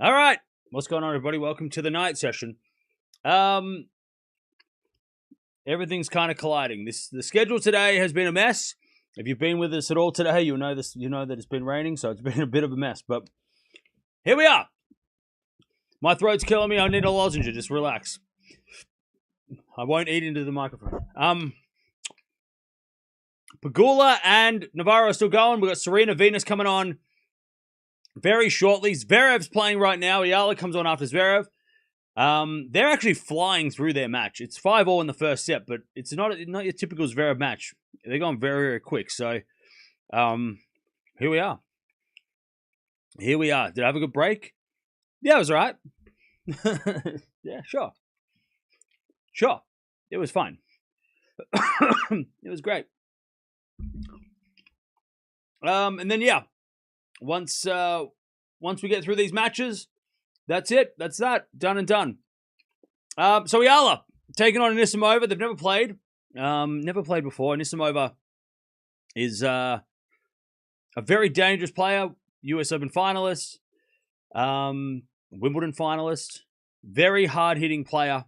All right. What's going on, everybody? Welcome to the night session. Everything's kind of colliding. The schedule today has been a mess. If you've been with us at all today, you'll know this. You know that it's been raining, so it's been a bit of a mess. But here we are. My throat's killing me. I need a lozenge. Just relax. I won't eat into the microphone. Pegula and Navarro are still going. We've got Serena Venus coming on very shortly. Zverev's playing right now. Eala comes on after Zverev. They're actually flying through their match. It's 5-5 in the first set, but it's not your typical Zverev match. They're going very, very quick. So, here we are. Did I have a good break? Yeah, it was all right. Yeah, sure. It was fine. It was great. And then, yeah. Once we get through these matches, that's it. That's that. Done and done. So Eala taking on Anisimova. They've never played. Never played before. Anisimova is a very dangerous player. US Open finalist. Wimbledon finalist. Very hard-hitting player.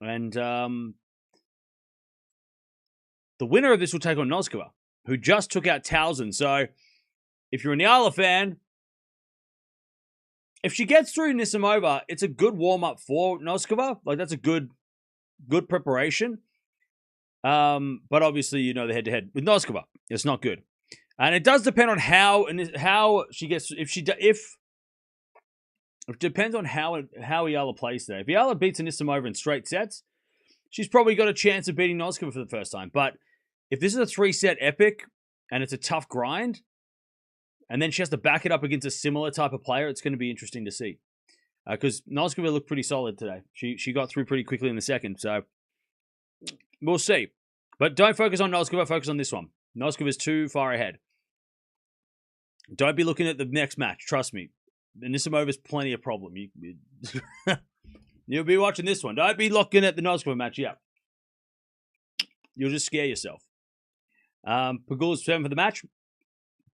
And the winner of this will take on Noskova, who just took out Towson. So if you're an Eala fan, if she gets through Anisimova, it's a good warm-up for Noskova. Like, that's a good preparation. But obviously, you know, the head-to-head with Noskova, it's not good. And it does depend on how she gets. It depends on how Eala plays today. If Eala beats Anisimova in straight sets, she's probably got a chance of beating Noskova for the first time. But if this is a 3-set epic and it's a tough grind, and then she has to back it up against a similar type of player, it's going to be interesting to see. Because Noskova looked pretty solid today. She got through pretty quickly in the second, so we'll see. But don't focus on Noskova, focus on this one. Noskova's too far ahead. Don't be looking at the next match, trust me. Anisimova's plenty of problem. You'll be watching this one. Don't be looking at the Noskova match, yeah. You'll just scare yourself. Pegula's 7 for the match.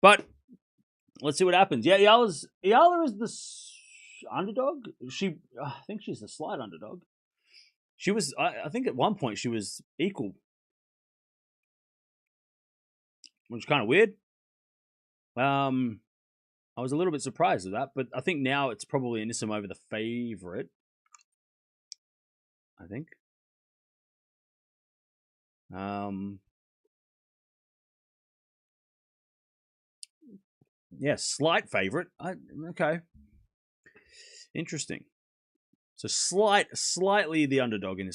But let's see what happens. Yeah, Eala is the underdog. I think she's the slight underdog. She was, I think at one point she was equal, which is kind of weird. I was a little bit surprised at that, but I think now it's probably Anisimova the favorite. I think. Yeah, slight favorite. Okay. Interesting. So slightly the underdog in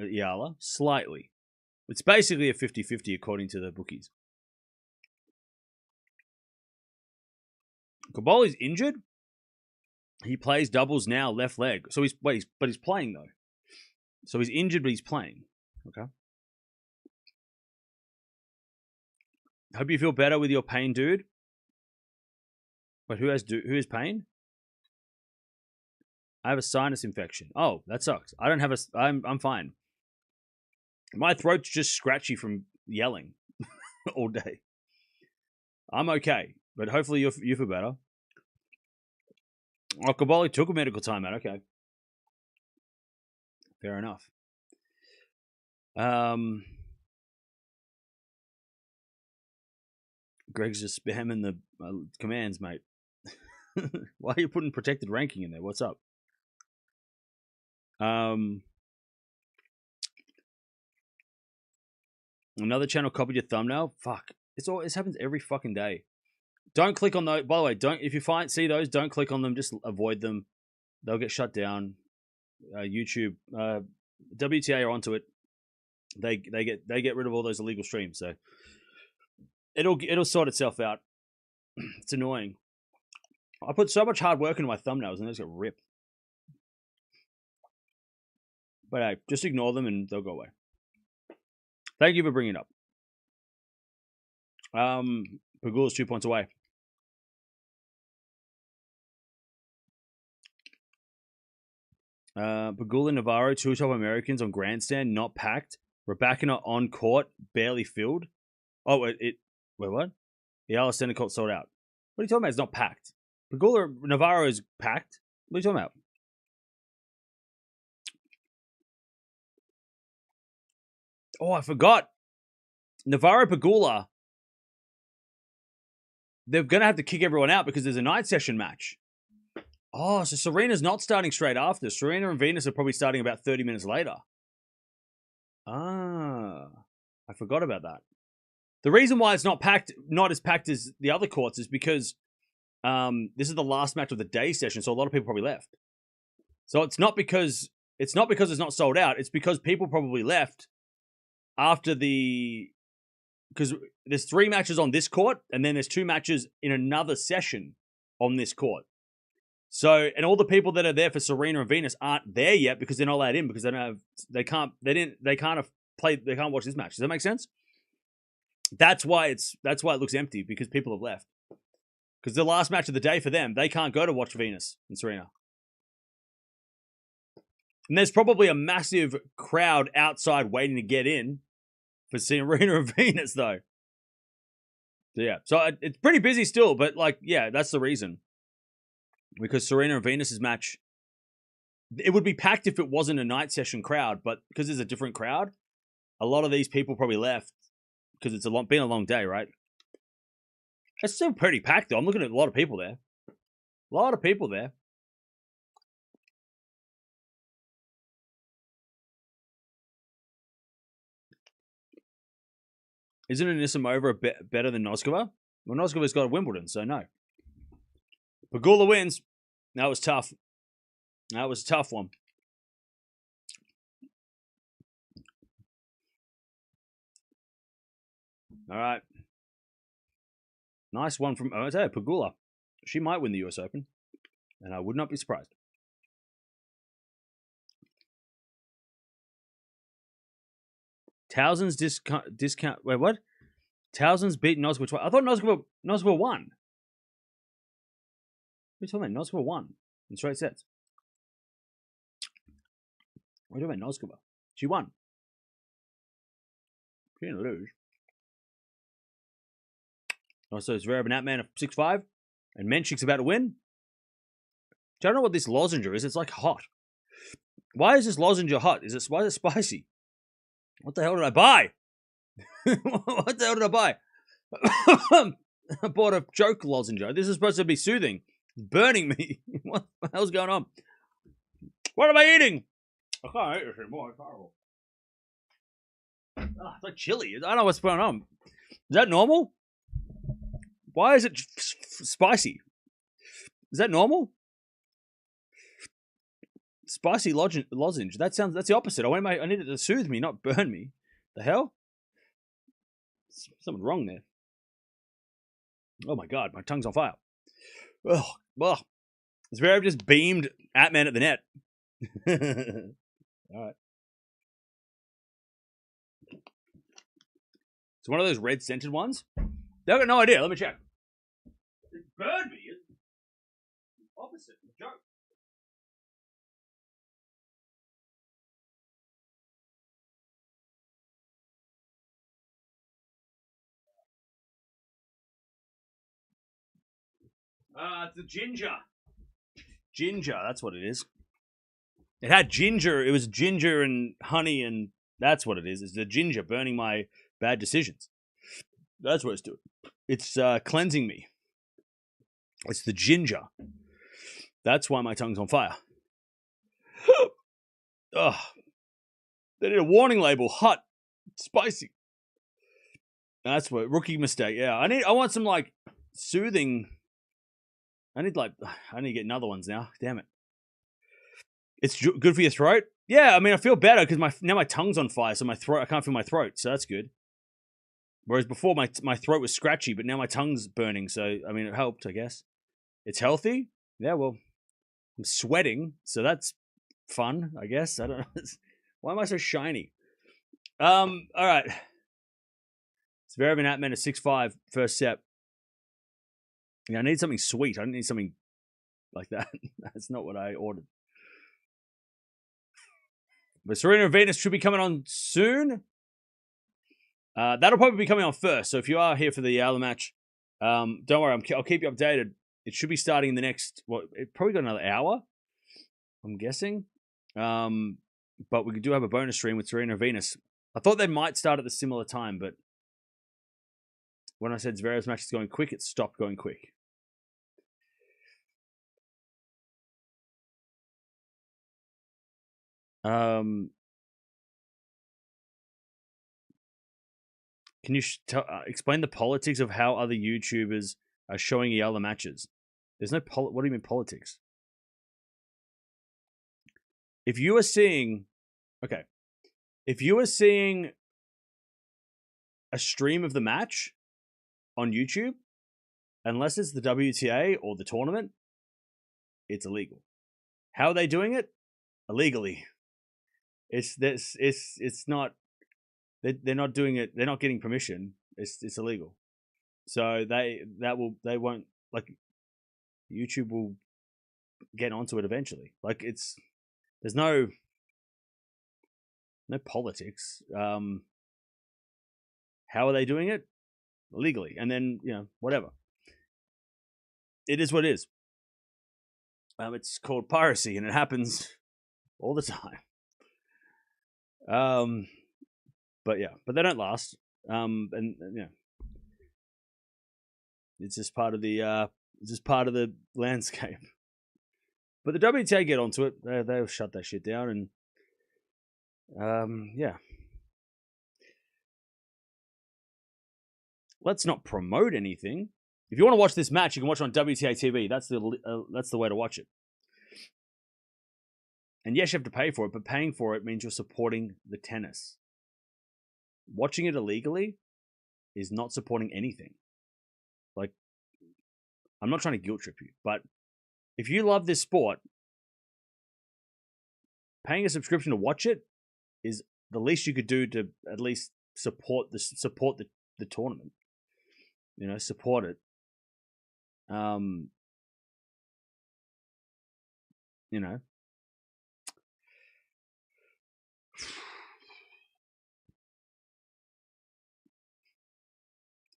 Eala. Slightly. It's basically a 50-50 according to the bookies. Caboli's injured. He plays doubles now, left leg. So he's playing though. So he's injured, but he's playing. Okay. Hope you feel better with your pain, dude. But who has pain? I have a sinus infection. Oh, that sucks. I don't have I'm fine. My throat's just scratchy from yelling all day. I'm okay, but hopefully you feel better. Oh, Caboli took a medical timeout. Okay. Fair enough. Greg's just spamming the commands, mate. Why are you putting protected ranking in there? What's up? Another channel copied your thumbnail. Fuck. This happens every fucking day. Don't click on those. By the way, if you see those, don't click on them. Just avoid them. They'll get shut down. YouTube, WTA are onto it. They get rid of all those illegal streams. So it'll sort itself out. It's annoying. I put so much hard work into my thumbnails and they just get ripped. But hey, just ignore them and they'll go away. Thank you for bringing it up. Pegula's 2 points away. Pegula Navarro, 2 top Americans on grandstand, not packed. Raducanu on court, barely filled. Oh, wait, what? The Eala center court sold out. What are you talking about? It's not packed. Pegula Navarro is packed. What are you talking about? Oh, I forgot. Navarro Pegula. They're going to have to kick everyone out because there's a night session match. Oh, so Serena's not starting straight after. Serena and Venus are probably starting about 30 minutes later. Ah, I forgot about that. The reason why it's not as packed as the other courts is because this is the last match of the day session, so a lot of people probably left. So it's not because it's not sold out. It's because people probably left after because there's 3 matches on this court, and then there's 2 matches in another session on this court. So, and all the people that are there for Serena and Venus aren't there yet because they're not allowed in because they can't watch this match. Does that make sense? That's why it looks empty, because people have left. Because the last match of the day for them, they can't go to watch Venus and Serena. And there's probably a massive crowd outside waiting to get in for Serena and Venus, though. So, yeah. So it's pretty busy still, but that's the reason. Because Serena and Venus's match, it would be packed if it wasn't a night session crowd, but because there's a different crowd, a lot of these people probably left because it's been a long day, right? It's still pretty packed, though. I'm looking at a lot of people there. A lot of people there. Isn't Anisimova better than Noskova? Well, Noskova's got a Wimbledon, so no. Pegula wins. That was tough. That was a tough one. All right. Nice one from Pegula. She might win the US Open, and I would not be surprised. Towson's discount. Wait, what? Towson's beat Noskova twice. I thought Noskova won. What are you talking about? Noskova won in straight sets. What are you talking about? Noskova. She won. She didn't lose. Oh, so it's Zverev and Atman of 6-5, and Menchik's about to win. Do I don't know what this lozenge is. It's like hot. Why is this lozenge hot? Why is it spicy? What the hell did I buy? What the hell did I buy? I bought a joke lozenge. This is supposed to be soothing. It's burning me. What the hell's going on? What am I eating? I can't eat this anymore. It's horrible. Oh, it's like chili. I don't know what's going on. Is that normal? Why is it spicy? Is that normal? Spicy lozenge. That's the opposite. I need it to soothe me, not burn me. The hell? Something wrong there. Oh my god, my tongue's on fire. Oh, well. Zverev just beamed Atman at the net. All right. It's one of those red scented ones. They've got no idea. Let me check. It burned me. It's opposite. The joke. It's the ginger. Ginger, that's what it is. It had ginger. It was ginger and honey, and that's what it is. It's the ginger burning my bad decisions. That's what it's doing. It's cleansing me. It's the ginger. That's why my tongue's on fire. Ugh. They did a warning label. Hot. Spicy. That's what. Rookie mistake. Yeah. I want some, soothing. I need to get another ones now. Damn it. It's good for your throat? Yeah, I mean, I feel better because now my tongue's on fire, so I can't feel my throat, so that's good. Whereas before, my throat was scratchy, but now my tongue's burning, so, I mean, it helped, I guess. It's healthy? Yeah, well, I'm sweating, so that's fun, I guess. I don't know. Why am I so shiny? All right. It's Zverev and Atman at 6-5, first set. Yeah, I need something sweet. I don't need something like that. That's not what I ordered. But Serena and Venus should be coming on soon. That'll probably be coming on first. So if you are here for the Eala match, don't worry. I'll keep you updated It should be starting in the next, it probably got another hour, I'm guessing. But we do have a bonus stream with Serena Venus. I thought they might start at the similar time, but when I said Zverev's match is going quick, it stopped going quick. Can you explain the politics of how other YouTubers are showing Eala matches? There's no what do you mean politics? If you are seeing, if you are seeing a stream of the match on YouTube, unless it's the WTA or the tournament, it's illegal. How are they doing it? Illegally. It's not. They're not doing it. They're not getting permission. It's illegal. So they won't, like, YouTube will get onto it eventually. Like, there's no politics. How are they doing it? Legally. And then, whatever. It is what it is. It's called piracy, and it happens all the time. But they don't last. It's just part of the landscape. But the WTA get onto it. They'll shut that shit down, and let's not promote anything. If you want to watch this match, you can watch it on WTA TV. That's the way to watch it. And yes, you have to pay for it, but paying for it means you're supporting the tennis. Watching it illegally is not supporting anything. Like, I'm not trying to guilt trip you, but if you love this sport, paying a subscription to watch it is the least you could do to at least support the tournament. Support it.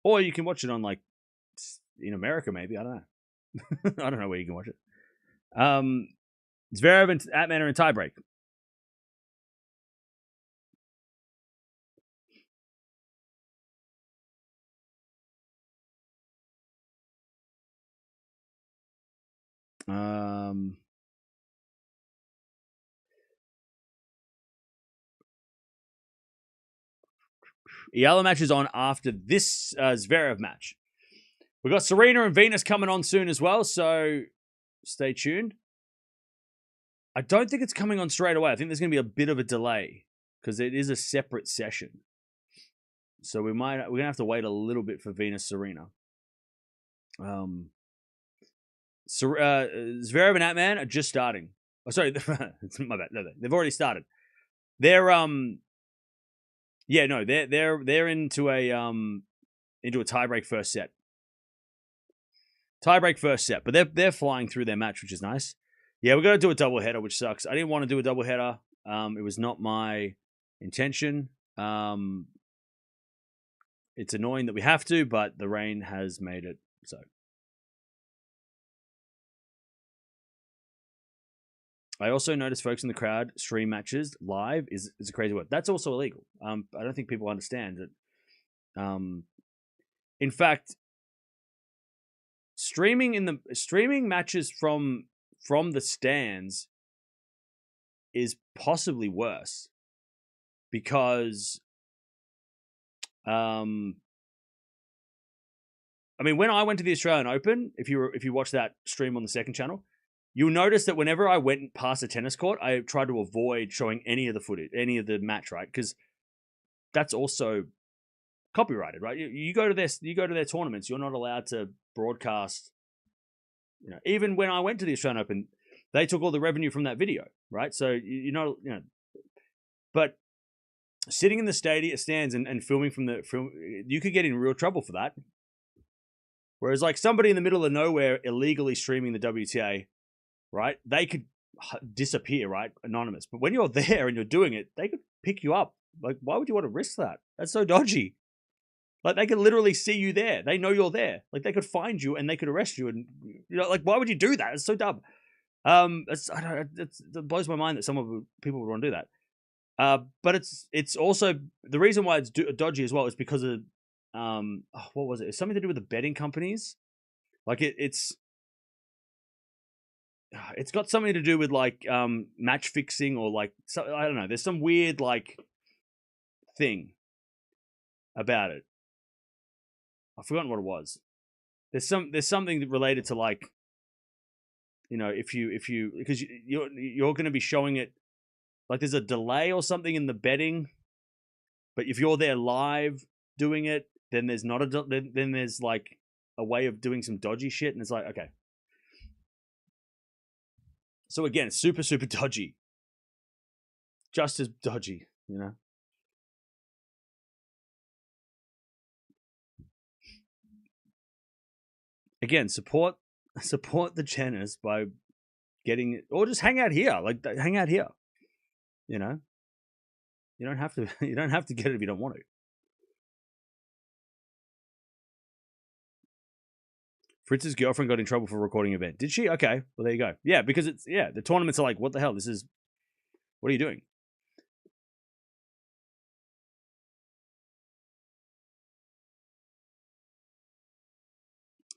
Or you can watch it on, like, in America, maybe. I don't know. I don't know where you can watch it. Zverev and Atman are in tiebreak. Eala match is on after this Zverev match. We've got Serena and Venus coming on soon as well, so stay tuned. I don't think it's coming on straight away. I think there's going to be a bit of a delay because it is a separate session. So we're going to have to wait a little bit for Venus Serena. Zverev and Atman are just starting. Oh, sorry, it's my bad. No, they've already started. They're they're into a tiebreak first set. But they're flying through their match, which is nice. Yeah, we're going to do a doubleheader, which sucks. I didn't want to do a doubleheader. It was not my intention. It's annoying that we have to, but the rain has made it so. I also noticed folks in the crowd stream matches live is a crazy word. That's also illegal. I don't think people understand that. In fact, streaming matches from the stands is possibly worse because I mean, when I went to the Australian Open, if you watch that stream on the second channel, you'll notice that whenever I went past a tennis court, I tried to avoid showing any of the footage, any of the match, right? Because that's also copyrighted, right? You go to their tournaments, you're not allowed to broadcast. Even when I went to the Australian Open, they took all the revenue from that video, right? So but sitting in the stands and filming from you could get in real trouble for that. Whereas, like, somebody in the middle of nowhere illegally streaming the WTA, right? They could disappear, right? Anonymous. But when you're there and you're doing it, they could pick you up. Like, why would you want to risk that? That's so dodgy. Like, they could literally see you there. They know you're there. Like, they could find you and they could arrest you. And, like, why would you do that? It's so dumb. It blows my mind that people would want to do that. But it's also, the reason why it's dodgy as well is because of, what was it? It's something to do with the betting companies. Like, it's got something to do with, like, match fixing or, like, I don't know. There's some weird, like, thing about it. I've forgotten what it was. There's something related to, like, if you because you're going to be showing it, like, there's a delay or something in the betting, but if you're there live doing it, then there's not then there's, like, a way of doing some dodgy shit, and it's like, okay. So again, it's super, super dodgy. Just as dodgy, Again, support the Jenners by getting it, or just hang out here. Like, hang out here. You don't have to. You don't have to get it if you don't want to. Fritz's girlfriend got in trouble for recording an event. Did she? Okay. Well, there you go. Yeah, because the tournaments are like, what the hell? What are you doing?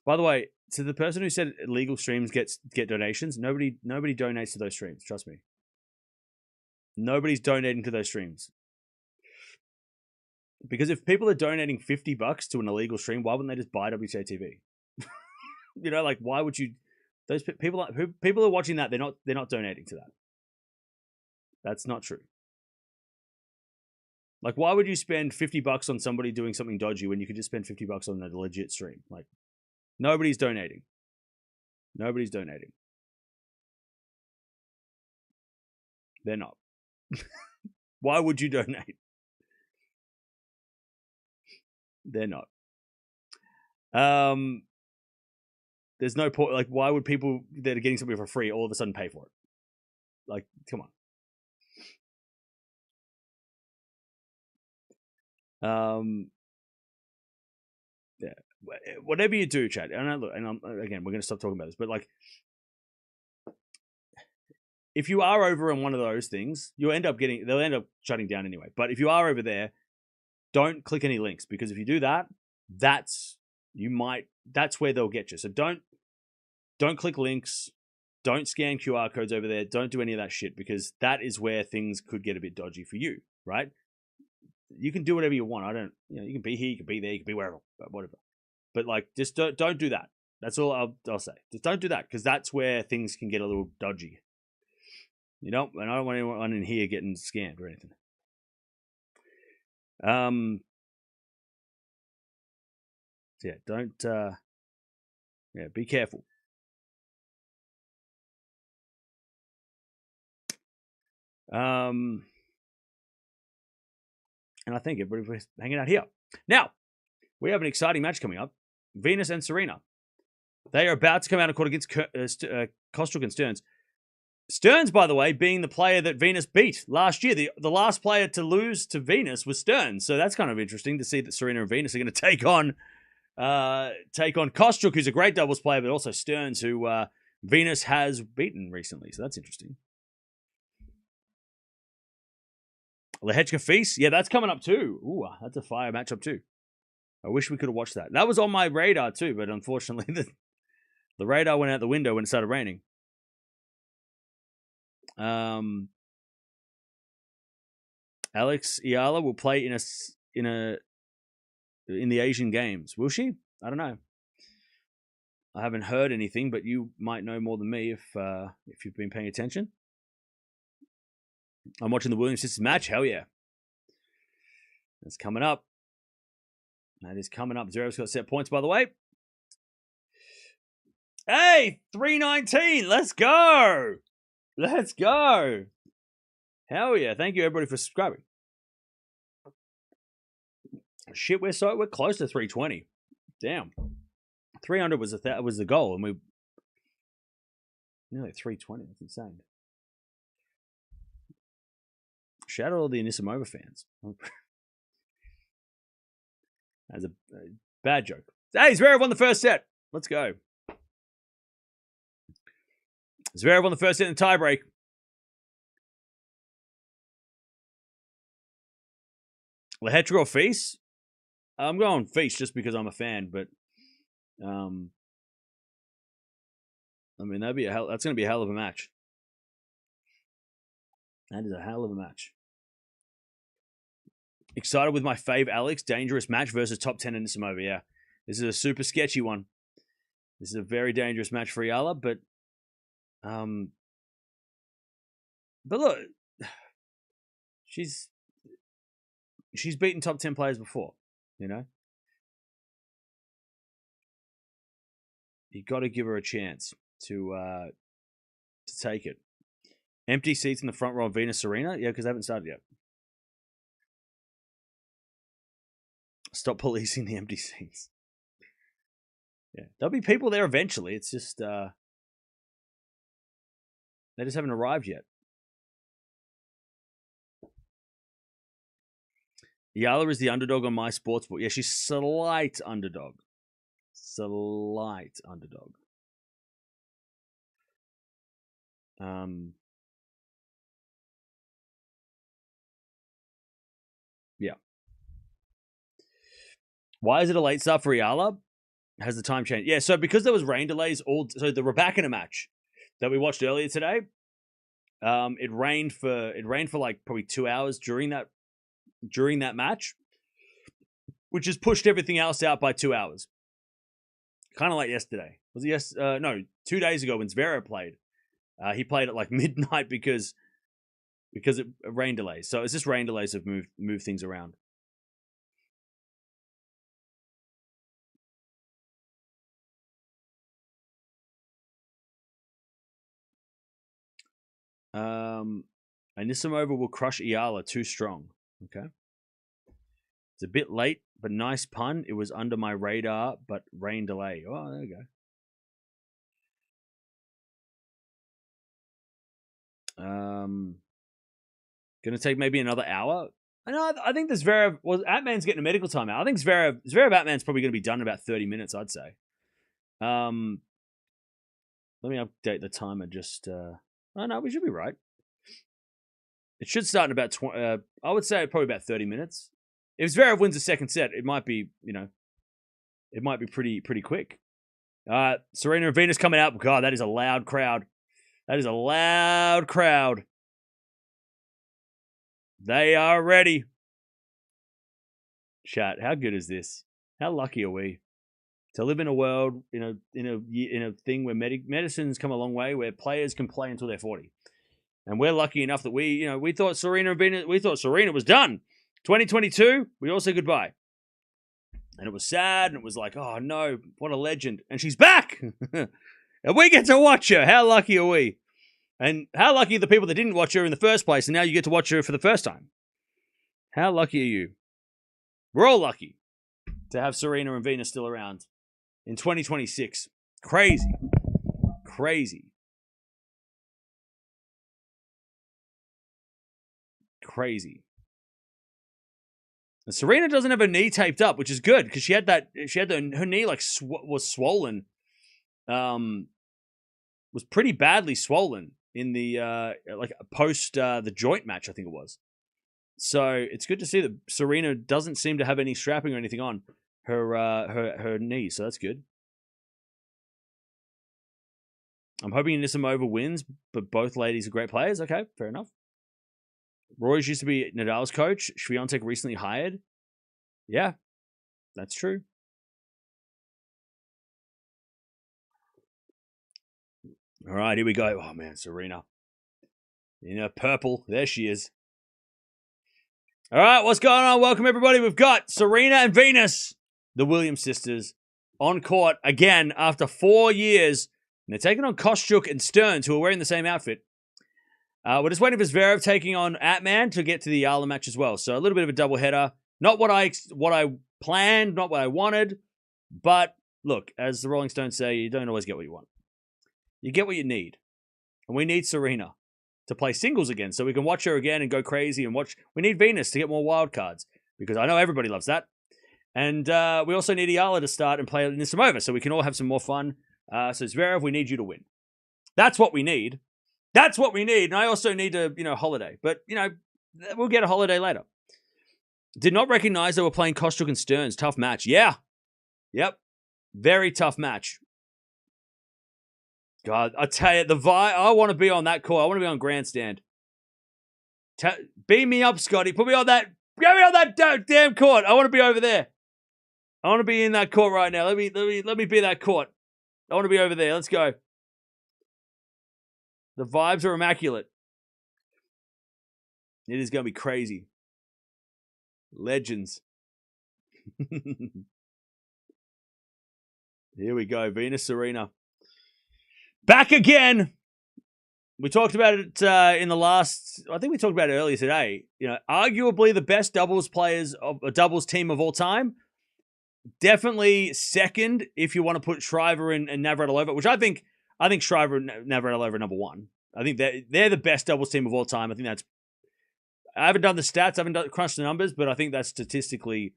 By the way, to the person who said illegal streams get donations, nobody donates to those streams. Trust me. Nobody's donating to those streams. Because if people are donating $50 to an illegal stream, why wouldn't they just buy WTA TV? Like, why would you? Those people are watching that. They're not donating to that. That's not true. Like, why would you spend $50 on somebody doing something dodgy when you could just spend $50 on a legit stream? Like, nobody's donating. Nobody's donating. They're not. Why would you donate? They're not. There's no point. Like, why would people that are getting something for free all of a sudden pay for it? Like, come on. Yeah. Whatever you do, Chad. And again, we're going to stop talking about this, but, like, if you are over in one of those things, they'll end up shutting down anyway. But if you are over there, don't click any links, because if you do that, that's where they'll get you. So don't click links. Don't scan QR codes over there. Don't do any of that shit, because that is where things could get a bit dodgy for you, right? You can do whatever you want. You can be here, you can be there, you can be wherever, whatever. But, like, just don't do that. That's all I'll say. Just don't do that, because that's where things can get a little dodgy. And I don't want anyone in here getting scammed or anything. So yeah, don't. Be careful. And I think everybody's hanging out here. Now, we have an exciting match coming up. Venus and Serena. They are about to come out of court against Kostruck and Stearns. Stearns, by the way, being the player that Venus beat last year. The last player to lose to Venus was Stearns. So that's kind of interesting to see that Serena and Venus are going to take on Kostruck, who's a great doubles player, but also Stearns, who Venus has beaten recently. So that's interesting. Lehechka Feast. Yeah, that's coming up too. Ooh, that's a fire matchup too. I wish we could have watched that. That was on my radar too, but unfortunately the radar went out the window when it started raining. Alex Eala will play in the Asian Games. Will she? I don't know. I haven't heard anything, but you might know more than me if you've been paying attention. I'm watching the Williams sisters match. Hell yeah. That's coming up. That is coming up. Zverev's got set points, by the way. Hey, 319. Let's go. Let's go. Hell yeah. Thank you, everybody, for subscribing. Shit, we're close to 320. Damn. 300 was the goal, and we nearly 320. That's insane. Shout out all the Anisimova fans. That's a bad joke. Hey, Zverev won the first set. Let's go. Zverev won the first set in the tiebreak. Lehetra or Feast? I'm going Feast just because I'm a fan, but I mean that's going to be a hell of a match. That is a hell of a match. Excited with my fave Alex. Dangerous match versus top 10 Anisimova. Yeah. This is a super sketchy one. This is a very dangerous match for Eala, but look, she's beaten top 10 players before, you know? You got to give her a chance to take it. Empty seats in the front row of Venus Serena? Yeah, because they haven't started yet. Stop policing the empty seats. Yeah, there'll be people there eventually. It's just they just haven't arrived yet. Eala is the underdog on my sportsbook. Yeah, she's slight underdog. Slight underdog. Yeah. Why is it a late start for Eala? Has the time changed? Yeah, so because there was rain delays, so the Raducanu match that we watched earlier today, it rained for like probably 2 hours during that match, which has pushed everything else out by 2 hours. Kind of like yesterday. Was it no, 2 days ago when Zverev played. He played at like midnight because it rain delays. So it's just rain delays have moved things around. Anisimova will crush Eala too strong. Okay. It's a bit late, but nice pun. It was under my radar, but rain delay. Oh, there we go. Gonna take maybe another hour. I think this Zverev Atman's getting a medical timeout. I think Zverev Atman's probably gonna be done in about 30 minutes, I'd say. Let me update the timer just oh no, we should be right. It should start in about I would say probably about 30 minutes. If Zverev wins the second set, it might be, it might be pretty quick. Serena and Venus coming out. God, that is a loud crowd. That is a loud crowd. They are ready. Chat, how good is this? How lucky are we to live in a world, in a thing where medicine's come a long way, where players can play until they're 40, and we're lucky enough that we thought Serena was done. 2022, we all said goodbye, and it was sad, and it was like, oh no, what a legend, and she's back, and we get to watch her. How lucky are we? And how lucky are the people that didn't watch her in the first place, and now you get to watch her for the first time? How lucky are you? We're all lucky to have Serena and Venus still around in 2026. Crazy. Crazy. Crazy. And Serena doesn't have her knee taped up, which is good, because her knee was swollen. Was pretty badly swollen in the post the joint match, I think it was. So it's good to see that Serena doesn't seem to have any strapping or anything on her knee, so that's good. I'm hoping Anisimova wins, but both ladies are great players. Okay, fair enough. Roy's used to be Nadal's coach. Swiatek recently hired. Yeah, that's true. All right, here we go. Oh, man, Serena. In her purple. There she is. All right, what's going on? Welcome, everybody. We've got Serena and Venus, the Williams sisters, on court again after 4 years. And they're taking on Kostyuk and Stearns, who are wearing the same outfit. We're just waiting for Zverev taking on Atman to get to the Eala match as well. So a little bit of a doubleheader. Not what I planned, not what I wanted. But look, as the Rolling Stones say, you don't always get what you want. You get what you need. And we need Serena to play singles again so we can watch her again and go crazy and watch. We need Venus to get more wild cards because I know everybody loves that. And we also need Eala to start and play Anisimova so we can all have some more fun. So Zverev, we need you to win. That's what we need. That's what we need. And I also need a, holiday. But, we'll get a holiday later. Did not recognize they were playing Kostyuk and Stearns. Tough match. Yeah. Yep. Very tough match. God, I tell you, the vibe, I want to be on that court. I want to be on grandstand. Beam me up, Scotty. Put me on that. Get me on that damn court. I want to be over there. I want to be in that court right now. Let me be that court. I want to be over there. Let's go. The vibes are immaculate. It is going to be crazy. Legends. Here we go. Venus Serena. Back again. We talked about it in the last... I think we talked about it earlier today. Arguably the best doubles players of a doubles team of all time. Definitely second if you want to put Shriver and Navratilova, which I think Shriver and Navratilova are number one. I think they're the best doubles team of all time. I think that's... I haven't done the stats. I haven't crunched the numbers, but I think that's statistically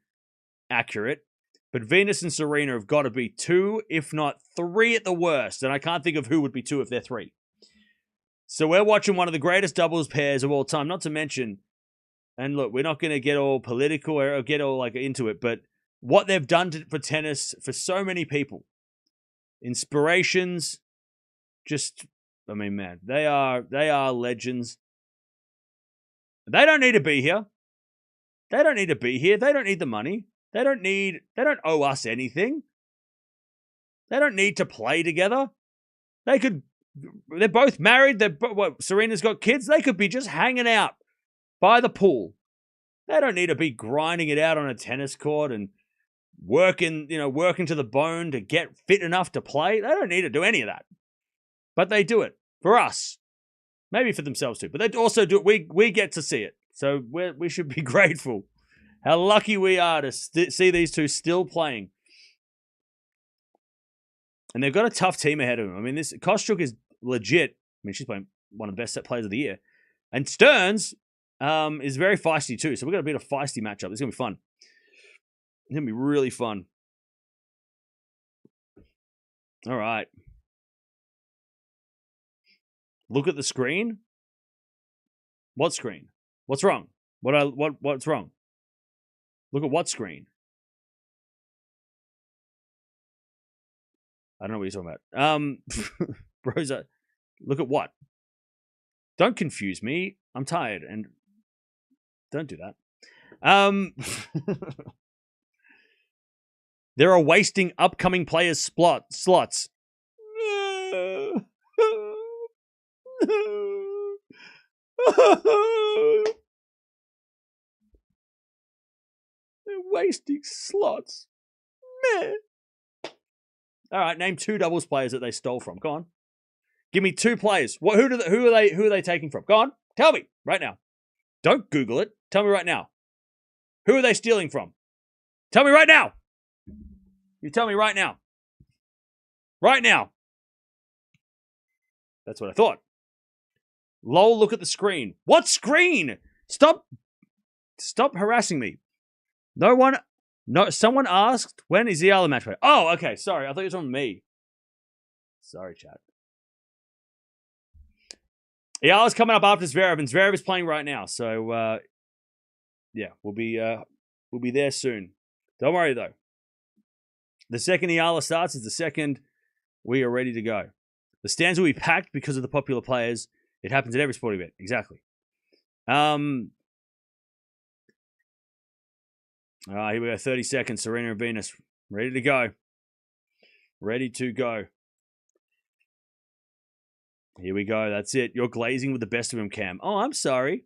accurate. But Venus and Serena have got to be 2, if not 3 at the worst. And I can't think of who would be 2 if they're 3. So we're watching one of the greatest doubles pairs of all time. Not to mention, and look, we're not going to get all political or get all into it, but what they've done for tennis for so many people. Inspirations. Man, they are legends. They don't need to be here. They don't need to be here. They don't need the money. They don't owe us anything. They don't need to play together. They're both married. Serena's got kids. They could be just hanging out by the pool. They don't need to be grinding it out on a tennis court and working to the bone to get fit enough to play. They don't need to do any of that. But they do it for us. Maybe for themselves too. But they also do it. We get to see it. So we should be grateful. How lucky we are to see these two still playing. And they've got a tough team ahead of them. I mean, this Kostyuk is legit. I mean, she's playing one of the best set players of the year. And Stearns is very feisty too. So we're going to be a feisty matchup. It's going to be fun. It's going to be really fun. All right. Look at the screen. What screen? What's wrong? What's wrong? Look at what screen? I don't know what you're talking about. Rosa, look at what? Don't confuse me. I'm tired and don't do that. There are wasting upcoming players' slots. They're wasting slots. Meh. All right, name 2 doubles players that they stole from. Go on. Give me 2 players. Who are they taking from? Go on. Tell me right now. Don't Google it. Tell me right now. Who are they stealing from? Tell me right now. You tell me right now. Right now. That's what I thought. Lol, look at the screen. What screen? Stop harassing me. Someone asked, when is the Eala match play? Oh, okay, sorry. I thought it was on me. Sorry, chat. Eala's coming up after Zverev, and Zverev is playing right now. So, yeah, we'll be there soon. Don't worry, though. The second Eala starts is the second we are ready to go. The stands will be packed because of the popular players. It happens at every sporting event. Exactly. All right, here we go. 30 seconds. Serena and Venus. Ready to go. Ready to go. Here we go. That's it. You're glazing with the best of them, Cam. Oh, I'm sorry.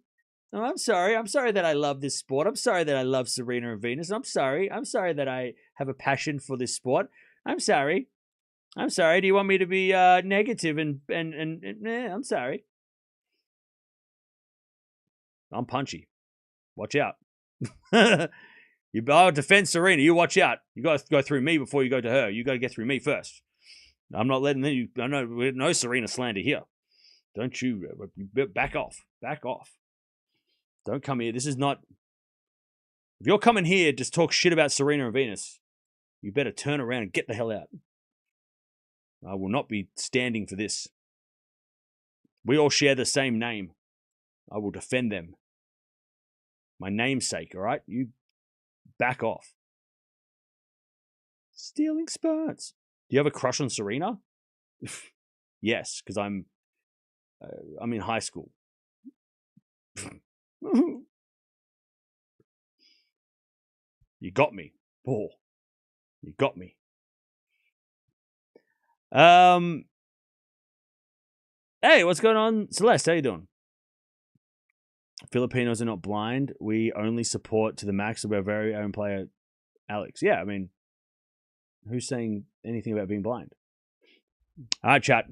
Oh, I'm sorry. I'm sorry that I love this sport. I'm sorry that I love Serena and Venus. I'm sorry. I'm sorry that I have a passion for this sport. I'm sorry. I'm sorry. Do you want me to be negative and I'm sorry. I'm punchy. Watch out. You defend Serena. You watch out. You got to go through me before you go to her. You got to get through me first. I'm not letting you. I know no Serena slander here. Don't you back off. Back off. Don't come here. This is not. If you're coming here just talk shit about Serena and Venus, you better turn around and get the hell out. I will not be standing for this. We all share the same name. I will defend them. My namesake, all right? You back off. Stealing spurts. Do you have a crush on Serena? Yes, because I'm in high school. You got me. Oh, you got me. Hey, what's going on? Celeste, how you doing? Filipinos are not blind. We only support to the max of our very own player, Alex. Yeah, I mean, who's saying anything about being blind? All right, chat.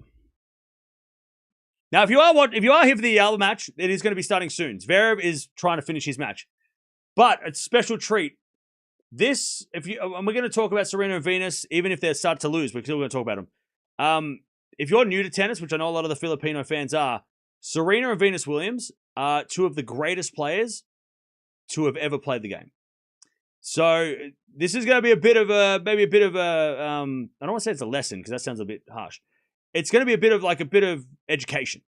Now, if you are here for the Eala match, it is going to be starting soon. Zverev is trying to finish his match, but it's a special treat. This, and we're going to talk about Serena and Venus, even if they start to lose, we're still going to talk about them. If you're new to tennis, which I know a lot of the Filipino fans are, Serena and Venus Williams are two of the greatest players to have ever played the game. So this is going to be I don't want to say it's a lesson because that sounds a bit harsh. It's going to be a bit of education,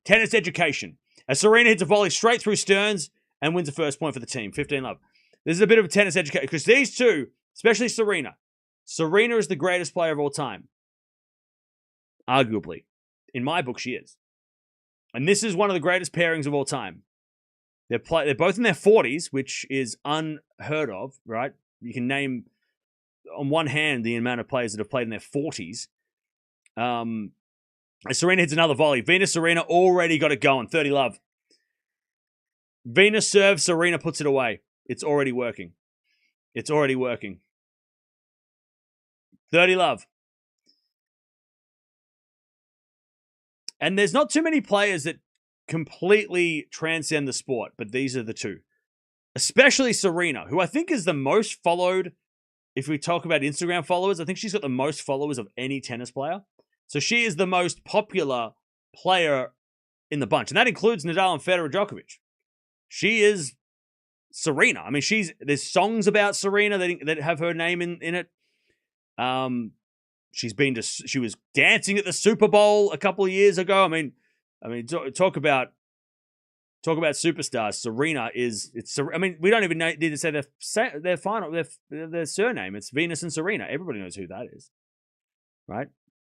tennis education. As Serena hits a volley straight through Stearns and wins the first point for the team, 15-love. This is a bit of a tennis education because these two, especially Serena is the greatest player of all time. Arguably. In my book, she is. And this is one of the greatest pairings of all time. They're both in their 40s, which is unheard of, right? You can name on one hand the amount of players that have played in their 40s. Serena hits another volley. Venus, Serena already got it going. 30-love. Venus serves, Serena puts it away. It's already working. 30-love. And there's not too many players that completely transcend the sport, but these are the two. Especially Serena, who I think is the most followed. If we talk about Instagram followers, I think she's got the most followers of any tennis player. So she is the most popular player in the bunch. And that includes Nadal and Federer, Djokovic. She is Serena. I mean, there's songs about Serena that have her name in it. She was dancing at the Super Bowl a couple of years ago. I mean, talk about superstars. Serena is. I mean, we don't even need to say their surname. It's Venus and Serena. Everybody knows who that is, right?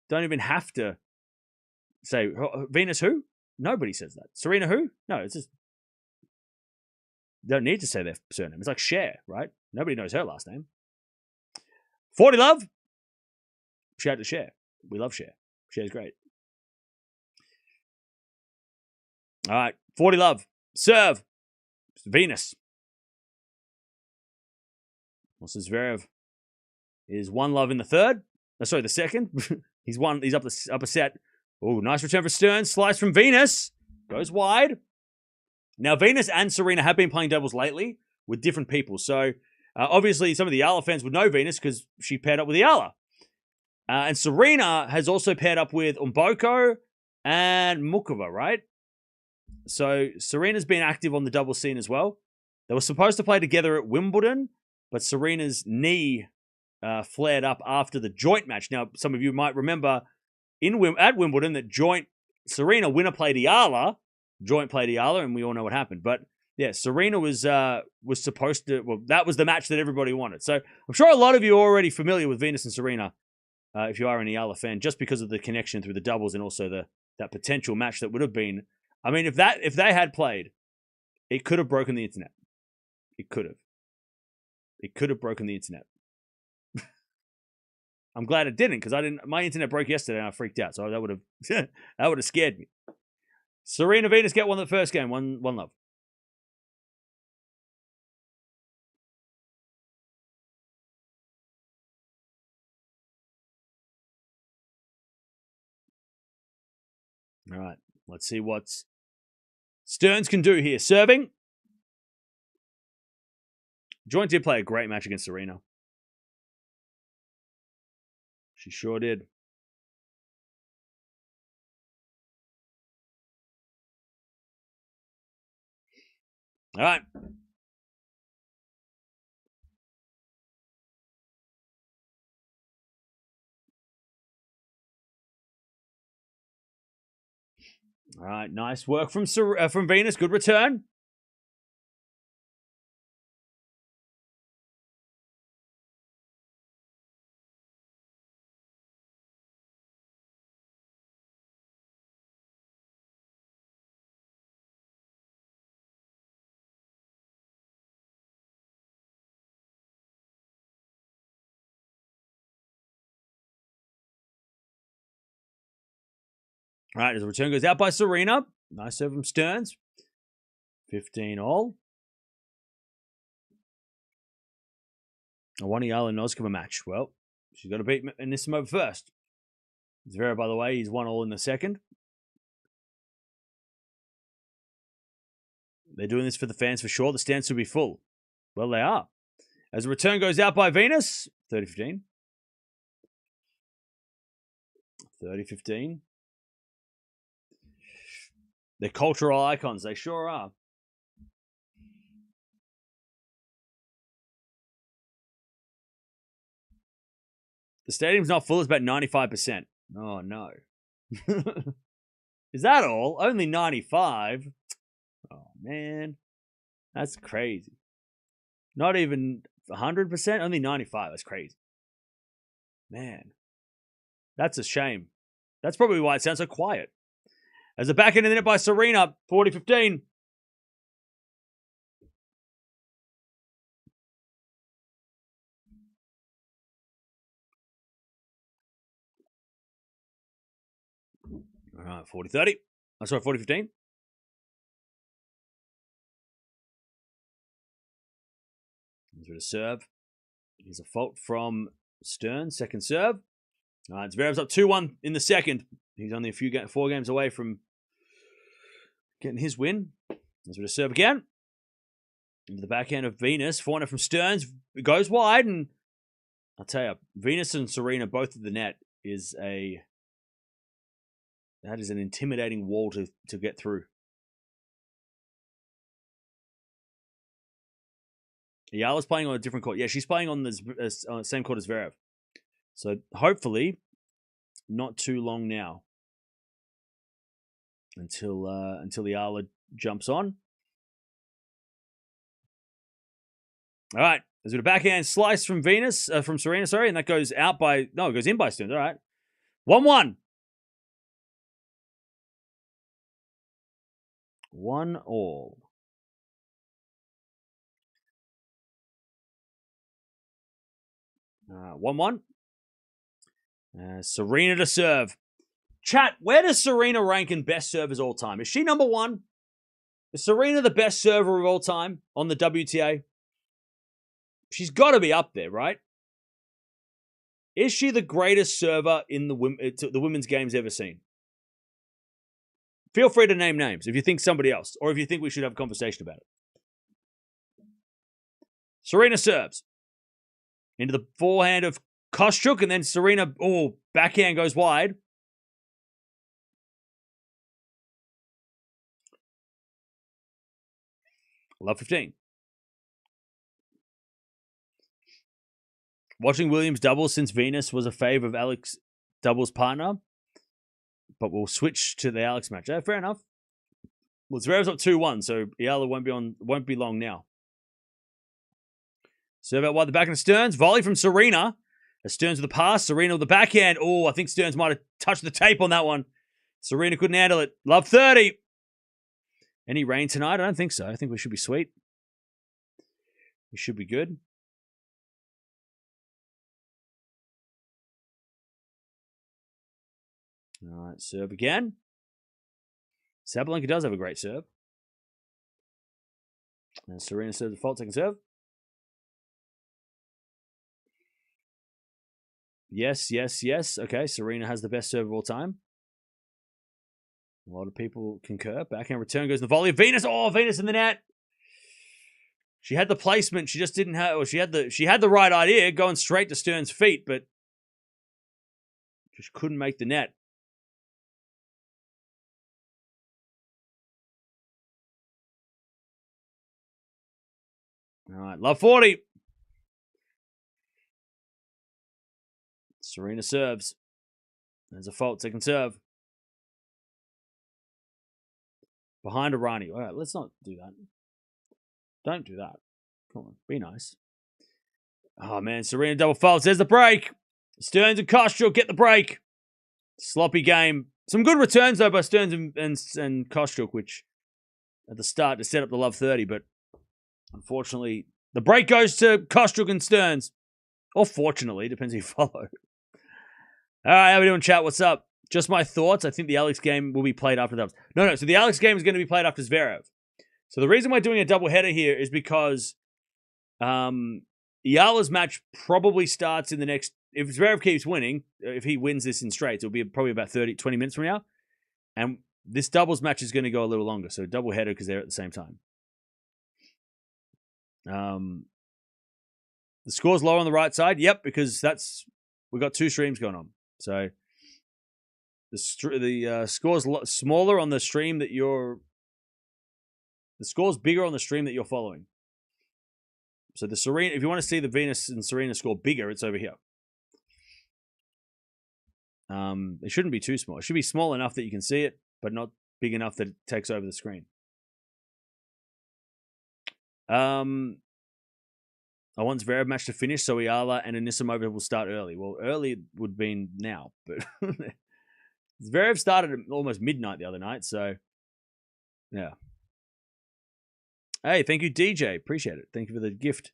Don't even have to say Venus who. Nobody says that. Serena who? No, it's just. Don't need to say their surname. It's like Cher, right? Nobody knows her last name. 40-love. Shout out to Cher. We love Cher. Cher's great. All right. 40-love. Serve. Venus. Well, Zverev is 1-love in the third. The second. He's up a set. Oh, nice return for Stearns. Slice from Venus. Goes wide. Now, Venus and Serena have been playing doubles lately with different people. So, obviously, some of the Eala fans would know Venus because she paired up with Eala. And Serena has also paired up with Mboko and Mukova, right? So, Serena's been active on the double scene as well. They were supposed to play together at Wimbledon, but Serena's knee flared up after the joint match. Now, some of you might remember at Wimbledon that Serena winner played Eala. Joint played Eala, and we all know what happened. But yeah, Serena was supposed to. Well, that was the match that everybody wanted. So I'm sure a lot of you are already familiar with Venus and Serena, if you are an Eala fan, just because of the connection through the doubles and also that potential match that would have been. I mean, if they had played, it could have broken the internet. It could have. It could have broken the internet. I'm glad it didn't because my internet broke yesterday and I freaked out. So that would have scared me. Serena Venus get one the first game. 1-love. All right. Let's see what Stearns can do here. Serving. Joint did play a great match against Serena. She sure did. All right. All right, nice work from Venus. Good return. All right, as the return goes out by Serena. Nice serve from Stearns. 15 all. A 1 Eala Noskova match. Well, she's got to beat Anisimova first. Zverev, by the way, he's 1 all in the second. They're doing this for the fans for sure. The stands will be full. Well, they are. As the return goes out by Venus. 30-15. 30-15. They're cultural icons. They sure are. The stadium's not full. It's about 95%. Oh, no. Is that all? Only 95? Oh, man. That's crazy. Not even 100%? Only 95. That's crazy. Man. That's a shame. That's probably why it sounds so quiet. As a backhand in the net by Serena. 40-15. All right, 40-30. I'm sorry, 40-15. Here's a serve. Here's a fault from Stearns. Second serve. All right, Zverev's up 2-1 in the second. He's only 4 games away from getting his win. Here's a serve again. Into the backhand of Venus. Forehand from Stearns. It goes wide, and I'll tell you, Venus and Serena both at the net is that is an intimidating wall to get through. Eala's playing on a different court. Yeah, she's playing on the same court as Zverev. So hopefully, not too long now until Eala jumps on. All right, there's a backhand slice from Serena, sorry, and that goes out by it goes in by Stearns. All right, 1-1. 1 all. Uh, 1-1. Serena to serve. Chat, where does Serena rank in best servers all time? Is she number 1? Is Serena the best server of all time on the WTA? She's got to be up there, right? Is she the greatest server in the women's games ever seen? Feel free to name names if you think somebody else, or if you think we should have a conversation about it. Serena serves. Into the forehand of Kostyuk, and then Serena, backhand goes wide. Love 15. Watching Williams double since Venus was a fave of Alex doubles partner, but we'll switch to the Alex match. Fair enough. Well, Zverev's up 2-1, so Eala won't be long now. Serve out wide the back of Stearns. Volley from Serena. Stearns with the pass. Serena with the backhand. Oh, I think Stearns might have touched the tape on that one. Serena couldn't handle it. Love 30. Any rain tonight? I don't think so. I think we should be sweet. We should be good. All right, serve again. Sabalenka does have a great serve. And Serena serves the fault, second serve. Yes. Okay, Serena has the best serve of all time. A lot of people concur. Backhand return goes in the volley. Venus. Oh, Venus in the net. She had the placement. She just didn't have. Or she had the right idea, going straight to Stearns' feet, but just couldn't make the net. All right, love 40. Serena serves. There's a fault, second serve. Behind Irani. All right, let's not do that. Don't do that. Come on, be nice. Oh, man, Serena double faults. There's the break. Stearns and Kostyuk get the break. Sloppy game. Some good returns, though, by Stearns and Kostyuk, which at the start to set up the love 30, but unfortunately, the break goes to Kostyuk and Stearns. Or fortunately, depends who you follow. All right, how we doing, chat? What's up? Just my thoughts. I think the Alex game will be played after that. No. So the Alex game is going to be played after Zverev. So the reason we're doing a double header here is because Eala's match probably starts in the next... If Zverev keeps winning, if he wins this in straights, it'll be probably about 20 minutes from now. And this doubles match is going to go a little longer. So double header because they're at the same time. The score's lower on the right side. Yep, because we've got two streams going on. So the score's smaller on the stream that you're... The score's bigger on the stream that you're following. So the Serena, if you want to see the Venus and Serena score bigger, it's over here. It shouldn't be too small. It should be small enough that you can see it, but not big enough that it takes over the screen. I want Zverev match to finish, so Eala and Anisimova will start early. Well, early would be now, but Zverev started at almost midnight the other night, so yeah. Hey, thank you, DJ. Appreciate it. Thank you for the gift.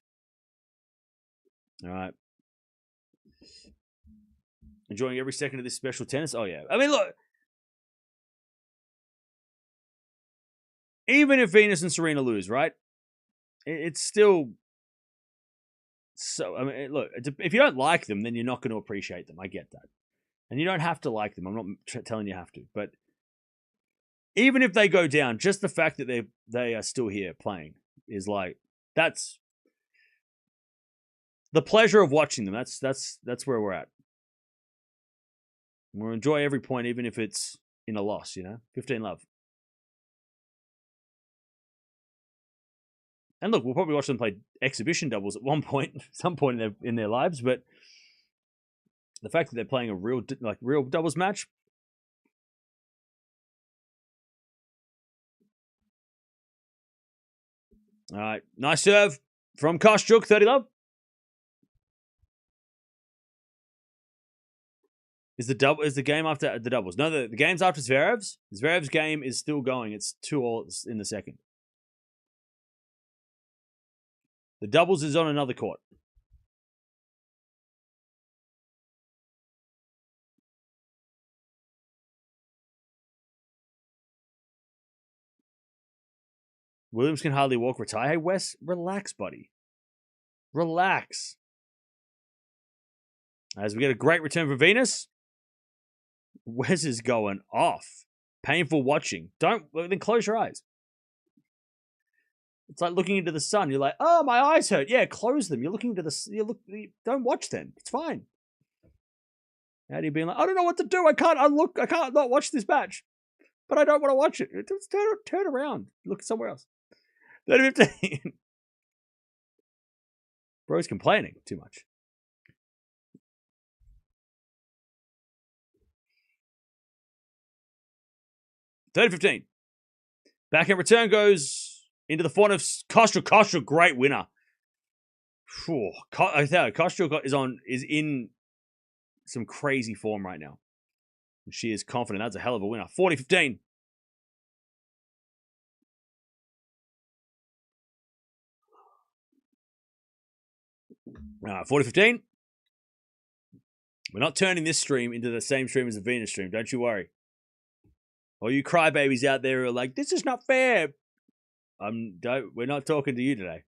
All right. Enjoying every second of this special tennis? Oh, yeah. I mean, look. Even if Venus and Serena lose, right? It's still... So, I mean, look, if you don't like them, then you're not going to appreciate them. I get that. And you don't have to like them. I'm not telling you have to. But even if they go down, just the fact that they are still here playing is like, that's the pleasure of watching them. That's where we're at. We'll enjoy every point, even if it's in a loss, 15 love. And look, we'll probably watch them play exhibition doubles at one point, some point in their lives, but the fact that they're playing a real doubles match. All right, nice serve from Kostyuk, 30 love. Is the game after the doubles? No, the game's after Zverev's. Zverev's game is still going. It's 2-2 in the second. The doubles is on another court. Williams can hardly walk. Retire. Hey, Wes, relax, buddy. Relax. As we get a great return for Venus. Wes is going off. Painful watching. Then close your eyes. It's like looking into the sun. You're like, oh, my eyes hurt. Yeah, close them. You're looking into the... Don't watch them. It's fine. How do you be like, I don't know what to do. I can't not watch this match. But I don't want to watch it. Just turn around. Look somewhere else. 30-15. Bro's complaining too much. $30-15. Backhand return goes into the front of Kostyuk. Kostyuk, great winner. I tell you, Kostyuk is in some crazy form right now. She is confident. That's a hell of a winner. 40-15. All right, 40-15. We're not turning this stream into the same stream as the Venus stream. Don't you worry. All you crybabies out there who are like, this is not fair. We're not talking to you today.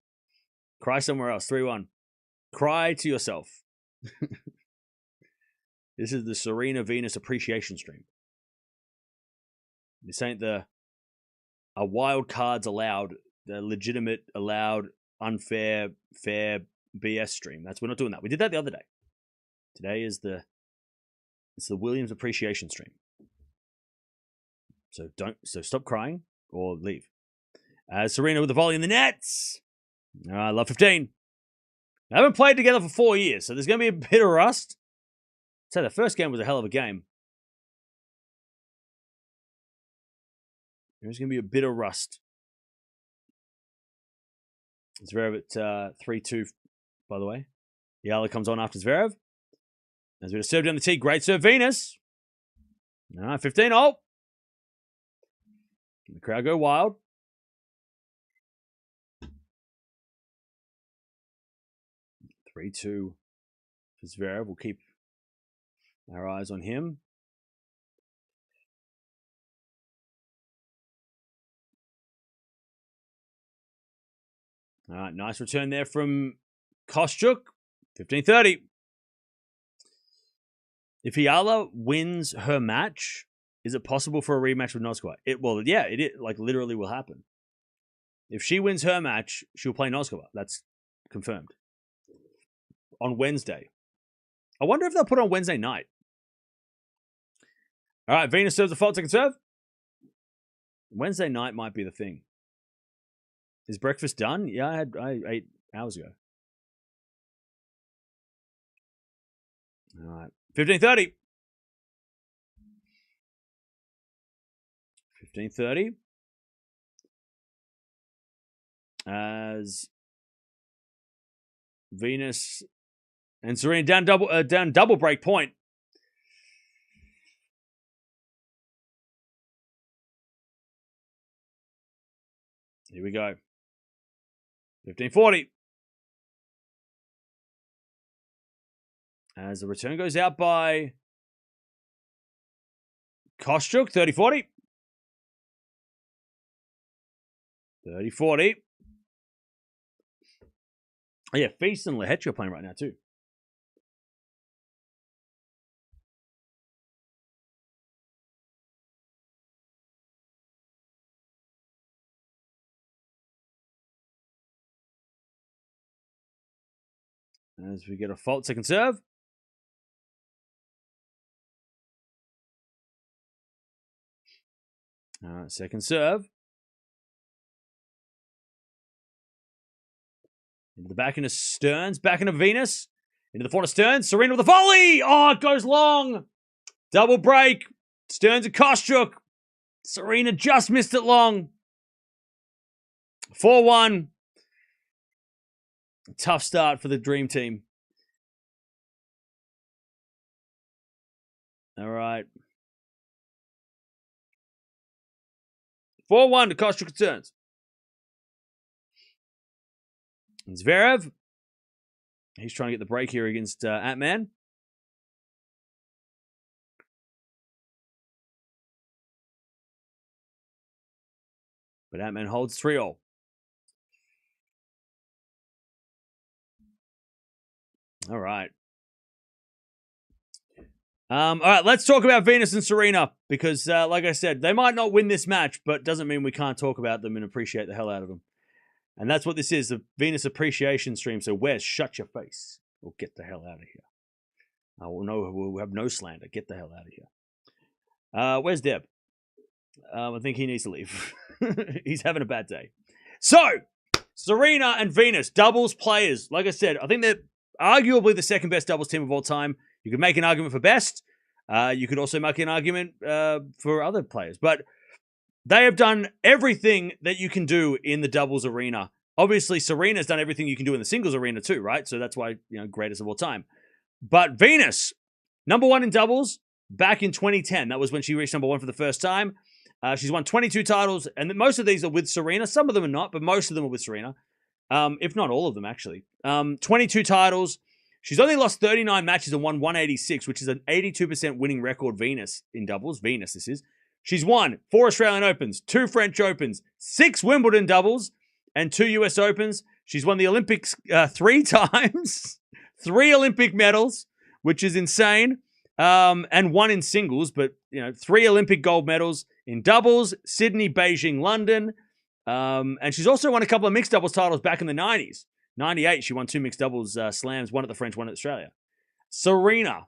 Cry somewhere else. 3-1. Cry to yourself. This is the Serena Venus appreciation stream. This ain't a wild cards allowed, the legitimate, allowed, unfair, fair BS stream. We're not doing that. We did that the other day. Today is it's the Williams appreciation stream. So stop crying or leave. Serena with the volley in the nets. Love 15. They haven't played together for 4 years, so there's going to be a bit of rust. So the first game was a hell of a game. There's going to be a bit of rust. Zverev at 3-2, by the way. Eala comes on after Zverev. There's a bit of serve down the tee. Great serve, Venus. All right, 15-0. The crowd go wild. Three, 2 for Zverev. We'll keep our eyes on him. All right, nice return there from Kostyuk. 15-30. If Eala wins her match, is it possible for a rematch with Noskova? It like literally will happen. If she wins her match, she'll play Noskova. That's confirmed. On Wednesday. I wonder if they'll put it on Wednesday night. All right, Venus serves a fault second serve. Wednesday night might be the thing. Is breakfast done? Yeah, I ate hours ago. All right. 15-30. 15-30. As Venus and Serena down double break point. Here we go. 15-40. As the return goes out by Kostyuk, 30-40. 30-40. Oh, yeah, Feast and Lehetri are playing right now, too. As we get a fault second serve. All right, second serve. Into the back into Stearns. Back into Venus. Into the front of Stearns. Serena with the volley. Oh, it goes long. Double break. Stearns and Kostyuk. Serena just missed it long. 4-1. Tough start for the Dream Team. All right. 4-1 to Kostyuk concerns. And Zverev. He's trying to get the break here against Ant-Man. But Ant-Man holds 3-0. All right. All right, let's talk about Venus and Serena because, like I said, they might not win this match, but doesn't mean we can't talk about them and appreciate the hell out of them. And that's what this is, the Venus appreciation stream. So Wes, shut your face or get the hell out of here. I will know we'll have no slander. Get the hell out of here. Where's Deb? I think he needs to leave. He's having a bad day. So, Serena and Venus, doubles players. Like I said, I think they're arguably the second best doubles team of all time. You could make an argument for best. You could also make an argument for other players. But they have done everything that you can do in the doubles arena. Obviously, Serena's done everything you can do in the singles arena too, right? So that's why, greatest of all time. But Venus, number one in doubles back in 2010. That was when she reached number one for the first time. She's won 22 titles, and most of these are with Serena. Some of them are not, but most of them are with Serena. If not all of them, actually. 22 titles. She's only lost 39 matches and won 186, which is an 82% winning record Venus in doubles. Venus, this is. She's won 4 Australian Opens, 2 French Opens, 6 Wimbledon doubles, and 2 US Opens. She's won the Olympics 3 times, 3 Olympic medals, which is insane, and 1 in singles, but 3 Olympic gold medals in doubles, Sydney, Beijing, London, and she's also won a couple of mixed doubles titles back in the 90s. 98, she won 2 mixed doubles slams, 1 at the French, 1 at Australia. Serena,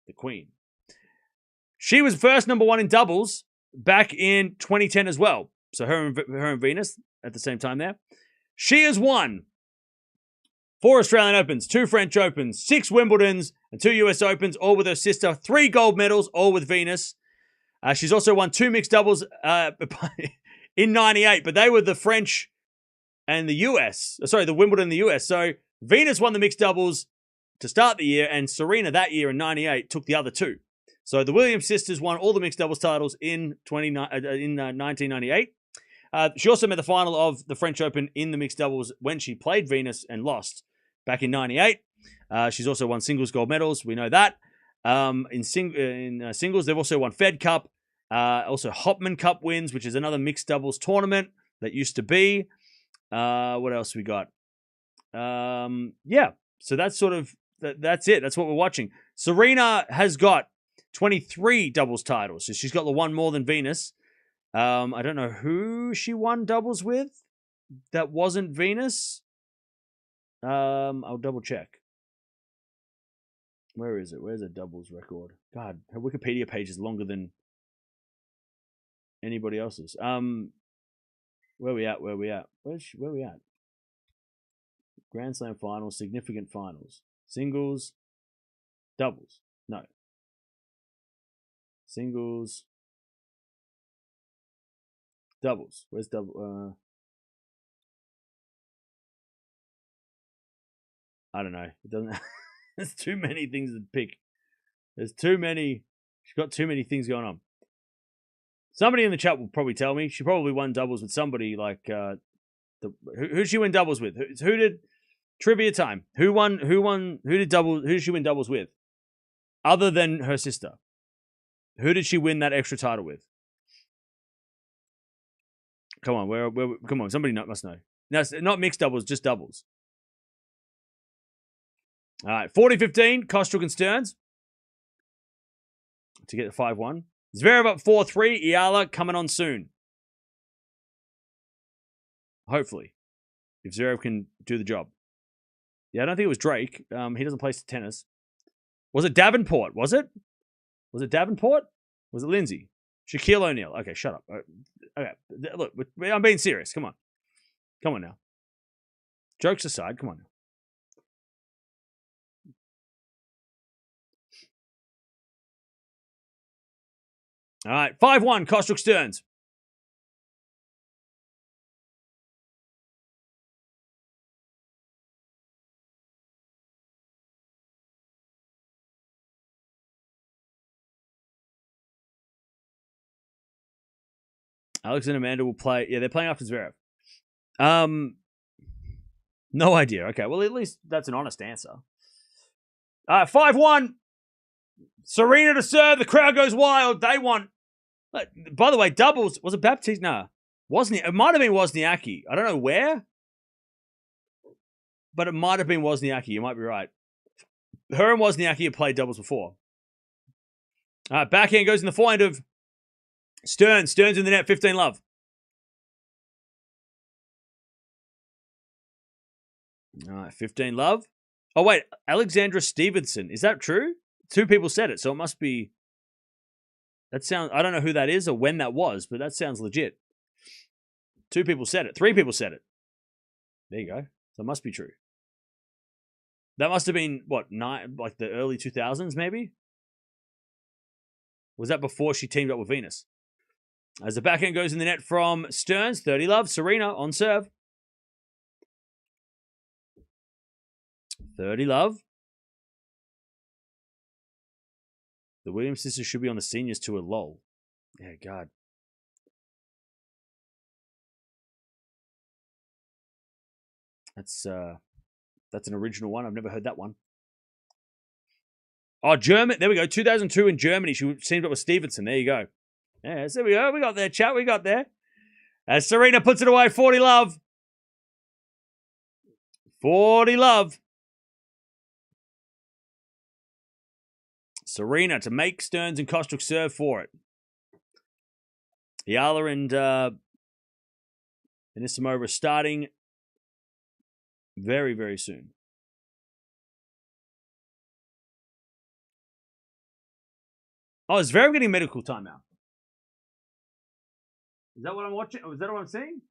the queen. She was first number 1 in doubles back in 2010 as well. So her and Venus at the same time there. She has won 4 Australian Opens, 2 French Opens, 6 Wimbledons, and 2 US Opens, all with her sister. 3 gold medals, all with Venus. She's also won 2 mixed doubles in 98, but they were the French and the US. Sorry, the Wimbledon and the US. So Venus won the mixed doubles to start the year, and Serena that year in 98 took the other 2. So the Williams sisters won all the mixed doubles titles in 1998. She also made the final of the French Open in the mixed doubles when she played Venus and lost back in 98. She's also won singles gold medals. We know that. In singles, they've also won Fed Cup, also Hopman Cup wins, which is another mixed doubles tournament that used to be. What else we got? Yeah, so that's sort of, that's it. That's what we're watching. Serena has got 23 doubles titles, so she's got the one more than Venus. I don't know who she won doubles with that wasn't Venus. I'll double check. Where is it? Where's the doubles record? God, her Wikipedia page is longer than anybody else's. Where we at? Where we at? Where we at? Grand Slam finals, significant finals, singles, doubles. No. Singles, doubles. Where's double? I don't know. It doesn't. There's too many things to pick. There's too many. She's got too many things going on. Somebody in the chat will probably tell me. She probably won doubles with somebody like who did she win doubles with? Who did trivia time? Who won? Who did she win doubles with? Other than her sister, who did she win that extra title with? Come on, come on, somebody must know. No, it's not mixed doubles, just doubles. All right, 40-15, Kostrup and Stearns to get the 5-1. Zverev up 4-3, Eala coming on soon. Hopefully, if Zverev can do the job. Yeah, I don't think it was Drake. He doesn't play tennis. Was it Davenport? Was it? Was it Davenport? Was it Lindsay? Shaquille O'Neal. Okay, shut up. Okay, look, I'm being serious. Come on. Come on now. Jokes aside, come on now. All right, 5-1, Kostrup Stearns. Alex and Amanda will play. Yeah, they're playing after Zverev. No idea. Okay, well, at least that's an honest answer. 5-1. Serena to serve. The crowd goes wild. They want. By the way, doubles. Was it Baptiste? No. Wasn't it? It might have been Wozniacki. I don't know where. But it might have been Wozniacki. You might be right. Her and Wozniacki have played doubles before. Backhand goes in the forehand of Stearns. Stearns in the net. 15-love. All right, 15-love. Oh, wait. Alexandra Stevenson. Is that true? 2 people said it, so it must be. That sounds. I don't know who that is or when that was, but that sounds legit. 2 people said it. 3 people said it. There you go. So it must be true. That must have been, what, like the early 2000s, maybe? Was that before she teamed up with Venus? As the backhand goes in the net from Stearns, 30-love. Serena on serve. 30-love. The Williams sisters should be on the seniors tour, lol. Yeah, God. That's an original one. I've never heard that one. Oh, German. There we go. 2002 in Germany. She teamed up with Stevenson. There you go. Yeah, so there we go. We got there, chat. We got there. As Serena puts it away, 40-love. 40-love. Serena to make Stearns and Kostrup serve for it. Eala and Anisimova starting very, very soon. Oh, is Zverev getting medical timeout? Is that what I'm watching? Is that what I'm seeing?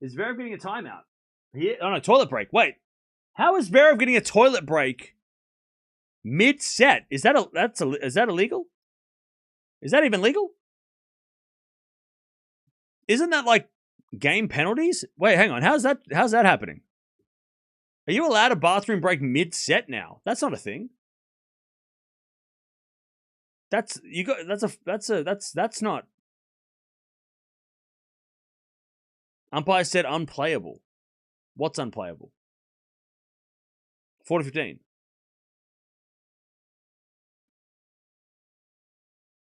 Is Zverev getting a timeout? Oh no, toilet break. Wait. How is Zverev getting a toilet break mid-set? Is that illegal? Is that even legal? Isn't that like game penalties? Wait, hang on. How's that happening? Are you allowed a bathroom break mid-set now? That's not a thing. That's not. Umpire said unplayable. What's unplayable? 4-15.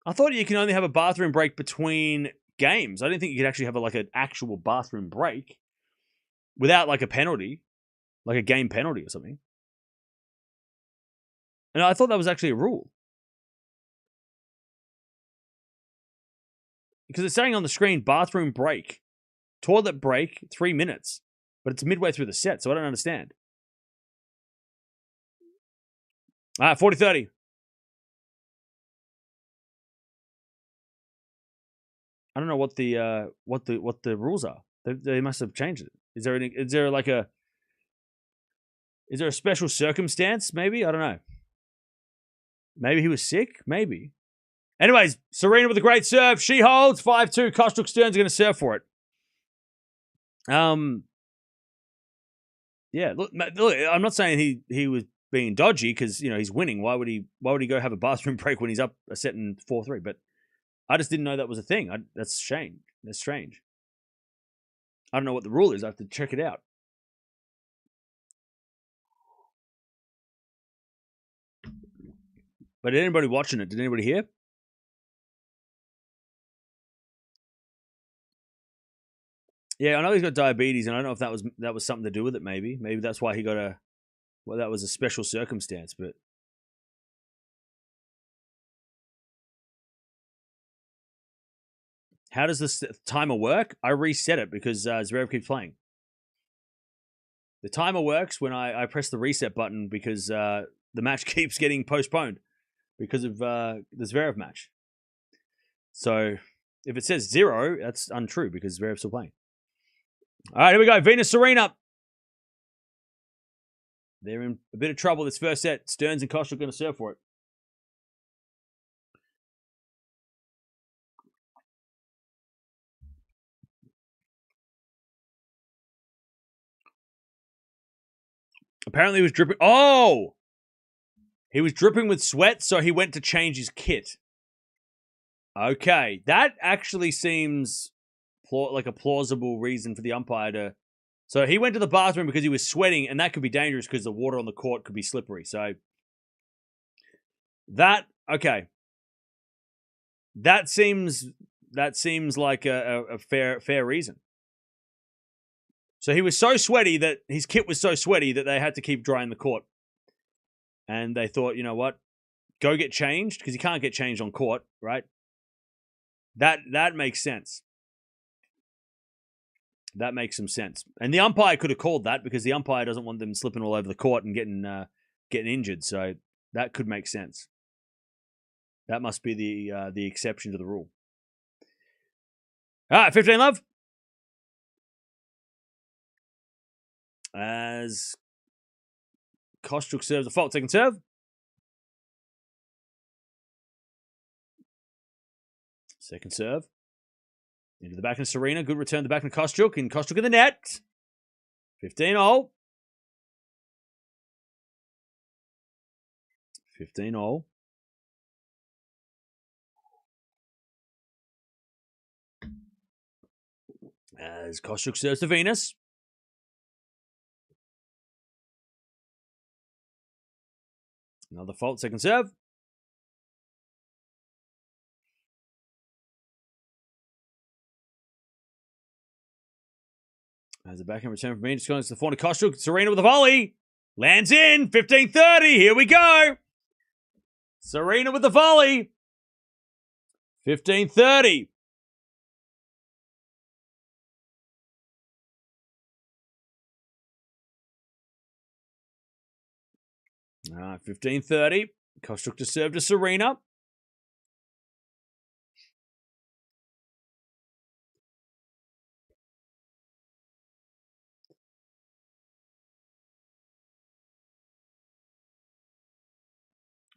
I thought you can only have a bathroom break between games. I didn't think you could actually have an actual bathroom break without like a penalty, like a game penalty or something. And I thought that was actually a rule. Because it's saying on the screen, bathroom break, toilet break, 3 minutes. But it's midway through the set, so I don't understand. All right, 40-30. I don't know what the rules are. They must have changed it. Is there a special circumstance? Maybe, I don't know. Maybe he was sick. Maybe. Anyways, Serena with a great serve. She holds 5-2. Kostruck Stearns are going to serve for it. Yeah. Look. I'm not saying he was being dodgy because he's winning. Why would he go have a bathroom break when he's up a set in 4-3? But I just didn't know that was a thing. That's strange. That's strange. I don't know what the rule is. I have to check it out. But did anybody watching it? Did anybody hear? Yeah, I know he's got diabetes, and I don't know if that was something to do with it. Maybe that's why he got that was a special circumstance. But how does this timer work? I reset it because Zverev keeps playing. The timer works when I press the reset button because the match keeps getting postponed because of the Zverev match. So if it says 0, that's untrue because Zverev's still playing. All right, here we go. Venus Serena. They're in a bit of trouble this first set. Stearns and Kostruck are going to serve for it. Apparently he was dripping. Oh! He was dripping with sweat, so he went to change his kit. Okay. That actually seems like a plausible reason for the umpire to... So he went to the bathroom because he was sweating, and that could be dangerous because the water on the court could be slippery. So that... Okay. That seems like a fair reason. So he was so sweaty that his kit was so sweaty that they had to keep drying the court. And they thought, you know what? Go get changed because you can't get changed on court, right? That makes sense. That makes some sense. And the umpire could have called that because the umpire doesn't want them slipping all over the court and getting injured. So that could make sense. That must be the exception to the rule. All right, 15 love. As Kostruck serves a fault, second serve. Second serve. Into the back of Serena. Good return to the back of Kostruck. And Kostruck in the net. 15-all. 15-all. As Kostruck serves to Venus. Another fault, second serve. As a backhand return from Venus goes to the forehand Kostruck. Serena with a volley. Lands in. 15-30. Here we go. Serena with the volley. 15-30. All right, 15-30. Kostruck to serve to Serena.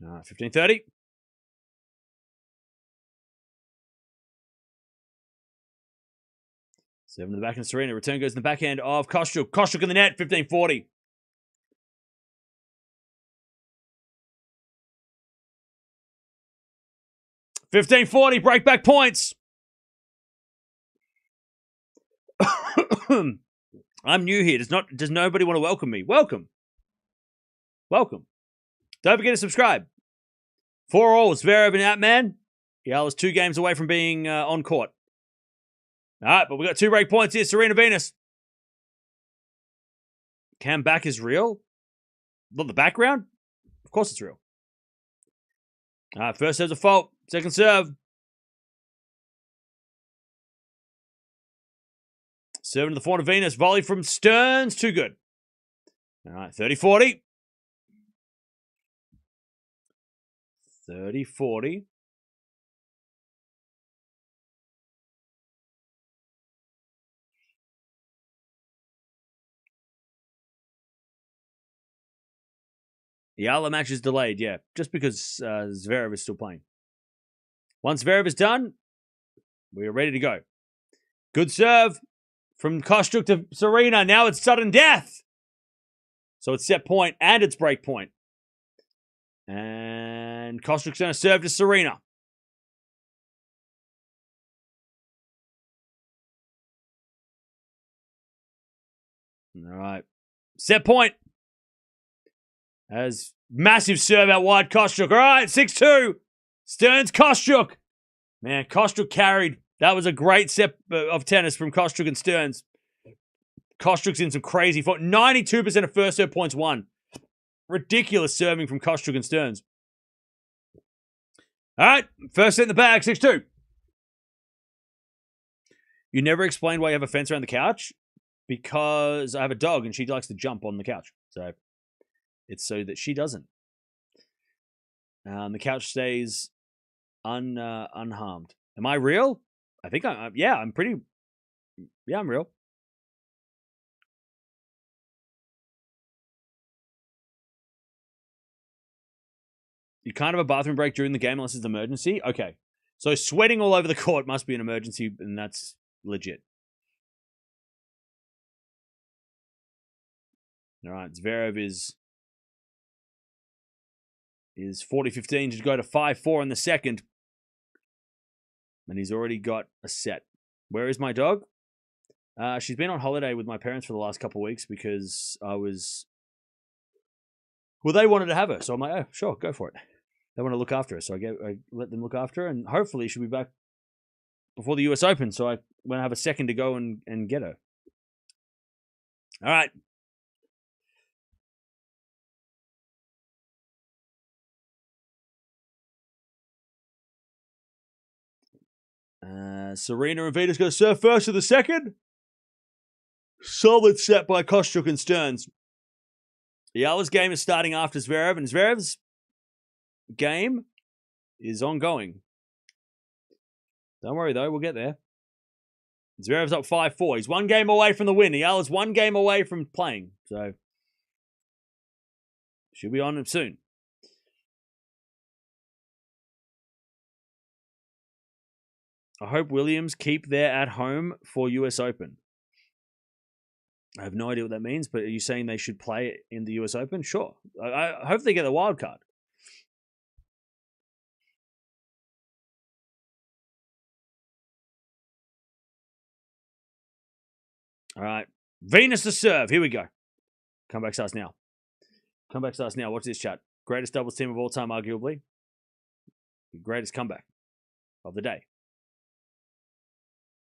All right, 15-30. 7 in the backhand, Serena. Return goes in the backhand of Kostyuk. Kostyuk in the net, 15-40. Break back points. I'm new here. Does nobody want to welcome me? Welcome. Don't forget to subscribe. 4-all, Zverev and Atman. Eala's 2 games away from being on court. All right, but we got 2 break points here. Serena Venus. Cam back is real? Not the background? Of course it's real. All right, first serve's a fault. Second serve. Serving to the forehand of Venus. Volley from Stearns. Too good. All right, 30-40. 30-40. The Eala match is delayed, yeah, just because Zverev is still playing. Once Zverev is done, we are ready to go. Good serve from Kostyuk to Serena. Now it's sudden death. So it's set point and it's break point. And Kostyuk's going to serve to Serena. All right. Set point. As massive serve out wide, Kostyuk. All right, 6-2. Stearns, Kostyuk. Man, Kostyuk carried. That was a great set of tennis from Kostyuk and Stearns. Kostyuk's in some crazy form. 92% of first serve points won. Ridiculous serving from Kostyuk and Stearns. All right, first set in the bag, 6-2. You never explained why you have a fence around the couch? Because I have a dog and she likes to jump on the couch. So it's so that she doesn't. The couch stays unharmed. Am I real? I think I'm pretty. Yeah, I'm real. You can't have a bathroom break during the game unless it's an emergency? Okay. So sweating all over the court must be an emergency, and that's legit. All right, Zverev is 40-15 to go to 5-4 in the second. And he's already got a set. Where is my dog? She's been on holiday with my parents for the last couple of weeks because they wanted to have her. So I'm like, oh, sure, go for it. They want to look after her. So I let them look after her. And hopefully she'll be back before the US Open. So I want to have a second to go and get her. All right. Serena and Vita's going to serve first of the second. Solid set by Kostyuk and Stearns. Eala's game is starting after Zverev, and Zverev's game is ongoing. Don't worry, though. We'll get there. Zverev's up 5-4. He's 1 game away from the win. Eala's 1 game away from playing. So, she'll be on him soon. I hope Williams keep their at home for US Open. I have no idea what that means, but are you saying they should play in the US Open? Sure. I hope they get the wild card. All right. Venus to serve. Here we go. Comeback starts now. Watch this chat. Greatest doubles team of all time, arguably. The greatest comeback of the day.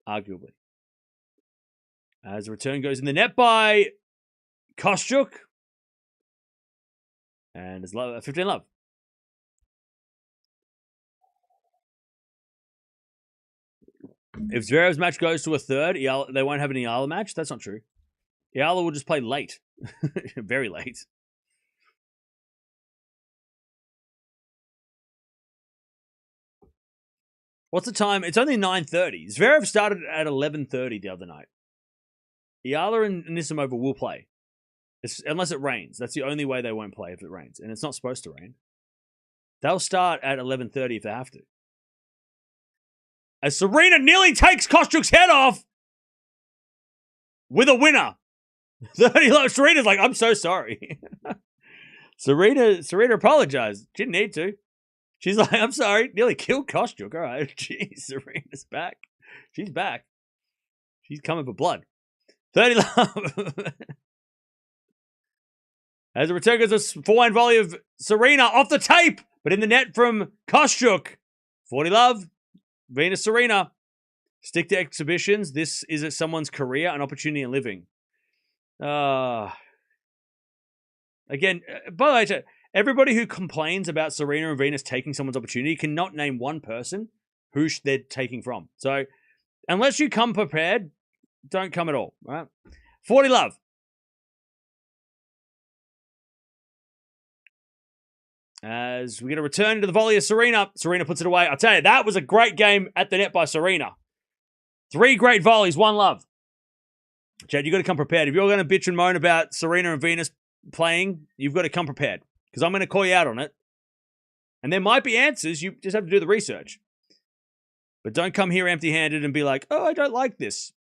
Arguably. As the return goes in the net by Kostyuk. And it's 15-love. If Zverev's match goes to a third, they won't have an Eala match. That's not true. Eala will just play late. Very late. What's the time? It's only 9:30. Zverev started at 11:30 the other night. Eala and Anisimova will play. Unless it rains. That's the only way they won't play if it rains. And it's not supposed to rain. They'll start at 11:30 if they have to. As Serena nearly takes Kostyuk's head off. with a winner. 30 love. Serena's like, I'm so sorry. Serena apologized. Didn't need to. She's like, I'm sorry. Nearly killed Kostyuk. All right. Jeez, Serena's back. She's back. She's coming for blood. 30 love. As a return goes a forehand volley of Serena off the tape, but in the net from Kostyuk. 40 love. Venus Serena. Stick to exhibitions. This is someone's career, an opportunity in living. Again, by the way, everybody who complains about Serena and Venus taking someone's opportunity cannot name one person who they're taking from. So, unless you come prepared, don't come at all. Right? 40 love. As we get a return to the volley of Serena. Serena puts it away. I'll tell you, that was a great game at the net by Serena. 3 great volleys, 1 love. Chad, you've got to come prepared. If you're going to bitch and moan about Serena and Venus playing, you've got to come prepared. Because I'm going to call you out on it. And there might be answers. You just have to do the research. But don't come here empty-handed and be like, oh, I don't like this.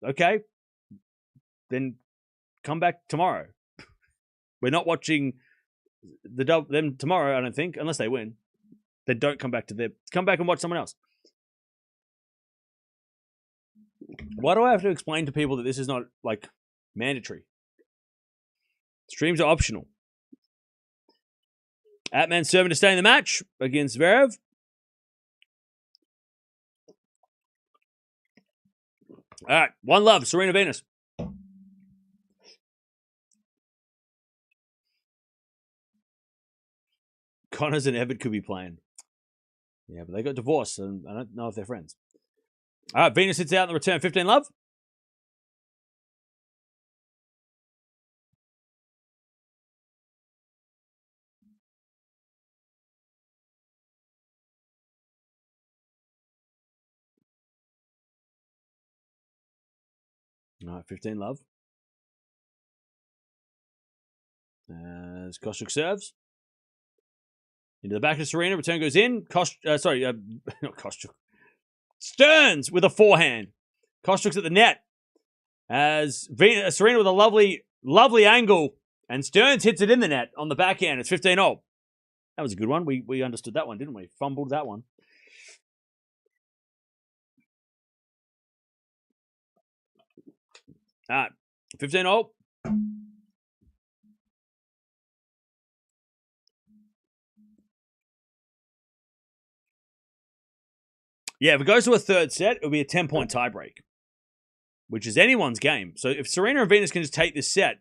Okay. Then come back tomorrow. We're not watching them tomorrow, I don't think, unless they win. Then don't come back come back and watch someone else. Why do I have to explain to people that this is not, like, mandatory? Streams are optional. Atman serving to stay in the match against Zverev. All right, 1 love, Serena Venus. Connors and Everett could be playing. Yeah, but they got divorced, and I don't know if they're friends. All right, Venus hits out in the return. 15 love. All right, 15 love. As Kostyuk serves. Into the back of Serena. Return goes in. Not Kostyuk. Stearns with a forehand. Kostyuk's at the net. As Serena with a lovely, lovely angle. And Stearns hits it in the net on the backhand. It's 15-0. That was a good one. We understood that one, didn't we? Fumbled that one. All right. 15-0. Yeah, if it goes to a third set, it'll be a 10-point tiebreak, which is anyone's game. So if Serena and Venus can just take this set,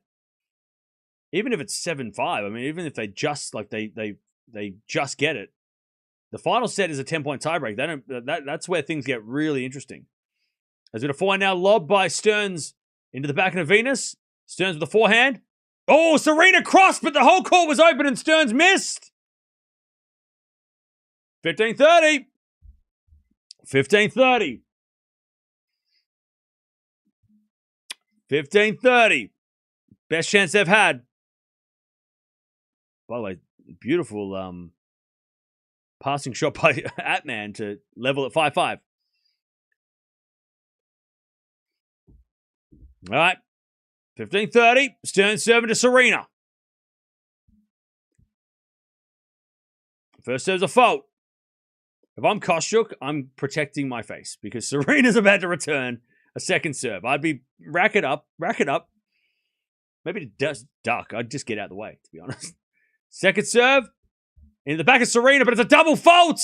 even if it's 7-5, I mean, even if they just they just get it, the final set is a 10-point tiebreak. That's where things get really interesting. As we get a forehand now, lob by Stearns into the back of Venus. Stearns with a forehand. Oh, Serena crossed, but the whole court was open and Stearns missed. 15-30. 15-30. 15-30. Best chance they've had. By the way, beautiful passing shot by Atman to level at 5-5. All right. 15-30. Stearns serving to Serena. First serve's a fault. If I'm Kostyuk, I'm protecting my face because Serena's about to return a second serve. I'd be rack it up. Maybe to just duck. I'd just get out of the way, to be honest. Second serve into the back of Serena, but it's a double fault.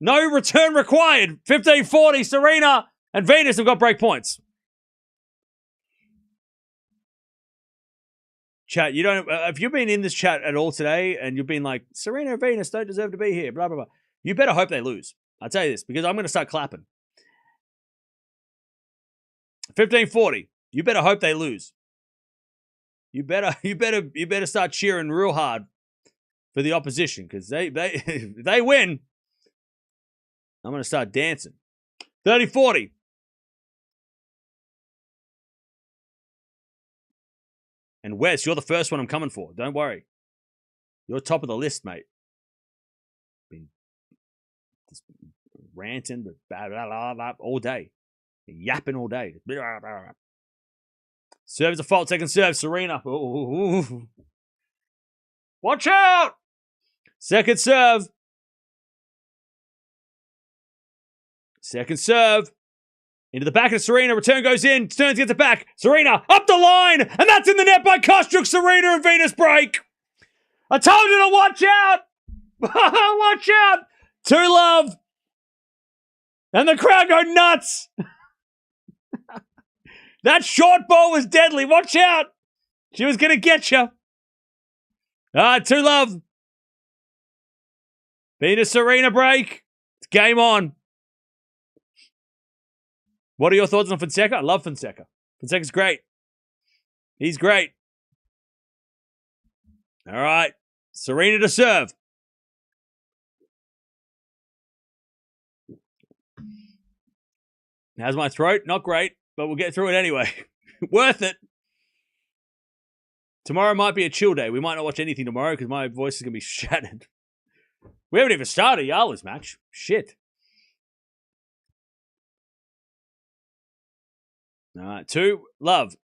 No return required. 15-40. Serena and Venus have got break points. Chat, you don't. If you've been in this chat at all today and you've been like, Serena and Venus don't deserve to be here, blah, blah, blah. You better hope they lose. I'll tell you this, because I'm going to start clapping. 15-40. You better hope they lose. You better start cheering real hard for the opposition, because if they win, I'm going to start dancing. 30-40. And Wes, you're the first one I'm coming for. Don't worry. You're top of the list, mate. Been just ranting, but blah, blah, blah, blah, all day. Yapping all day. Serve is a fault. Second serve. Serena. Ooh. Watch out! Second serve. Second serve. Into the back of Serena. Return goes in. Stearns gets it back. Serena up the line. And that's in the net by Kostyuk. Serena and Venus break. I told you to watch out. Watch out. 2-love. And the crowd go nuts. That short ball was deadly. Watch out. She was going to get you. 2-love. Venus Serena break. It's game on. What are your thoughts on Fonseca? I love Fonseca. Fonseca's great. He's great. All right. Serena to serve. How's my throat? Not great, but we'll get through it anyway. Worth it. Tomorrow might be a chill day. We might not watch anything tomorrow because my voice is going to be shattered. We haven't even started Eala's match. Shit. All right, 2-love.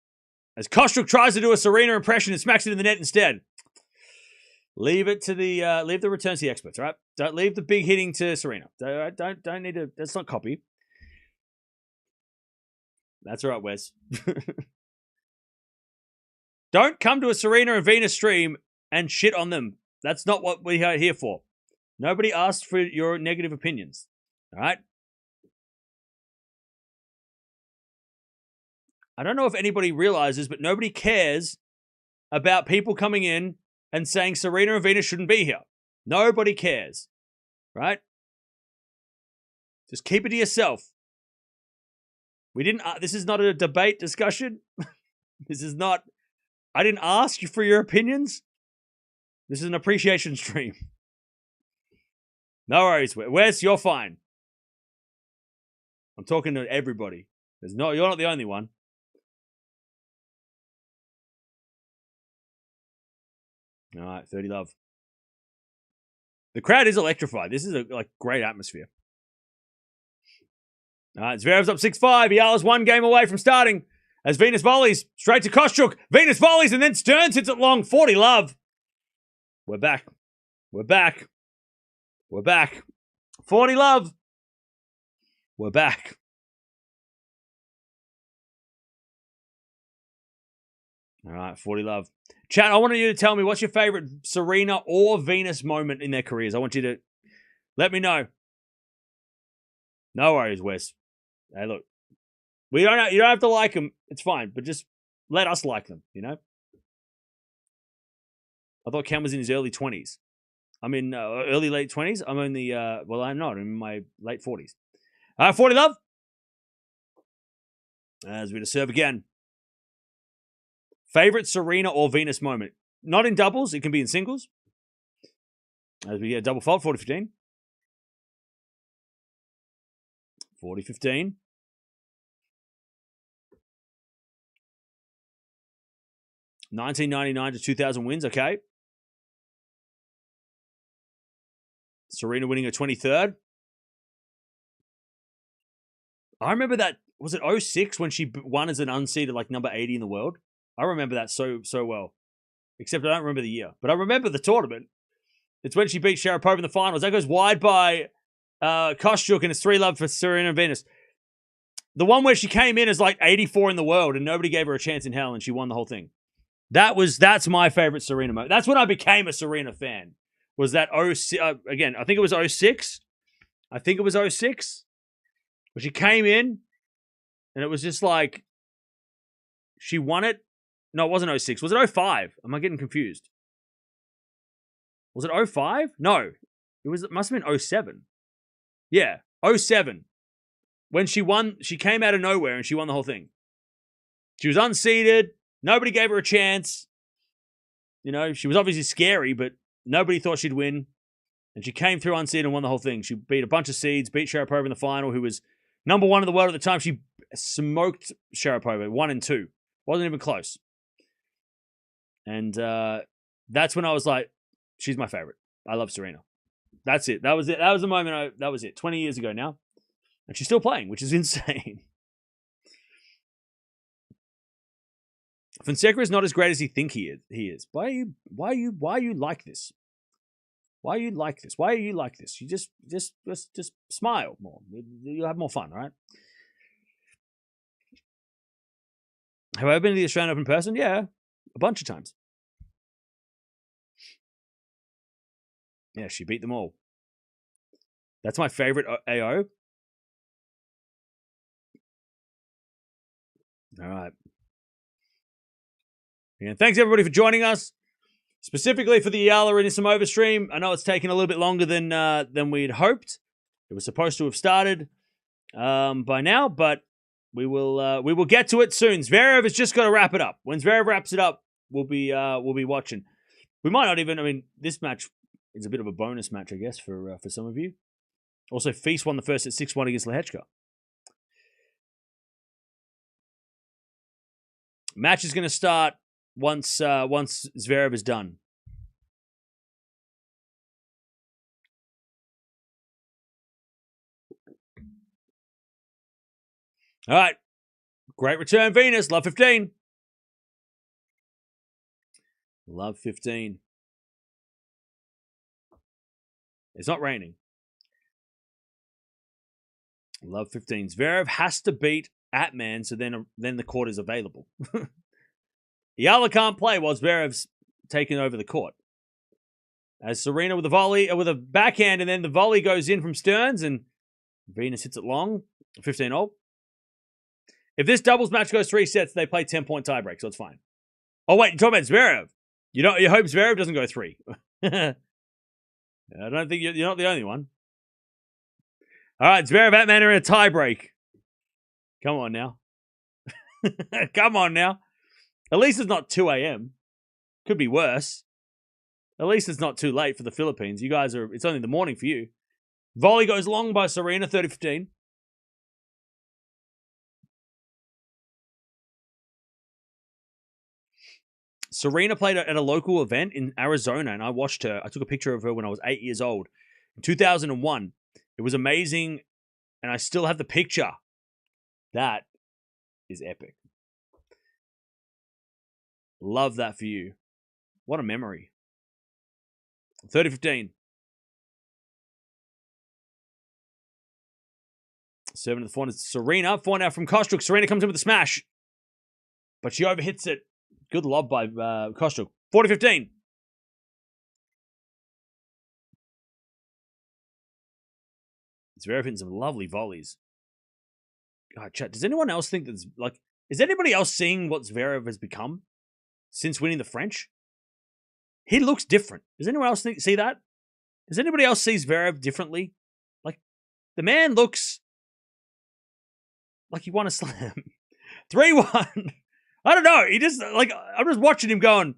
As Kostyuk tries to do a Serena impression and smacks it in the net instead. Leave it to the leave the returns to the experts, right? Don't leave the big hitting to Serena. Don't need to. That's not copy. That's all right, Wes. Don't come to a Serena and Venus stream and shit on them. That's not what we are here for. Nobody asked for your negative opinions. All right? I don't know if anybody realizes, but nobody cares about people coming in and saying Serena and Venus shouldn't be here. Nobody cares. Right? Just keep it to yourself. This is not a debate discussion. This is not, I didn't ask you for your opinions. This is an appreciation stream. No worries, Wes, you're fine. I'm talking to everybody. You're not the only one. All right, 30-love. The crowd is electrified. This is a great atmosphere. All right, Zverev's up 6-5. Eala's one game away from starting. As Venus volleys straight to Kostyuk. Venus volleys and then Stearns hits it long. 40-love. We're back. We're back. We're back. 40-love. We're back. All right, 40-love. Chat, I wanted you to tell me what's your favorite Serena or Venus moment in their careers. I want you to let me know. No worries, Wes. Hey, look. You don't have to like them. It's fine, but just let us like them, you know? I thought Cam was in his early 20s. I'm in early, late 20s. I'm in the, I'm not. I'm in my late 40s. 40-love. As we to serve again. Favorite Serena or Venus moment? Not in doubles. It can be in singles. As we get a double fault, 40-15. 40-15. $19.99 to 2,000 wins. Okay. Serena winning her 23rd. I remember that. Was it 06 when she won as an unseeded number 80 in the world? I remember that so well. Except I don't remember the year. But I remember the tournament. It's when she beat Sharapova in the finals. That goes wide by Kostyuk, and it's 3-love for Serena and Venus. The one where she came in as 84 in the world and nobody gave her a chance in hell and she won the whole thing. That's my favorite Serena moment. That's when I became a Serena fan. Was that again, I think it was 06. I think it was 06. Where she came in and it was just she won it. No, it wasn't 06. Was it 05? Am I getting confused? Was it 05? No. It must have been 07. Yeah, 07. When she won, she came out of nowhere and she won the whole thing. She was unseeded. Nobody gave her a chance. You know, she was obviously scary, but nobody thought she'd win. And she came through unseeded and won the whole thing. She beat a bunch of seeds, beat Sharapova in the final, who was number 1 in the world at the time. She smoked Sharapova, 1 and 2. Wasn't even close. And that's when I was like, she's my favorite. I love Serena. That's it. That was it. That was the moment. That was it. 20 years ago now. And she's still playing, which is insane. Fonseca is not as great as he think he is. Why are you like this? Why are you like this? Why are you like this? You just smile more. You'll have more fun, all right? Have I been to the Australian Open in person? Yeah, a bunch of times. Yeah, she beat them all. That's my favorite AO. All right. And thanks everybody for joining us, specifically for the Eala Anisimova stream. I know it's taken a little bit longer than we'd hoped. It was supposed to have started by now, but we will get to it soon. Zverev has just got to wrap it up. When Zverev wraps it up, we'll be watching. We might not even. I mean, this match is a bit of a bonus match, I guess, for some of you. Also, Feast won the first at 6-1 against Lehechka. Match is going to start once Zverev is done. All right. Great return, Venus. Love 15. Love 15. It's not raining. Love 15. Zverev has to beat Atman, so then the court is available. Eala can't play while Zverev's taking over the court. As Serena with a volley, with a backhand, and then the volley goes in from Stearns, and Venus hits it long. 15-0. If this doubles match goes 3 sets, they play 10-point tiebreak, so it's fine. Oh, wait, you're talking about Zverev. You hope Zverev doesn't go 3. I don't think you're not the only one. All right, Zverev, Atman are in a tiebreak. Come on now. Come on now. At least it's not 2 a.m. Could be worse. At least it's not too late for the Philippines. You guys it's only the morning for you. Volley goes long by Serena, 30-15. Serena played at a local event in Arizona, and I watched her. I took a picture of her when I was 8 years old. In 2001. It was amazing, and I still have the picture. That is epic. Love that for you. What a memory. 30-15. 7 to the 4 is Serena. 4 now from Kostruk. Serena comes in with a smash. But she overhits it. Good lob by Kostruk. 40-15. Zverev hitting some lovely volleys. God, chat. Does anyone else think that's like... Is anybody else seeing what Zverev has become since winning the French? He looks different. Does anyone else see that? Does anybody else see Zverev differently? Like, the man looks like he won a slam. 3-1. I don't know. He just, like, I'm just watching him going,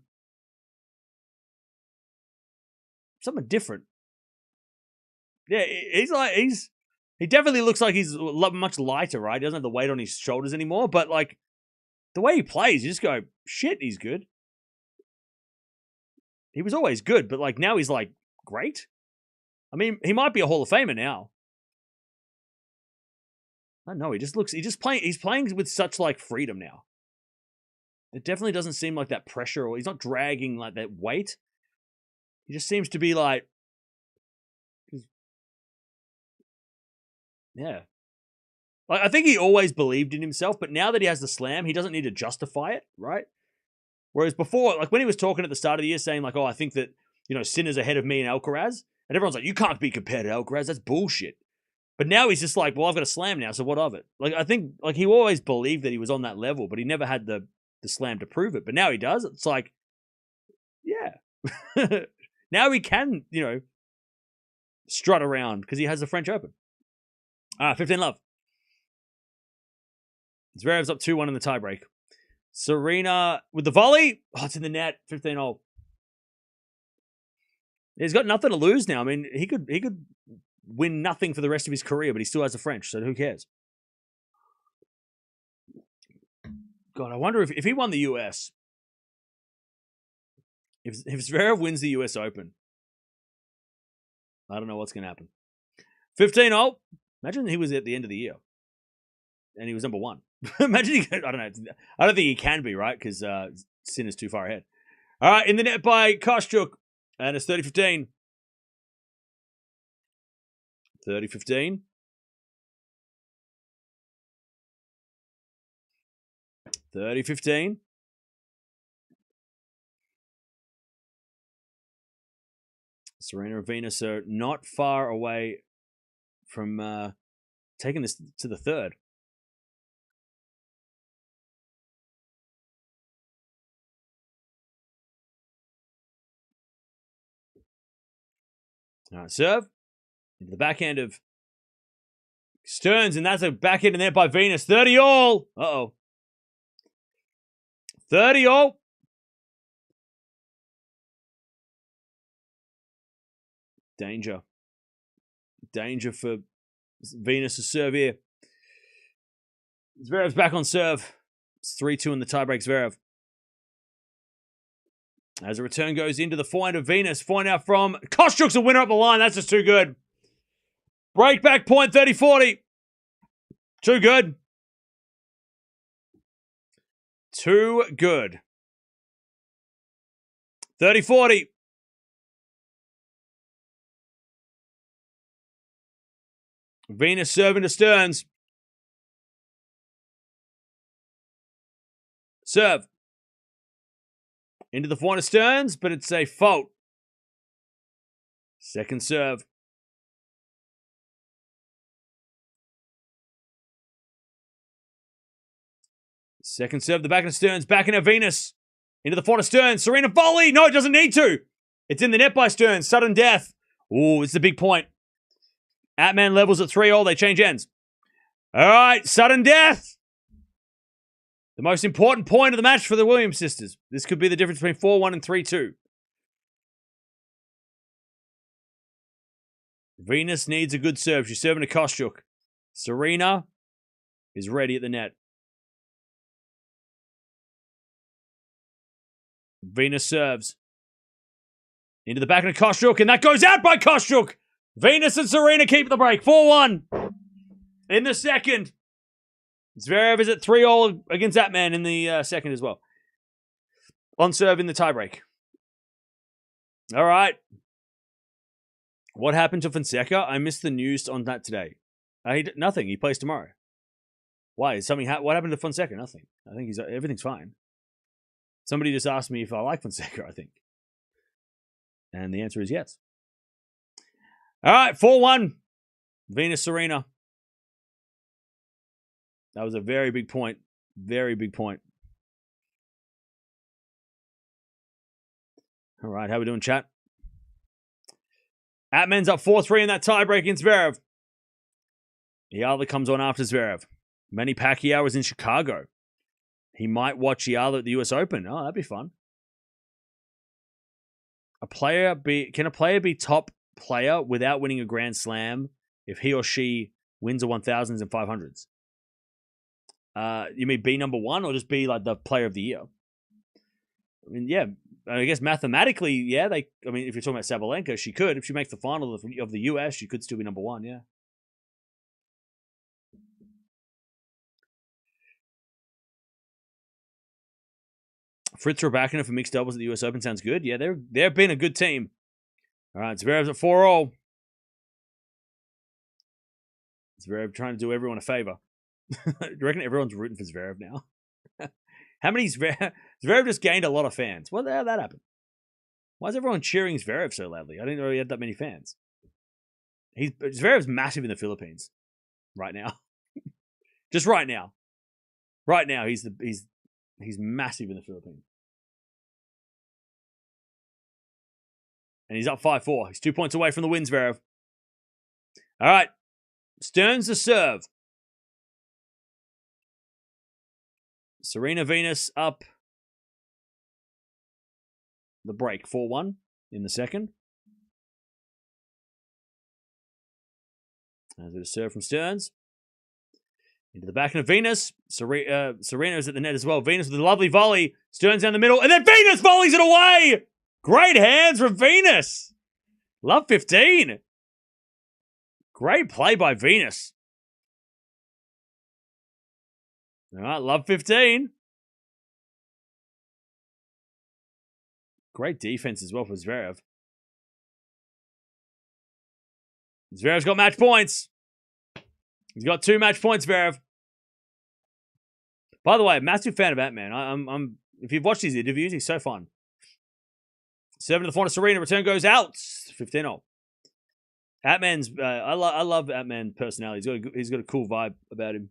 something different. Yeah, he definitely looks like he's much lighter, right? He doesn't have the weight on his shoulders anymore, but, like, the way he plays, you just go, shit, he's good. He was always good, but, like, now he's, like, great. I mean, he might be a Hall of Famer now. I don't know. He's playing with such, like, freedom now. It definitely doesn't seem like that pressure, or he's not dragging, like, that weight. He just seems to be, like, yeah. I think he always believed in himself, but now that he has the slam, he doesn't need to justify it, right? Whereas before, like when he was talking at the start of the year saying like, oh, I think that, Sinner's ahead of me and Alcaraz, and everyone's like, you can't be compared to Alcaraz, that's bullshit. But now he's just like, well, I've got a slam now, so what of it? Like, I think like he always believed that he was on that level, but he never had the slam to prove it. But now he does. It's like, yeah. Now he can, strut around because he has the French Open. 15-love. Zverev's up 2-1 in the tiebreak. Serena with the volley. Oh, it's in the net. 15-0. He's got nothing to lose now. I mean, he could win nothing for the rest of his career, but he still has the French, so who cares? God, I wonder if he won the US. If Zverev wins the US Open, I don't know what's going to happen. 15-0. Imagine he was at the end of the year and he was number 1. Imagine he could, I don't know. I don't think he can be, right? Because Sinner's too far ahead. All right, in the net by Kostyuk. And it's 30-15. 30-15. 30-15. Serena and Venus are not far away from taking this to the third. All right, serve. Into the backhand of Stearns, and that's a backhand in there by Venus. 30-all. Uh-oh. 30-all. Danger. Danger for Venus to serve here. Zverev's back on serve. It's 3-2 in the tiebreak, Zverev. As a return goes into the forehand of Venus. Forehand out from Kostyuk's a winner up the line. That's just too good. Break back point, 30-40. Too good. Too good. 30-40. Venus serving to Stearns. Serve. Into the forehand of Stearns, but it's a fault. Second serve. Second serve, the back of Stearns, back into Venus. Into the forehand of Stearns. Serena volley. No, it doesn't need to. It's in the net by Stearns. Sudden death. Ooh, it's a big point. Atman levels at 3-all. They change ends. All right, sudden death. The most important point of the match for the Williams sisters. This could be the difference between 4-1 and 3-2. Venus needs a good serve. She's serving to Kostyuk. Serena is ready at the net. Venus serves. Into the back of Kostyuk, and that goes out by Kostyuk. Venus and Serena keep the break. 4-1 in the second. Zverev is at 3-all against Atman in the second as well. On serve in the tiebreak. All right. What happened to Fonseca? I missed the news on that today. Nothing. He plays tomorrow. Why? Is something? What happened to Fonseca? Nothing. I think everything's fine. Somebody just asked me if I like Fonseca, I think. And the answer is yes. All right, 4-1. Venus Serena. That was a very big point. Very big point. All right, how we doing, chat? Atman's up 4-3 in that tiebreak against Zverev. Eala comes on after Zverev. Manny Pacquiao is in Chicago. He might watch Eala at the US Open. Oh, that'd be fun. Can a player be top player without winning a Grand Slam if he or she wins the 1000s and 500s? You mean be number one or just be like the player of the year? I mean, yeah, I guess mathematically, yeah. If you're talking about Sabalenka, she could. If she makes the final of the US, she could still be number one, yeah. Fritz Rybakina for mixed doubles at the US Open sounds good. Yeah, they've been a good team. All right, Zverev's at 4-all. Zverev trying to do everyone a favor. Do you reckon everyone's rooting for Zverev now? How many Zverev just gained a lot of fans. How did that happen? Why is everyone cheering Zverev so loudly? I didn't know he had that many fans. Zverev's massive in the Philippines right now. Just right now. Right now, he's massive in the Philippines. And he's up 5-4. He's 2 points away from the win, Zverev. All right. Stearns to serve. Serena Venus up the break. 4-1 in the second. As a serve from Stearns. Into the back of Venus. Serena is at the net as well. Venus with a lovely volley. Stearns down the middle. And then Venus volleys it away. Great hands from Venus. Love 15. Great play by Venus. All right, love 15. Great defense as well for Zverev. Zverev's got match points. He's got 2 match points, Zverev. By the way, massive fan of Ant-Man. I'm if you've watched his interviews, he's so fun. Serving to the front of Serena. Return goes out. 15-0. Ant-Man's... I love Ant-Man personality. He's got a cool vibe about him.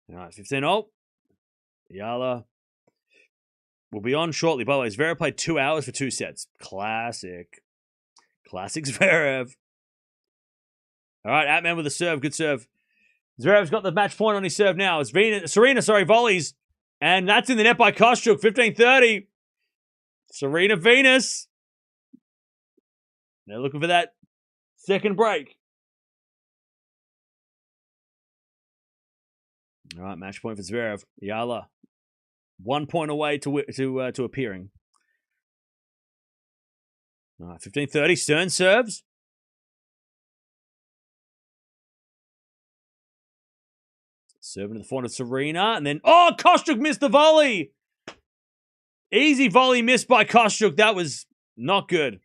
All right, 15-0. Eala will be on shortly. By the way, Zverev played 2 hours for 2 sets. Classic Zverev. All right, Ant-Man with a serve. Good serve. Zverev's got the match point on his serve now. It's Serena, volleys. And that's in the net by Kostyuk. 15-30. Serena Venus. They're looking for that second break. All right, match point for Zverev. Eala, 1 point away to appearing. All right, 15-30. Stern serves. Serving to the front of Serena. And then, Kostyuk missed the volley. Easy volley missed by Kostyuk. That was not good.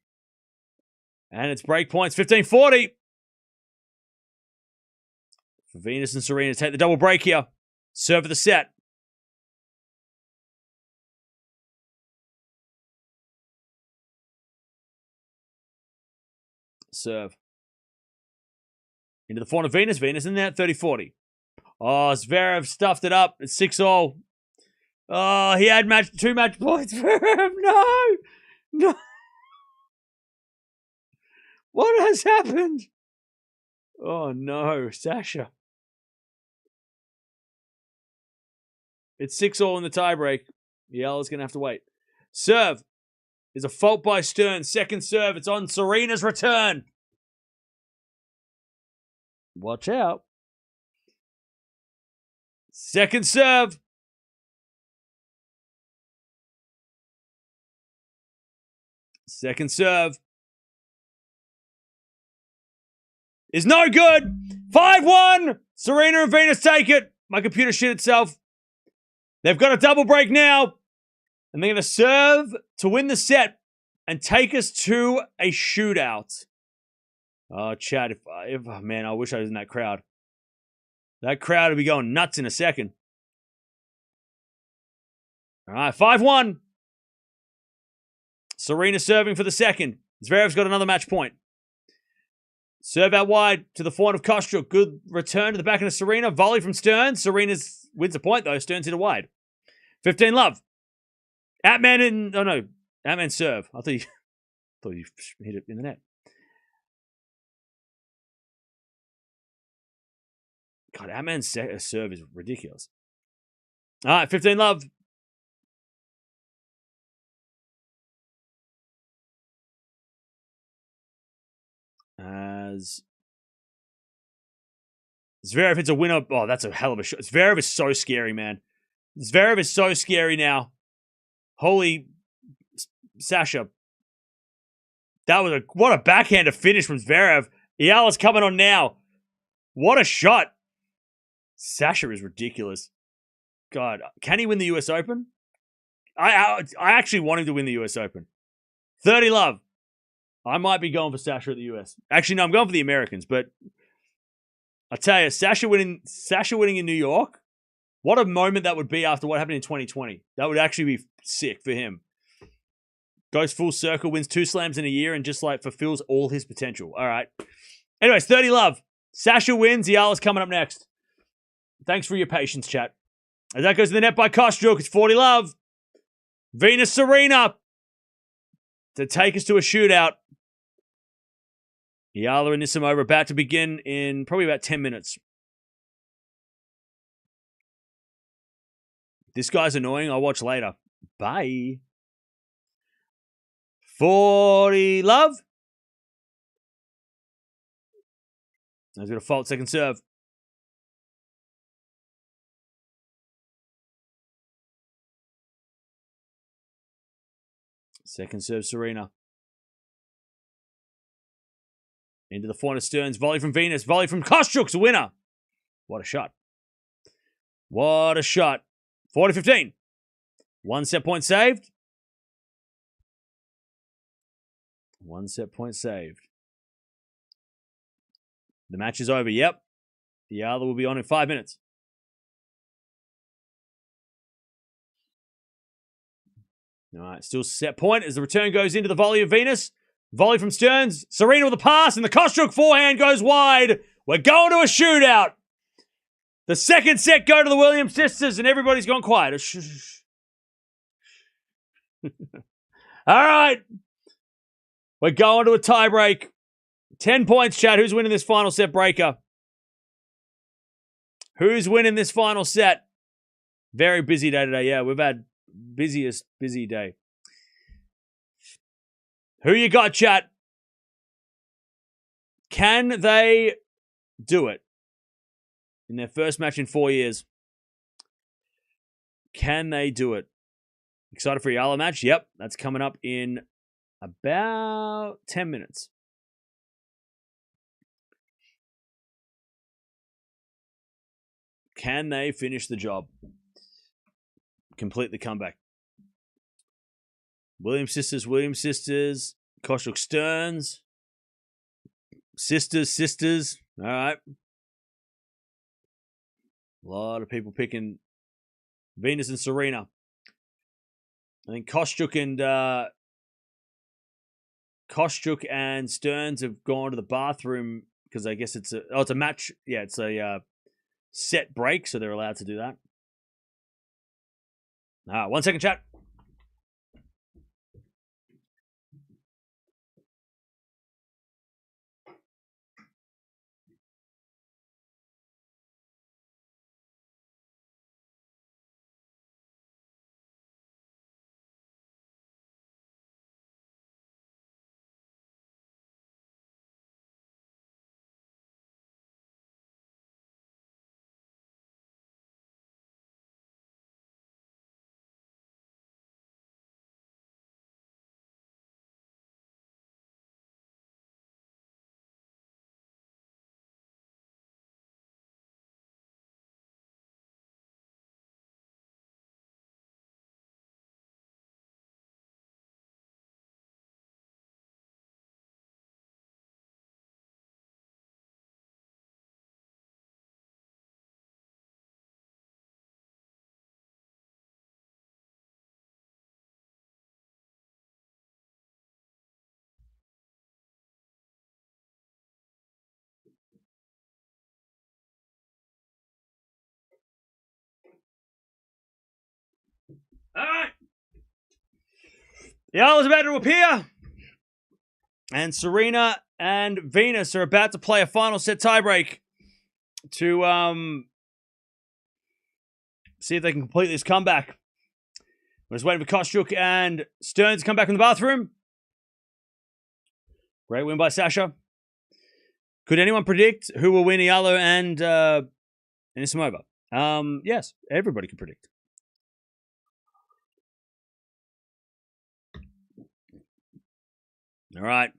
And it's break points. 15-40. For Venus and Serena to take the double break here. Serve for the set. Serve. Into the front of Venus. Venus in there. 30-40. Oh, Zverev stuffed it up. It's 6-0. Oh, he had 2 match points. Zverev, no. What has happened? Oh, no. Sasha. It's 6-0 in the tiebreak. Eala's going to have to wait. Serve is a fault by Stern. Second serve. It's on Serena's return. Watch out. Second serve. Second serve. Is no good. 5-1. Serena and Venus take it. My computer shit itself. They've got a double break now. And they're going to serve to win the set and take us to a shootout. Oh, Chad, man, I wish I was in that crowd. That crowd will be going nuts in a second. All right, 5-1. Serena serving for the second. Zverev's got another match point. Serve out wide to the forehand of Kostyuk. Good return to the back of Serena. Volley from Stern. Serena wins the point, though. Stern's hit it wide. 15-love. Ant-Man in... Oh, no. Ant-Man serve. I thought you hit it in the net. God, Ant-Man's serve is ridiculous. All right, 15-love. As Zverev hits a winner. Oh, that's a hell of a shot. Zverev is so scary, man. Zverev is so scary now. Holy Sasha. What a backhander finish from Zverev. Eala's coming on now. What a shot. Sasha is ridiculous. God, can he win the US Open? I actually want him to win the US Open. 30-love. I might be going for Sasha at the US. Actually, no, I'm going for the Americans, but I tell you, Sasha winning in New York, what a moment that would be after what happened in 2020. That would actually be sick for him. Goes full circle, wins 2 slams in a year, and just like fulfills all his potential. All right. Anyways, 30-love. Sasha wins. Eala's coming up next. Thanks for your patience, chat. As that goes to the net by Kostyuk, it's 40-love. Venus Serena to take us to a shootout. Eala and Anisimova about to begin in probably about 10 minutes. This guy's annoying. I'll watch later. Bye. 40-love. He's got a fault second serve. Second serve, Serena. Into the forehand of Stearns. Volley from Venus. Volley from Kostyuk's a winner. What a shot. What a shot. 40-15. 1 set point saved. 1 set point saved. The match is over. Yep. Eala will be on in 5 minutes. All right, still set point as the return goes into the volley of Venus. Volley from Stearns. Serena with a pass, and the Kostyuk forehand goes wide. We're going to a shootout. The second set go to the Williams sisters, and everybody's gone quiet. All right. We're going to a tiebreak. 10 points, Chad. Who's winning this final set breaker? Who's winning this final set? Very busy day today. Yeah, we've had busiest busy day. Who you got, chat? Can they do it in their first match in 4 years? Can they do it? Excited for a Eala match? Yep, that's coming up in about 10 minutes. Can they finish the job? Complete the comeback. Williams sisters. Kostyuk Stearns. Sisters. All right. A lot of people picking Venus and Serena. I think Kostyuk and Stearns have gone to the bathroom because I guess it's a match. Yeah, it's a set break, so they're allowed to do that. 1 second, chat. All right. Eala's about to appear. And Serena and Venus are about to play a final set tiebreak to see if they can complete this comeback. We're just waiting for Kostyuk and Stearns to come back in the bathroom. Great win by Sasha. Could anyone predict who will win Eala and Anisimova? Yes, everybody can predict. All right.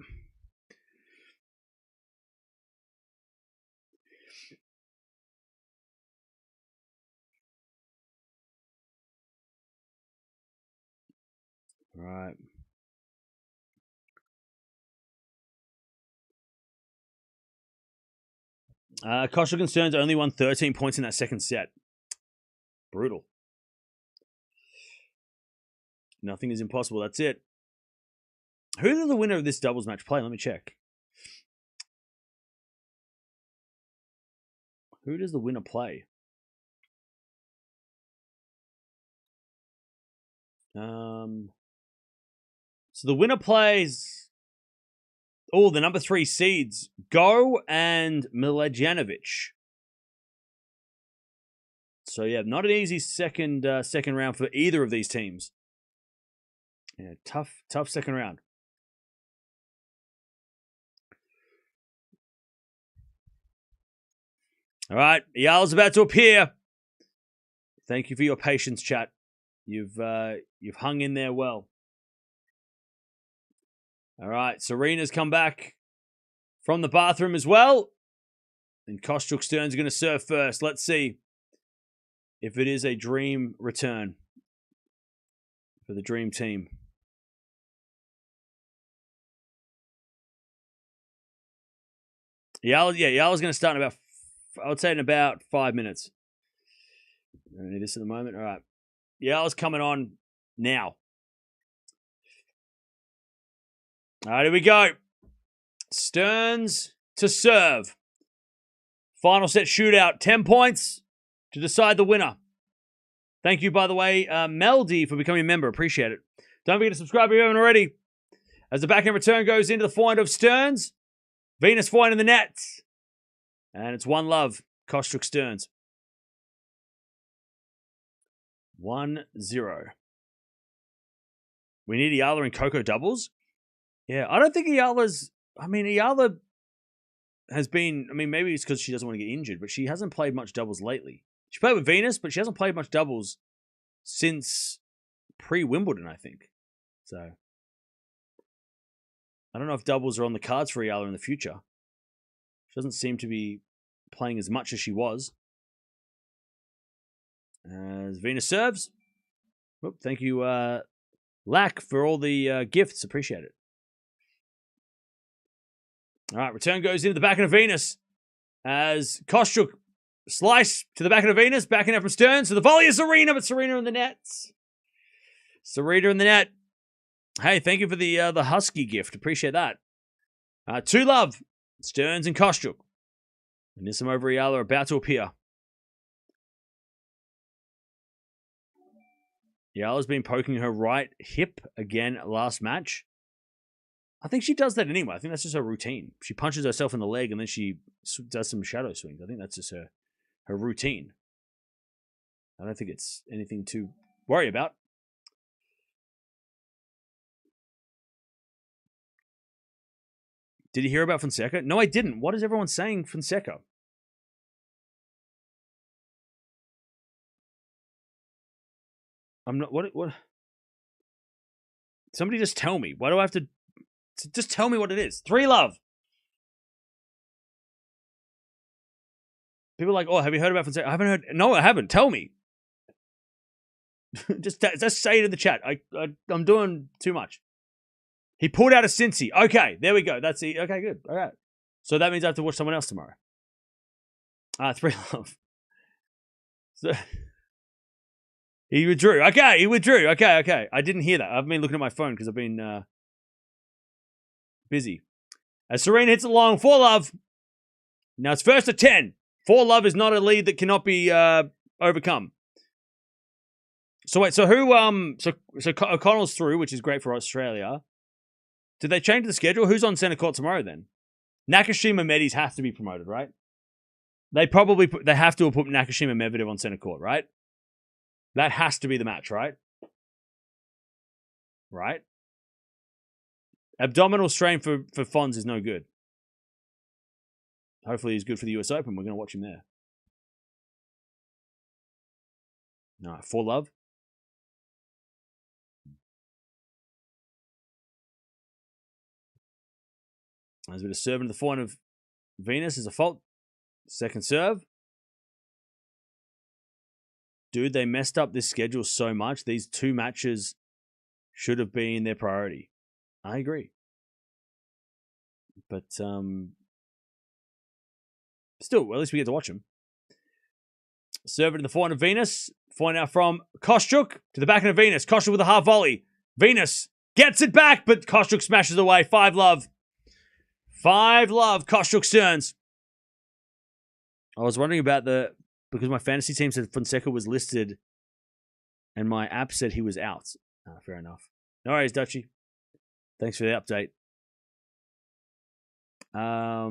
All right. Kostyuk and Stearns only won 13 points in that second set. Brutal. Nothing is impossible. That's it. Who did the winner of this doubles match play? Let me check. Who does the winner play? So the winner plays the number 3 seeds, Go and Milejanovic. So yeah, not an easy second round for either of these teams. Yeah, tough second round. All right, Eala's about to appear. Thank you for your patience, chat. You've hung in there well. All right, Serena's come back from the bathroom as well. And Kostyuk Stearns are going to serve first. Let's see if it is a dream return for the dream team. Eala's going to start in about, I would say in about 5 minutes. I don't need this at the moment. All right. Eala's coming on now. All right, here we go. Stearns to serve. Final set shootout. 10 points to decide the winner. Thank you, by the way, Meldy, for becoming a member. Appreciate it. Don't forget to subscribe if you haven't already. As the backhand return goes into the forehand of Stearns. Venus forehand in the net. And it's 1-0. Kostyuk Stearns. 1-0. We need Eala and Coco doubles. Yeah, I don't think Eala's... Eala has been... maybe it's because she doesn't want to get injured, but she hasn't played much doubles lately. She played with Venus, but she hasn't played much doubles since pre-Wimbledon, I think. So, I don't know if doubles are on the cards for Eala in the future. She doesn't seem to be playing as much as she was. As Venus serves. Oop, thank you, Lack, for all the gifts. Appreciate it. All right, return goes into the backhand of Venus. As Kostyuk slice to the backhand of Venus. Backhand from Stearns. So the volley is Serena, but Serena in the net. Serena in the net. Hey, thank you for the Husky gift. Appreciate that. 2-0. Stearns and Kostyuk. Anisimova and Eala are about to appear. Eala's been poking her right hip again last match. I think she does that anyway. I think that's just her routine. She punches herself in the leg and then she does some shadow swings. I think that's just her routine. I don't think it's anything to worry about. Did you hear about Fonseca? No, I didn't. What is everyone saying, Fonseca? I'm not... What? Somebody just tell me. Why do I have to... Just tell me what it is. 3-0. People are like, oh, have you heard about Fonseca? I haven't heard... No, I haven't. Tell me. just say it in the chat. I'm doing too much. He pulled out a Cincy. Okay, there we go. That's the... Okay, good. All right. So that means I have to watch someone else tomorrow. 3-0. So... He withdrew. Okay, he withdrew. Okay. I didn't hear that. I've been looking at my phone because I've been busy. As Serena hits it long, 4-0. Now it's first to 10. 4-0 is not a lead that cannot be overcome. So wait, so who? So O'Connell's through, which is great for Australia. Did they change the schedule? Who's on centre court tomorrow then? Nakashima Medis have to be promoted, right? They have to have put Nakashima Medvedev on centre court, right? That has to be the match, right? Right? Abdominal strain for Fons is no good. Hopefully he's good for the US Open. We're going to watch him there. No, 4-0. There's a bit of serve into the forehand of Venus is a fault. Second serve. Dude, they messed up this schedule so much. These 2 matches should have been their priority. I agree. But, still, well, at least we get to watch them. Serve it in the forehand of Venus. Forehand now from Kostyuk to the backhand of Venus. Kostyuk with a half volley. Venus gets it back, but Kostyuk smashes away. 5-0. 5-0. Kostyuk Stearns. I was wondering about because my fantasy team said Fonseca was listed and my app said he was out. Fair enough. No worries, Dutchie. Thanks for the update. All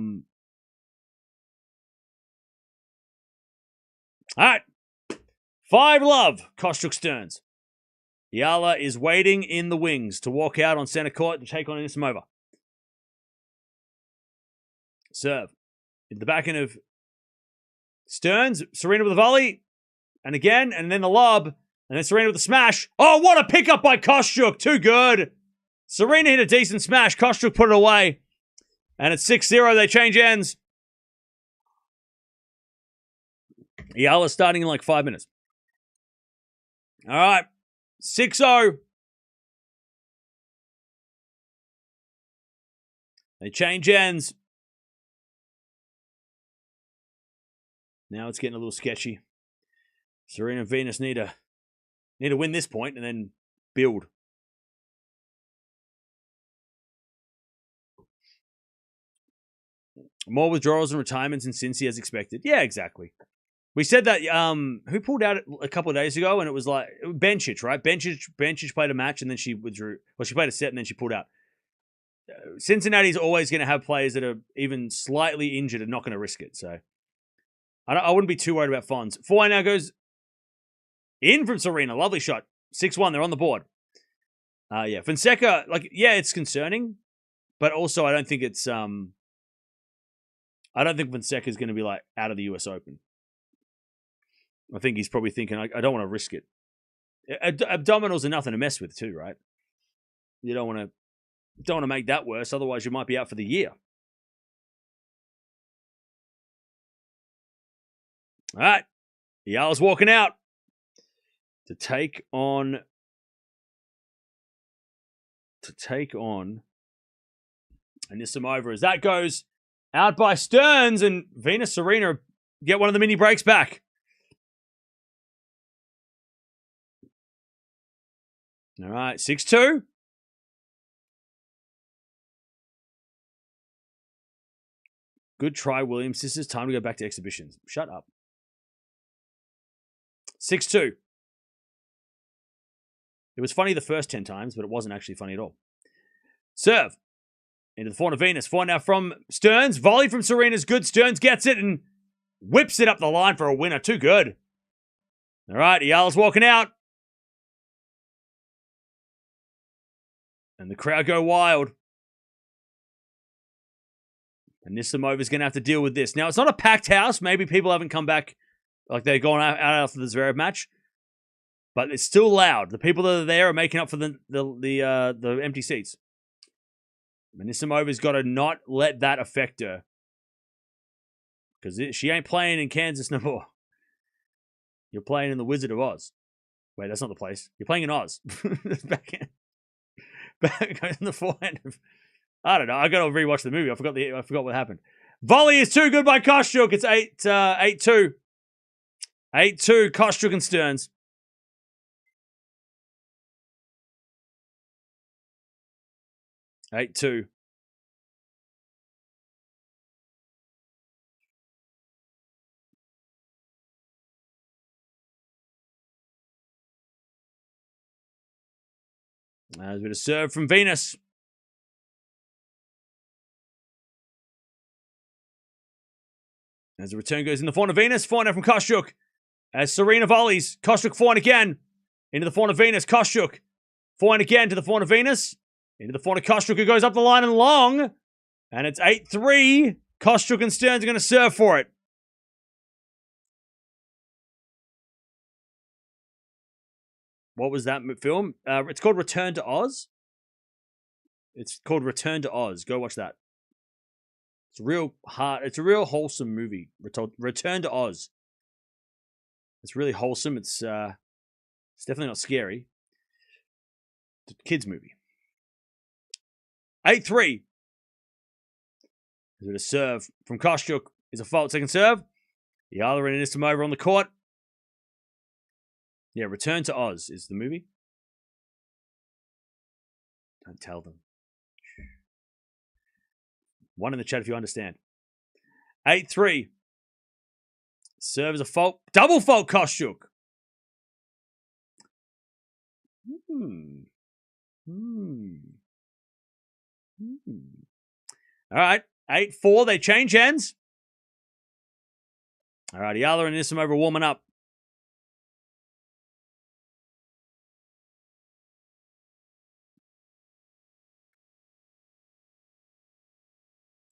right. 5-0. Kostyuk Stearns. Eala is waiting in the wings to walk out on center court to take on Anisimova. Serve. Into the backhand of Stearns. Serena with a volley. And again. And then the lob. And then Serena with a smash. Oh, what a pickup by Kostyuk. Too good. Serena hit a decent smash. Kostyuk put it away. And it's 6-0. They change ends. Eala starting in like 5 minutes. All right. 6-0. They change ends. Now it's getting a little sketchy. Serena and Venus need to win this point and then build. More withdrawals and retirements in Cincy as expected. Yeah, exactly. We said that, who pulled out a couple of days ago, and it was like, Bencic, right? Bencic played a match, and then she withdrew. Well, she played a set, and then she pulled out. Cincinnati's always going to have players that are even slightly injured and not going to risk it, so I wouldn't be too worried about Fonz. 4 now goes in from Serena. Lovely shot. 6-1, they're on the board. Yeah, Fonseca, it's concerning, but also I don't think it's, I don't think Fonseca is going to be, out of the US Open. I think he's probably thinking, I don't want to risk it. Abdominals are nothing to mess with too, right? You don't want to make that worse, otherwise you might be out for the year. All right. Eala's walking out to take on Anisimova as that goes out by Stearns, and Venus Serena get one of the mini breaks back. All right, 6-2. Good try, Williams. This is time to go back to exhibitions. Shut up. 6-2. It was funny the first 10 times, but it wasn't actually funny at all. Serve. Into the forehand of Venus. Forehand now from Stearns. Volley from Serena's good. Stearns gets it and whips it up the line for a winner. Too good. All right, Eala's walking out. And the crowd go wild. And Anisimova's going to have to deal with this. Now, it's not a packed house. Maybe people haven't come back like they're going out after the Zverev match. But it's still loud. The people that are there are making up for the empty seats. Anisimova's got to not let that affect her. Because she ain't playing in Kansas no more. You're playing in the Wizard of Oz. Wait, that's not the place. You're playing in Oz. Back in the forehand. I don't know. I got to rewatch the movie. I forgot what happened. Volley is too good by Kostyuk. It's 8-2. 8-2. Kostyuk and Stearns. 8-2. There's a bit of serve from Venus. As the return goes in the forehand of Venus. Forehand from Kostyuk. As Serena volleys. Kostyuk forehand again. Into the forehand of Venus. Kostyuk. Forehand again to the forehand of Venus. Into the forehand of Kostyuk, who goes up the line and long. And it's 8-3. Kostyuk and Stearns are going to serve for it. What was that film? It's called Return to Oz. It's called Return to Oz. Go watch that. It's real hard. It's a real wholesome movie. Return to Oz. It's really wholesome. It's definitely not scary. It's a kids movie. 8-3. There's a bit of serve from Kostyuk. Is a fault. Second serve. Eala and Anisimova on the court. Yeah, Return to Oz is the movie. Don't tell them. One in the chat if you understand. 8-3. Serve is a fault. Double fault, Kostyuk. All right. 8-4. They change ends. All right. Eala and Anisimova warming up.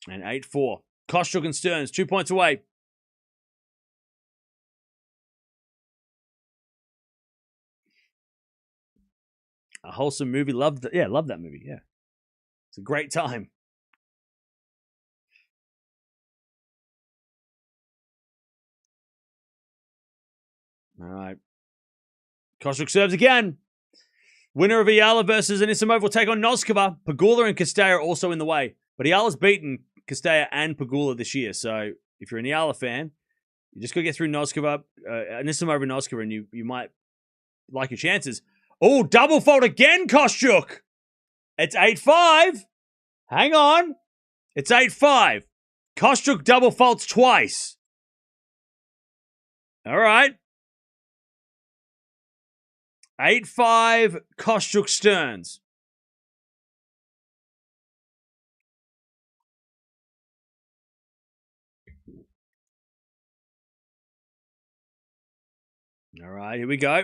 And 8-4. Kostyuk and Stearns, 2 points away. A wholesome movie. Loved that movie. Yeah. It's a great time. All right. Kostyuk serves again. Winner of Eala versus Anisimova will take on Noskova. Pegula and Castella are also in the way. But Eala's beaten Castella and Pegula this year. So if you're an Eala fan, you just got to get through Anisimova, Noskova, and you might like your chances. Oh, double fault again, Kostyuk. It's 8-5. Hang on. It's 8-5. Kostyuk double faults twice. All right. 8-5, Kostyuk Stearns. All right, here we go.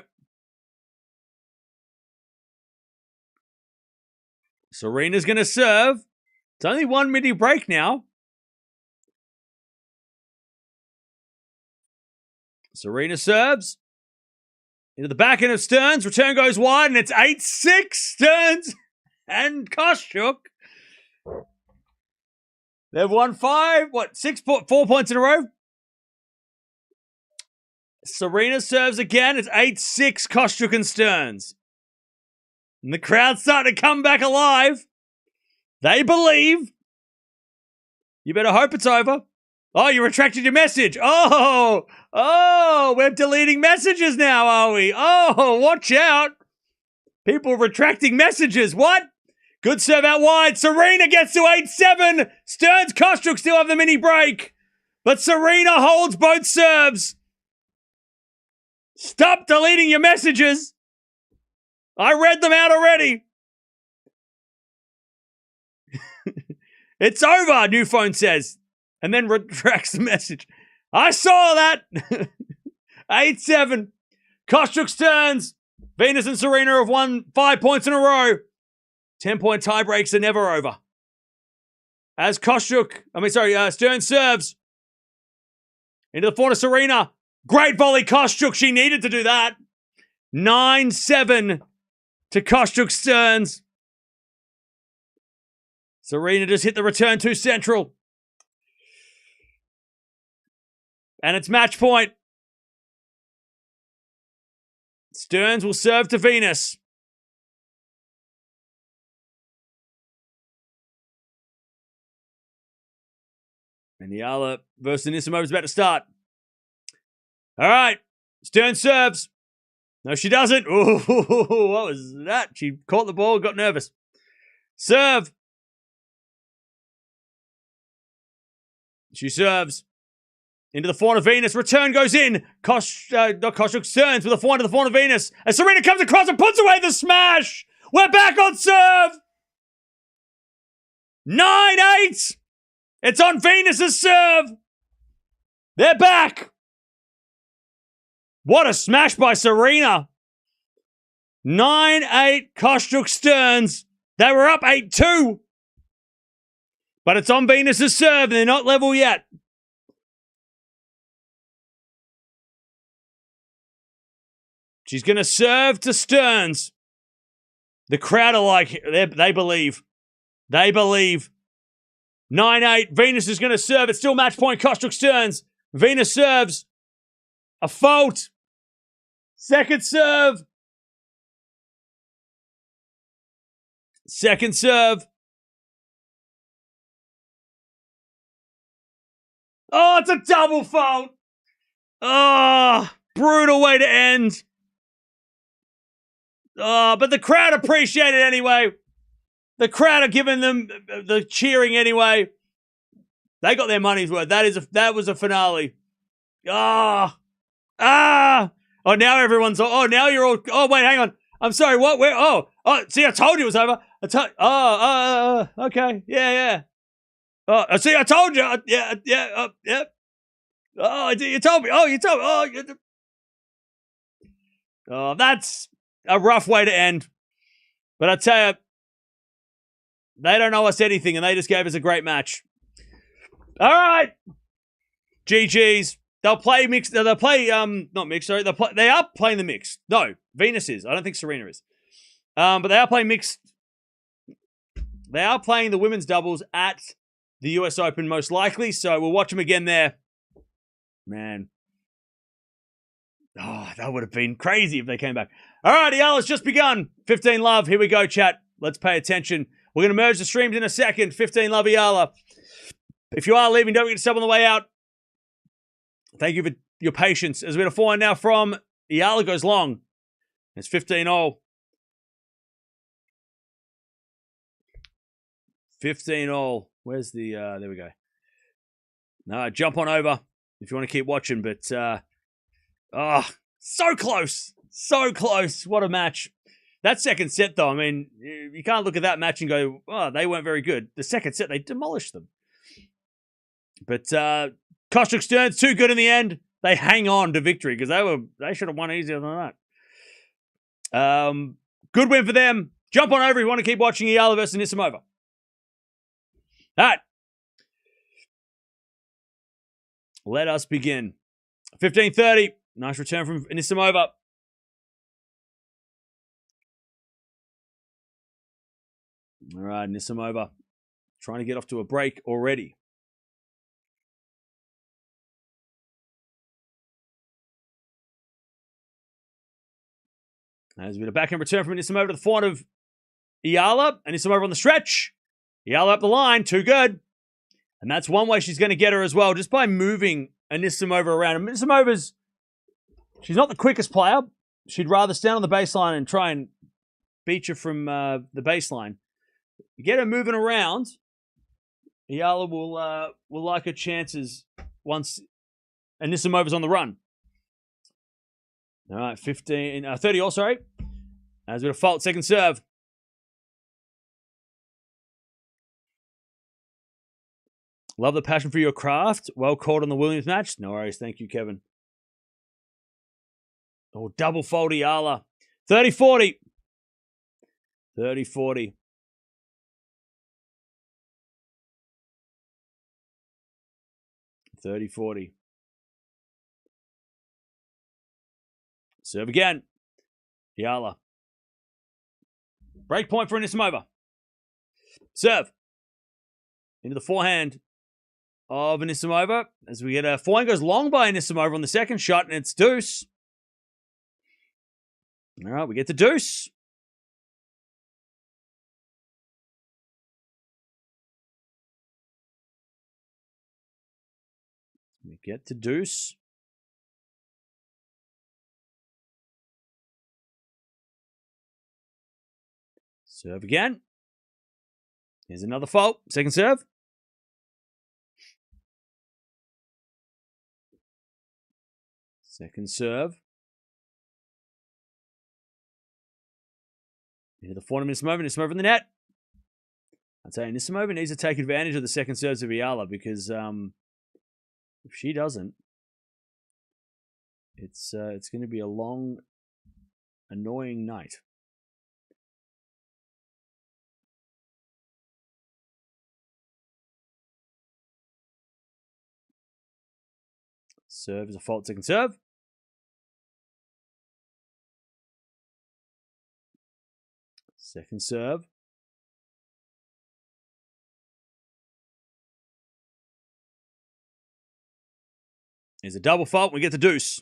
Serena's going to serve. It's only 1 midi break now. Serena serves. Into the backhand of Stearns. Return goes wide, and it's 8-6 Stearns and Kostyuk. They've won 4 points in a row? Serena serves again. It's 8-6 Kostyuk and Stearns. And the crowd's starting to come back alive. They believe. You better hope it's over. Oh, you retracted your message. Oh, we're deleting messages now, are we? Oh, watch out. People retracting messages. What? Good serve out wide. Serena gets to 8-7. Stearns, Kostyuk still have the mini break. But Serena holds both serves. Stop deleting your messages. I read them out already. It's over, new phone says. And then retracts the message. I saw that. 8-7. Kostyuk Stearns. Venus and Serena have won 5 points in a row. 10-point tie breaks are never over. As Stearns serves. Into the forehand of Serena. Great volley, Kostyuk. She needed to do that. 9-7 to Kostyuk Stearns. Serena just hit the return too central. And it's match point. Stearns will serve to Venus. And Eala versus Anisimova is about to start. All right. Stearns serves. No, she doesn't. Ooh, what was that? She caught the ball, got nervous. Serve. She serves. Into the forehand of Venus. Return goes in. Kostyuk Stearns with a forehand to the forehand of Venus. And Serena comes across and puts away the smash. We're back on serve. 9-8. It's on Venus's serve. They're back. What a smash by Serena. 9-8 Kostyuk Stearns. They were up 8-2. But it's on Venus's serve and they're not level yet. She's going to serve to Stearns. The crowd are like, they believe. They believe. 9-8. Venus is going to serve. It's still match point. Kostyuk Stearns. Venus serves. A fault. Second serve. Second serve. Oh, it's a double fault. Oh, brutal way to end. Oh, but the crowd appreciate it anyway. The crowd are giving them the cheering anyway. They got their money's worth. That was a finale. Oh, now everyone's. Oh, now you're all. Oh, wait, hang on. I'm sorry. What? Where? Oh. See, I told you it was over. Okay. Yeah. Oh, see, I told you. Yeah. Oh, you told me. Oh, you told me. Oh, that's a rough way to end. But I tell you, they don't owe us anything, and they just gave us a great match. All right. GG's. They'll play mixed. They'll play not mixed. Sorry, they are playing the mixed. No, Venus is. I don't think Serena is. But they are playing mixed. They are playing the women's doubles at the US Open most likely. So we'll watch them again there. Man, Oh, that would have been crazy if they came back. All right, Eala's just begun. 15 love. Here we go, chat. Let's pay attention. We're going to merge the streams in a second. 15 love, Eala. If you are leaving, don't forget to sub on the way out. Thank you for your patience. As we get a forehand now from Eala goes long. It's 15-all. 15-all. Where's the, there we go. No, jump on over if you want to keep watching, but, so close. So close. What a match. That second set, though, I mean, you can't look at that match and go, oh, they weren't very good. The second set, they demolished them. But Kostruck Stearns, too good in the end. They hang on to victory because they should have won easier than that. Good win for them. Jump on over if you want to keep watching Eala versus Anisimova. All right. Let us begin. 15:30. Nice return from Anisimova. All right, Anisimova trying to get off to a break already. As we get a backhand return from Anisimova to the forehand of Eala. Anisimova on the stretch. Eala up the line. Too good. And that's one way she's going to get her as well, just by moving Anisimova around. And Anisimova's, she's not the quickest player. She'd rather stand on the baseline and try and beat you from the baseline. You get her moving around, Eala will like her chances once Anisimova's on the run. All right, 30 all, sorry. As we have a fault, second serve. Love the passion for your craft. Well called on the Williams match. No worries. Thank you, Kevin. Oh, double fault Eala. 30-40. 30-40. 30-40. Serve again. Eala. Break point for Anisimova. Serve. Into the forehand of Anisimova. As we get a forehand goes long by Anisimova on the second shot, and it's deuce. All right, we get the deuce. We get to deuce. Serve again. Here's another fault. Second serve. Second serve. Into the forehand of Anisimova. Anisimova in the net. I'd say Anisimova needs to take advantage of the second serves of Eala because if she doesn't, it's going to be a long, annoying night. Serve is a fault, second serve. Second serve. There's a double fault. We get the deuce.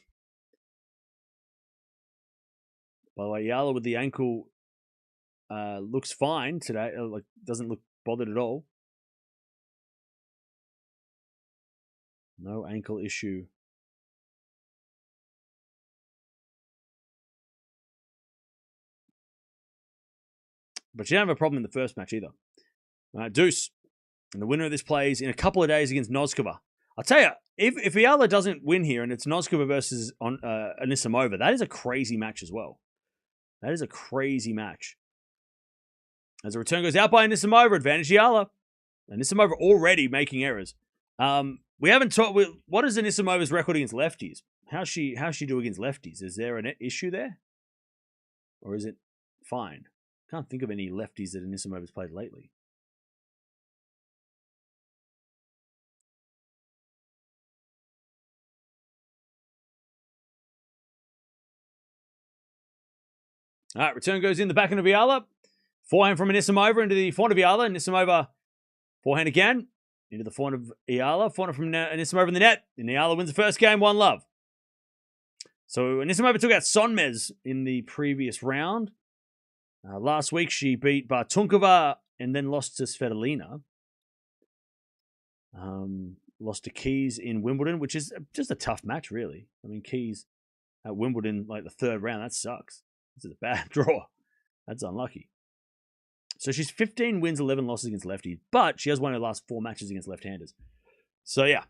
By the way, Eala with the ankle looks fine today. Like doesn't look bothered at all. No ankle issue. But she didn't have a problem in the first match either. Deuce. And the winner of this plays in a couple of days against Noskova. I'll tell you, if Eala doesn't win here and it's Noskova versus Anisimova, that is a crazy match as well. That is a crazy match. As the return goes out by Anisimova, advantage Eala. Anisimova already making errors. We haven't talked. What is Anisimova's record against lefties? How's she do against lefties? Is there an issue there, or is it fine? Can't think of any lefties that Anisimova's played lately. All right, return goes in the backhand of Eala. Forehand from Anisimova into the forehand of Eala. Anisimova, forehand again. Into the forehand of Eala. Forehand from Anisimova in the net. And Eala wins the first game, 1-love. So Anisimova took out Sonmez in the previous round. Last week, she beat Bartunkova and then lost to Svitolina. Lost to Keys in Wimbledon, which is just a tough match, really. I mean, Keys at Wimbledon, like the third round, that sucks. This is a bad draw. That's unlucky. So she's 15 wins, 11 losses against lefties, but she has won her last 4 matches against left-handers. So yeah,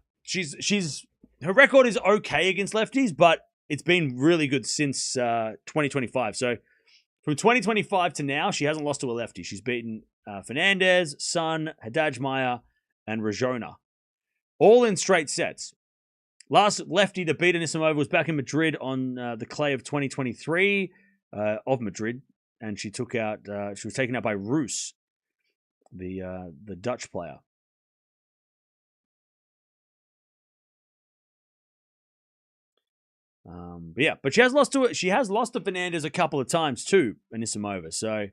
her record is okay against lefties, but it's been really good since 2025. So from 2025 to now, she hasn't lost to a lefty. She's beaten Fernandez, Sun, Haddad Maia, and Rajona, all in straight sets. Last lefty to beat Anisimova was back in Madrid on the clay of 2023 of Madrid, and she was taken out by Roos, the Dutch player. But she has lost to Fernandez a couple of times too, Anisimova. So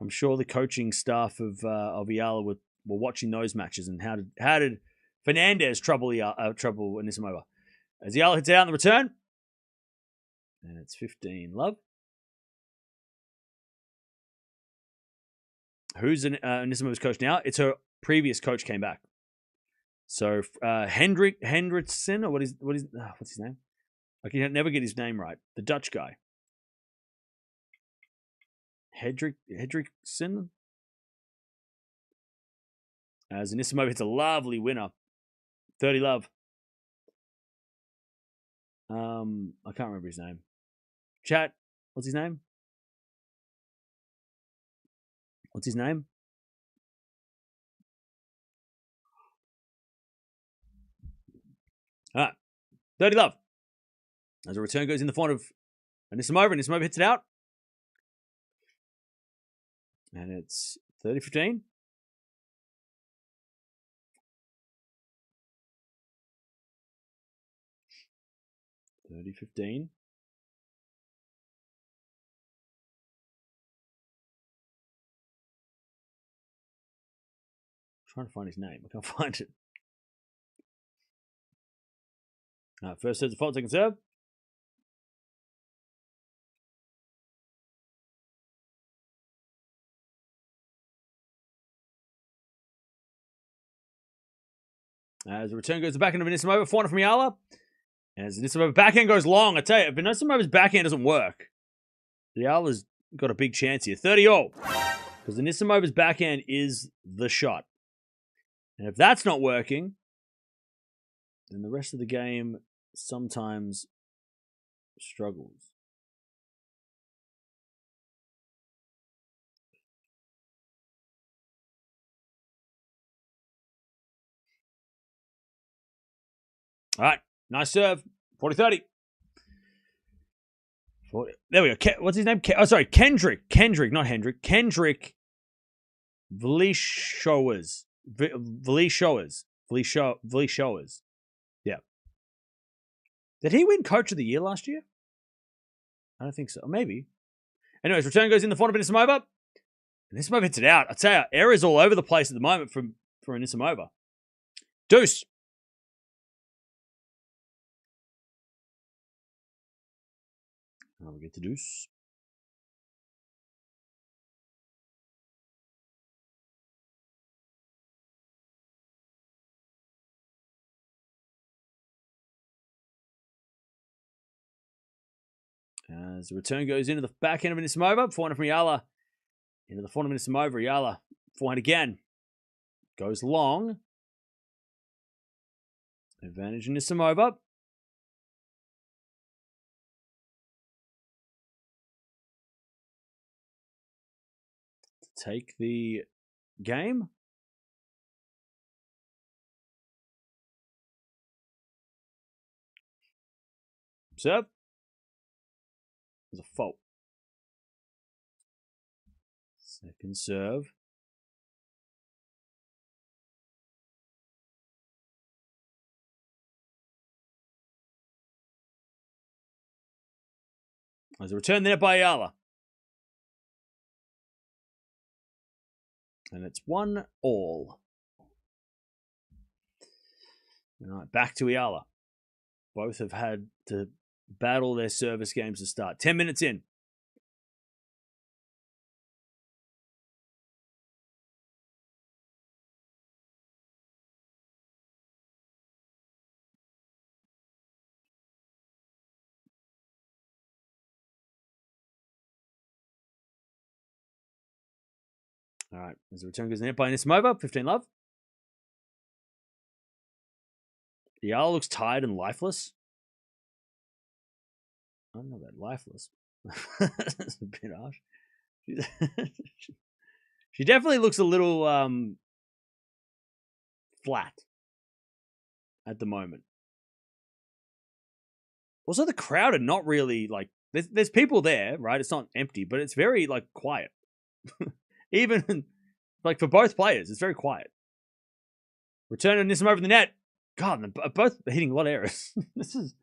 I'm sure the coaching staff of Eala were watching those matches and how did Fernandez trouble Anisimova. As Eala hits out in the return, and it's 15-love. Who's Anisimova's coach now? It's her previous coach came back. So Hendrickson, or what's his name? I can never get his name right. The Dutch guy. Hendrickson. As Anisimova hits a lovely winner. 30-love. I can't remember his name. Chat, what's his name? What's his name? All right. 30-love. As a return goes in the front of Anisimova. Anisimova hits it out. And it's 30-15. Trying to find his name. I can't find it. First serve, default, second serve. As the return goes to the backhand of Anisimova, forehand from Eala. As Anisimova backhand goes long, I tell you, if Anisimova's backhand doesn't work, Eala's got a big chance here. 30-all. Because Anisimova's backhand is the shot. And if that's not working, then the rest of the game sometimes struggles. All right. Nice serve. 40-30. There we go. What's his name? Kendrick. Kendrick, not Hendrick. Kendrick Vlišović. Vlišović. Yeah. Did he win Coach of the Year last year? I don't think so. Maybe. Anyways, return goes in the front of Anisimova. Anisimova hits it out. I tell you, errors all over the place at the moment for Anisimova. Deuce. Now we get to deuce. As the return goes into the backhand of Anisimova, forehand from Eala. Into the forehand of Anisimova, Eala. Forehand again. Goes long. Advantage Anisimova. To take the game. Serve. There's a fault. Second serve. There's a return there by Eala. And it's 1-all. All right, back to Eala. Both have had to battle their service games to start. 10 minutes in. All right. As the return goes in net by Anisimova, 15 love. Eala looks tired and lifeless. I don't know about lifeless. That's a bit harsh. She definitely looks a little flat at the moment. Also, the crowd are not really like there's people there, right? It's not empty, but it's very like quiet. Even like for both players, it's very quiet. Return of Nissim over the net. God, they're both hitting a lot of errors. This is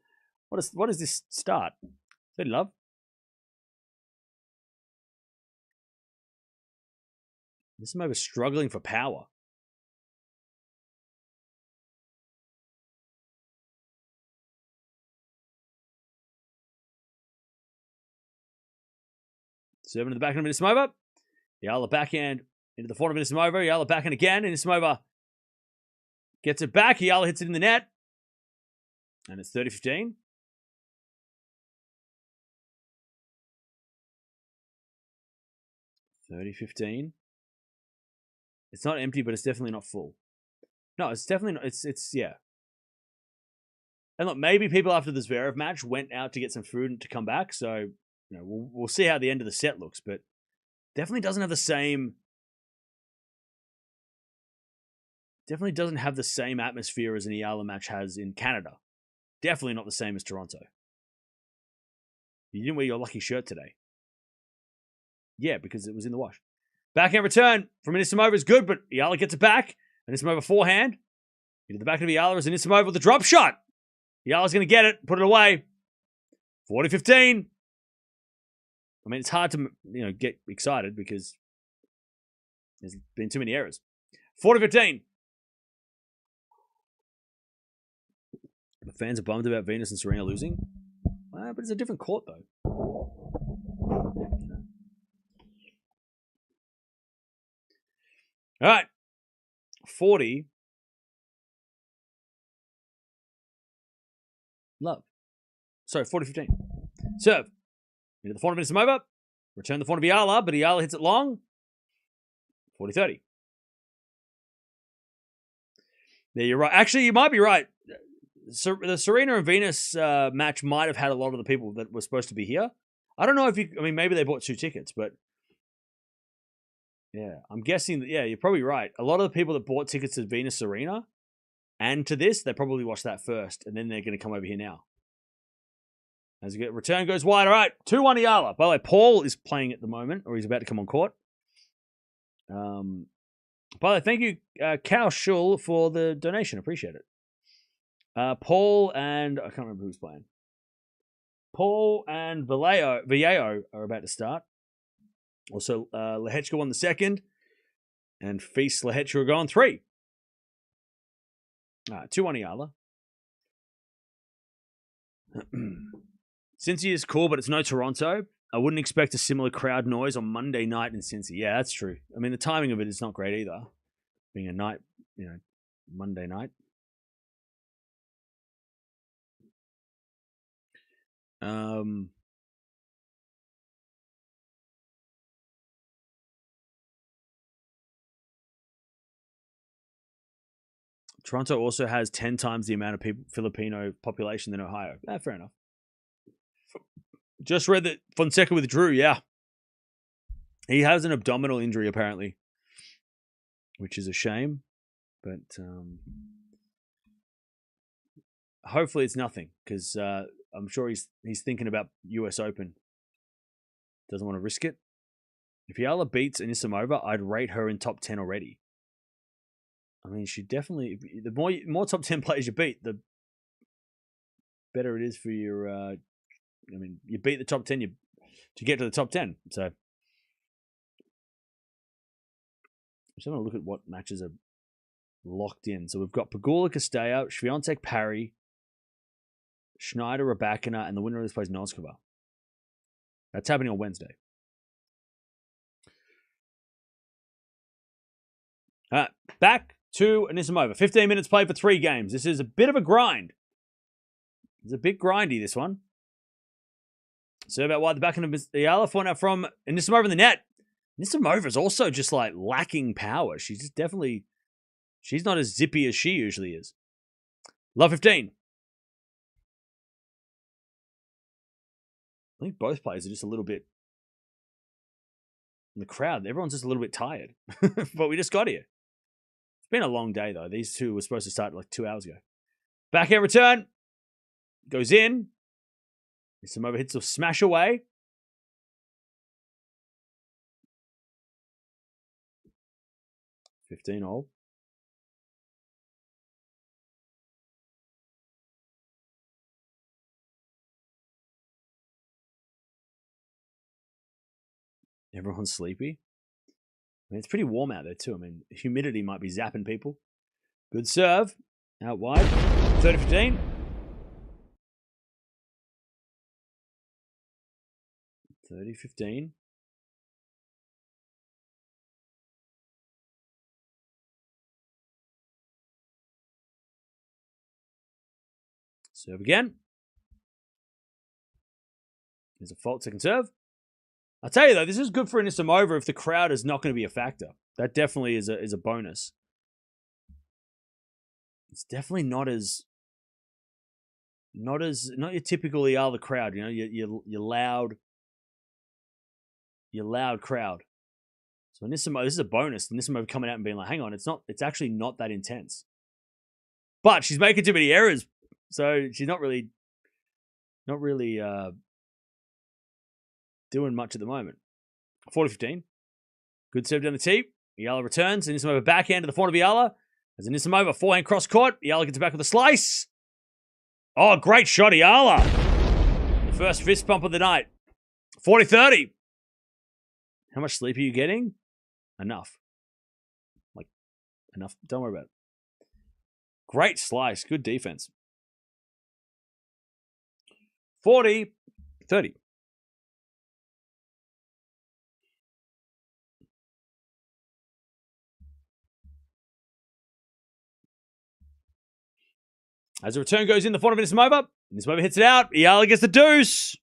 what is this start? Good love. Nissim over struggling for power. Serving to the backhand of Anisimova. Eala backhand into the forehand of Anisimova. Eala backhand again. Anisimova gets it back. Eala hits it in the net. And it's 30-15. It's not empty, but it's definitely not full. No, it's definitely not. It's yeah. And look, maybe people after the Zverev match went out to get some food and to come back. So, you know, we'll see how the end of the set looks, but definitely doesn't have the same. Definitely doesn't have the same atmosphere as an Eala match has in Canada. Definitely not the same as Toronto. You didn't wear your lucky shirt today. Yeah, because it was in the wash. Backhand return from Anisimova is good, but Eala gets it back. Anisimova forehand. Into the back of Eala is Anisimova with the drop shot. Eala's going to get it, put it away. 40-15. I mean, it's hard to get excited because there's been too many errors. 40-15. The fans are bummed about Venus and Serena losing. But it's a different court, though. All right. 40. Love. Sorry, 40-15. Serve. Into the forehand of Anisimova. Return the forehand of Eala, but Eala hits it long. 40-30. Yeah, you're right. Actually, you might be right. The Serena and Venus match might have had a lot of the people that were supposed to be here. I don't know if maybe they bought 2 tickets, but yeah, I'm guessing that, yeah, you're probably right. A lot of the people that bought tickets to Venus Serena and to this, they probably watched that first, and then they're going to come over here now. As you get return goes wide. All right, 2-1 Eala. By the way, Paul is playing at the moment, or he's about to come on court. By the way, thank you, Cal Schul, for the donation. Appreciate it. Paul and I can't remember who's playing. Paul and Vallejo are about to start. Also, Lehechka won the second, and Feast Lehechka are going 3. 2-1 Eala. Cincy is cool, but it's no Toronto. I wouldn't expect a similar crowd noise on Monday night in Cincy. Yeah, that's true. I mean, the timing of it is not great either. Being a night, Monday night. Toronto also has 10 times the amount of Filipino population than Ohio. Fair enough. Just read that Fonseca withdrew. Yeah. He has an abdominal injury, apparently, which is a shame. But hopefully it's nothing, because I'm sure he's thinking about US Open. Doesn't want to risk it. If Eala beats Anisimova, I'd rate her in top 10 already. I mean, she definitely... The more top 10 players you beat, the better it is for your... you beat the top 10 to get to the top 10. So, I'm just going to look at what matches are locked in. So, we've got Pegula, Castella, Swiatek, Parry, Schneider, Raducanu, and the winner of this plays Noskova. That's happening on Wednesday. All right, back to Anisimova. 15 minutes played for 3 games. This is a bit of a grind. It's a bit grindy, this one. Serve out wide the backhand of Eala. Point out from Anisimova in the net. Anisimova is also just like lacking power. She's just definitely... She's not as zippy as she usually is. Love 15. I think both players are just a little bit... In the crowd, everyone's just a little bit tired. But we just got here. It's been a long day, though. These two were supposed to start like 2 hours ago. Backhand return. Goes in. Anisimova hits a smash away. $15 all. Everyone's sleepy. I mean, it's pretty warm out there too. I mean, humidity might be zapping people. Good serve. Out wide. 30-15. $30-15. Serve again. There's a fault, second serve. I'll tell you though, this is good for Anisimova if the crowd is not going to be a factor. That definitely is a bonus. It's definitely not your typical Eala crowd. You know, your loud crowd. So Anisimova, this is a bonus. Anisimova coming out and being like, hang on, it's actually not that intense. But she's making too many errors, so she's not really doing much at the moment. 40-15. Good serve down the tee. Eala returns. Anisimova backhand to the front of Eala. As Anisimova forehand cross court. Eala gets it back with a slice. Oh, great shot, Eala. The first fist bump of the night. 40-30. How much sleep are you getting? Enough. Like, enough. Don't worry about it. Great slice. Good defense. 40-30. As the return goes in, the front of Anisimova. Anisimova hits it out. Eala gets the deuce.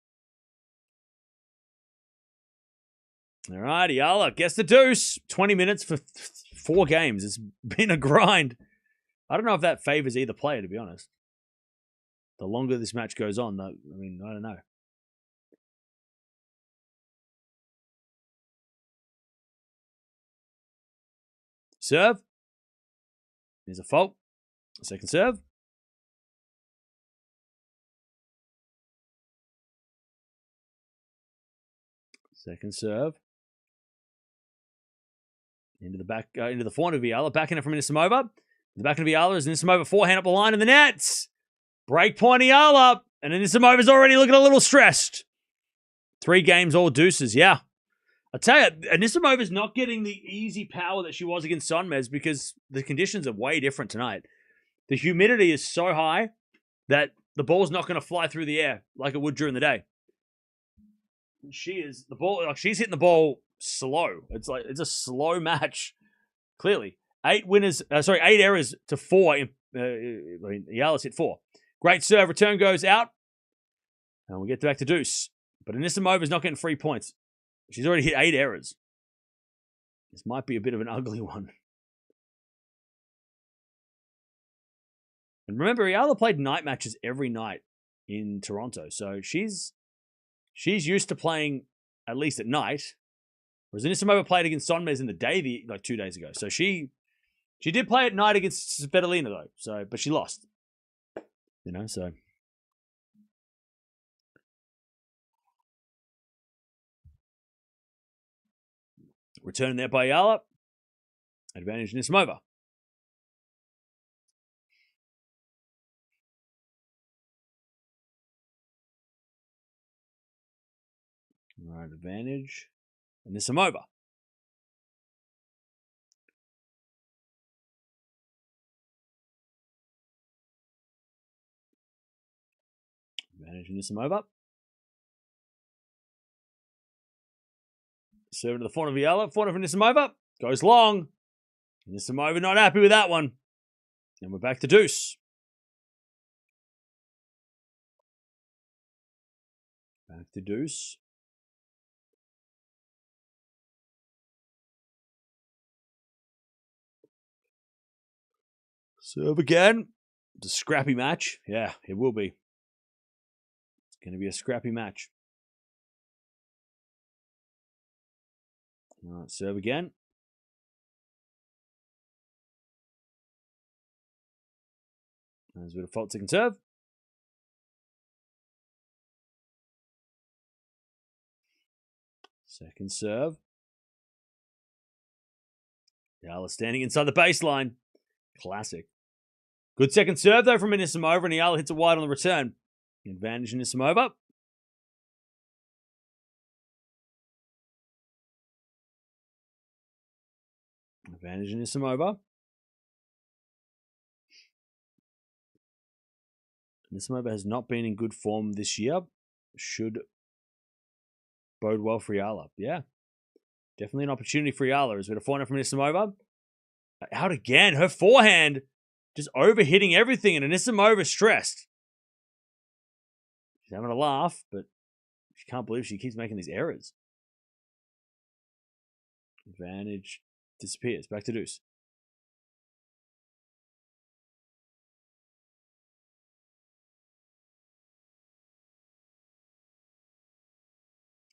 All right, Eala gets the deuce. 20 minutes for 4 games. It's been a grind. I don't know if that favors either player, to be honest. The longer this match goes on, I don't know. Serve. There's a fault. Second serve. Second serve. Into the back, into the forehand of Eala. Backhand from Anisimova. The backhand of Eala is Anisimova forehand up the line in the nets. Break point Eala. And Anisimova's already looking a little stressed. 3 games, all deuces. Yeah. I tell you, Anisimova's not getting the easy power that she was against Sonmez because the conditions are way different tonight. The humidity is so high that the ball's not going to fly through the air like it would during the day. She's hitting the ball slow. It's a slow match. Clearly, 8 errors to 4. Eala's hit 4. Great serve. Return goes out, and we get back to deuce. But Anisimova's not getting 3 points. She's already hit 8 errors. This might be a bit of an ugly one. And remember, Eala played night matches every night in Toronto, so she's used to playing at least at night. Whereas Anisimova played against Sonmez in the day, 2 days ago. So she did play at night against Svitolina though. But she lost. So. Return there by Eala. Advantage Anisimova. All right, advantage Anisimova. Advantage Anisimova. Serve to the front of Eala. Front of Anisimova. Goes long. Anisimova not happy with that one. And we're back to deuce. Back to deuce. Serve again. It's a scrappy match. Yeah, it will be. It's going to be a scrappy match. All right, serve again. There's a bit of fault second serve. Second serve. Eala standing inside the baseline. Classic. Good second serve, though, from Anisimova, and Eala hits it wide on the return. Advantage Anisimova. Advantage Anisimova. Anisimova has not been in good form this year. Should bode well for Eala. Yeah. Definitely an opportunity for Eala. As we had a forehand from Anisimova. Out again. Her forehand just overhitting everything, and Anisimova stressed. She's having a laugh, but she can't believe she keeps making these errors. Advantage disappears. Back to deuce.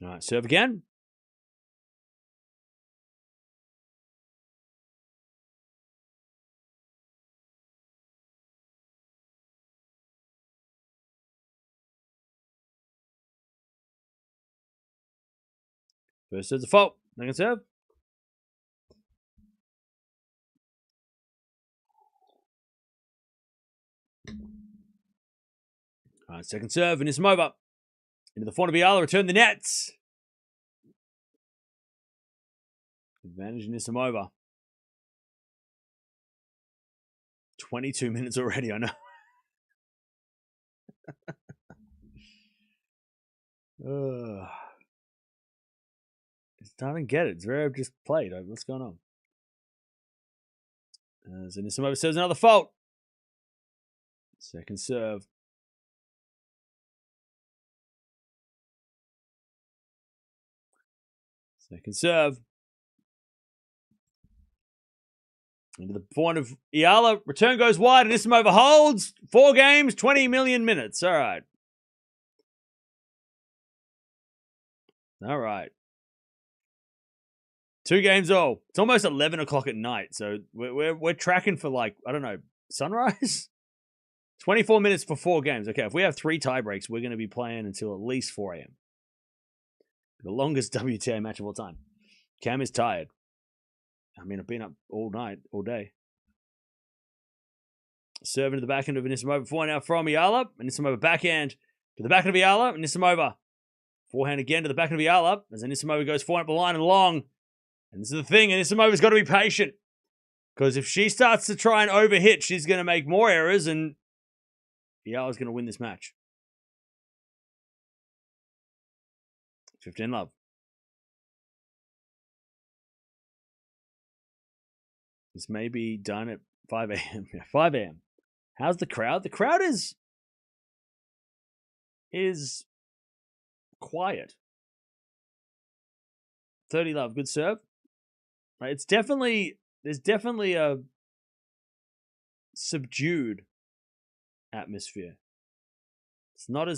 All right, serve again. First serve's a fault. Second serve. All right, second serve, and Anisimova. Into the front of Eala, return the nets. Advantage Anisimova. 22 minutes already, I know. I don't get it. Zverev just played. What's going on? As Anisimova serves another fault. Second serve. Second serve. Into the point of Eala. Return goes wide. Anisimova holds. 4 games, 20 million minutes. All right. All right. 2 games all. It's almost 11 o'clock at night. So we're tracking for, like, I don't know, sunrise? 24 minutes for 4 games. Okay, if we have 3 tie breaks, we're going to be playing until at least 4 a.m. The longest WTA match of all time. Cam is tired. I mean, I've been up all night, all day. Serving to the backhand of Anisimova. Forehand now from Eala. Anisimova backhand to the backhand of Eala. Anisimova. Forehand again to the backhand of Eala. As Anisimova goes forehand up the line and long. And this is the thing. Anisimova's got to be patient. Because if she starts to try and overhit, she's going to make more errors. And Eala's going to win this match. 15 love. This may be done at 5 a.m. 5 a.m. How's the crowd? The crowd is quiet. 30 love. Good serve. There's definitely a subdued atmosphere. It's not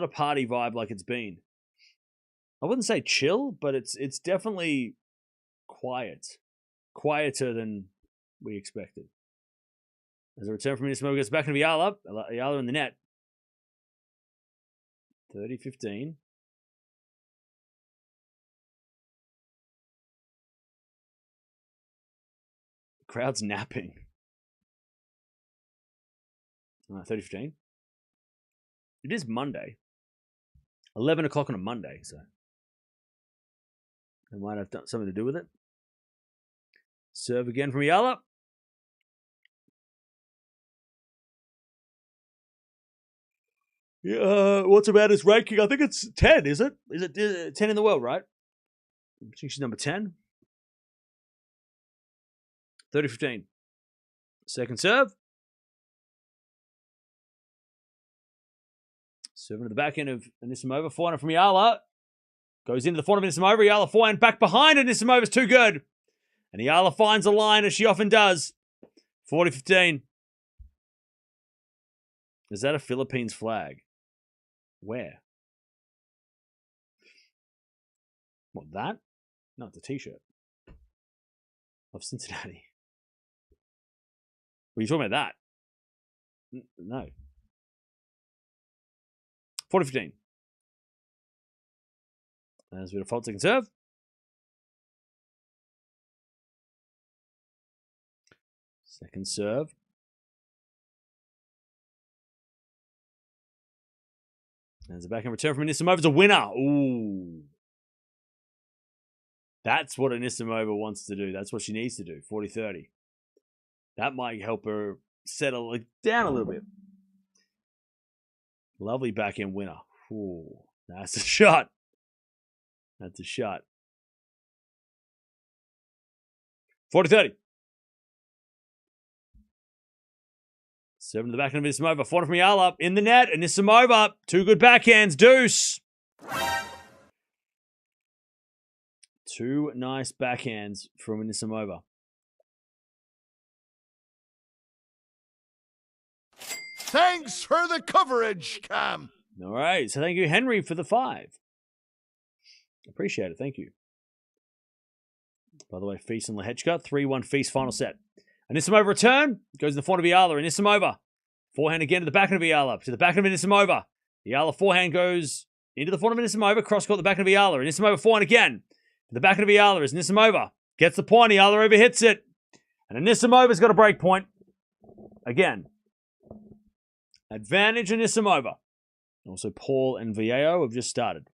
a party vibe like it's been. I wouldn't say chill, but it's definitely quiet. Quieter than we expected. As a return from Anisimova goes back into Eala. Eala in the net. 30-15. The crowd's napping. 30-15. It is Monday. 11 o'clock on a Monday, so it might have done something to do with it. Serve again from Eala. What's about his ranking? I think it's 10, is it? Is it 10 in the world, right? I think she's number 10. 30-15. Second serve. Serving to the back end of Anisimova. Forehand from Eala. Goes into the forehand of Anisimova. Eala forehand back behind. Anisimova's too good. And Eala finds a line, as she often does. 40-15. Is that a Philippines flag? Where? What, that? No, it's a t-shirt. Of Cincinnati. Were you talking about that? No. 40-15. As we default second serve. Second serve. There's a backhand return from Anisimova. It's a winner. Ooh. That's what Anisimova wants to do. That's what she needs to do. 40-30. That might help her settle down a little bit. Lovely backhand winner. Ooh. That's a shot. That's a shot. 40-30. 7 to the backhand of Anisimova. Forehand from Eala in the net. Anisimova. 2 good backhands. Deuce. 2 nice backhands from Anisimova. Thanks for the coverage, Cam. All right. So thank you, Henry, for the 5. Appreciate it. Thank you. By the way, Feast and Lehechka. 3-1 Feast final set. Anisimova return. Goes in the forehand of Eala. Anisimova. Forehand again to the backhand of Eala. To the backhand of Anisimova. Eala forehand goes into the forehand of Anisimova. Cross court the backhand of Eala. Anisimova forehand again. To the backhand of Eala is Anisimova. Gets the point. Eala overhits it. And Anisimova's got a break point. Again. Advantage Anisimova. Also, Paul and Viejo have just started.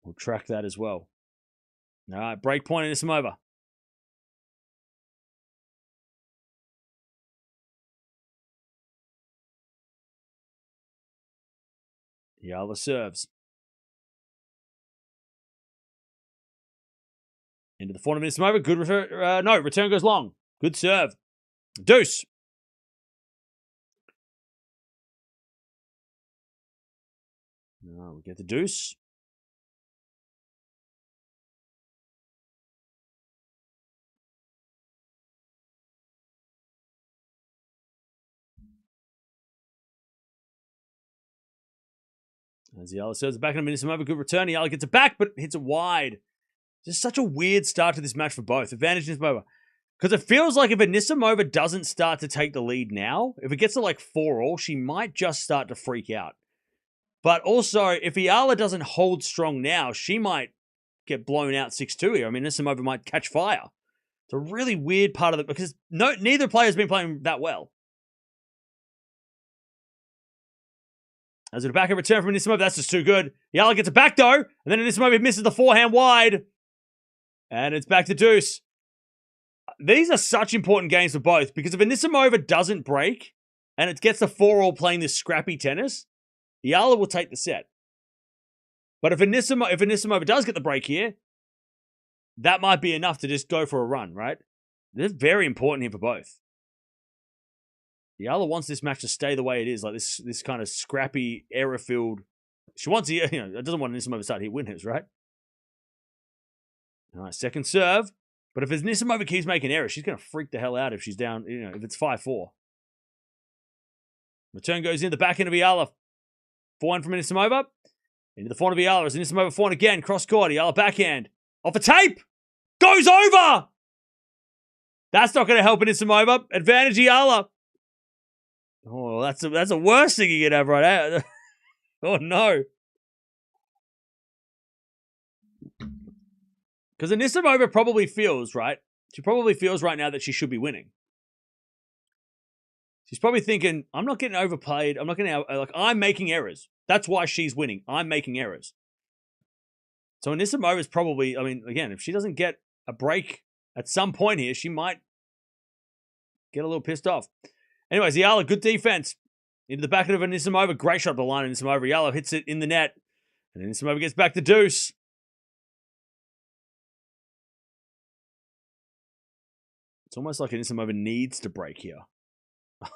We'll track that as well. All right, break point Anisimova. Eala serves. Into the forehand of Anisimova. Good return. No, return goes long. Good serve. Deuce. No, we get the deuce. As Eala serves the back of Anisimova, good return. Eala gets it back, but hits it wide. Just such a weird start to this match for both. Advantage Anisimova. Because it feels like if Anisimova doesn't start to take the lead now, if it gets to like 4-all, she might just start to freak out. But also, if Eala doesn't hold strong now, she might get blown out 6-2 here. I mean, Anisimova might catch fire. It's a really weird part of it because neither player's been playing that well. As a backhand return from Anisimova, that's just too good. Eala gets it back though, and then Anisimova misses the forehand wide. And it's back to deuce. These are such important games for both because if Anisimova doesn't break and it gets to 4-all playing this scrappy tennis, Eala will take the set. But if Anisimova does get the break here, that might be enough to just go for a run, right? This is very important here for both. Eala wants this match to stay the way it is, like this kind of scrappy, error-filled. She wants it doesn't want Anisimova to start hit winners, right? All right, second serve. But if Anisimova keeps making errors, she's going to freak the hell out if she's down, if it's 5-4. Return goes in the back end of Eala. Forehand from Anisimova. Into the forehand of Eala. As Anisimova forehand again. Cross court. Eala backhand. Off a tape. Goes over. That's not going to help Anisimova. Advantage Eala. Oh, that's the worst thing you could have right now. Oh, no. Because Anisimova probably feels, right? She probably feels right now that she should be winning. She's probably thinking, I'm not getting overplayed. I'm not getting, I'm making errors. That's why she's winning. I'm making errors. So Anisimova is probably, again, if she doesn't get a break at some point here, she might get a little pissed off. Anyways, Eala, good defense. into the back of Anisimova. Great shot up the line. Anisimova. Eala hits it in the net. And Anisimova gets back to deuce. It's almost like Anisimova needs to break here.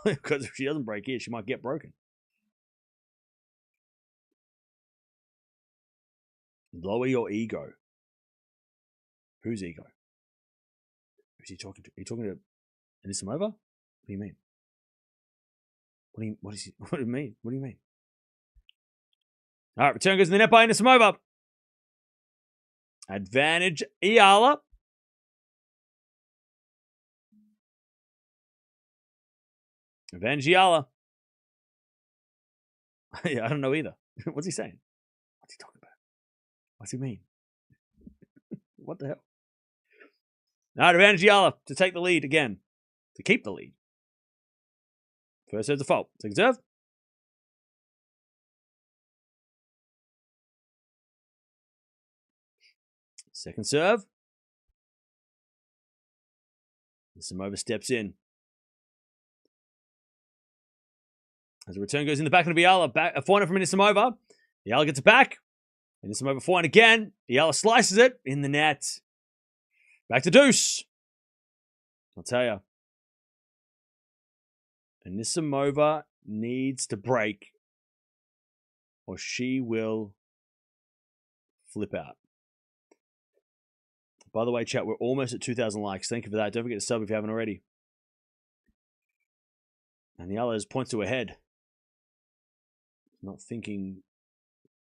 Because if she doesn't break here, she might get broken. Lower your ego. Whose ego? Who's he talking to? Are you talking to Anisimova? What do you mean? What do you mean? What do you mean? All right, return goes in the net by Anisimova. Advantage Eala. Advantage Eala. Yeah, I don't know either. What's he saying? What's he talking about? What's he mean? What the hell? All right, advantage Eala to take the lead again. To keep the lead. First serve's a fault. Second serve. Second serve. Anisimova steps in. As the return goes in the back of Eala, a forehand from Anisimova. Eala gets it back. Anisimova forehand again. Eala slices it in the net. Back to deuce. I'll tell you. Anisimova needs to break or she will flip out. By the way, chat, we're almost at 2,000 likes. Thank you for that. Don't forget to sub if you haven't already. And Eala points to her head. Not thinking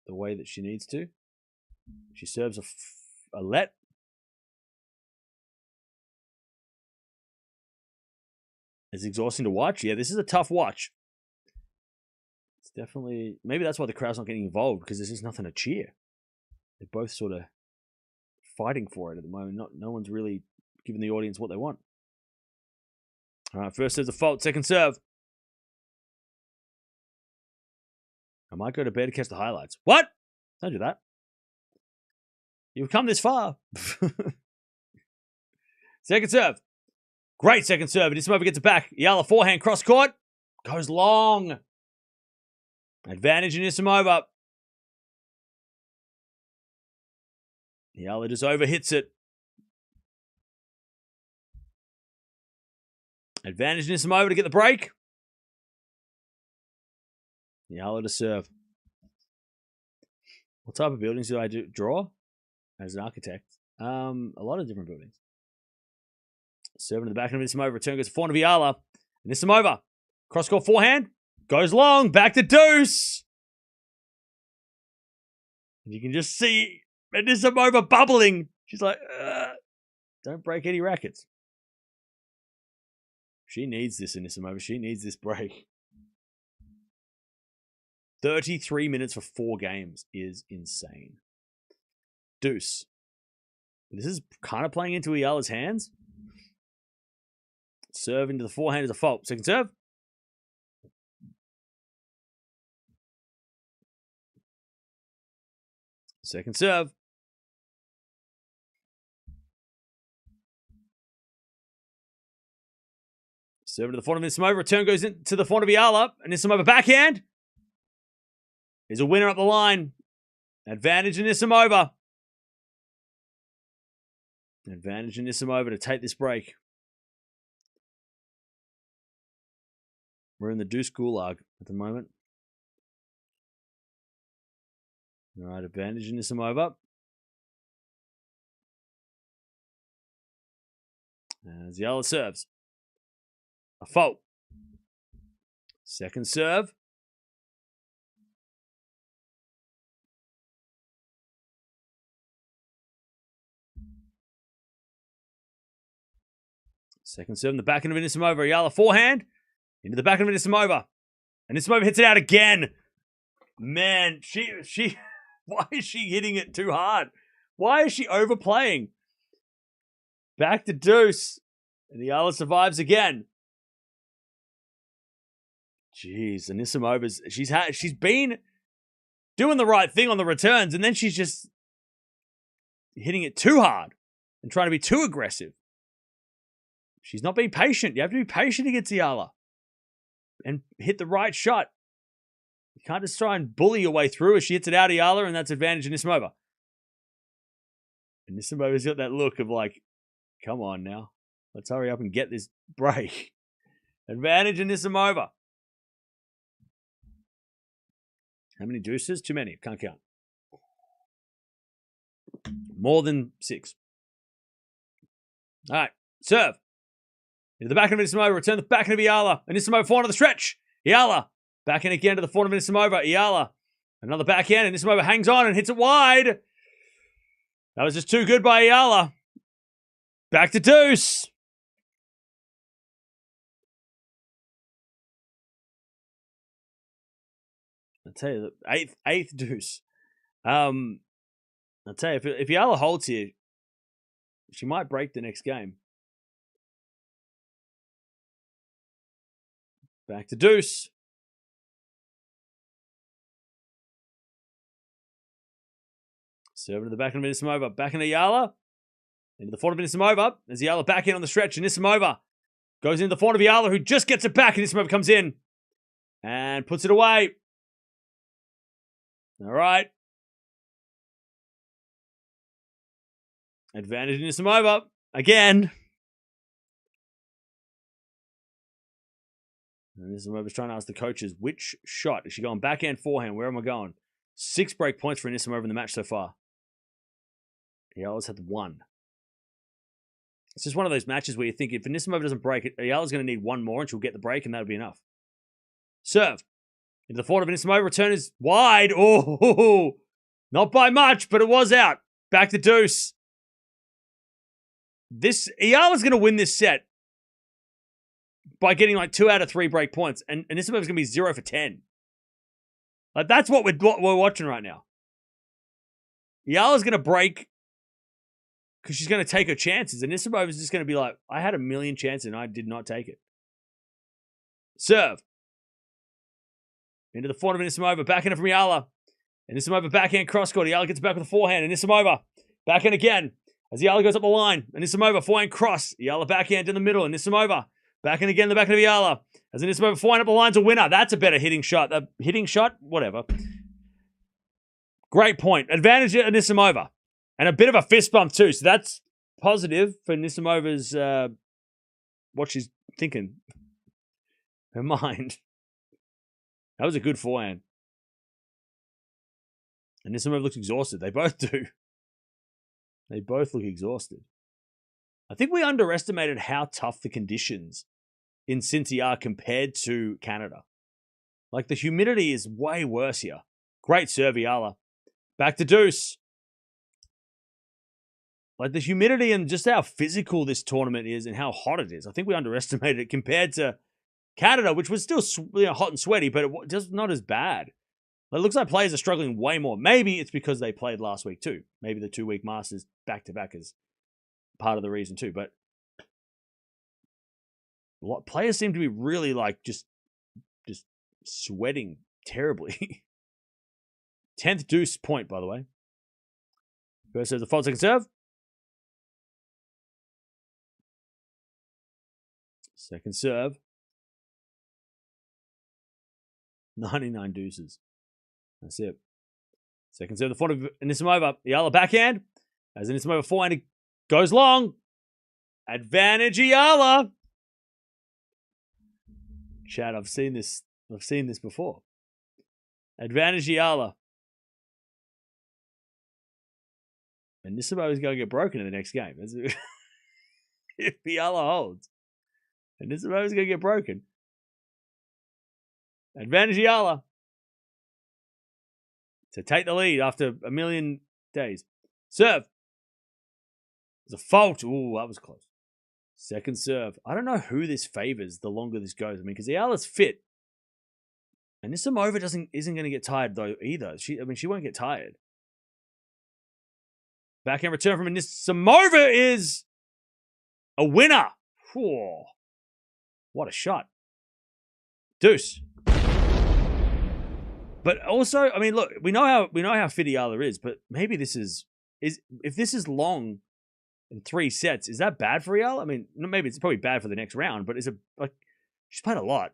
the way that she needs to. She serves a let. It's exhausting to watch. Yeah, this is a tough watch. It's definitely... Maybe that's why the crowd's not getting involved, because there's just nothing to cheer. They're both sort of fighting for it at the moment. No one's really giving the audience what they want. All right, first serve's a fault. Second serve. I might go to bed to catch the highlights. What? Don't do that. You've come this far. Second serve. Great second serve. Anisimova gets it back. Eala forehand cross court. Goes long. Advantage Anisimova. Eala just overhits it. Advantage Anisimova to get the break. Eala to serve. What type of buildings do I draw as an architect? A lot of different buildings. Serving to the back of Anisimova. Return goes forehand of Eala. Anisimova. Cross court forehand. Goes long. Back to deuce. And you can just see Anisimova bubbling. She's like, don't break any rackets. She needs this, Anisimova. She needs this break. 33 minutes for 4 games is insane. Deuce. This is kind of playing into Eala's hands. Serve into the forehand is a fault. Second serve. Second serve. Serve to the forehand of Anisimova. Return goes into the forehand of Eala. Anisimova backhand. Is a winner up the line. Advantage Anisimova. Advantage Anisimova to take this break. We're in the deuce gulag at the moment. All right, advantage Anisimova. As Eala serves. A fault. Second serve. Second serve in the back end of Anisimova. Eala forehand. Into the back end of Anisimova. Anisimova hits it out again. Man, she why is she hitting it too hard? Why is she overplaying? Back to deuce. And Eala survives again. Jeez, Anisimova's she's been doing the right thing on the returns, and then she's just hitting it too hard and trying to be too aggressive. She's not being patient. You have to be patient against Eala. and hit the right shot. You can't just try and bully your way through as she hits it out Eala, and that's advantage Anisimova. And Anisimova's got that look of like, come on now. Let's hurry up and get this break. Advantage Anisimova. How many deuces? Too many. Can't count. More than 6. All right. Serve. Into the back of Anisimova. Return the back of Eala. Anisimova forehand to the stretch. Eala. Back in again to the forehand of Anisimova. Eala. Another backhand. Anisimova hangs on and hits it wide. That was just too good by Eala. Back to deuce. I'll tell you, the eighth deuce. I'll tell you, if Eala holds here, she might break the next game. Back to deuce. Serving to the back of Anisimova. Back into Eala. Into the forehand of Anisimova. As Eala back in on the stretch. Anisimova goes into the forehand of Eala, who just gets it back. Anisimova comes in and puts it away. All right. Advantage Anisimova. Again. And Anisimova's trying to ask the coaches, which shot? Is she going backhand, forehand? Where am I going? 6 break points for Anisimova in the match so far. Eala's had 1. It's just one of those matches where you think if Anisimova doesn't break it, Eala's going to need 1 more and she'll get the break and that'll be enough. Serve. Into the forehand of Anisimova. Return is wide. Oh, not by much, but it was out. Back to deuce. Eala's going to win this set by getting like 2 out of 3 break points. And Anisimova's going to be 0 for 10. Like, that's what we're watching right now. Eala's going to break because she's going to take her chances. And Anisimova's just going to be like, I had a million chances and I did not take it. Serve. Into the forehand of Anisimova. Backhand from Eala. Anisimova backhand cross-court. Eala gets back with a forehand. Anisimova. Backhand again. As Eala goes up the line. Anisimova forehand cross. Eala backhand in the middle. Anisimova. Backhand again the backhand of Eala. As Anisimova forehand up the line's a winner. That's a better hitting shot. Hitting shot? Whatever. Great point. Advantage Anisimova. And a bit of a fist bump too. So that's positive for Anisimova's what she's thinking. Her mind. That was a good forehand. And Anisimova looks exhausted. They both do. They both look exhausted. I think we underestimated how tough the conditions in Cincy are compared to Canada. Like, the humidity is way worse here. Great serve, Eala. Back to deuce. Like, the humidity and just how physical this tournament is and how hot it is. I think we underestimated it compared to Canada, which was still hot and sweaty, but it was just not as bad. It looks like players are struggling way more. Maybe it's because they played last week too. Maybe the 2-week Masters back-to-back is part of the reason too. But players seem to be really like just sweating terribly. 10th deuce point, by the way. First serve, the fault, second serve. Second serve. 99 deuces. That's it. Second serve, the front of Anisimova. Eala backhand. As Anisimova forehand goes long. Advantage Eala. Chad, I've seen this before. Advantage Eala. Anisimova's going to get broken in the next game. If Eala holds. Anisimova's going to get broken. Advantage Eala to take the lead after a million days. Serve. There's a fault. Ooh, that was close. Second serve. I don't know who this favors the longer this goes. I mean, because Eala's fit. And Anisimova isn't going to get tired though either. She won't get tired. Backhand return from Anisimova is a winner. Whew. What a shot. Deuce. But also, I mean, look, we know how fit Eala is, but maybe this is if this is long in 3 sets, is that bad for Eala? I mean, maybe it's probably bad for the next round, but is it like she's played a lot?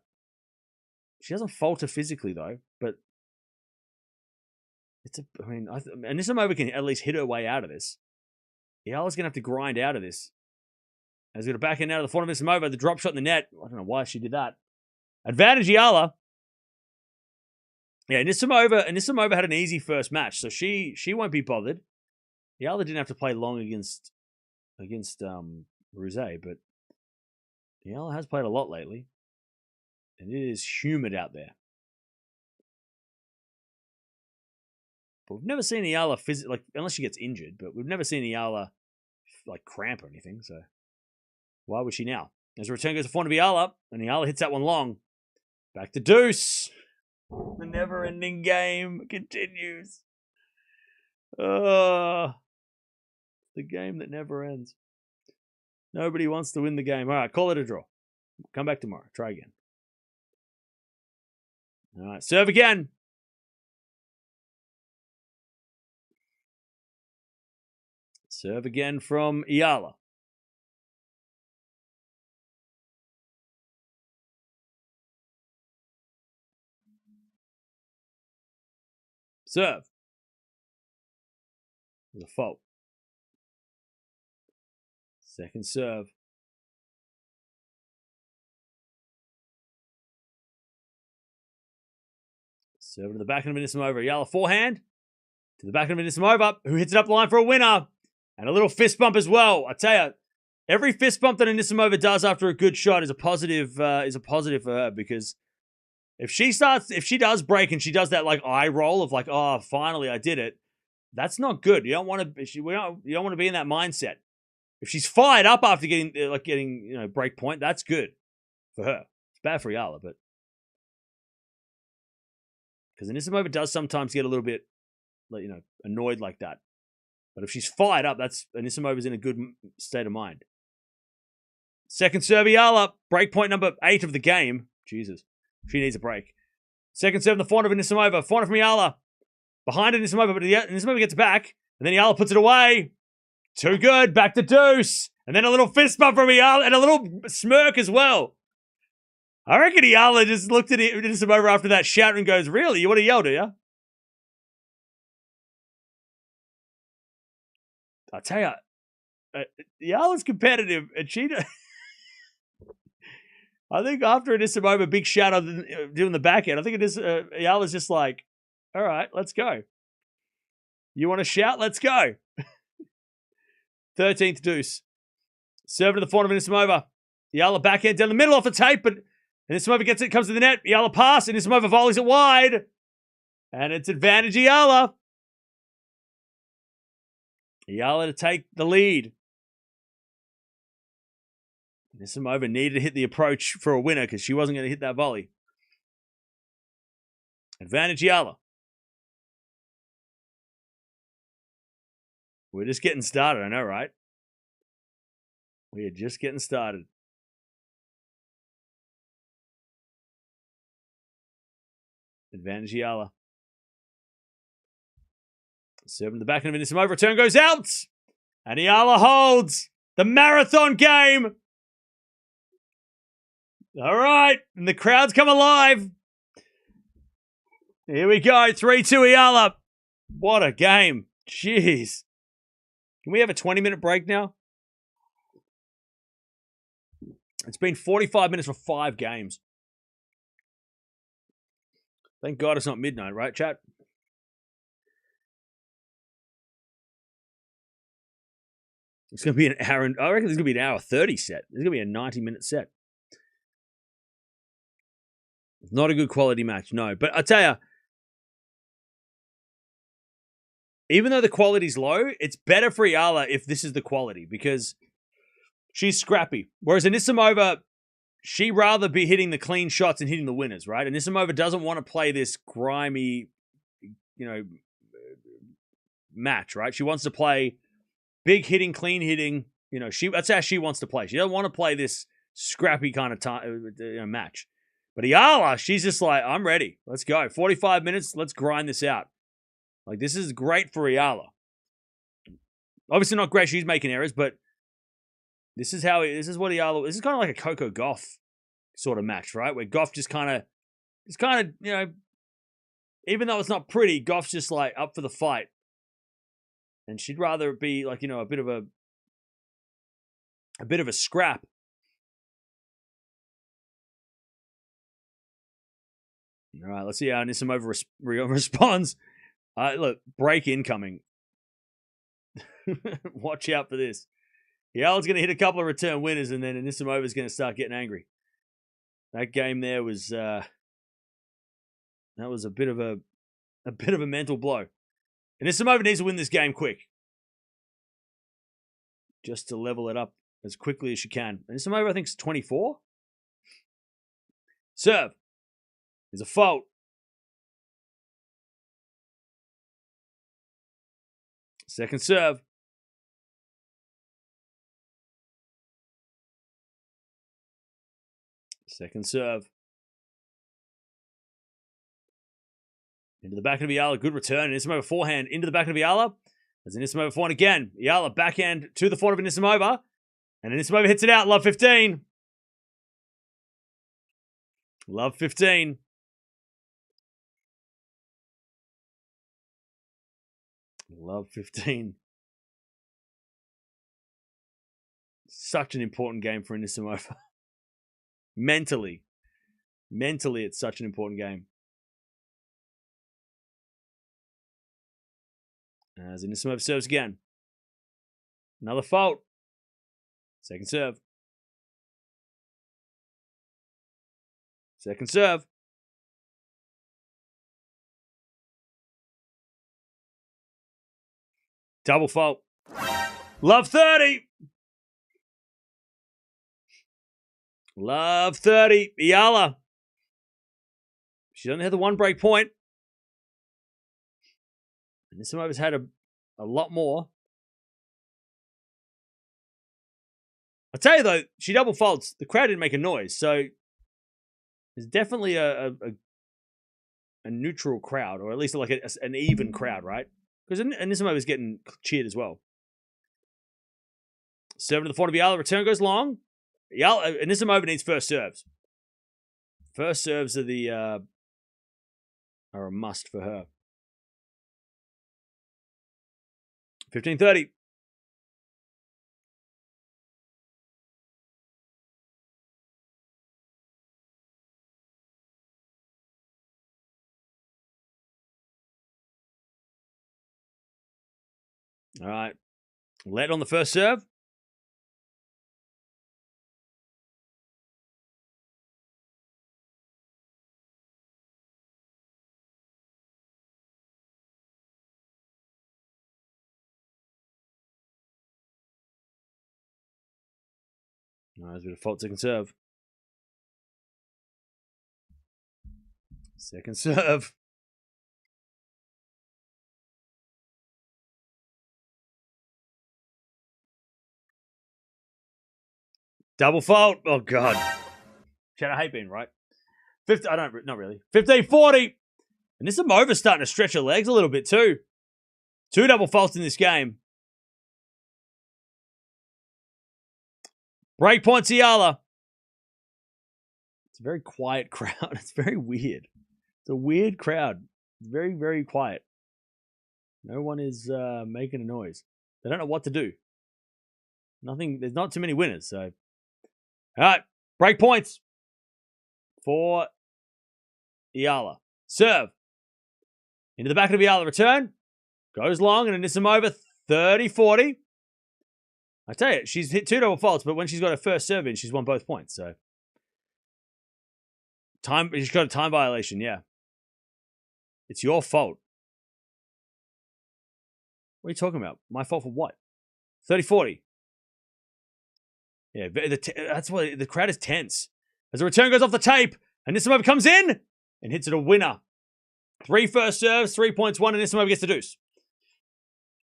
She doesn't falter physically, though. But Anisimova can at least hit her way out of this. Eala's going to have to grind out of this. As going to back in out of the front of Anisimova, the drop shot in the net. I don't know why she did that. Advantage Eala. Yeah, Anisimova had an easy first match, so she won't be bothered. Eala didn't have to play long against Rosé, but Eala has played a lot lately. And it is humid out there. But we've never seen Eala unless she gets injured, but we've never seen Eala cramp or anything, so why would she now? As the return goes to front of Eala, and Eala hits that one long. Back to deuce. The never-ending game continues. The game that never ends. Nobody wants to win the game. All right, call it a draw. Come back tomorrow. Try again. All right, serve again. Serve again from Eala. Serve. There's a fault. Second serve. Serve to the back of Anisimova. Eala forehand. To the back of Anisimova, who hits it up the line for a winner. And a little fist bump as well. I tell you, every fist bump that Anisimova does after a good shot is a positive for her, because if she does break and she does that eye roll of oh, finally I did it, that's not good. You don't want to be in that mindset. If she's fired up after getting break point, that's good for her. It's bad for Eala, but because Anisimova does sometimes get a little bit annoyed like that. But if she's fired up, Anisimova's in a good state of mind. Second serve, Eala. Break point number 8 of the game. Jesus. She needs a break. Second serve in the front of Anisimova. Front from Eala. Behind Anisimova, but Anisimova gets back. And then Eala puts it away. Too good. Back to deuce. And then a little fist bump from Eala and a little smirk as well. I reckon Eala just looked at Anisimova after that shout and goes, really? You want to yell, do you? I tell you, Eala's competitive, and I think after Anisimova, big shout out doing the backhand, I think Eala's just like, all right, let's go. You want to shout? Let's go. 13th deuce. Serve to the front of Anisimova. Eala backhand down the middle off the tape, but Anisimova gets it, comes to the net. Eala pass, Anisimova volleys it wide. And it's advantage Eala. Eala to take the lead. Anisimova needed to hit the approach for a winner because she wasn't going to hit that volley. Advantage Eala. We're just getting started, I know, right? We are just getting started. Advantage Eala. Serve in the back of Anisimova. Return goes out. And Eala holds the marathon game. All right. And the crowd's come alive. Here we go. 3-2 Eala. What a game. Jeez. Can we have a 20-minute break now? It's been 45 minutes for 5 games. Thank God it's not midnight, right, chat? It's going to be an hour, and I reckon it's going to be an hour 30 set. It's going to be a 90-minute set. It's not a good quality match, no. But I tell you, even though the quality's low, it's better for Eala if this is the quality, because she's scrappy. Whereas Anisimova, she'd rather be hitting the clean shots and hitting the winners, right? Anisimova doesn't want to play this grimy, match, right? She wants to play big hitting, clean hitting. That's how she wants to play. She doesn't want to play this scrappy kind of match. But Eala, she's just like, I'm ready. Let's go. 45 minutes. Let's grind this out. This is great for Eala. Obviously not great. She's making errors, but this is what Eala, this is kind of like a Coco Gauff sort of match, right? Where Gauff just kind of it's kind of, you know, even though it's not pretty, Gauff's just like up for the fight. And she'd rather it be like, you know, a bit of a scrap. All right, let's see how Anisimova responds. Look, break incoming. Watch out for this. Eala's going to hit a couple of return winners, and then Anisimova's going to start getting angry. That game there was that was a bit of a mental blow. Anisimova needs to win this game quick, just to level it up as quickly as she can. Anisimova, I think, is 24. Serve is a fault. Second serve. Second serve. Into the backhand of Eala. Good return. Anisimova forehand into the backhand of Eala. There's Anisimova forehand again. Eala backhand to the forehand of Anisimova. And Anisimova hits it out. Love 15. Love 15. Love 15. Such an important game for Anisimova. Mentally, it's such an important game. As Anisimova serves again. Another fault. Second serve. Second serve. Double fault. Love 30. Love 30. Eala. She doesn't have the one break point. Anisimova's had a lot more. I'll tell you though, she double faults. The crowd didn't make a noise, so there's definitely a neutral crowd, or at least like an even crowd, right? Because Anisimova's getting cheered as well. Serving to the front of Eala. Return goes long. Anisimova needs first serves. First serves are a must for her. 15-30. All right. Let on the first serve. All right, there's a bit of fault second serve. Second serve. Double fault. Oh, God. She had a hate bean, right? Not really. 15-40. And Anisimova's starting to stretch her legs a little bit too. 2 double faults in this game. Break points, Eala. It's a very quiet crowd. It's very weird. It's a weird crowd. It's very, very quiet. No one is making a noise. They don't know what to do. There's not too many winners, so. All right, break points for Eala. Serve. Into the back of Eala. Return. Goes long, and Anisimova 30-40. I tell you, she's hit 2 double faults, but when she's got her first serve in, she's won both points. So she's got a time violation, yeah. It's your fault. What are you talking about? My fault for what? 30-40. Yeah, that's why the crowd is tense. As the return goes off the tape, Anisimova comes in and hits it a winner. 3 first serves, 3 points, 1, and Anisimova gets the deuce.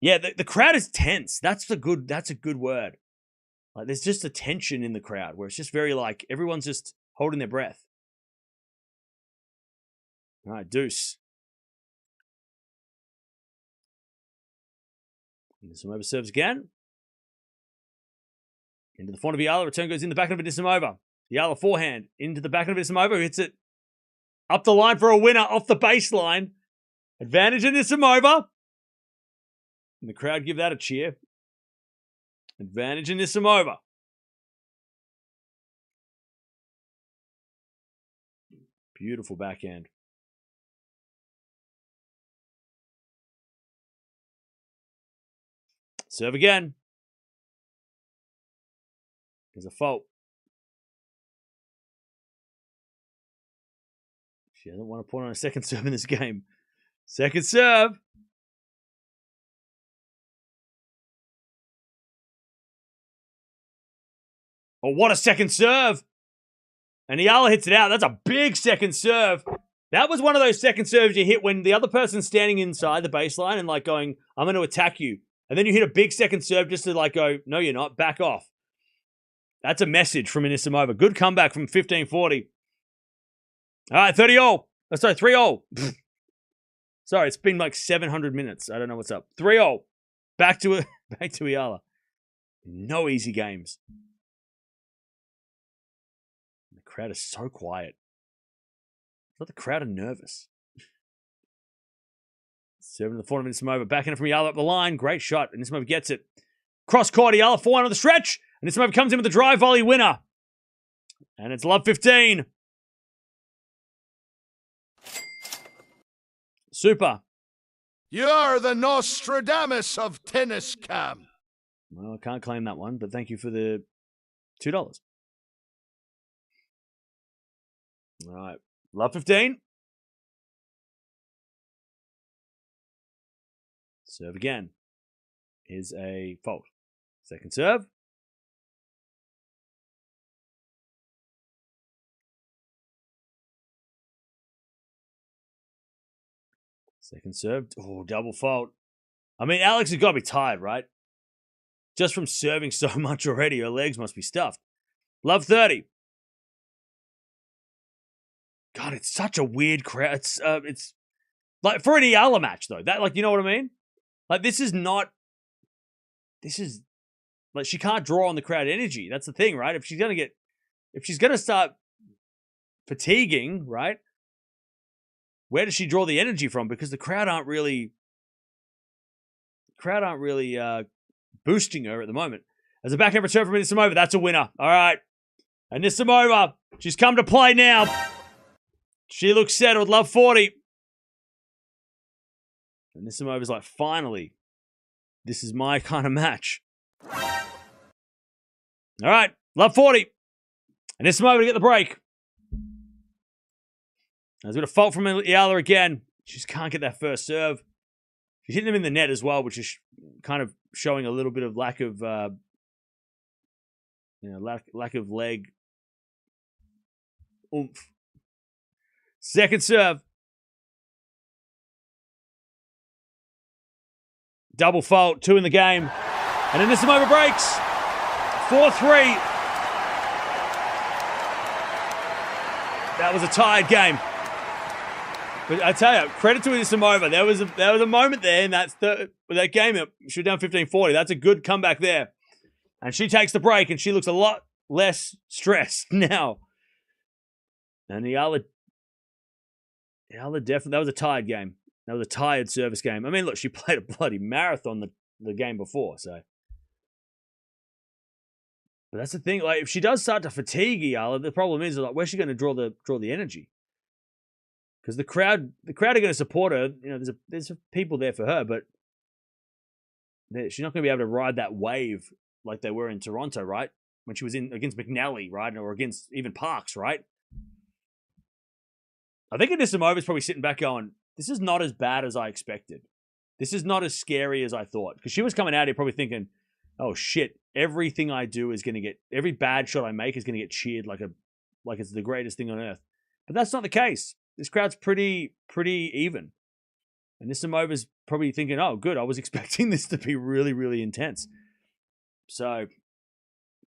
Yeah, the crowd is tense. That's a good word. Like, there's just a tension in the crowd where it's just very like everyone's just holding their breath. All right, deuce. Anisimova serves again. Into the front of Eala. Return goes in the back of Anisimova. Eala forehand. Into the back of Anisimova, who hits it Up the line for a winner off the baseline. Advantage Anisimova. And the crowd give that a cheer. Advantage Anisimova. Beautiful backhand. Serve again. There's a fault. She doesn't want to put on a second serve in this game. Second serve. Oh, what a second serve. And Eala hits it out. That's a big second serve. That was one of those second serves you hit when the other person's standing inside the baseline and like going, I'm going to attack you. And then you hit a big second serve just to like go, no, you're not. Back off. That's a message from Anisimova. Good comeback from 15-40. All right, 30-all. Oh, sorry, 3-all. Sorry, it's been like 700 minutes. I don't know what's up. 3-all. Back to Eala. No easy games. The crowd is so quiet. I thought the crowd are nervous. Serving the forehand of Anisimova. Backing it from Eala up the line. Great shot. Anisimova gets it. Cross court. Eala forehand on the stretch. Anisimova comes in with the drive volley winner. And it's love 15. Super. You're the Nostradamus of tennis, Cam. Well, I can't claim that one, but thank you for the $2. All right. Love 15. Serve again. Is a fault. Second serve. Second serve. Oh, double fault. I mean, Alex has got to be tired, right? Just from serving so much already, her legs must be stuffed. Love 30. God, it's such a weird crowd. It's like for an Eala match though. That, like, you know what I mean? Like, this is like, she can't draw on the crowd energy. That's the thing, right? If she's gonna start fatiguing, right? Where does she draw the energy from? Because the crowd aren't really boosting her at the moment. As a backhand return from Anisimova, that's a winner. All right. Anisimova, she's come to play now. She looks settled. Love 40. Anisimova's like, finally, this is my kind of match. All right. Love 40. Anisimova to get the break. There's a bit of fault from Eala again. She just can't get that first serve. She's hitting him in the net as well, which is kind of showing a little bit of lack of leg oomph. Second serve. Double fault, 2 in the game. And Anisimova breaks. 4-3. That was a tired game. But I tell you, credit to Anisimova. There was a moment there in that game. She was down 15-40. That's a good comeback there. And she takes the break, and she looks a lot less stressed now. And Eala definitely, that was a tired game. That was a tired service game. I mean, look, she played a bloody marathon the game before, so. But that's the thing. Like, if she does start to fatigue Eala, the problem is, like, where's she going to draw the energy? Because the crowd are going to support her. You know, there's people there for her, but she's not going to be able to ride that wave like they were in Toronto, right? When she was in against McNally, right, or against even Parks, right? I think Anisimova's probably sitting back going, "This is not as bad as I expected. This is not as scary as I thought." Because she was coming out here probably thinking, "Oh shit, everything I do is going to get every bad shot I make is going to get cheered like it's the greatest thing on earth." But that's not the case. This crowd's pretty even. And Anisimova's probably thinking, oh, good, I was expecting this to be really, really intense. So,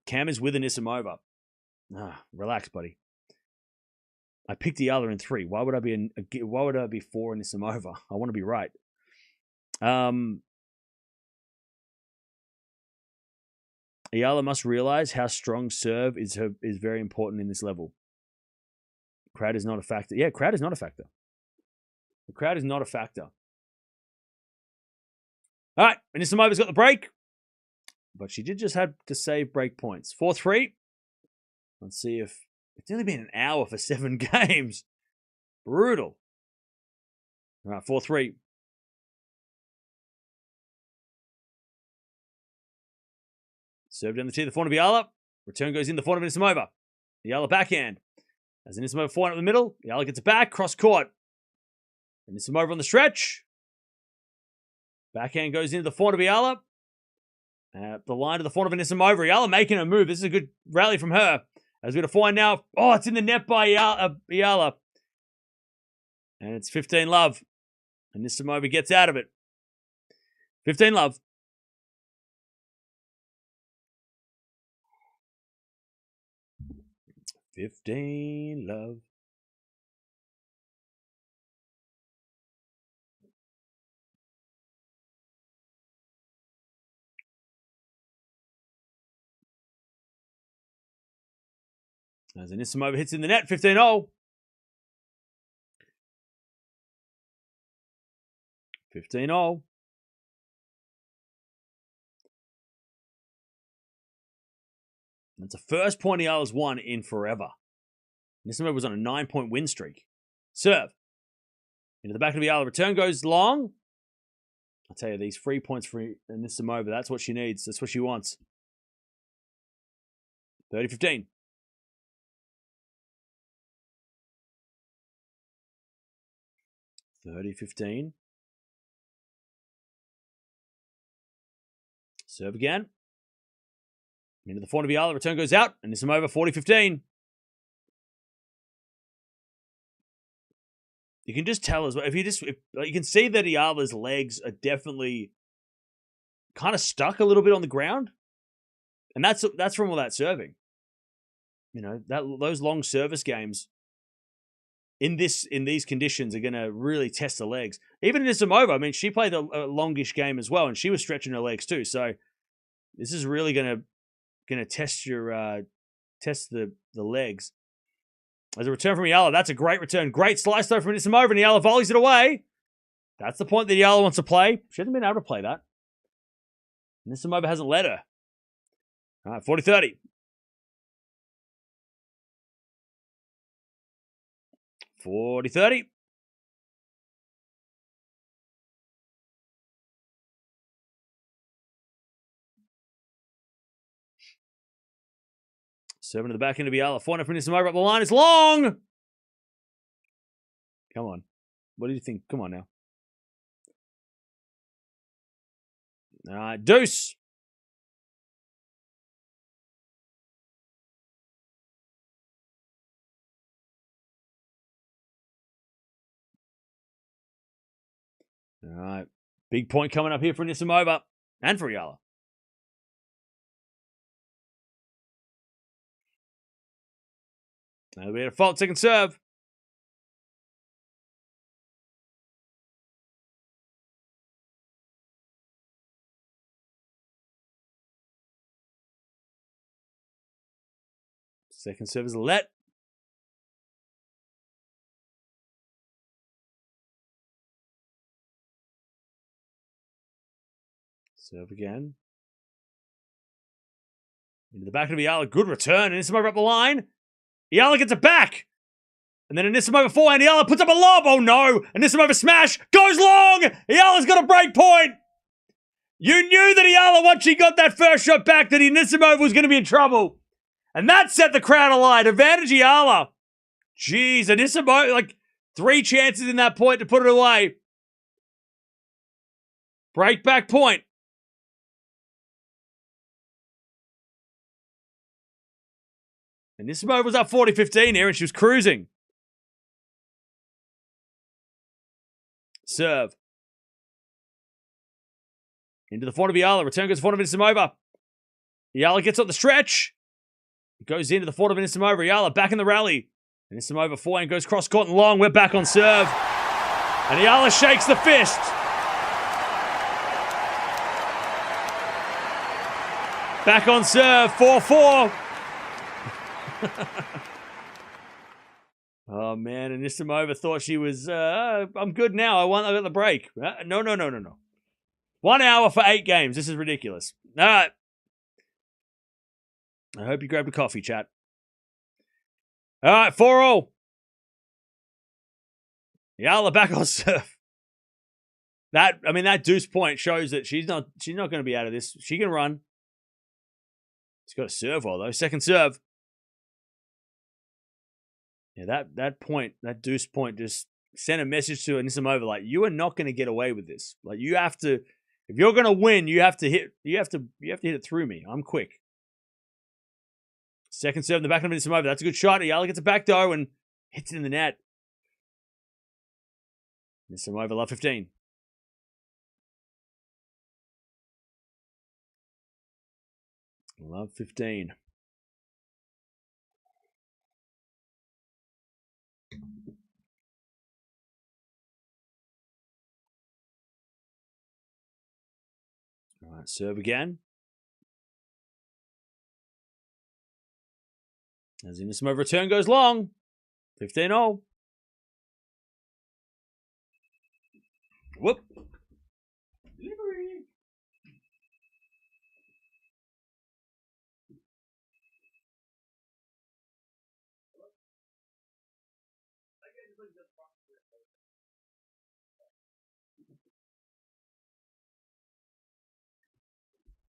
Cam is with Anisimova. Relax, buddy. I picked the other in 3. Why would I be for Anisimova? I want to be right. Eala must realize how strong serve is very important in this level. crowd is not a factor. Yeah, crowd is not a factor. The crowd is not a factor. All right, Anisimova's got the break. But she did just have to save break points. 4-3. Let's see if... It's only been an hour for 7 games. Brutal. All right, 4-3. Serve down the tee, the forehand of Eala. Return goes in, the forehand of Anisimova. Eala backhand. As Anisimova forehand in the middle, Eala gets it back, cross court. Anisimova on the stretch. Backhand goes into the forehand of Eala. The line to the forehand of Anisimova. Eala making a move. This is a good rally from her. As we're going to find now. Oh, it's in the net by Eala. And it's 15-love. Anisimova gets out of it. 15-love. Love. As Anisimova hits in the net, 15-0. 15-0. That's the first point Eala's won in forever. Anisimova was on a 9-point win streak. Serve. Into the back of Eala. Return goes long. I'll tell you, these 3 points for Anisimova, that's what she needs. That's what she wants. 30-15. Serve again. Into the forehand of Eala. Return goes out. And Anisimova 40-15. You can just tell as well. You can see that Eala's legs are definitely kind of stuck a little bit on the ground. And that's from all that serving. You know, those long service games in these conditions are going to really test the legs. Even Anisimova, I mean, she played a longish game as well, and she was stretching her legs too. So this is really going to test your test the legs. As a return from Eala, that's a great return. Great slice though from Anisimova, and Eala volleys it away. That's the point that Eala wants to play. She hasn't been able to play that. Anisimova hasn't let her. All right, 40-30. 40-30. Serving to the back end of Eala. Forehand from Anisimova up the line. It's long. Come on. What do you think? Come on now. All right, deuce. All right. Big point coming up here for Anisimova and for Eala. Now we had a fault, second serve. Second serve is a let. Serve again. Into the back of Eala. Good return. Anisimova up the line. Eala gets it back. And then Anisimova forehand. Eala puts up a lob. Oh no. Anisimova smash. Goes long. Eala's got a break point. You knew that Eala, once she got that first shot back, that Anisimova was going to be in trouble. And that set the crowd alight. Advantage Eala. Jeez. Anisimova, like 3 chances in that point to put it away. Break back point. And Anisimova was up 40-15 here, and she was cruising. Serve. Into the forehand of Eala. Return goes forehand of Anisimova. Eala gets on the stretch. It goes into the forehand of Anisimova. Eala back in the rally. Anisimova forehand goes cross court and long. We're back on serve. And Eala shakes the fist. Back on serve. 4-4. Oh, man. Anisimova thought she was, I'm good now. I got the break. No. 1 hour for 8 games. This is ridiculous. All right. I hope you grabbed a coffee, chat. All right, 4-0. Eala back on serve. That deuce point shows that she's not going to be out of this. She can run. She's got a serve well, though. Second serve. Yeah, that deuce point just sent a message to Anisimova like, you are not going to get away with this. Like, you have to, if you're going to win, you have to hit it through me. I'm quick. Second serve in the back of Anisimova. That's a good shot. Eala gets it back though and hits it in the net. Anisimova, love 15. Love 15. All right, serve again. As Anisimova return goes long. 15-0. Whoop. Delivery.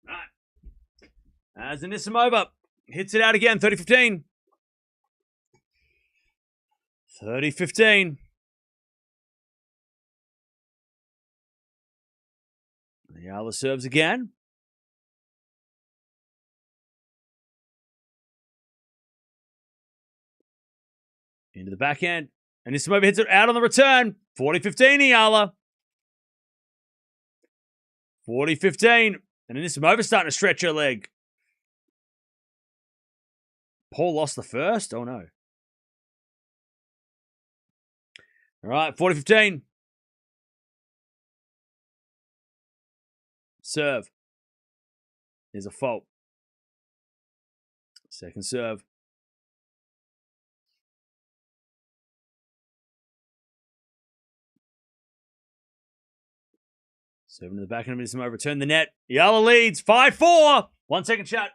All right. As Anisimova hits it out again, 30-15. 30-15. Eala serves again. Into the backhand. And Anisimova hits it out on the return. 40-15, Eala. 40-15. And Anisimova starting to stretch her leg. Paul lost the first? Oh, no. All right, 40-15. Serve. There's a fault. Second serve. Serving to the back end of Anisimova. Return the net. Eala leads. 5-4. 1 second shot.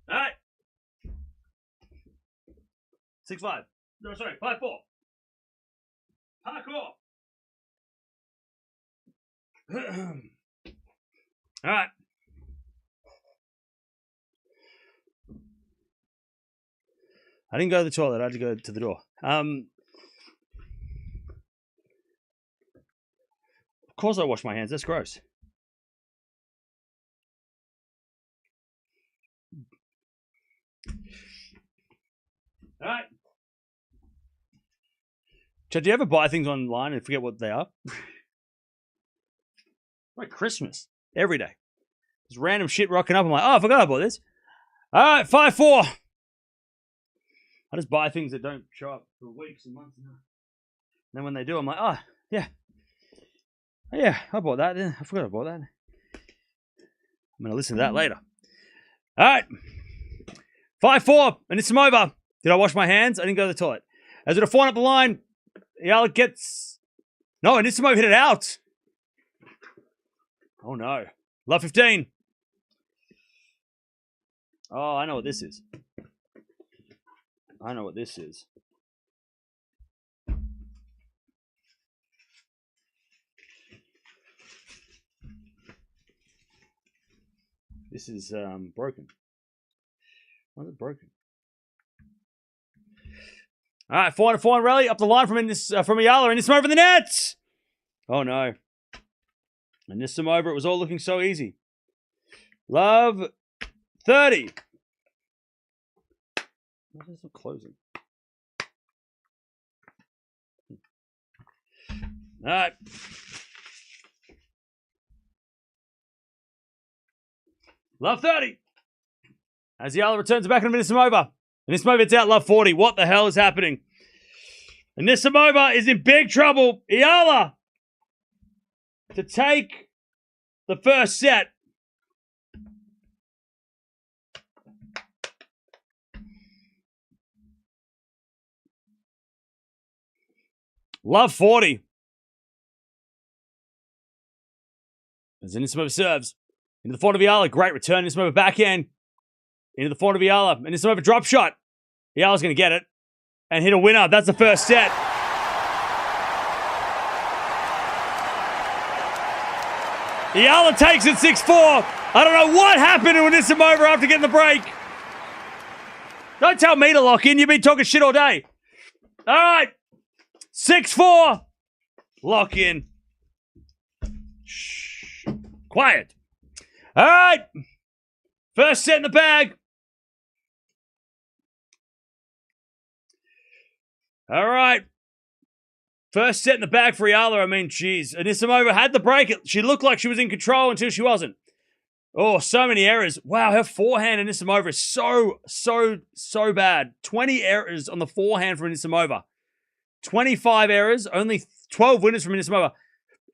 All right. 6-5. No, sorry. 5-4. Parkour. All right. I didn't go to the toilet. I had to go to the door. Of course I wash my hands. That's gross. All right. Chad, do you ever buy things online and forget what they are? Like Christmas. Every day. There's random shit rocking up. I'm like, oh, I forgot I bought this. All right, 5-4. I just buy things that don't show up for weeks and months. And then when they do, I'm like, oh, yeah. Oh, yeah, I bought that. I forgot I bought that. I'm going to listen to that later. All right. 5-4. Anisimova. Did I wash my hands? I didn't go to the toilet. As it a 4 up the line, Eala gets... No, Anisimova hit it out. Oh, no. Love 15. Oh, I know what this is. I know what this is. This is broken. Why is it broken? All right, 4-4 rally up the line from Eala, and Anisimova in the net. Oh no! And Anisimova, it was all looking so easy. Love 30. Why is it closing? All right. Love 30. As Eala returns back to Anisimova. Anisimova, it's out, love 40. What the hell is happening? Anisimova is in big trouble. Eala to take the first set. Love 40. As Anisimova serves. Into the forehand of Eala. Great return. Anisimova backhand. Into the forehand of Eala. Anisimova drop shot. Eala's going to get it. And hit a winner. That's the first set. Eala takes it 6-4. I don't know what happened to Anisimova after getting the break. Don't tell me to lock in. You've been talking shit all day. All right. 6-4. Lock in. Shh. Quiet. All right. First set in the bag. All right. First set in the bag for Eala. I mean, geez. Anisimova had the break. She looked like she was in control until she wasn't. Oh, so many errors. Wow, her forehand Anisimova is so bad. 20 errors on the forehand for Anisimova. 25 errors. Only 12 winners from Anisimova.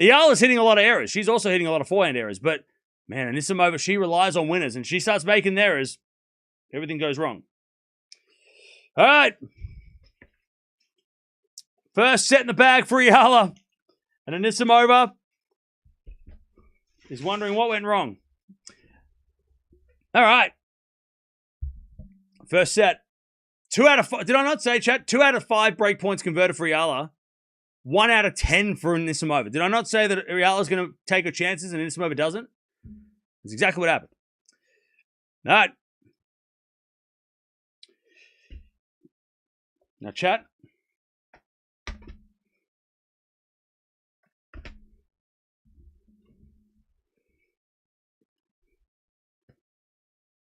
Eala's hitting a lot of errors. She's also hitting a lot of forehand errors. But, man, Anisimova, she relies on winners. And she starts making errors. Everything goes wrong. All right. First set in the bag for Eala. And Anisimova is wondering what went wrong. All right. First set. 2 out of 5. Did I not say, chat? 2 out of 5 break points converted for Eala. 1 out of 10 for Anisimova. Did I not say that Eala's going to take her chances and Anisimova doesn't? That's exactly what happened. All right. Now, chat.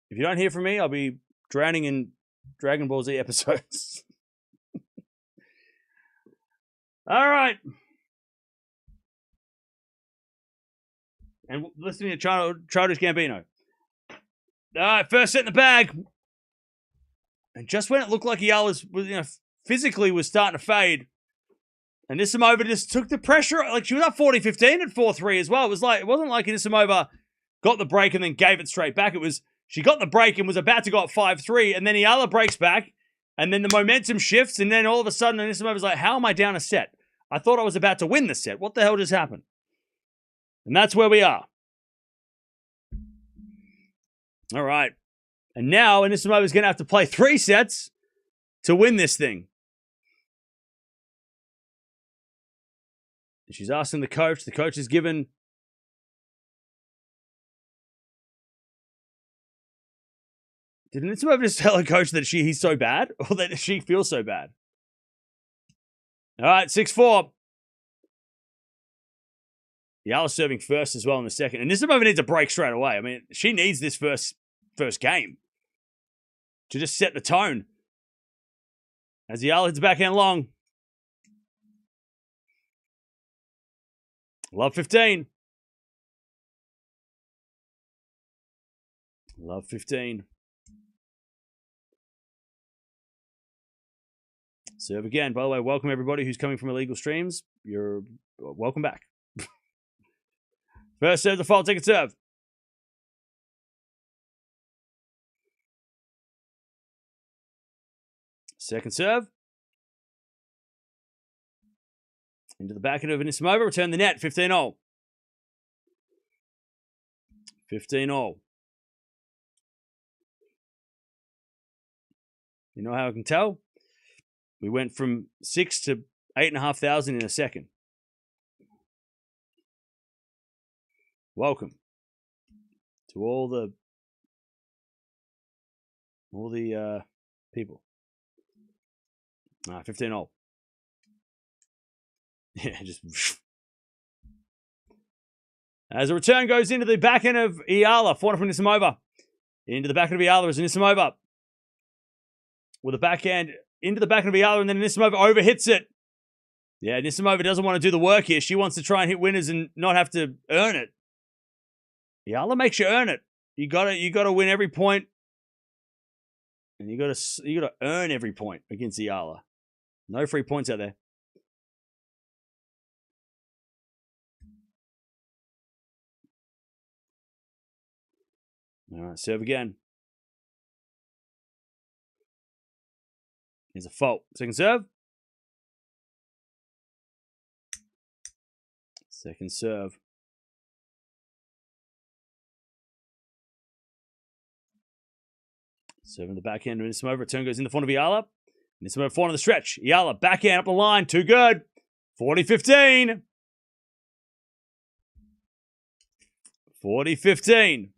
If you don't hear from me, I'll be drowning in Dragon Ball Z episodes. All right. And listening to Childish Gambino. All right, first set in the bag. And just when it looked like Eala physically was starting to fade, and Anisimova just took the pressure. Like, she was up 40-15 at 4-3 as well. It wasn't like Anisimova got the break and then gave it straight back. It was, she got the break and was about to go up 5-3, and then Eala breaks back, and then the momentum shifts, and then all of a sudden Anisimova's like, how am I down a set? I thought I was about to win the set. What the hell just happened? And that's where we are. All right. And now Anisimova's going to have to play 3 sets to win this thing. And she's asking the coach. The coach is given... Did Anisimova just tell her coach that he's so bad? Or that she feels so bad? All right, 6-4. Eala's serving first as well in the second. And Anisimova needs a break straight away. I mean, she needs this first game to just set the tone. As Eala hits backhand long. Love 15. Love 15. Serve again. By the way, welcome everybody who's coming from illegal streams. You're welcome back. First serve, default ticket serve. Second serve. Into the backhand of Anisimova. Return the net. 15-all. 15-all. You know how I can tell? We went from 6 to 8,500 in a second. Welcome to all the people. 15 all. Yeah, just as a return goes into the back end of Eala, forehand from Anisimova. Into the back end of Eala is Anisimova. With the backhand into the back end of Eala, and then Anisimova overhits it. Yeah, Anisimova doesn't want to do the work here. She wants to try and hit winners and not have to earn it. Eala makes you earn it. You gotta win every point. And you gotta earn every point against Eala. No free points out there. All right, serve again. Here's a fault. Second serve. Second serve. Serving the backhand. Anisimova. Return goes in the front of Eala. Anisimova forehand on the stretch. Eala backhand up the line. Too good. 40-15. 40-15.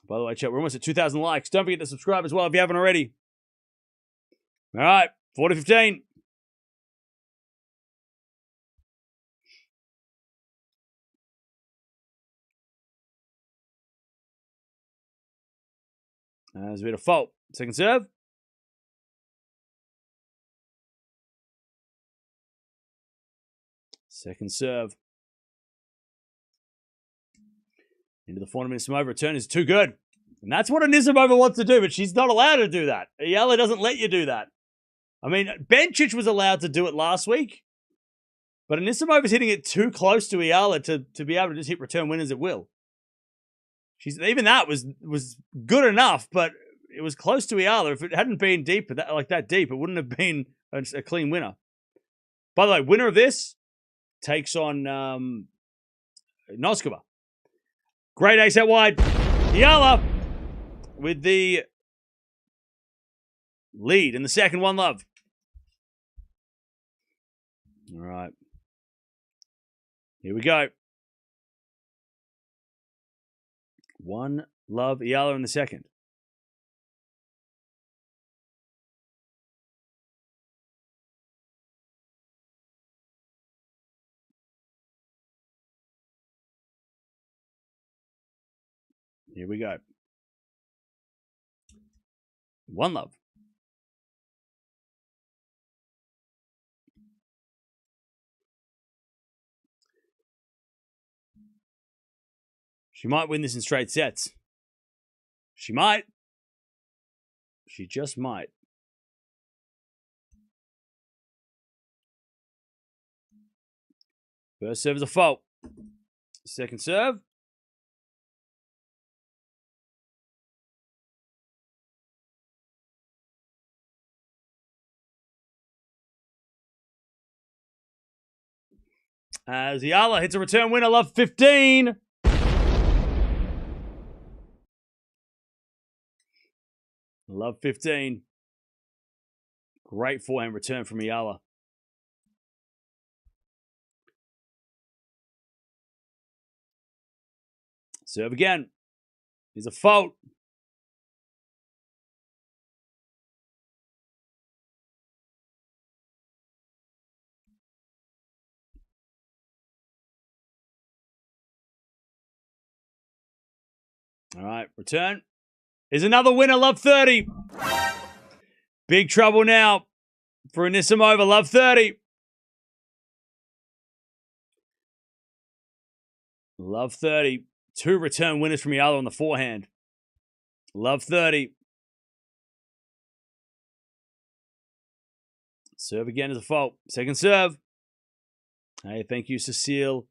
By the way, chat, we're almost at 2,000 likes. Don't forget to subscribe as well if you haven't already. All right, 40-15. There's a bit of fault. Second serve. Second serve. Into the forehand. Anisimova. Return is too good. And that's what Anisimova wants to do, but she's not allowed to do that. Eala doesn't let you do that. I mean, Bencic was allowed to do it last week, but Anisimova's hitting it too close to Eala to be able to just hit return winners at will. Even that was good enough, but it was close to Eala. If it hadn't been deep, that deep, it wouldn't have been a clean winner. By the way, winner of this takes on Noskova. Great ace out wide. Eala with the lead in the second. 1-love. All right. Here we go. 1-love. Eala in the second. Here we go. 1-love. She might win this in straight sets. She might. She just might. First serve is a fault. Second serve. As Eala hits a return winner, love 15. Love 15. Great forehand return from Eala. Serve again. Here's a fault. All right, return. Is another winner, love 30. Big trouble now for Anisimova, love 30. Love 30. 2 return winners from Eala on the forehand. Love 30. Serve again is a fault. Second serve. Hey, thank you, Cecile,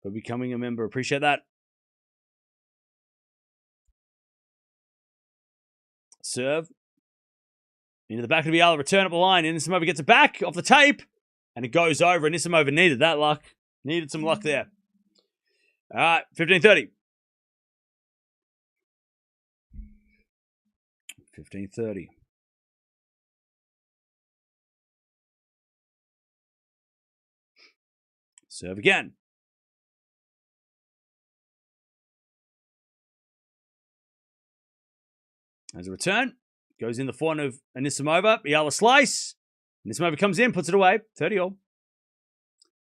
for becoming a member. Appreciate that. Serve. Into the back of Eala, return up the line. Anisimova gets it back off the tape. And it goes over. Anisimova needed that luck. Needed some luck there. All right, 15-30. 15:30. Serve again. As a return, goes in the forehand of Anisimova. Eala slice. Anisimova comes in, puts it away. 30-all.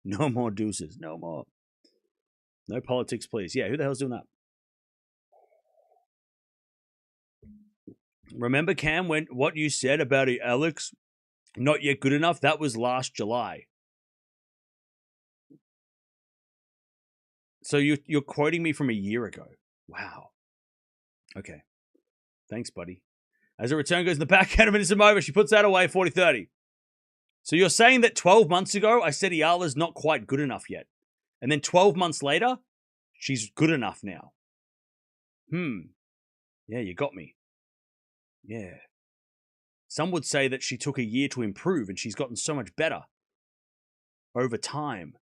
No more deuces. No more. No politics, please. Yeah, who the hell's doing that? Remember, Cam, when what you said about Alex not yet good enough? That was last July. So you're quoting me from a year ago. Wow. Okay. Thanks, buddy. As a return goes in the backhand of Anisimova, she puts that away, 40-30. So you're saying that 12 months ago, I said Eala's not quite good enough yet. And then 12 months later, she's good enough now. Yeah, you got me. Yeah. Some would say that she took a year to improve and she's gotten so much better over time.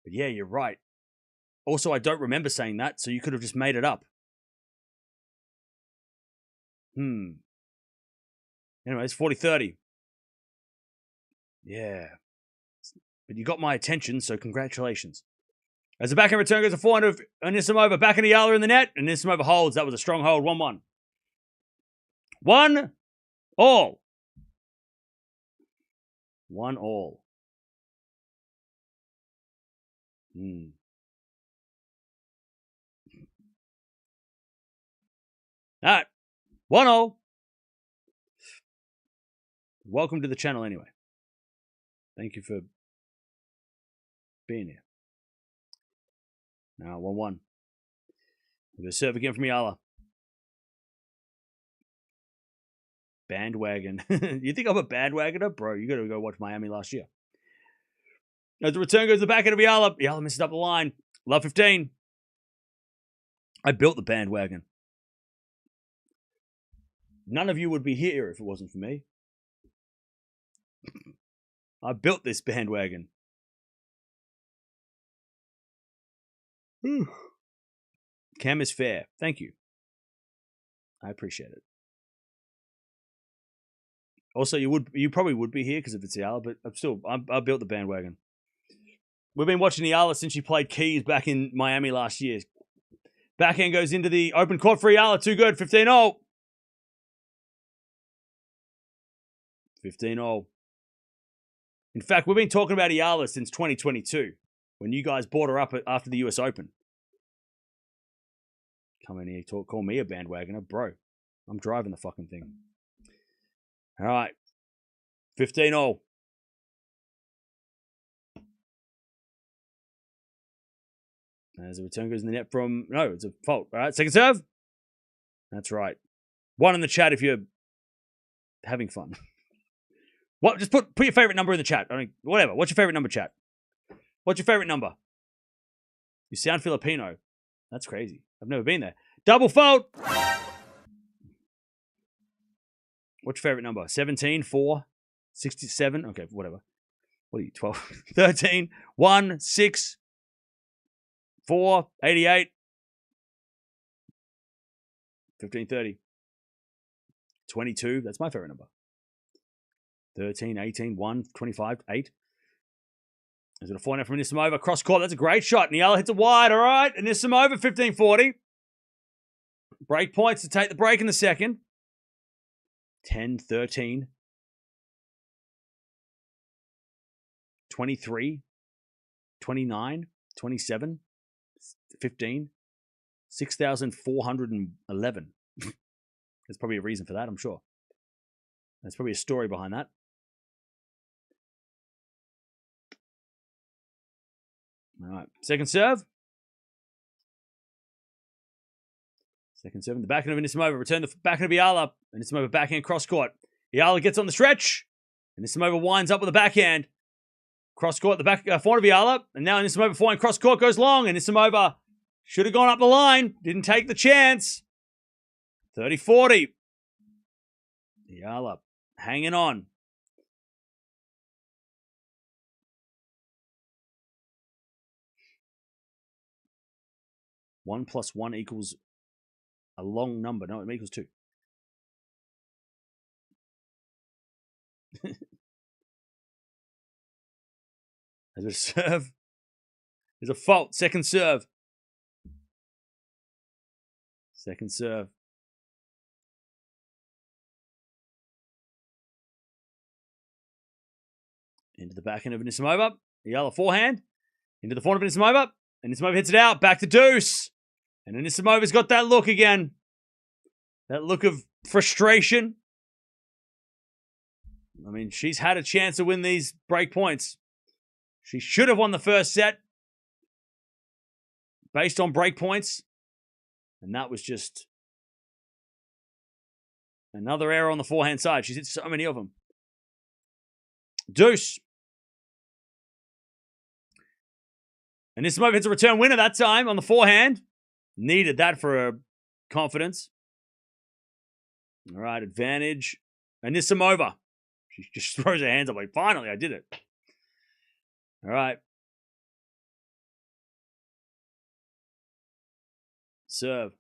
But yeah, you're right. Also, I don't remember saying that, so you could have just made it up. Anyways, 40-30. Yeah. But you got my attention, so congratulations. As the backhand return goes to forehand of Anisimova, backhand of Eala in the net, and Anisimova holds. That was a strong hold, 1-1. 1-all. 1-all. All right. 1-all. Welcome to the channel anyway. Thank you for being here. Now 1-1. We're going to serve again from Eala. Bandwagon. You think I'm a bandwagoner? Bro, you got to go watch Miami last year. As the return goes to the backhand of Eala. Eala misses up the line. Love 15. I built the bandwagon. None of you would be here if it wasn't for me. I built this bandwagon. Cam is fair. Thank you. I appreciate it. Also, you probably would be here because of it's Eala, but I built the bandwagon. We've been watching Eala since she played Keys back in Miami last year. Backhand goes into the open court for Eala. Too good. 15-0. 15-0. In fact, we've been talking about Eala since 2022, when you guys brought her up after the US Open. Come in here, call me a bandwagoner. Bro, I'm driving the fucking thing. All right. 15-0. As a return goes in the net from... No, it's a fault. All right, second serve. That's right. One in the chat if you're having fun. What? Just put your favorite number in the chat. I mean, whatever. What's your favorite number, chat? What's your favorite number? You sound Filipino. That's crazy. I've never been there. Double fault. What's your favorite number? 17, 4, 67. Okay, whatever. What are you, 12? 13, 1, 6, 4, 88, 15, 30, 22. That's my favorite number. 13, 18, 1, 25, 8. Is it a 4-0 from Anisimova? Cross court. That's a great shot. Eala hits it wide. All right. Anisimova, 15-40. Break points to take the break in the second. 10, 13. 23. 29. 27. 15. 6,411. There's probably a reason for that, I'm sure. There's probably a story behind that. All right. Second serve. Second serve in the backhand of Anisimova. Return the backhand of Eala. Anisimova backhand cross court. Eala gets on the stretch. Anisimova winds up with a backhand. Cross court, the back forehand of Eala. And now Anisimova forehand cross court goes long. Anisimova should have gone up the line. Didn't take the chance. 30-40. Eala hanging on. One plus one equals a long number. No, it equals 2. As a serve. There's a fault. Second serve. Second serve. Into the backhand of Anisimova. Eala forehand. Into the forehand of Anisimova. Anisimova hits it out. Back to deuce. And Anisimova's got that look again. That look of frustration. I mean, she's had a chance to win these break points. She should have won the first set based on break points. And that was just another error on the forehand side. She's hit so many of them. Deuce. And Anisimova hits a return winner that time on the forehand. Needed that for her confidence. All right, advantage. Anisimova. She just throws her hands up like, finally, I did it. All right. Serve.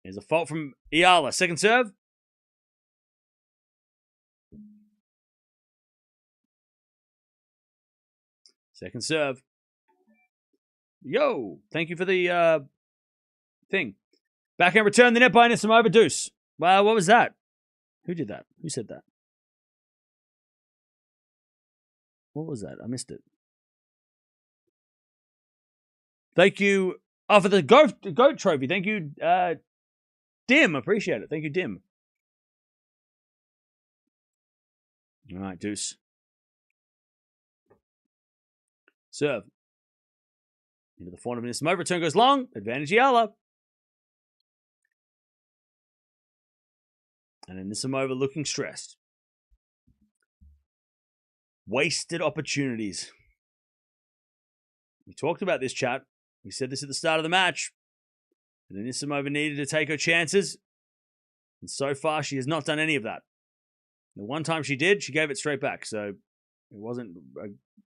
There's a fault from Eala. Second serve. Second serve. Yo, thank you for the thing. Backhand return, the net by Anisimova. Deuce. Well, what was that? Who did that? Who said that? What was that? I missed it. Thank you. Oh, for the GOAT trophy. Thank you, Dim. Appreciate it. Thank you, Dim. All right, deuce. Serve. Into the forehand of Anisimova. Return goes long. Advantage Eala. And Anisimova looking stressed. Wasted opportunities. We talked about this, chat. We said this at the start of the match. And Anisimova needed to take her chances. And so far, she has not done any of that. The one time she did, she gave it straight back. So it wasn't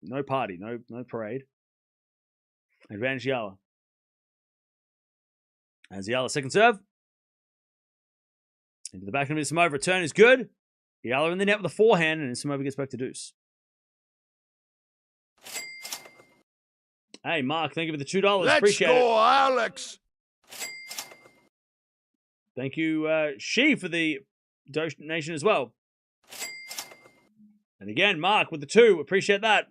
no party, no parade. Advantage Eala. As Eala second serve. Into the back of Anisimova. Return is good. Eala in the net with a forehand, and Anisimova gets back to deuce. Hey, Mark, thank you for the $2. Let's Appreciate go, it. Alex. Thank you, She, for the donation as well. And again, Mark with the 2. Appreciate that.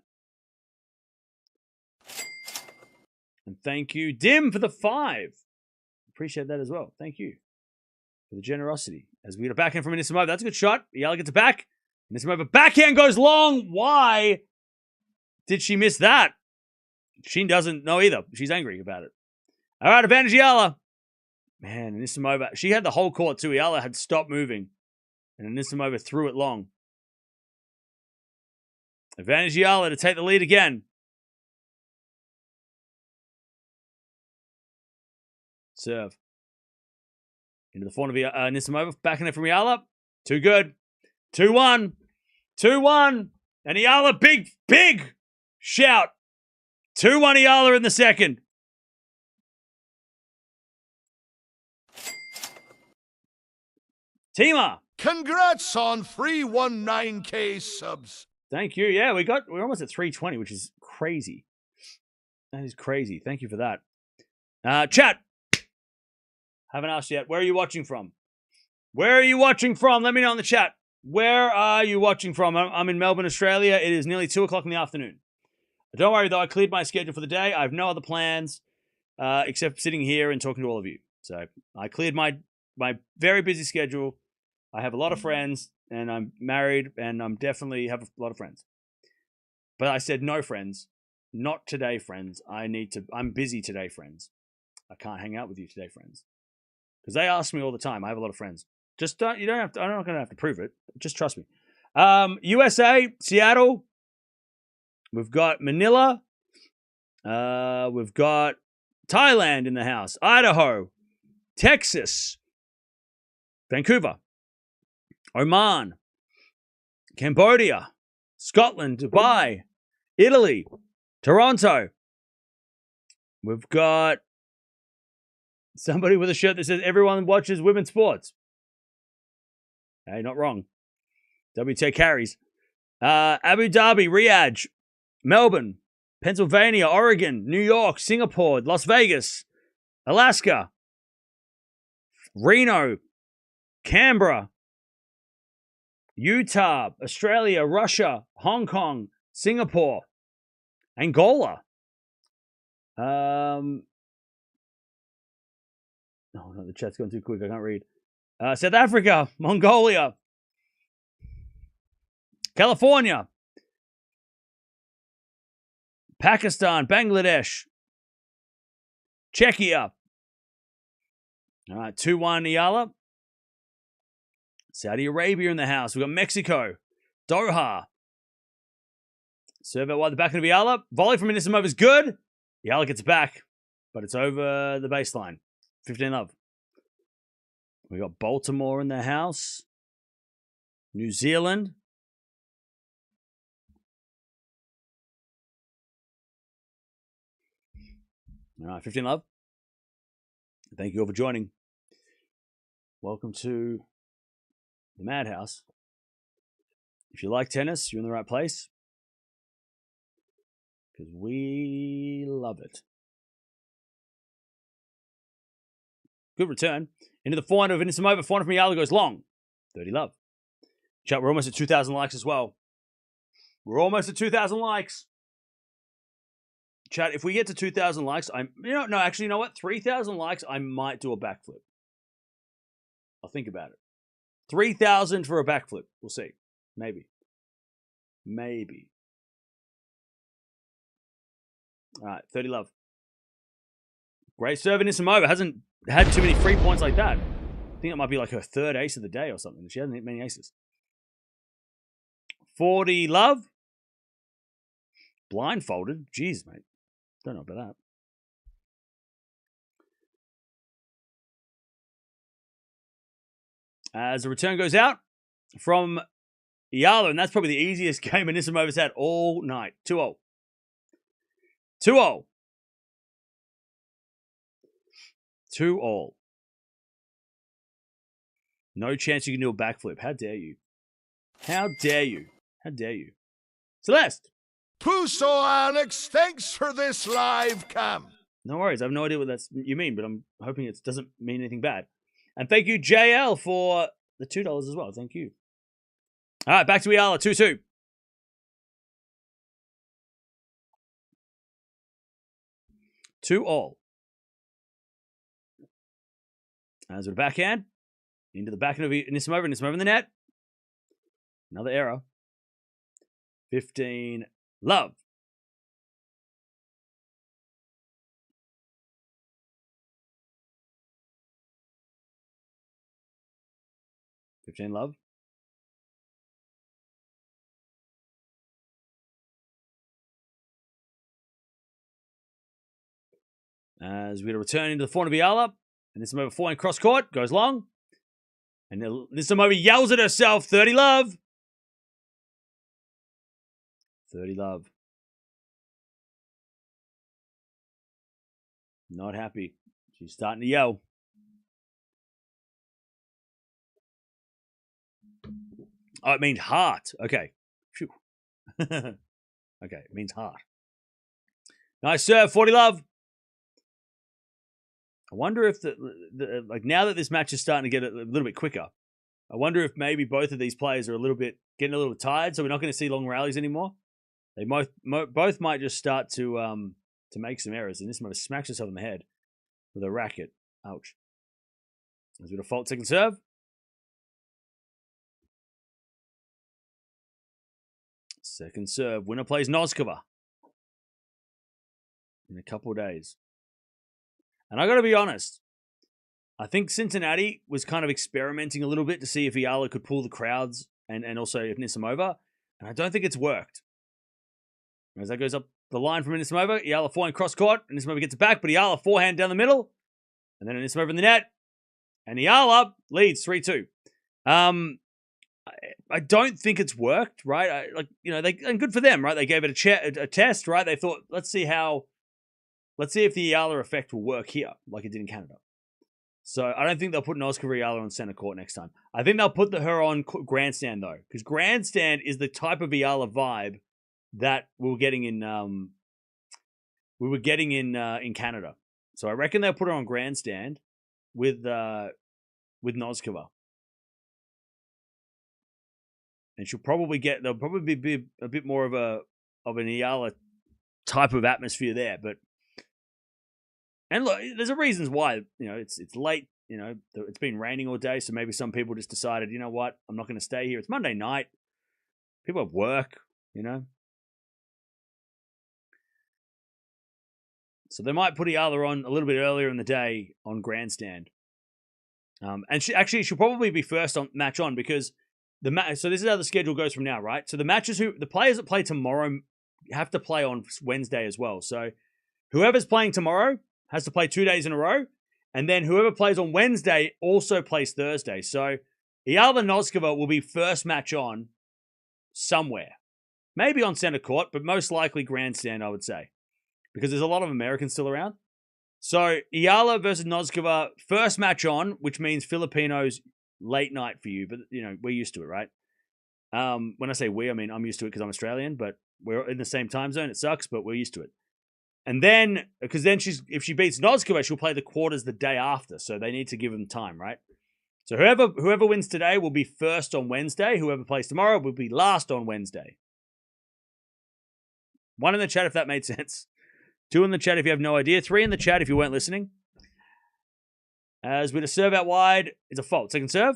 And thank you, Dim, for the 5. Appreciate that as well. Thank you for the generosity. As we get a backhand from Anisimova. That's a good shot. Eala gets it back. Anisimova backhand goes long. Why did she miss that? She doesn't know either. She's angry about it. All right, advantage Eala. Man, Anisimova. She had the whole court too. Eala had stopped moving. And Anisimova threw it long. Advantage Eala to take the lead again. Serve. Into the forehand of Anisimova. Backing it from Eala. Too good. 2-1. 2-1. And Eala, big shout. 2-1 Eala in the second. Tima. Congrats on 319K subs. Thank you. Yeah, we're almost at 320, which is crazy. That is crazy. Thank you for that. Chat. Haven't asked yet. Where are you watching from? Where are you watching from? Let me know in the chat. Where are you watching from? I'm in Melbourne, Australia. It is nearly 2 o'clock in the afternoon. Don't worry, though. I cleared my schedule for the day. I have no other plans except sitting here and talking to all of you. So I cleared my very busy schedule. I have a lot of friends, and I'm married, and I'm definitely have a lot of friends. But I said no friends. Not today, friends. I'm busy today, friends. I can't hang out with you today, friends. Because they ask me all the time. I have a lot of friends. Just I'm not going to have to prove it. Just trust me. USA, Seattle. We've got Manila. We've got Thailand in the house. Idaho. Texas. Vancouver. Oman. Cambodia. Scotland. Dubai. Italy. Toronto. We've got somebody with a shirt that says everyone watches women's sports. Hey, not wrong. WTA carries. Abu Dhabi, Riyadh. Melbourne, Pennsylvania, Oregon, New York, Singapore, Las Vegas, Alaska, Reno, Canberra, Utah, Australia, Russia, Hong Kong, Singapore, Angola. Oh no, the chat's going too quick. I can't read. South Africa, Mongolia, California, Pakistan, Bangladesh, Czechia. All right, 2-1 Eala. Saudi Arabia in the house. We've got Mexico, Doha. Serve out wide the back of Eala. Volley from Anisimova is good. Eala gets it back, but it's over the baseline. 15-love. We got Baltimore in the house. New Zealand. All right, 15-love. Thank you all for joining. Welcome to the Madhouse. If you like tennis, you're in the right place. Because we love it. Good return. Into the forehand of Anisimova. Forehand from Eala goes long. 30-love. Chat, we're almost at 2,000 likes as well. We're almost at 2,000 likes. Chat, if we get to 2,000 likes, you know what? 3,000 likes, I might do a backflip. I'll think about it. 3,000 for a backflip. We'll see. Maybe. All right, 30-love. Great serve, Anisimova. Hasn't had too many free points like that. I think it might be like her third ace of the day or something. She hasn't hit many aces. 40-love. Blindfolded. Jeez, mate. Don't know about that. As the return goes out from Eala, and that's probably the easiest game Anisimova's had all night. 2-0. 2-0. 2-all. No chance you can do a backflip. How dare you? How dare you? How dare you? Celeste! Puso, Alex, thanks for this live cam. No worries. I have no idea what you mean, but I'm hoping it doesn't mean anything bad. And thank you, JL, for the $2 as well. Thank you. All right, back to Eala. 2-2. Two all. As with a backhand. Into the backhand of Anisimova. Anisimova in the net. Another error. 15-love. Love. As we return into the forehand of Eala. And Anisimova forehand cross court. Goes long. And Anisimova yells at herself. 30-love. 30-love. Not happy. She's starting to yell. Oh, it means heart. Okay. Phew. Okay, it means heart. Nice serve, 40-love. I wonder if like now that this match is starting to get a little bit quicker, I wonder if maybe both of these players are getting a little tired, so we're not going to see long rallies anymore. They both might just start to make some errors, and this might have smacked herself in the head with a racket. Ouch. As we default second serve. Second serve. Winner plays Noskova in a couple of days. And I got to be honest, I think Cincinnati was kind of experimenting a little bit to see if Eala could pull the crowds and also if Anisimova, and I don't think it's worked. As that goes up the line from Anisimova, Eala forehand cross court, Anisimova gets it back, but Eala forehand down the middle, and then Anisimova in the net, and Eala leads 3-2. I don't think it's worked, right? And good for them, right? They gave it a test, right? They thought, let's see if the Eala effect will work here, like it did in Canada. So I don't think they'll put Noskova Eala on center court next time. I think they'll put her on grandstand, though, because grandstand is the type of Eala vibe that we were getting in Canada. So I reckon they'll put her on grandstand with Noskova. And there'll probably be a bit more of an Eala type of atmosphere there. And look, there's a reasons why, it's late, it's been raining all day. So maybe some people just decided, you know what, I'm not going to stay here. It's Monday night. People have work, So they might put Eala on a little bit earlier in the day on grandstand. And she'll probably be first on match on because so this is how the schedule goes from now, right? So the players that play tomorrow have to play on Wednesday as well. So whoever's playing tomorrow has to play 2 days in a row. And then whoever plays on Wednesday also plays Thursday. So Eala Noskova will be first match on somewhere. Maybe on center court, but most likely grandstand, I would say. Because there's a lot of Americans still around. So Eala versus Noskova, first match on, which means Filipinos late night for you. But, we're used to it, right? When I say we, I mean I'm used to it because I'm Australian, but we're in the same time zone. It sucks, but we're used to it. And then, because then if she beats Noskova, she'll play the quarters the day after. So they need to give them time, right? So whoever wins today will be first on Wednesday. Whoever plays tomorrow will be last on Wednesday. 1 in the chat if that made sense. 2 in the chat if you have no idea. 3 in the chat if you weren't listening. As with a serve out wide, it's a fault. Second serve.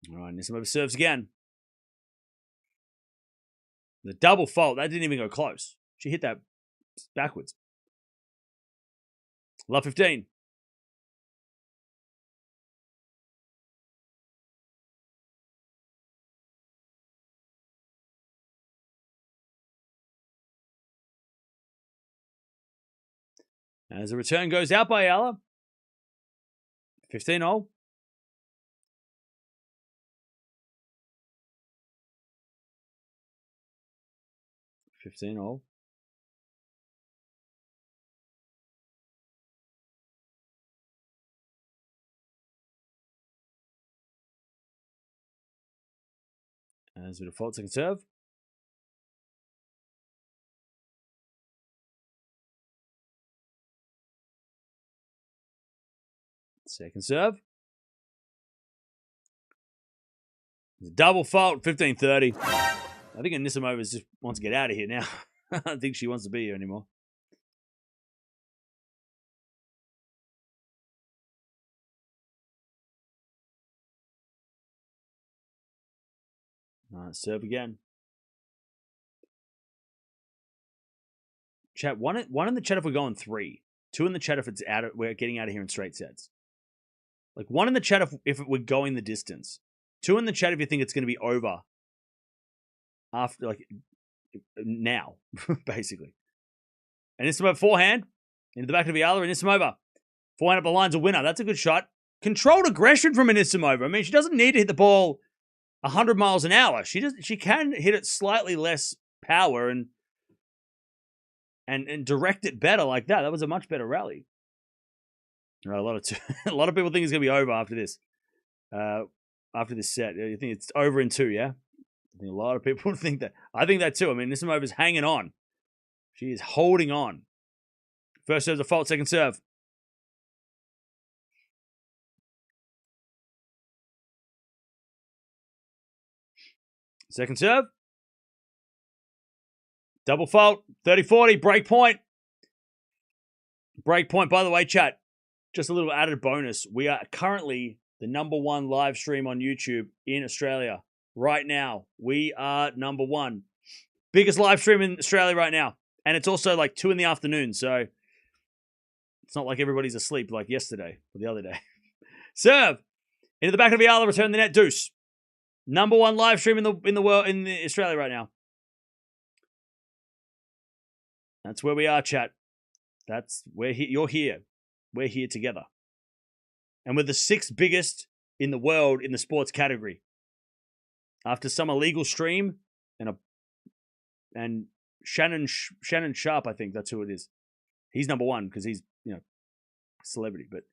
All right, Anisimova serves again. The double fault. That didn't even go close. She hit that backwards. Love 15. As the return goes out by Eala. 15-all. As we default second serve. Second serve. Double fault, 15-30. I think Anisimova just wants to get out of here now. I don't think she wants to be here anymore. All right, serve again. Chat, one in the chat if we're going 3. 2 in the chat if we're getting out of here in straight sets. Like 1 in the chat if we're going the distance. 2 in the chat if you think it's going to be over. After, now, basically. Anisimova forehand. Into the back of Eala. Anisimova. Forehand up the line's a winner. That's a good shot. Controlled aggression from Anisimova. I mean, she doesn't need to hit the ball 100 miles an hour. She can hit it slightly less power and direct it better like that. That was a much better rally. All right, a lot of people think it's gonna be over after this. After this set, you think it's over in 2? Yeah, I think a lot of people think that. I think that too. I mean, Anisimova's hanging on. She is holding on. First serve's a fault. Second serve. Second serve. Double fault. 30-40. Break point. Break point. By the way, chat, just a little added bonus. We are currently the #1 live stream on YouTube in Australia right now. We are #1. Biggest live stream in Australia right now. And it's also like 2 in the afternoon. So it's not like everybody's asleep like yesterday or the other day. Serve. Into the back of Eala. Return the net. Deuce. #1 live stream in the world, in Australia right now. That's where we are, chat. That's where you're here. We're here together. And we're the 6th biggest in the world in the sports category. After some illegal stream and Shannon Sharp, I think that's who it is. He's #1 because he's, celebrity. But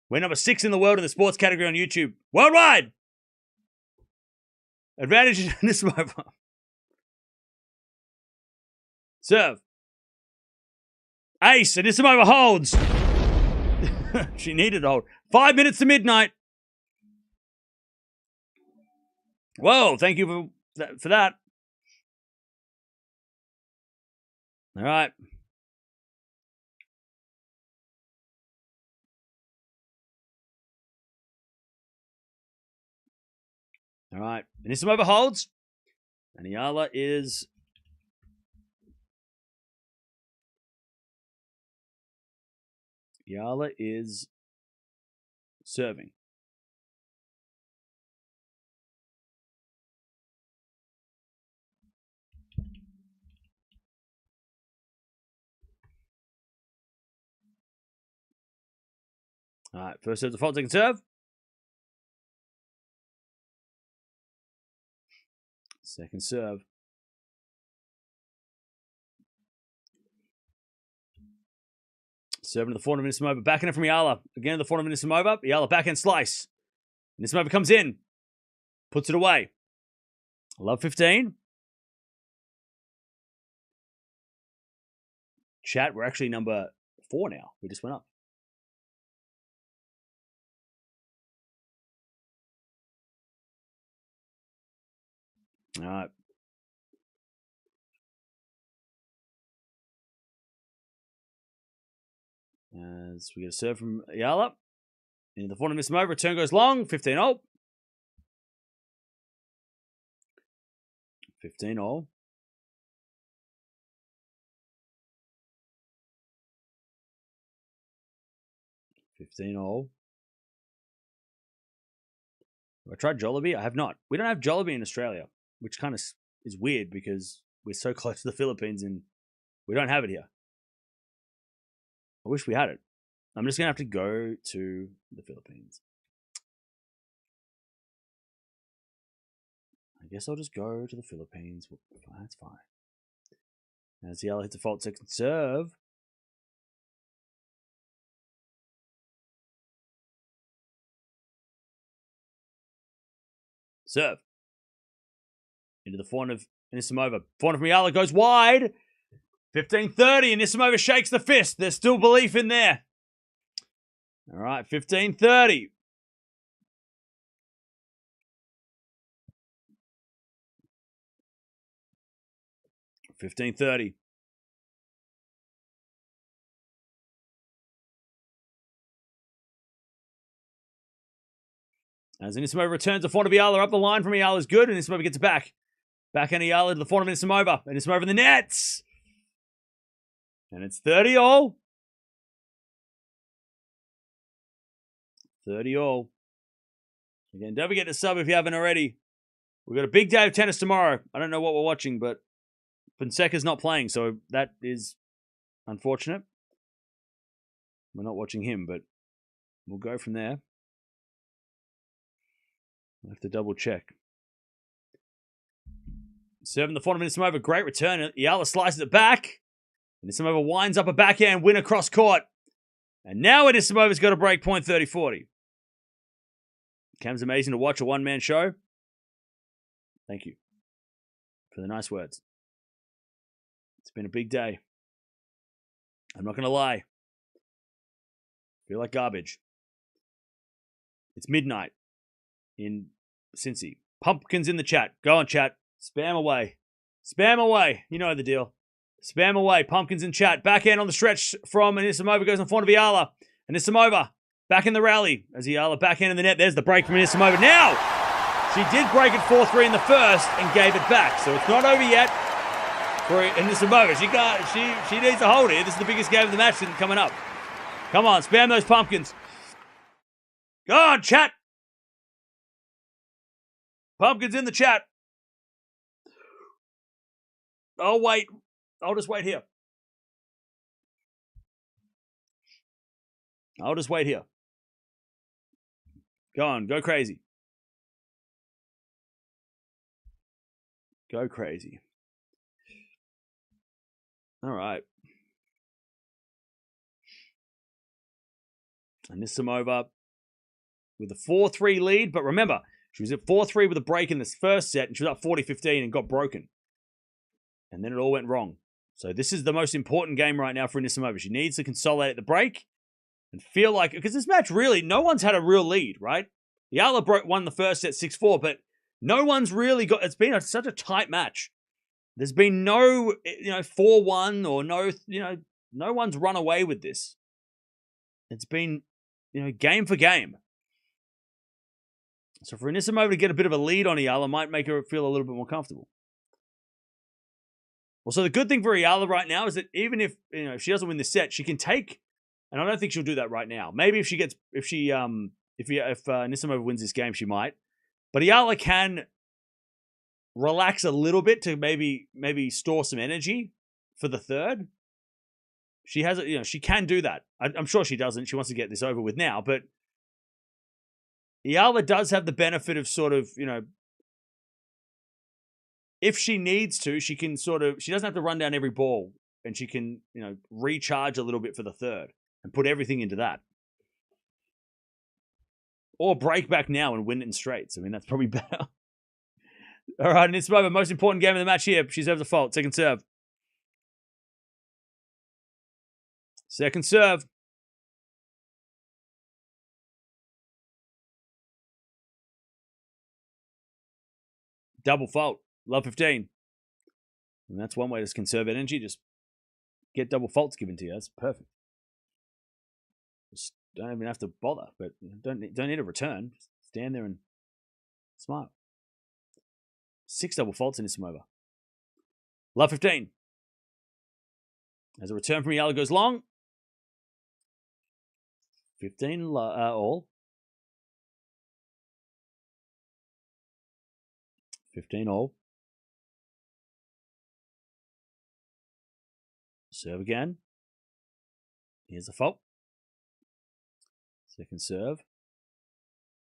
We're number 6 in the world in the sports category on YouTube. Worldwide! Advantage in this move. Serve. Ace, Anisimova holds. She needed to hold. 5 minutes to midnight. Whoa, thank you for that. All right. All right. Anisimova holds. And Eala is... Eala is serving. All right, first serve default, second serve. Second serve. Serving to the forehand of Anisimova. Backhand from Eala. Again to the forehand of Anisimova. Eala backhand slice. Anisimova comes in. Puts it away. Love 15. Chat, we're actually number 4 now. We just went up. All right. As we get a serve from Eala. In the forehand of Anisimova. Return goes long. 15-0. 15-0. 15-0. Have I tried Jollibee? I have not. We don't have Jollibee in Australia, which kind of is weird because we're so close to the Philippines and we don't have it here. I wish we had it. I'm just going to have to go to the Philippines. I guess I'll just go to the Philippines. That's fine. As Eala hits a fault second serve. Serve. Into the forehand of Anisimova. Forehand from Eala goes wide. 15-30. Anisimova shakes the fist. There's still belief in there. All right, 15-30. As Anisimova returns the forehand of Eala up the line from Eala is good, and Anisimova gets it back. Backhand Eala to the forehand of Anisimova. Anisimova in the nets. And it's 30-all. 30-all. Again, don't forget to sub if you haven't already. We've got a big day of tennis tomorrow. I don't know what we're watching, but Fonseca's not playing, so that is unfortunate. We're not watching him, but we'll go from there. I'll have to double check. Serving the forehand of Anisimova. Great return. Eala slices it back. Anisimova winds up a backhand win across court. And now Anisimova's got a break point 30-40. Cam's amazing to watch, a one-man show. Thank you for the nice words. It's been a big day. I'm not going to lie. Feel like garbage. It's midnight in Cincy. Pumpkins in the chat. Go on, chat. Spam away. Spam away. You know the deal. Spam away. Pumpkins in chat. Backhand on the stretch from Anisimova. Goes in front of Eala. Anisimova back in the rally. As Eala backhand in the net. There's the break from Anisimova. Now, she did break it 4-3 in the first and gave it back. So it's not over yet for Anisimova. She needs to hold it. This is the biggest game of the match coming up. Come on. Spam those pumpkins. Go on, chat. Pumpkins in the chat. I'll wait. I'll just wait here. I'll just wait here. Go on. Go crazy. Go crazy. All right. Anisimova with a 4-3 lead. But remember, she was at 4-3 with a break in this first set, and she was up 40-15 and got broken. And then it all went wrong. So this is the most important game right now for Anisimova. She needs to consolidate the break and feel like, because this match really, no one's had a real lead, right? Eala won the first set 6-4, but no one's really got, it's been such a tight match. There's been no, 4-1 or no one's run away with this. It's been, game for game. So for Anisimova to get a bit of a lead on Eala might make her feel a little bit more comfortable. Well, so the good thing for Eala right now is that even if she doesn't win this set, she can take, and I don't think she'll do that right now. Maybe if Anisimova wins this game, she might. But Eala can relax a little bit to maybe store some energy for the third. She has, she can do that. I'm sure she doesn't. She wants to get this over with now, but Eala does have the benefit of sort of, if she needs to, she can she doesn't have to run down every ball, and she can, recharge a little bit for the third and put everything into that. Or break back now and win it in straights. I mean, that's probably better. All right, and it's the most important game of the match here. She serves a fault. Second serve. Second serve. Double fault. Love 15. And that's one way to conserve energy. Just get double faults given to you. That's perfect. Just don't even have to bother, but don't need a return. Just stand there and smile. 6 double faults in Anisimova. Love 15. As a return from Eala goes long. 15 all. 15 all. Serve again. Here's the fault. Second serve.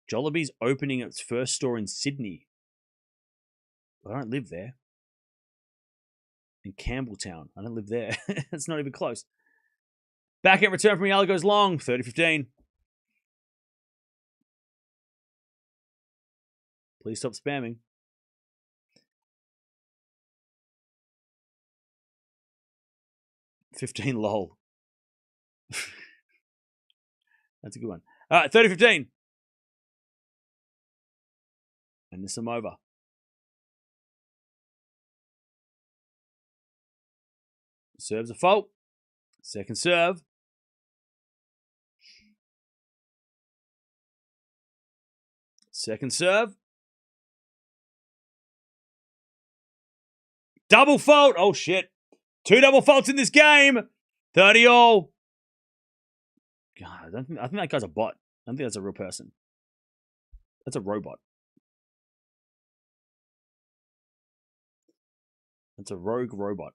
Jollibee's opening its first store in Sydney. I don't live there. In Campbelltown. I don't live there. It's not even close. Backhand return from Eala goes long. 30-15. Please stop spamming. $15 lol. That's a good one. All right, 30-15. Anisimova. Serves a fault. Second serve. Second serve. Double fault. Oh, shit. 2 double faults in this game. 30 all. God, I think that guy's a bot. I don't think that's a real person. That's a robot. That's a rogue robot.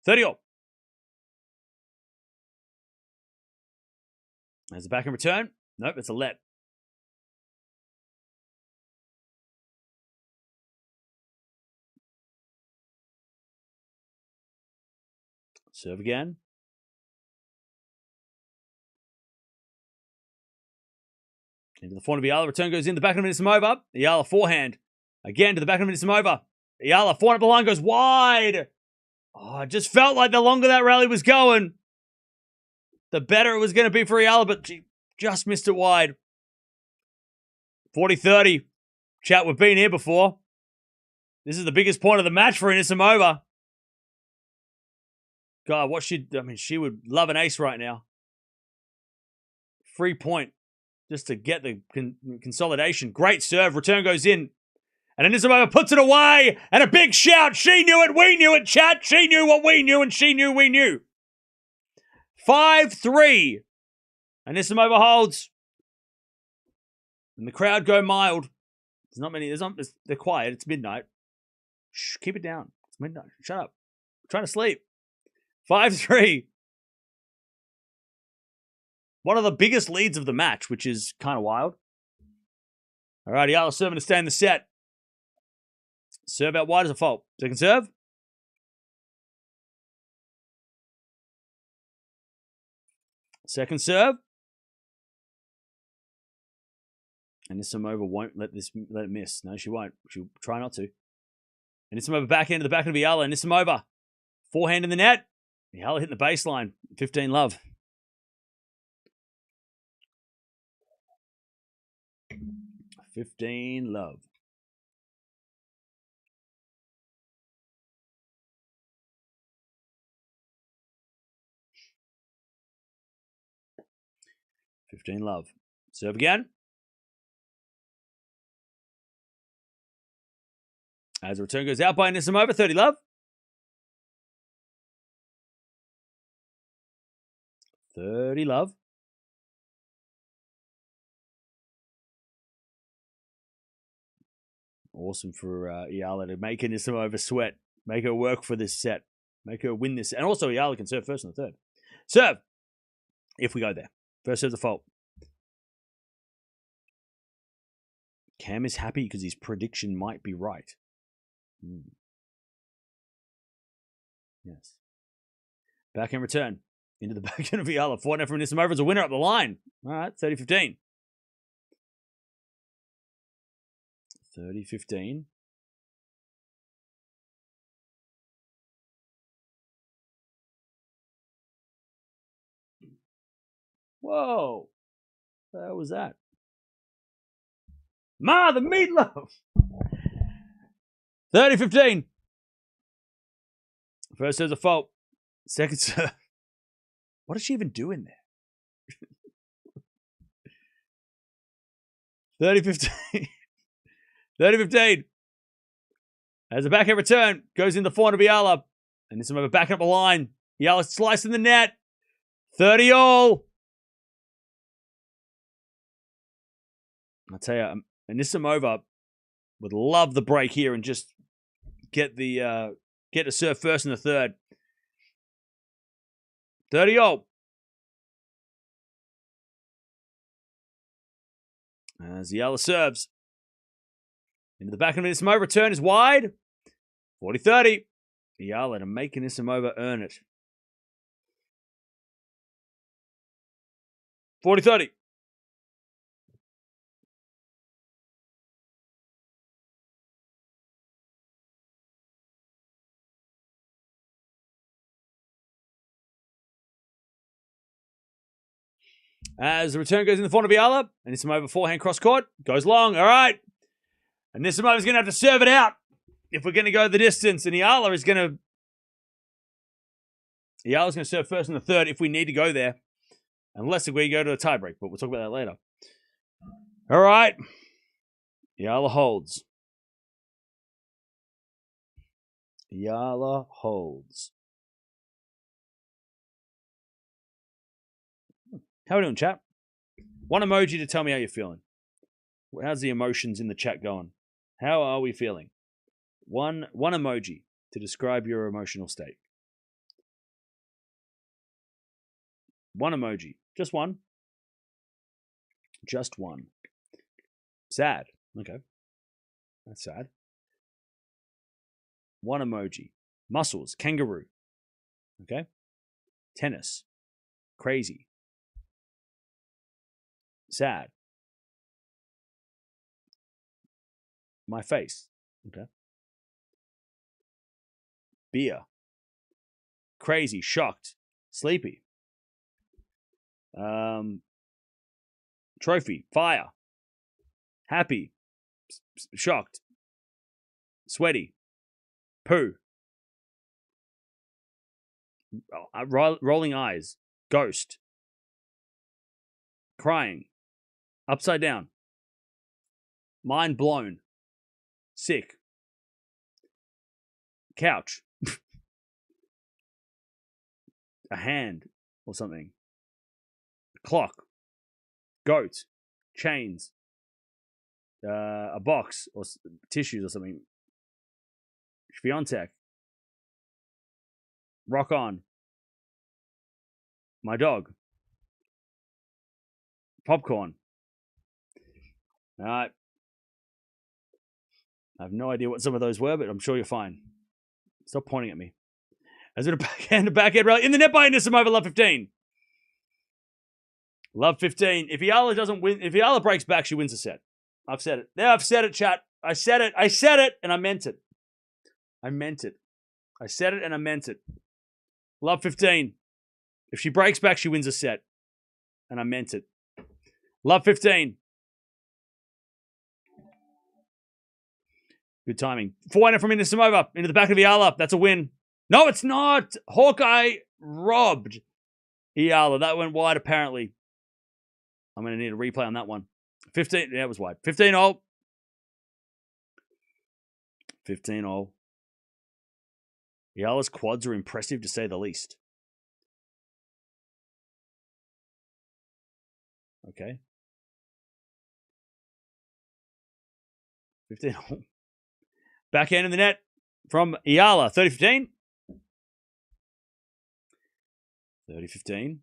30 all. There's a back and return. Nope, it's a let. Serve again. Into the forehand of Eala. Return goes in. The back of Anisimova. Eala forehand. Again to the back of Anisimova. Eala forehand up the line goes wide. Oh, it just felt like the longer that rally was going, the better it was going to be for Eala, but she just missed it wide. 40-30. Chat, we've been here before. This is the biggest point of the match for Anisimova. God, she would love an ace right now. Free point just to get the consolidation. Great serve. Return goes in. And Anisimova puts it away. And a big shout. She knew it. We knew it, chat. She knew what we knew. And she knew we knew. 5-3. Anisimova holds. And the crowd go mild. There's not many. They're quiet. It's midnight. Shh, keep it down. It's midnight. Shut up. I'm trying to sleep. 5-3. One of the biggest leads of the match, which is kind of wild. All right, Eala serving to stay in the set. Serve out wide as a fault. Second serve. Second serve. Anisimova won't let it miss. No, she won't. She'll try not to. Anisimova backhand to the back of Eala. Anisimova. Forehand in the net. Eala hitting the baseline. 15 love. $15 love. $15 love. Serve again. As the return goes out by Anisimova, 30 love. 30 love. Awesome for Eala to make Anisimova sweat. Make her work for this set. Make her win this. And also Eala can serve first and the third. Serve. If we go there. First serve's a fault. Cam is happy because his prediction might be right. Yes. Backhand return. Into the backhand of Eala. Forehand from Anisimova is a winner up the line. All right, 30-15. 30-15. Whoa. What the hell was that? Ma, the meatloaf. 30-15. First serve's a fault. Second serve. What is she even doing there? 30-15. 30-15. As a backhand return, goes in the forehand of Eala. And this time back up the line. Eala slicing the net. 30 all. I'll tell you, Anisimova would love the break here and just get to serve first in the third. 30 all. As Eala serves. Into the back of Anisimova. Return is wide. 40-30. Eala to make Anisimova earn it. 40-30. As the return goes in the front of Eala, Anisimova forehand cross court, goes long. All right. Anisimova's going to have to serve it out if we're going to go the distance. And Eala's going to serve first in the third if we need to go there. Unless we go to a tiebreak, but we'll talk about that later. All right. Eala holds. Eala holds. How are we doing, chat? One emoji to tell me how you're feeling. How's the emotions in the chat going? How are we feeling? One emoji to describe your emotional state. One emoji. Just one. Just one. Sad. Okay. That's sad. One emoji. Muscles. Kangaroo. Okay. Tennis. Crazy. Sad. My face. Okay. Beer. Crazy. Shocked. Sleepy. Trophy. Fire. Happy. Shocked. Sweaty. Poo. Rolling eyes. Ghost. Crying. Upside down. Mind blown. Sick. Couch. A hand or something. Clock. Goat. Chains. A box or tissues or something. Swiatek. Rock on. My dog. Popcorn. All right. I have no idea what some of those were, but I'm sure you're fine. Stop pointing at me. As it a backhand rally in the net by Anisimova, love 15. Love 15. If Eala doesn't win, if Eala breaks back, she wins the set. I've said it. There, I've said it, chat. I said it. I said it, and I meant it. I meant it. I said it, and I meant it. Love 15. If she breaks back, she wins a set. And I meant it. Love 15. Good timing. 4-1 from Anisimova into the back of Eala. That's a win. No, it's not. Hawkeye robbed Eala. That went wide, apparently. I'm going to need a replay on that one. 15. Yeah, it was wide. 15-all. 15-all. Eala's quads are impressive, to say the least. Okay. 15-all. Backhand in the net from Eala. 30-15. 30-15.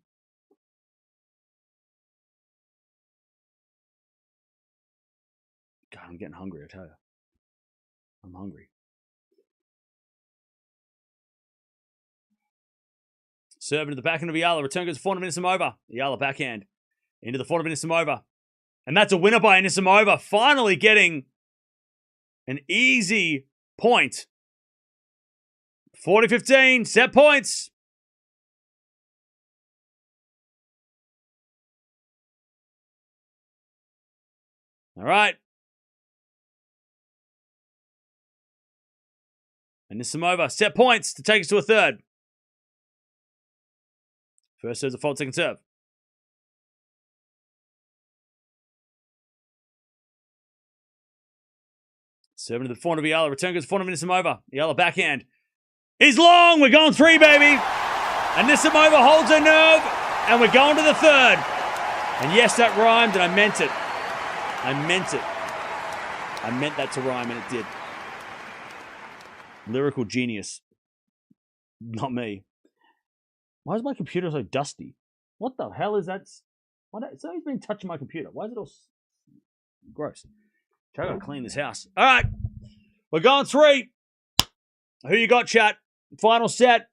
God, I'm getting hungry, I tell you. I'm hungry. Serve into the backhand of Eala. Return goes to forehand of Anisimova. Eala backhand into the forehand of Anisimova. And that's a winner by Anisimova. Finally getting an easy point. 40-15. Set points. All right. Anisimova, set points to take us to a third. First serve's a fault, second serve. Serving to the forehand of Eala. Return goes to forehand of Anisimova. Eala backhand is long. We're going 3, baby. Anisimova holds her nerve, and we're going to the third. And yes, that rhymed, and I meant it. I meant it. I meant that to rhyme, and it did. Lyrical genius. Not me. Why is my computer so dusty? What the hell is that? Somebody's been touching my computer. Why is it all gross? I gotta clean this house. All right. We're going 3. Who you got, chat? Final set.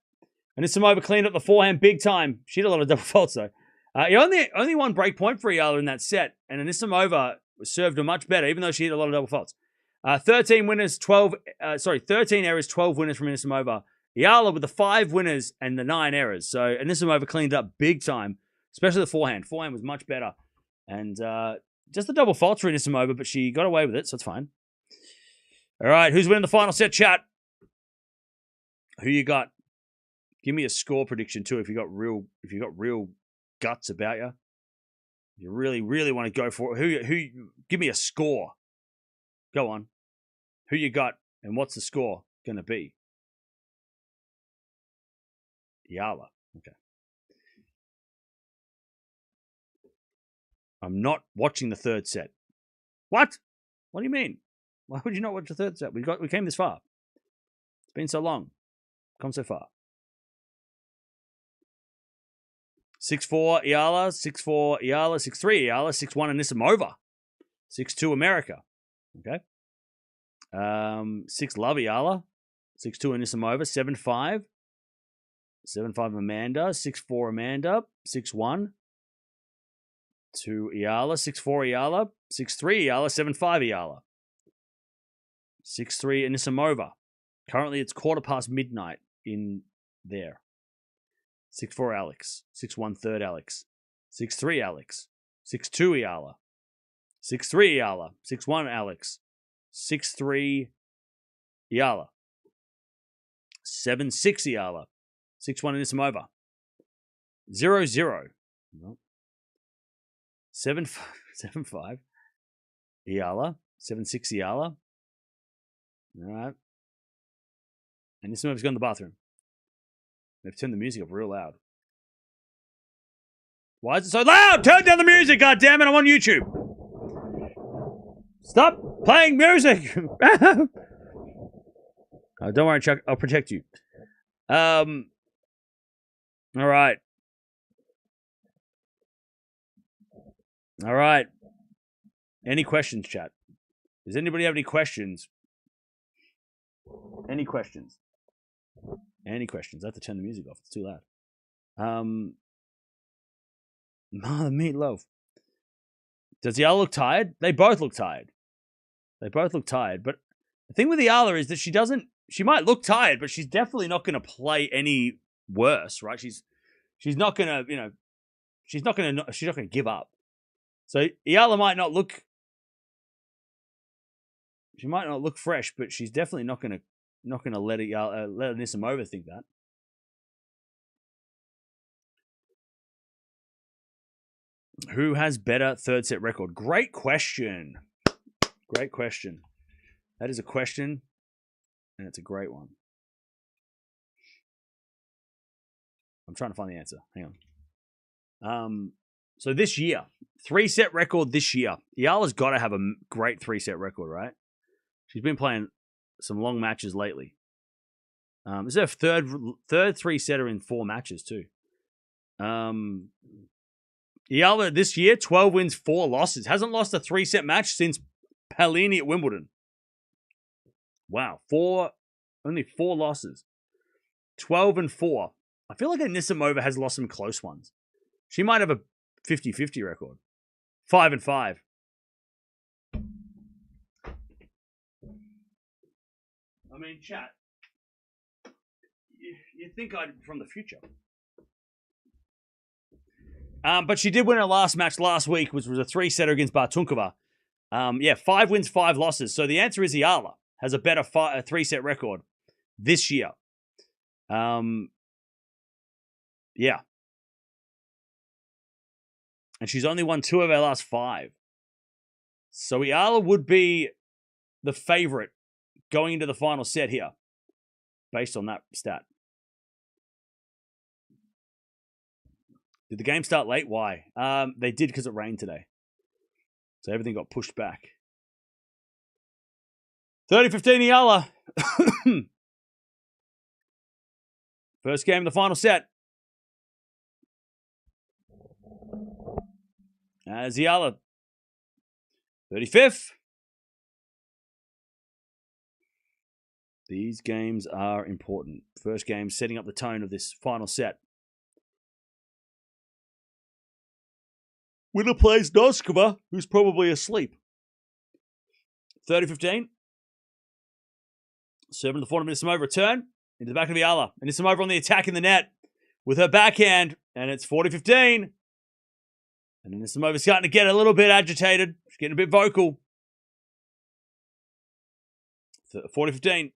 Anisimova cleaned up the forehand big time. She had a lot of double faults, though. Only one break point for Eala in that set, and Anisimova served her much better, even though she had a lot of double faults. 13 errors, 12 winners from Anisimova. Eala with the 5 winners and the 9 errors. So Anisimova cleaned up big time, especially the forehand. Forehand was much better. And just the double faults for Anisimova, but she got away with it, so it's fine. All right, who's winning the final set, chat? Who you got? Give me a score prediction too if you got real guts about you. You really, really want to go for it. Who give me a score. Go on. Who you got and what's the score going to be? Eala. Okay. I'm not watching the third set. What? What do you mean? Why would you not watch the third set? We came this far. It's been so long. Come so far. 6-4 Eala, 6-4 Eala, 6-3 Eala, 6-1 Anisimova, 6-2 America. Okay. 6 Love Eala, 6-2 Anisimova, 7-5. 7-5 Amanda, 6-4 Amanda, 6-1 to Eala, 6-4 Eala, 6-3 Eala, 7-5 Eala, 6-3 Anisimova. Currently, it's midnight in there. 6-4 Alex, 6-1 third Alex, 6-3 Alex, 6-2 Eala, 6-3 Eala, 6-1 Alex, 6-3 Eala, 7-6 Eala, 6-1 Anisimova, 0-0, 7-5 Eala, 7-6 Eala. All right. Anisimova's gone to the bathroom. They've turned the music up real loud. Why is it so loud? Turn down the music, goddammit, I'm on YouTube. Stop playing music. Don't worry, Chuck. I'll protect you. All right. All right. Any questions, chat? Does anybody have any questions? Any questions? Any questions? I have to turn the music off. It's too loud. The meatloaf. Does Eala look tired? They both look tired. They both look tired. But the thing with Eala is that she might look tired, but she's definitely not going to play any worse, right? She's not going to, she's not going to give up. So Eala might not look, she might not look fresh, but she's definitely not going to let Anisimova think that. Who has better third set record? Great question. Great question. That is a question, and it's a great one. I'm trying to find the answer. Hang on. So this year, 3-set record this year. Eala's got to have a great 3-set record, right? She's been playing some long matches lately. This is her third 3-setter in 4 matches too. Eala this year, 12 wins, 4 losses. Hasn't lost a 3-set match since Pellini at Wimbledon. Wow. Only 4 losses. 12-4. I feel like Anisimova has lost some close ones. She might have a 50-50 record. 5-5. I mean, chat. You think I'd from the future. But she did win her last match last week, which was a 3-setter against Bartunkova. 5 wins, 5 losses. So the answer is Eala has a better 3-set record this year. Yeah. And she's only won 2 of her last 5. So Eala would be the favorite going into the final set here, based on that stat. Did the game start late? Why? They did because it rained today. So everything got pushed back. 30-15 Eala. First game of the final set. As Eala. 35th. These games are important. First game setting up the tone of this final set. Winner plays Noskova, who's probably asleep. 30-15. Serving the forehand, Anisimova return into the back of Eala. Anisimova on the attack in the net with her backhand, and it's 40-15. And Anisimova's starting to get a little bit agitated. She's getting a bit vocal. 40-15.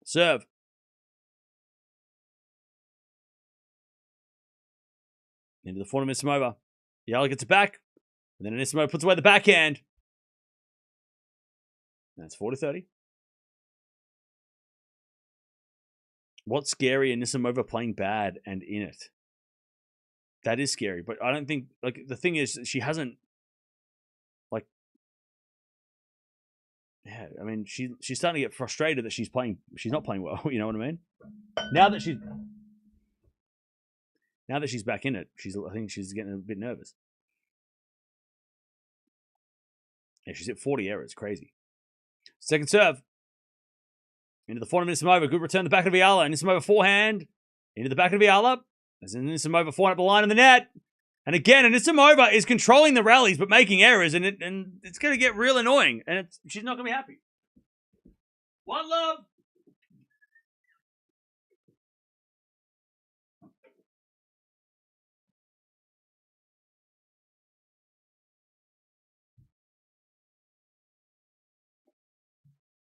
Serve. Into the forehand, Anisimova. Eala gets it back. And then Anisimova puts away the backhand. That's 40-30. What's scary? Anisimova playing bad and in it. That is scary. But I don't think, like, the thing is, she hasn't, like, yeah, I mean, she's starting to get frustrated that she's not playing well. You know what I mean? Now that she's back in it, I think she's getting a bit nervous. Yeah, she's at 40 errors. Crazy. Second serve. Into the forehand, Anisimova. Good return to the back of Eala. Anisimova forehand. Into the back of Eala. There's an Anisimova forehand up the line in the net. And again, Anisimova is controlling the rallies but making errors, and it's going to get real annoying. And she's not going to be happy. One love.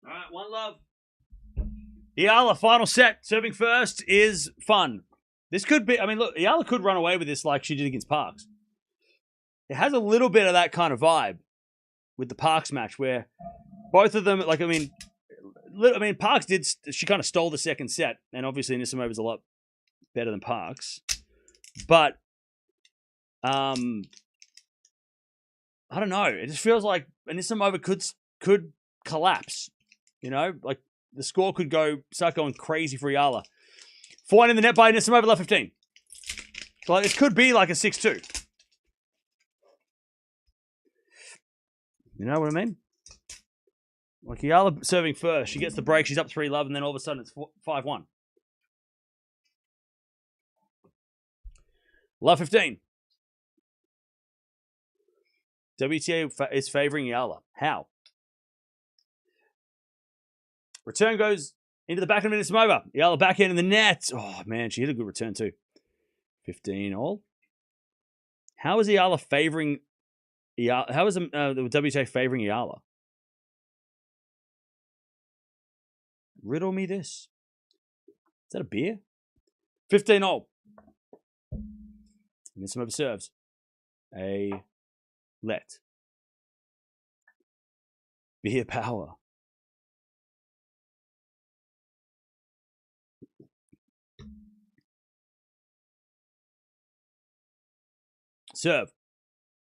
All right, one love. Eala, final set, serving first is fun. This could be, I mean, look, Eala could run away with this like she did against Parks. It has a little bit of that kind of vibe with the Parks match where both of them, like, I mean, Parks she kind of stole the second set, and obviously Anisimova is a lot better than Parks. But, I don't know. It just feels like Anisimova could collapse. You know, like the score could start going crazy for Eala. Forehand in the net by Anisimova, left 15. So like, this could be like a 6-2. You know what I mean? Like Eala serving first. She gets the break. She's up 3-love, and then all of a sudden it's 5-1. Love 15. WTA is favoring Eala. How? Return goes into the back of Anisimova. Eala backhand in the net. Oh, man, she hit a good return too. 15 all. How is Eala favoring Eala? How is the WTA favoring Eala? Riddle me this. Is that a beer? 15 all. Anisimova serves. A let. Beer power. Serve.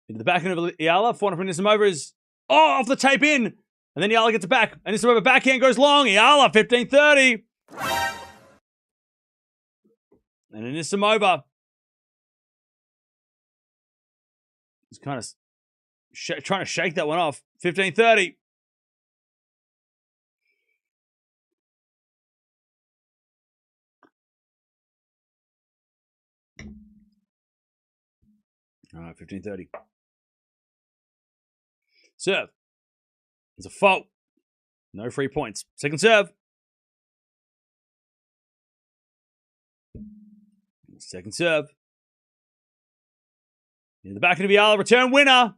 Into the backhand of Eala. Forehand from Anisimova is off the tape in. And then Eala gets it back. Anisimova backhand goes long. Eala 15-30. And Anisimova is kind of trying to shake that one off. 15-30. All right, 15-30. Serve. It's a fault. No free points. Second serve. Second serve. In the back of Eala, return winner.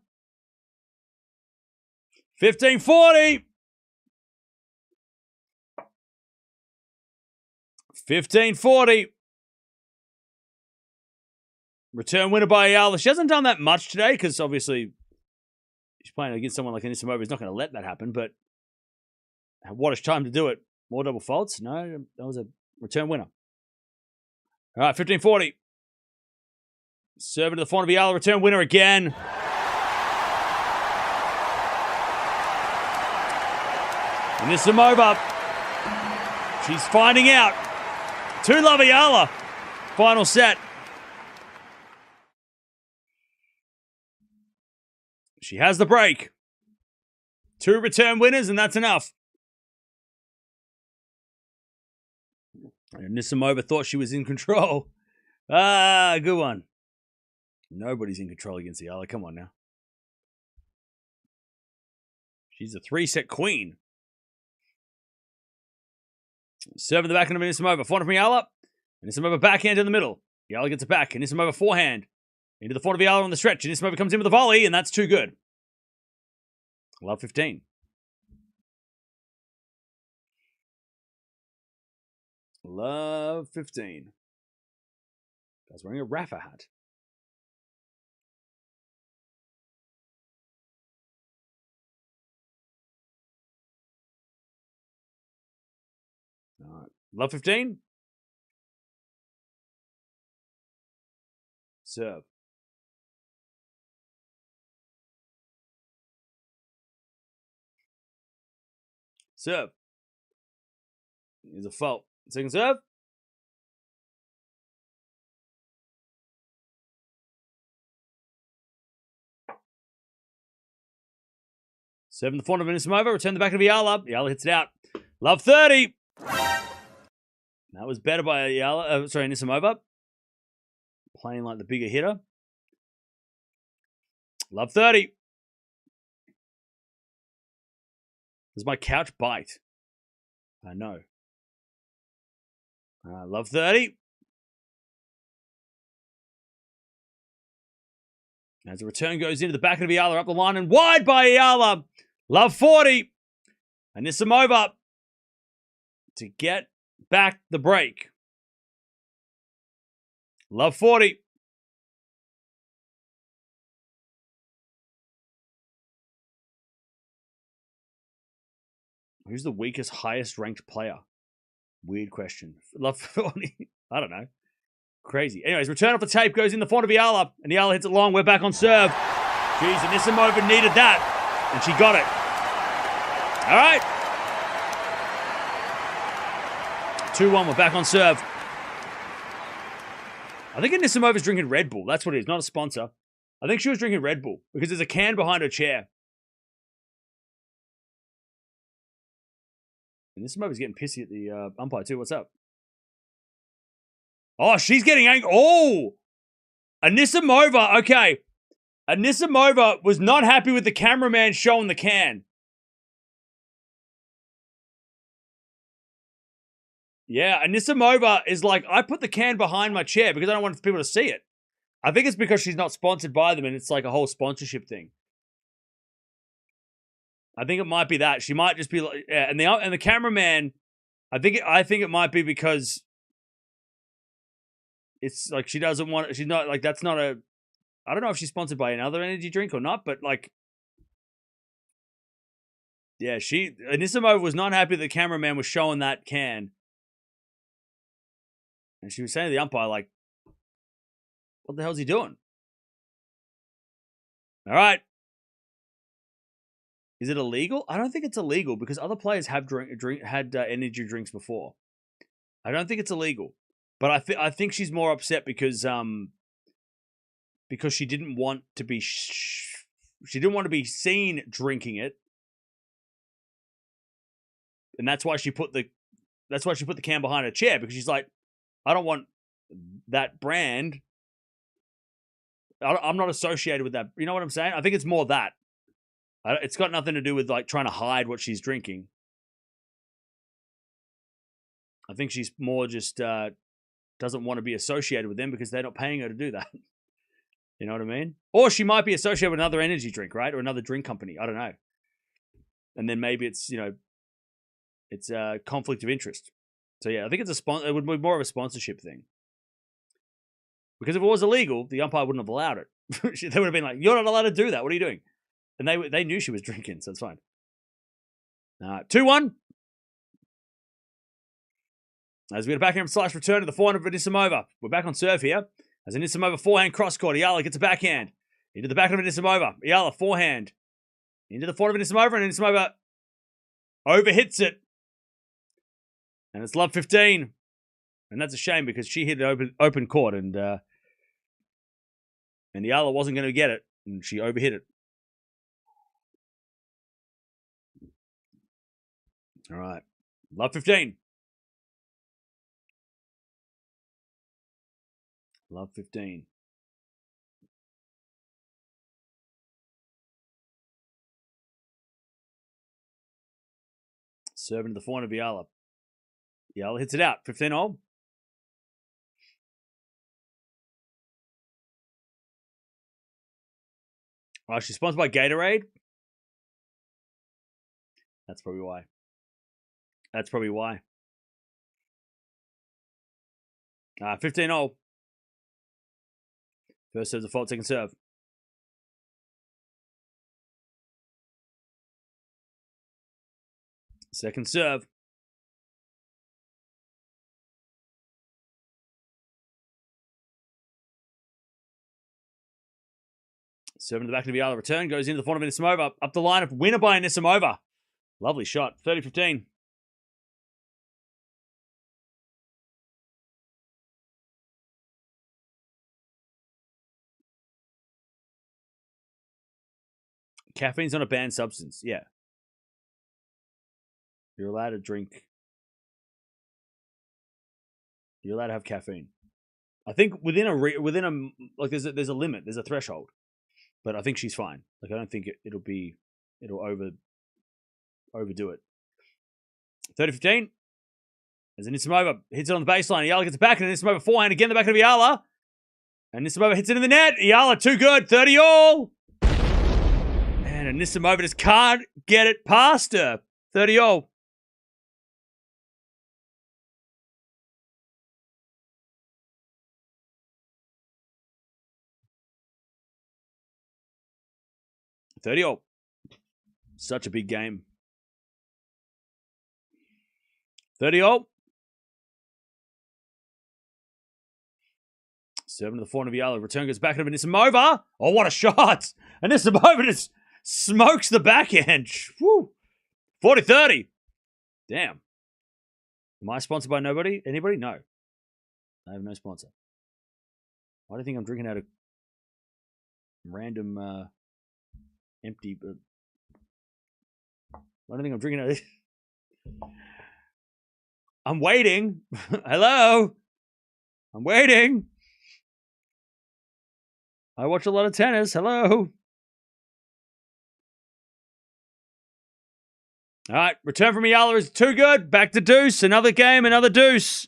15-40. 15-40. Return winner by Eala. She hasn't done that much today because obviously she's playing against someone like Anisimova who's not going to let that happen, but what a time to do it. More double faults? No, that was a return winner. All right, 15-40. Serving to the front of Eala, return winner again. Anisimova. She's finding out. 2-love Eala. Final set. She has the break. 2 return winners, and that's enough. And Anisimova thought she was in control. Ah, good one. Nobody's in control against Eala. Come on now. She's a 3-set queen. Serving the backhand of Anisimova. Forehand from Eala. Anisimova backhand in the middle. Eala gets it back. Anisimova forehand. Into the front of Eala on the stretch. Anisimova comes in with a volley, and that's too good. Love 15. Love 15. Guy's wearing a Rafa hat. All right. Love 15. Serve. Serve. Here's a fault. Second serve. Serve in the front of Anisimova. Return the back of Eala. Eala hits it out. Love 30. That was better by Anisimova. Playing like the bigger hitter. Love 30. Does my couch bite? I know. Love 30. As the return goes into the back of Eala, up the line and wide by Eala. Love 40. Anisimova to get back the break. Love 40. Who's the weakest, highest ranked player? Weird question. Love 40. I don't know. Crazy. Anyways, return off the tape goes in the front of Eala, and Eala hits it long. We're back on serve. Jeez, Anisimova needed that, and she got it. All right. 2-1. We're back on serve. I think Anisimova's drinking Red Bull. That's what it is, not a sponsor. I think she was drinking Red Bull because there's a can behind her chair. Anisimova's getting pissy at the umpire too. What's up? Oh, she's getting angry. Oh! Anisimova, okay. Anisimova was not happy with the cameraman showing the can. Yeah, Anisimova is like, I put the can behind my chair because I don't want people to see it. I think it's because she's not sponsored by them and it's like a whole sponsorship thing. I think it might be that. She might just be like, yeah, and the cameraman, I think it might be because it's like she doesn't want, she's not like, that's not a, I don't know if she's sponsored by another energy drink or not, but like, yeah, Anisimova was not happy the cameraman was showing that can. And she was saying to the umpire, like, what the hell's he doing? All right. Is it illegal? I don't think it's illegal because other players have had energy drinks before. I don't think it's illegal. But I think she's more upset because she didn't want to be she didn't want to be seen drinking it. And that's why she put the can behind her chair, because she's like, I don't want that brand. I'm not associated with that. You know what I'm saying? I think it's more that. It's got nothing to do with like trying to hide what she's drinking. I think she's more just doesn't want to be associated with them because they're not paying her to do that. You know what I mean? Or she might be associated with another energy drink, right? Or another drink company. I don't know. And then maybe it's, it's a conflict of interest. So yeah, I think it would be more of a sponsorship thing. Because if it was illegal, the umpire wouldn't have allowed it. They would have been like, "You're not allowed to do that. What are you doing?" And they knew she was drinking, so it's fine. 2-1. As we get a backhand slash return to the forehand of Anisimova. We're back on serve here. As Anisimova forehand cross court. Eala gets a backhand. Into the backhand of Anisimova. Eala forehand. Into the forehand of Anisimova, and Anisimova overhits it. And it's love 15. And that's a shame because she hit it open court and Eala wasn't going to get it. And she overhit it. All right. Love 15. Love 15. Serving to the forehand of Eala. Eala hits it out. 15-all. Oh, she's sponsored by Gatorade? That's probably why. That's probably why. 15-all. First serve's a fault, second serve. Second serve. Serving to the back of the Eala. Return goes into the front of Anisimova. Up the line of winner by Anisimova. Lovely shot. 30-15. Caffeine's not a banned substance. Yeah. You're allowed to drink. You're allowed to have caffeine. I think within a like there's a limit. There's a threshold. But I think she's fine. Like I don't think it'll overdo it. 30-15. As Anisimova hits it on the baseline. Eala gets it back, and Anisimova forehand again, the back of Eala. And Anisimova hits it in the net. Eala too good. 30-all. And Anisimova just can't get it past her. 30-all. Such a big game. 30-all. Serving to the forehand of Eala. Return goes back to Anisimova. Oh, what a shot. Anisimova just smokes the backhand. Woo. 40-30. Damn. Am I sponsored by nobody? Anybody? No. I have no sponsor. Why do you think I'm drinking out of random empty... I don't think I'm drinking out of this. I'm waiting. Hello? I'm waiting. I watch a lot of tennis. Hello. All right, return from Eala is too good. Back to deuce. Another game, another deuce.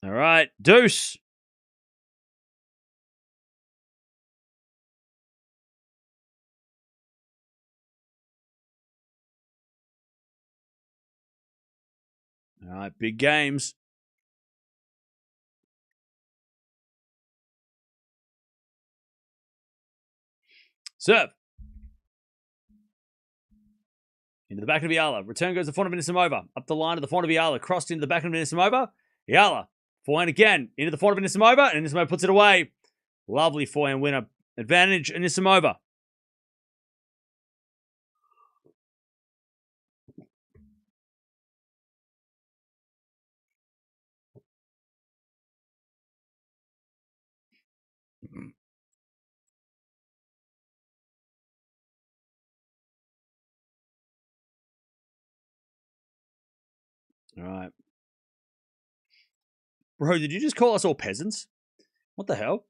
All right, deuce. All right, big games. Serve. Into the back of Eala. Return goes to the front of Anisimova. Up the line to the front of Eala. Crossed into the back of Anisimova. Eala. Forehand again. Into the front of Anisimova. And Anisimova puts it away. Lovely forehand winner. Advantage Anisimova. All right. Bro, did you just call us all peasants? What the hell?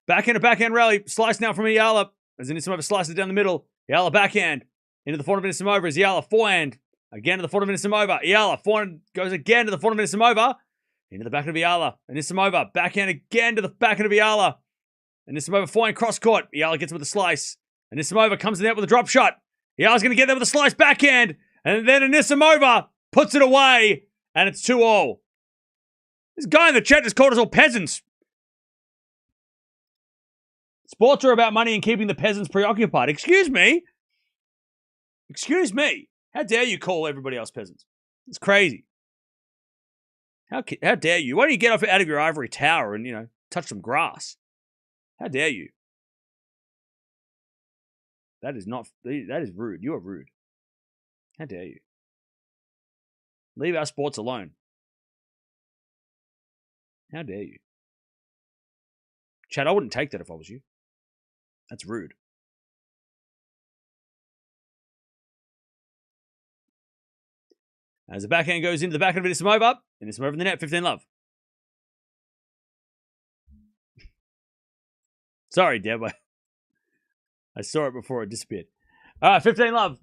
Backhand rally. Slice now from Eala. As Anisimova slices down the middle. Eala backhand. Into the front of Anisimova as Eala forehand. Again to the front of Anisimova. Eala forehand goes again to the front of Anisimova. Into the back of Eala. Anisimova backhand again to the back of Eala. Anisimova forehand cross court. Eala gets with a slice. Anisimova comes in there with a drop shot. Eala's going to get there with a slice backhand. And then Anisimova puts it away. And it's 2-all. This guy in the chat just called us all peasants. Sports are about money and keeping the peasants preoccupied. Excuse me? Excuse me? How dare you call everybody else peasants? It's crazy. How dare you? Why don't you get out of your ivory tower and, touch some grass? How dare you? That is rude. You are rude. How dare you? Leave our sports alone. How dare you? Chad, I wouldn't take that if I was you. That's rude. As the backhand goes into the back of Anisimova, Anisimova in the net, 15-love. Sorry, Deb. I saw it before it disappeared. 15-love.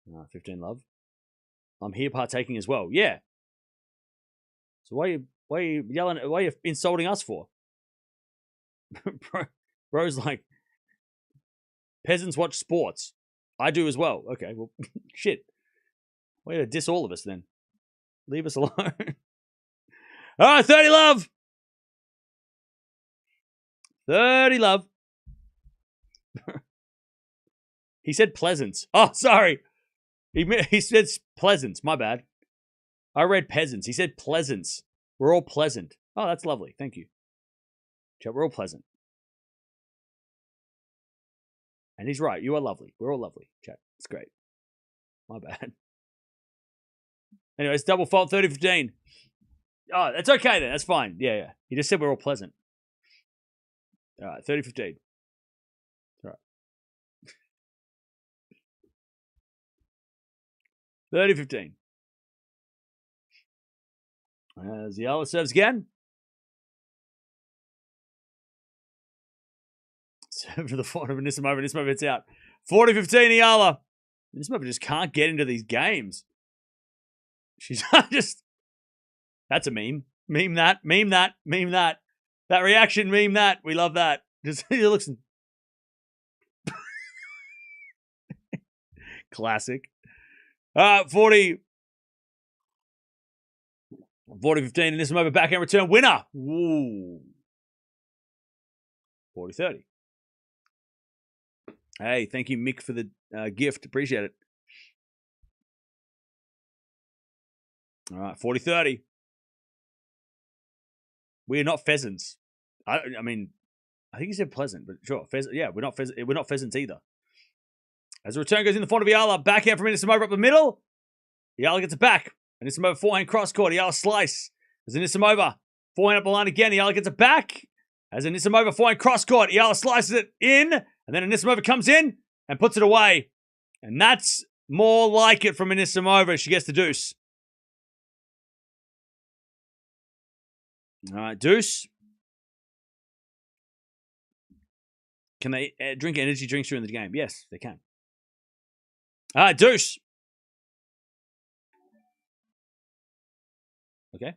Oh, 15-love. I'm here partaking as well. Yeah. So why are you yelling? Why are you insulting us for? Bro's like, peasants watch sports. I do as well. Okay, well, shit. Why are you diss all of us then? Leave us alone. All right, 30-love. 30-love. He said pleasants. Oh, sorry. He said pleasants. My bad. I read peasants. He said pleasants. We're all pleasant. Oh, that's lovely. Thank you. Chat, we're all pleasant. And he's right. You are lovely. We're all lovely. Chat. It's great. My bad. Anyways, double fault 30-15. Oh, that's okay then. That's fine. Yeah. He just said we're all pleasant. All right, 30-15. All right. 30-15. As Eala serves again. Serve to the front of Anisimova. Anisimova hits out. 40-15 Eala. Anisimova just can't get into these games. She's just... That's a meme. Meme that. Meme that. Meme that. That reaction, meme that. We love that. Just, he looks... Classic. 40... 40-15, Anisimova backhand return winner. Ooh. 40-30. Hey, thank you, Mick, for the gift. Appreciate it. All right, 40-30. We are not pheasants. I mean, I think he said pleasant, but sure. Yeah, we're not pheasants either. As the return goes in the front of Eala, backhand from Anisimova up the middle. Eala gets it back. Anisimova forehand cross court. Eala slice. As Anisimova forehand up the line again. Eala gets it back. As Anisimova forehand cross court. Eala slices it in. And then Anisimova comes in and puts it away. And that's more like it from Anisimova. She gets the deuce. All right, Deuce. Can they drink energy drinks during the game? Yes, they can. All right, Deuce. Okay.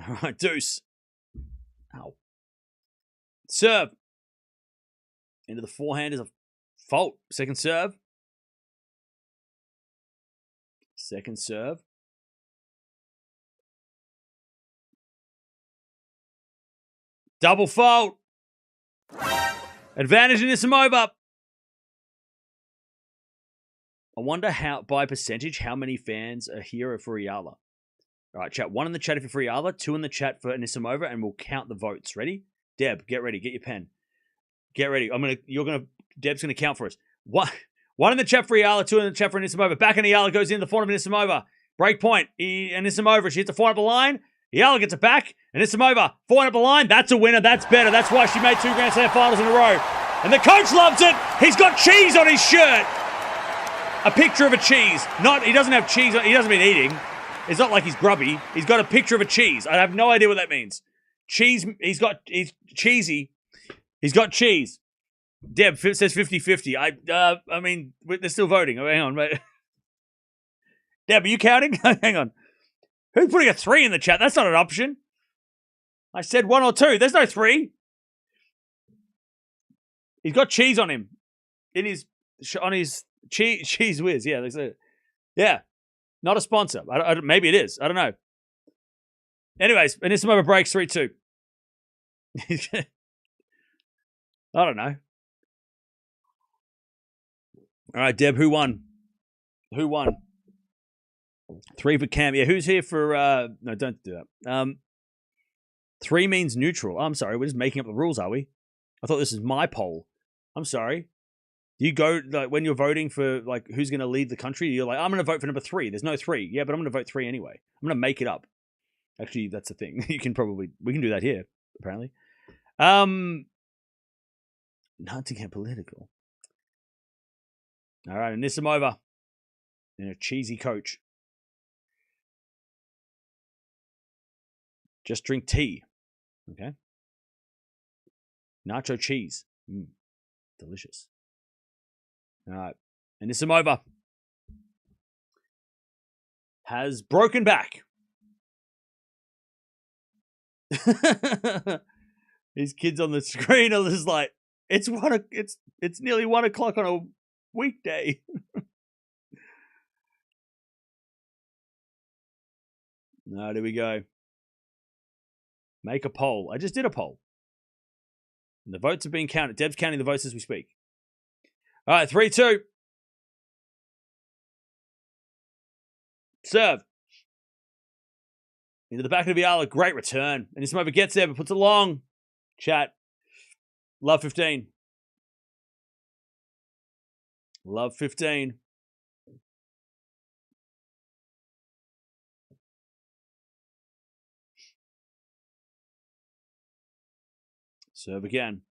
All right, Deuce. Ow. Serve. Into the forehand is a fault. Second serve. Second serve. Double fault. Advantage Anisimova. I wonder how, by percentage, how many fans are here for Eala. All right, chat. 1 in the chat if you're for Eala, 2 in the chat for Anisimova, and we'll count the votes. Ready? Deb, get ready. Get your pen. Get ready. Deb's gonna count for us. 1 in the chat for Eala, 2 in the chat for Anisimova. Back in Eala goes in the forehand of Anisimova. Break point. Anisimova. She hits the forehand up the line. Eala gets it back. Anisimova. Forehand up the line. That's a winner. That's better. That's why she made 2 Grand Slam finals in a row. And the coach loves it. He's got cheese on his shirt. A picture of a cheese. He doesn't have cheese. He doesn't been eating. It's not like he's grubby. He's got a picture of a cheese. I have no idea what that means. Cheese. He's cheesy. He's got cheese. Deb says 50-50. I mean, they're still voting. Oh, hang on, mate. Deb, are you counting? Hang on. Who's putting a 3 in the chat? That's not an option. I said 1 or 2. There's no 3. He's got cheese on him. On his cheese whiz. Yeah, they say. Yeah. Not a sponsor. Maybe it is. I don't know. Anyways, Anisimova breaks 3-2. I don't know. All right, Deb, who won? 3 for Cam. Yeah, who's here for... No, don't do that. 3 means neutral. Oh, I'm sorry, we're just making up the rules, are we? I thought this is my poll. I'm sorry. You go, when you're voting for, who's going to lead the country, you're like, I'm going to vote for number 3. There's no 3. Yeah, but I'm going to vote 3 anyway. I'm going to make it up. Actually, that's a thing. We can do that here, apparently. Not to get political. All right, Anisimova. And a cheesy coach. Just drink tea. Okay. Nacho cheese. Delicious. All right. Anisimova has broken back. These kids on the screen are just like, it's nearly 1 o'clock on a weekday. No, there we go. Make a poll. I just did a poll. And the votes are being counted. Deb's counting the votes as we speak. All right, 3-2. Serve. Into the back of the Eala. Great return. And Anisimova gets there, but puts it long. Chat. Love 15. Love 15. Serve again.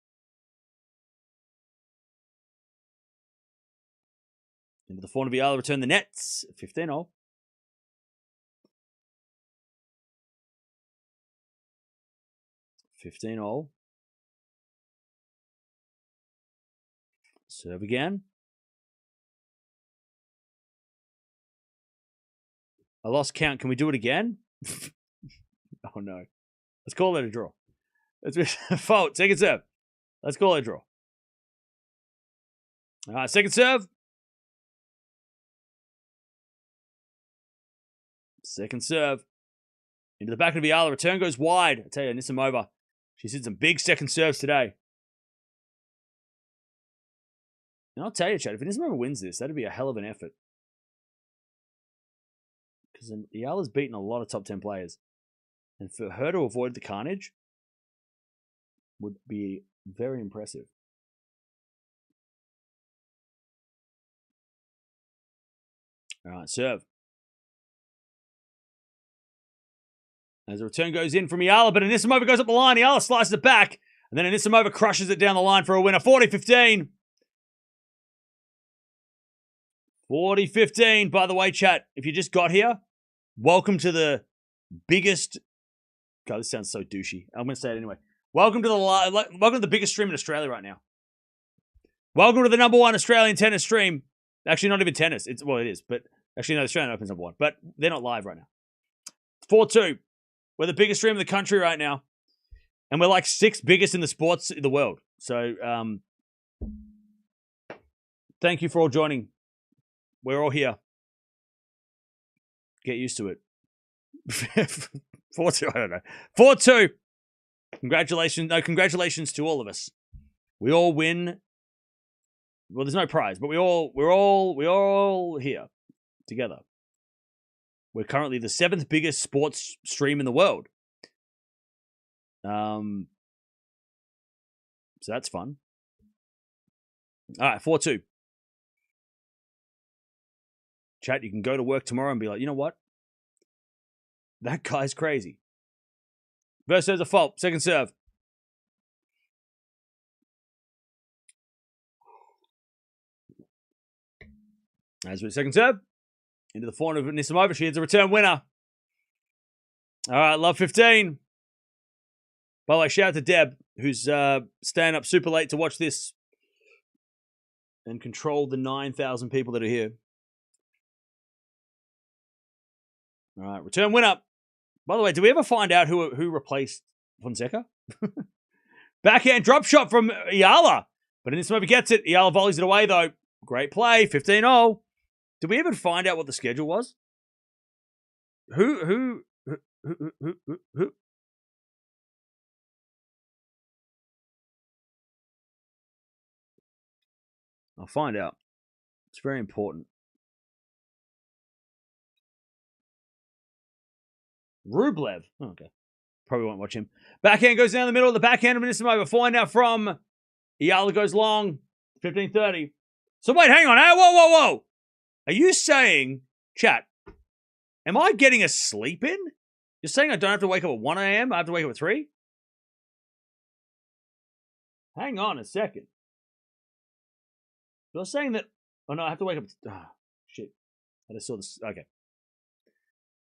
Into the forehand of Eala, return the nets. 15-0. Serve again. I lost count. Can we do it again? Oh, no. Let's call it a draw. It's a fault. Second serve. Let's call it a draw. All right, second serve. Second serve. Into the back of the Eala. Return goes wide. I tell you, Anisimova. She's hit some big second serves today. And I'll tell you, Chad, if Anisimova wins this, that'd be a hell of an effort. Because Eala's beaten a lot of top 10 players. And for her to avoid the carnage would be very impressive. All right, serve. As the return goes in from Eala, but Anisimova goes up the line. Eala slices it back, and then Anisimova crushes it down the line for a winner. 40-15. 40-15. By the way, chat, if you just got here, welcome to the biggest... God, this sounds so douchey. I'm going to say it anyway. Welcome to the biggest stream in Australia right now. Welcome to the number one Australian tennis stream. Actually, not even tennis. It is, but actually, no, the Australian Open's number one. But they're not live right now. 4-2. We're the biggest stream in the country right now. And we're like 6th biggest in the sports in the world. So, thank you for all joining. We're all here. Get used to it. 4-2, I don't know. 4-2. Congratulations. No, congratulations to all of us. We all win. Well, there's no prize, but we're all here together. We're currently the 7th biggest sports stream in the world. So that's fun. All right, 4-2. Chat, you can go to work tomorrow and be like, you know what? That guy's crazy. First serve's a fault. Second serve. As with second serve. Into the forehand of Anisimova. She is a return winner. All right, love 15. By the way, shout out to Deb, who's staying up super late to watch this and control the 9,000 people that are here. All right, return winner. By the way, did we ever find out who replaced Fonseca? Backhand drop shot from Eala. But Anisimova gets it. Eala volleys it away, though. Great play, 15-0. Did we ever find out what the schedule was? Who? I'll find out. It's very important. Rublev. Oh, okay. Probably won't watch him. Backhand goes down the middle. The backhand of Anisimova. Find out from Eala goes long. 15-30. So wait, hang on. Hey, whoa. Are you saying, chat, am I getting a sleep in? You're saying I don't have to wake up at 1 a.m.? I have to wake up at 3? Hang on a second. You're saying that... Oh, no, I have to wake up... Oh, shit. I just saw this... Okay.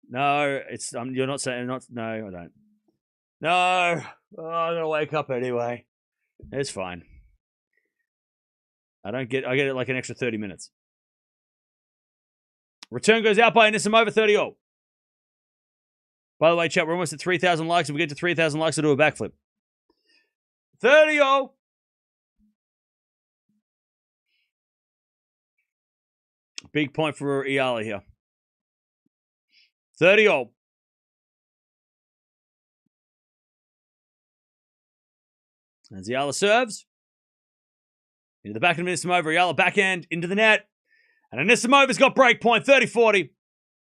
No, it's... you're not saying... No, I don't. No! Oh, I'm going to wake up anyway. It's fine. I get it like an extra 30 minutes. Return goes out by Anisimova, 30-0. By the way, chat, we're almost at 3,000 likes. If we get to 3,000 likes, I'll do a backflip. 30-0. Big point for Eala here. 30-0. As Eala serves. Into the back of Anisimova. Eala backhand into the net. And Anisimova's got break point, 30-40.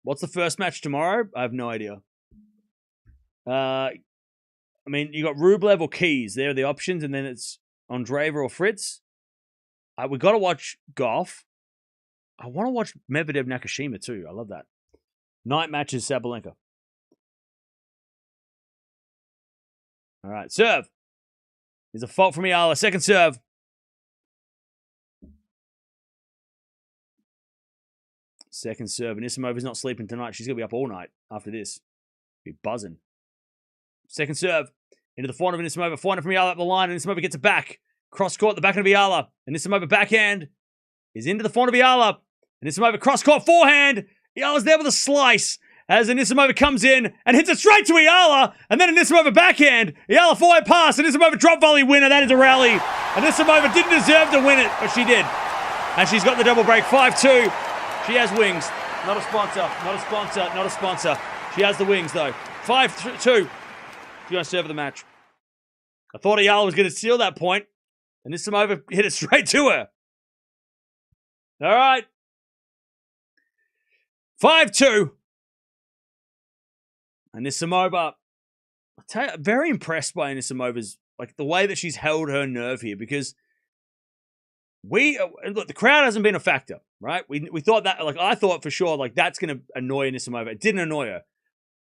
What's the first match tomorrow? I have no idea. I mean, you got Rublev or Keys. They're the options. And then it's Andreeva or Fritz. We got to watch Gauff. I want to watch Medvedev Nakashima too. I love that. Night matches, Sabalenka. All right, serve. There's a fault from Eala. Second serve. Second serve. Anisimova's not sleeping tonight. She's going to be up all night after this. Be buzzing. Second serve. Into the forehand of Anisimova. Forehand from Eala up the line. Anisimova gets it back. Cross court, the back of Eala. Anisimova backhand is into the forehand of Eala. Anisimova cross court forehand. Eala's there with a slice as Anisimova comes in and hits it straight to Eala. And then Anisimova backhand. Eala forward pass. Anisimova drop volley winner. That is a rally. Anisimova didn't deserve to win it, but she did. And she's got the double break. 5-2. She has wings. Not a sponsor. Not a sponsor. Not a sponsor. She has the wings, though. 5-2. She's going to serve the match. I thought Eala was going to steal that point. And Anisimova hit it straight to her. All right. 5-2. Anisimova. I'll tell you, I'm very impressed by Anisimova's, like, the way that she's held her nerve here, because look, the crowd hasn't been a factor, right? We thought that, like, I thought for sure, like, that's going to annoy Anisimova. It didn't annoy her.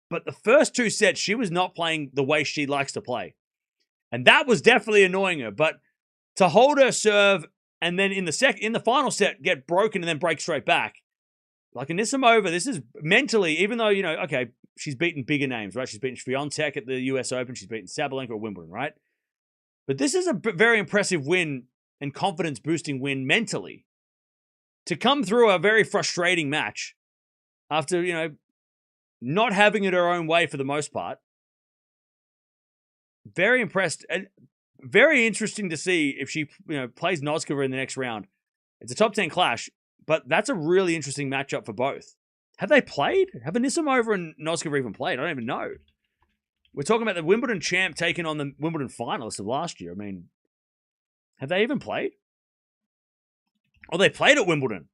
But the first 2 sets, she was not playing the way she likes to play. And that was definitely annoying her. But to hold her serve and then in the final set get broken and then break straight back. Like Anisimova, this is mentally, even though, okay, she's beaten bigger names, right? She's beaten Swiatek at the US Open. She's beaten Sabalenka at Wimbledon, right? But this is a very impressive win and confidence-boosting win mentally. To come through a very frustrating match after, not having it her own way for the most part. Very impressed. And very interesting to see if she, plays Noskova in the next round. It's a top 10 clash, but that's a really interesting matchup for both. Have they played? Have Anisimova and Noskova even played? I don't even know. We're talking about the Wimbledon champ taking on the Wimbledon finalists of last year. I mean, have they even played? Oh, they played at Wimbledon.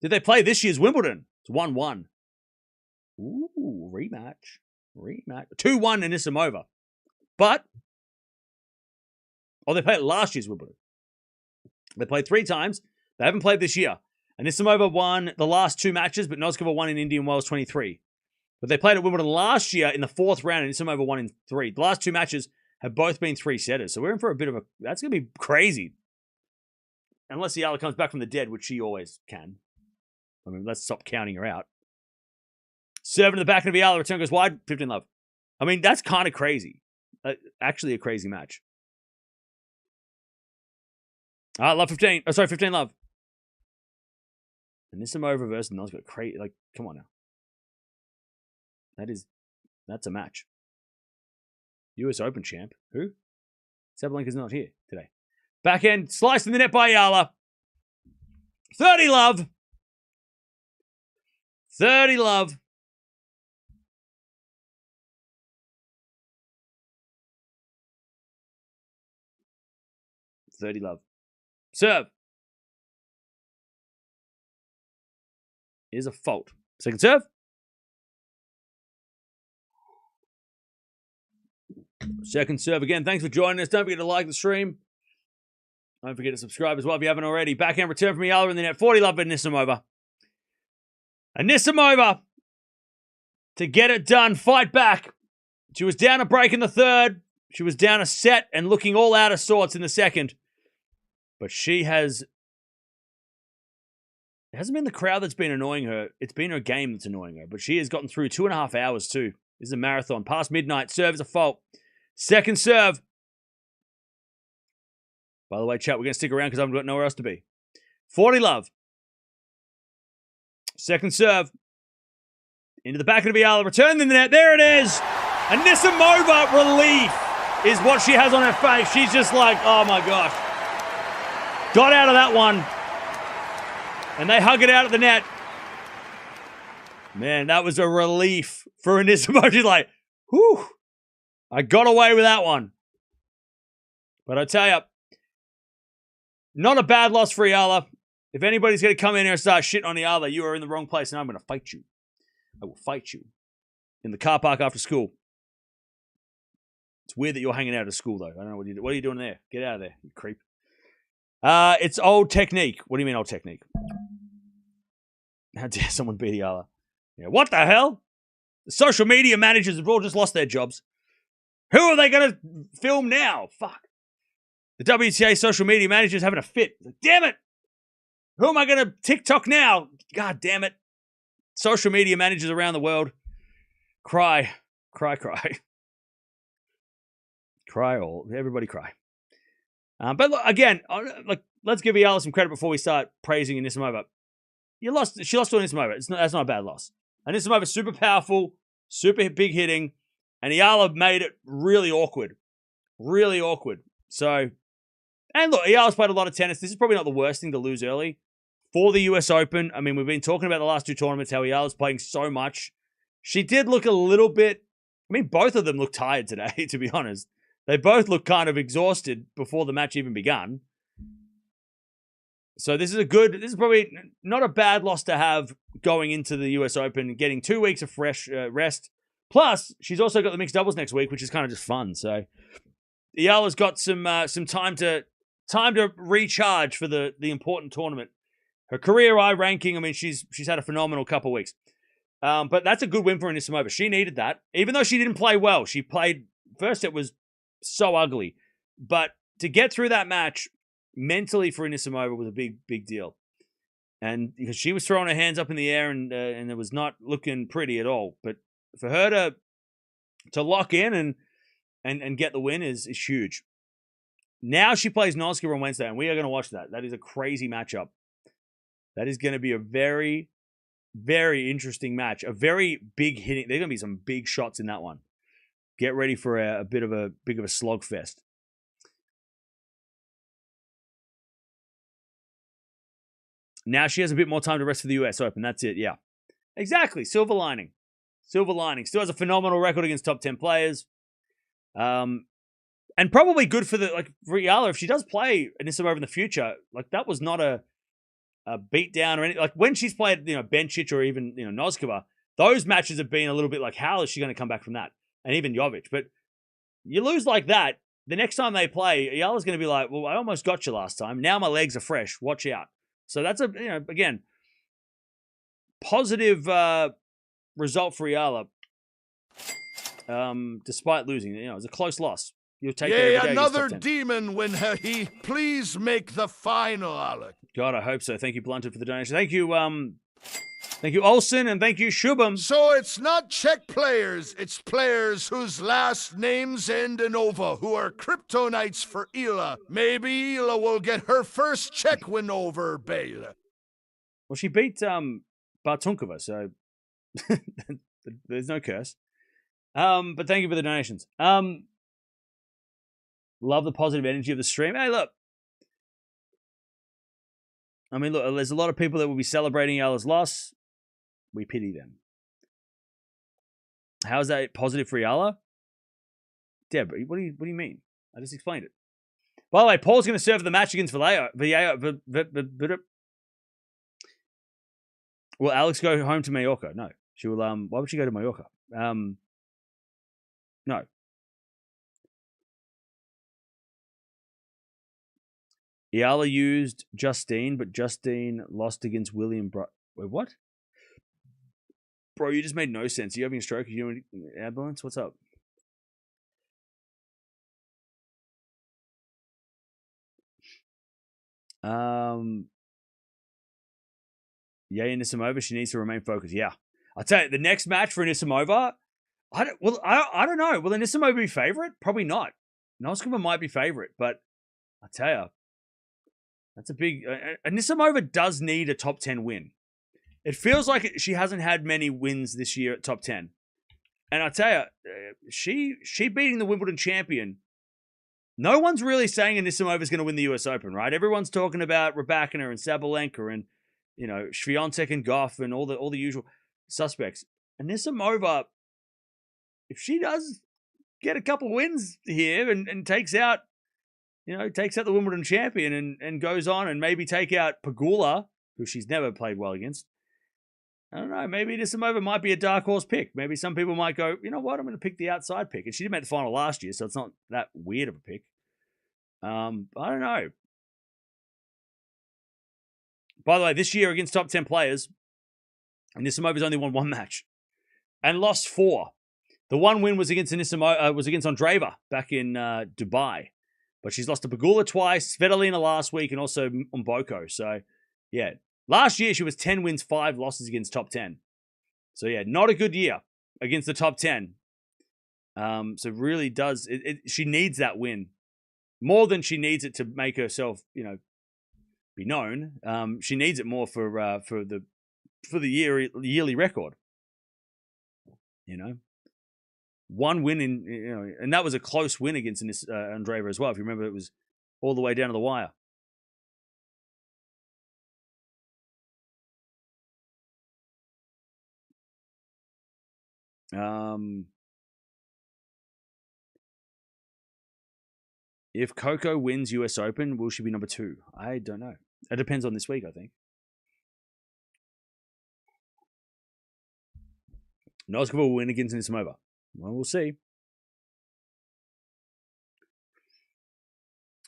Did they play this year's Wimbledon? It's 1-1. Ooh, rematch. 2-1 Anisimova. But, they played last year's Wimbledon. They played 3 times. They haven't played this year. Anisimova won the last 2 matches, but Noskova won in Indian Wells 23. But they played at Wimbledon last year in the 4th round, and Anisimova won in 3. The last 2 matches have both been 3-setters. So we're in for a bit of a... That's going to be crazy. Unless Eala comes back from the dead, which she always can. I mean, let's stop counting her out. Serving to the back of Eala, return goes wide, 15-love. I mean, that's kind of crazy. Actually a crazy match. Love 15. Oh, sorry, 15-love. Anisimova versus Noskova. Crazy. Like, come on now. That's a match. US Open champ. Who? Sabalenka's not here today. Backhand sliced in the net by Eala. 30-love. 30-love. Love. Serve. Is a fault. Second serve. Second serve again. Thanks for joining us. Don't forget to like the stream. Don't forget to subscribe as well if you haven't already. Backhand return from Eala in the net. 40-love Anisimova. Anisimova to get it done. Fight back. She was down a break in the 3rd. She was down a set and looking all out of sorts in the 2nd. But she has... It hasn't been the crowd that's been annoying her. It's been her game that's annoying her. But she has gotten through 2.5 hours too. This is a marathon. Past midnight. Serve is a fault. Second serve. By the way, chat, we're going to stick around because I've got nowhere else to be. 40-love. Second serve. Into the back of Eala. Return in the net. There it is. Anisimova relief is what she has on her face. She's just like, oh my gosh. Got out of that one. And they hug it out at the net. Man, that was a relief for Anisimova. She's like, whew. I got away with that one. But I tell you, not a bad loss for Eala. If anybody's going to come in here and start shitting on Eala, you are in the wrong place and I'm going to fight you. I will fight you. In the car park after school. It's weird that you're hanging out at school, though. I don't know what are you doing there? Get out of there, you creep. It's old technique. What do you mean old technique? How dare someone beat Eala? Yeah, what the hell? The social media managers have all just lost their jobs. Who are they going to film now? Fuck. The WTA social media manager's having a fit. Damn it. Who am I going to TikTok now? God damn it. Social media managers around the world. Cry. Cry. Cry all. Everybody cry. But look, again, let's give Eala some credit before we start praising Anisimova. She lost to Anisimova. That's not a bad loss. Anisimova's super powerful, super big hitting, and Eala made it really awkward. Really awkward. So, and look, Eala's played a lot of tennis. This is probably not the worst thing to lose early. For the US Open, I mean, we've been talking about the last 2 tournaments, how Eala's playing so much. She did look a little bit, I mean, both of them look tired today, to be honest. They both look kind of exhausted before the match even begun. So this is probably not a bad loss to have going into the US Open, getting 2 weeks of fresh rest. Plus, she's also got the mixed doubles next week, which is kind of just fun. So Eala's got some time to recharge for the important tournament. Her career I ranking, I mean, she's had a phenomenal couple of weeks. But that's a good win for Anisimova. She needed that. Even though she didn't play well. She played, first it was so ugly. But to get through that match, mentally for Anisimova was a big deal. And because she was throwing her hands up in the air and it was not looking pretty at all. But for her to lock in and get the win is huge. Now she plays Noskova on Wednesday, and we are going to watch that. That is a crazy matchup. That is going to be a very, very interesting match. A very big hitting. There's going to be some big shots in that one. Get ready for a bit of a slogfest. Now she has a bit more time to rest for the US Open. That's it. Yeah, exactly. Silver lining. Silver lining. Still has a phenomenal record against top 10 players. And probably good for for Eala if she does play Anisimova in the future. Like, that was not a beat down or anything. Like, when she's played, Bencic or even, Noskova, those matches have been a little bit like, how is she going to come back from that? And even Jovic. But you lose like that, the next time they play, Eala's going to be like, well, I almost got you last time. Now my legs are fresh. Watch out. So that's again, positive result for Eala. Despite losing, it was a close loss. You'll take another demon when he please make the final, Alec. God, I hope so. Thank you, Blunted, for the donation. Thank you, Olsen, and thank you, Shubham. So it's not Czech players, it's players whose last names end in Ova, who are kryptonites for Eala. Maybe Eala will get her first Czech win over Bale. Well, she beat Bartunkova, so there's no curse. But thank you for the donations. Love the positive energy of the stream. Hey, look. I mean, look, there's a lot of people that will be celebrating Eala's loss. We pity them. How is that positive for Eala? Deb, what do you mean? I just explained it. By the way, Paul's going to serve the match against Vallejo. Will Alex go home to Mallorca? No. She will. Why would she go to Mallorca? No. Eala used Justine, but Justine lost against William. Wait, what? Bro, you just made no sense. Are you having a stroke? Are you in ambulance? What's up? Anisimova, she needs to remain focused. Yeah. I'll tell you, the next match for Anisimova, I don't know. Will Anisimova be favorite? Probably not. Noskova might be favorite, but I'll tell you, that's a big... Anisimova does need a top 10 win. It feels like she hasn't had many wins this year at top 10. And I tell you, she beating the Wimbledon champion, no one's really saying Anisimova is going to win the US Open, right? Everyone's talking about Raducanu and Sabalenka and, Swiatek and Gauff and all the usual suspects. Anisimova, if she does get a couple wins here and takes out the Wimbledon champion and goes on and maybe take out Pegula, who she's never played well against. I don't know. Maybe Anisimova might be a dark horse pick. Maybe some people might go, you know what? I'm going to pick the outside pick. And she did make the final last year, so it's not that weird of a pick. I don't know. By the way, this year against top 10 players, Anisimova's only won one match and lost 4. The one win was against Andreeva back in Dubai. But she's lost to Pegula twice, Svitolina last week, and also Mboko. So, yeah. Last year, she was 10 wins, 5 losses against top 10. So, yeah, not a good year against the top 10. So, really does... she needs that win. More than she needs it to make herself, be known. She needs it more for the yearly record. One win and that was a close win against Andreeva as well. If you remember, it was all the way down to the wire. If Coco wins US Open, will she be number 2? I don't know. It depends on this week, I think. Noskova will win against Anisimova. Well, we'll see.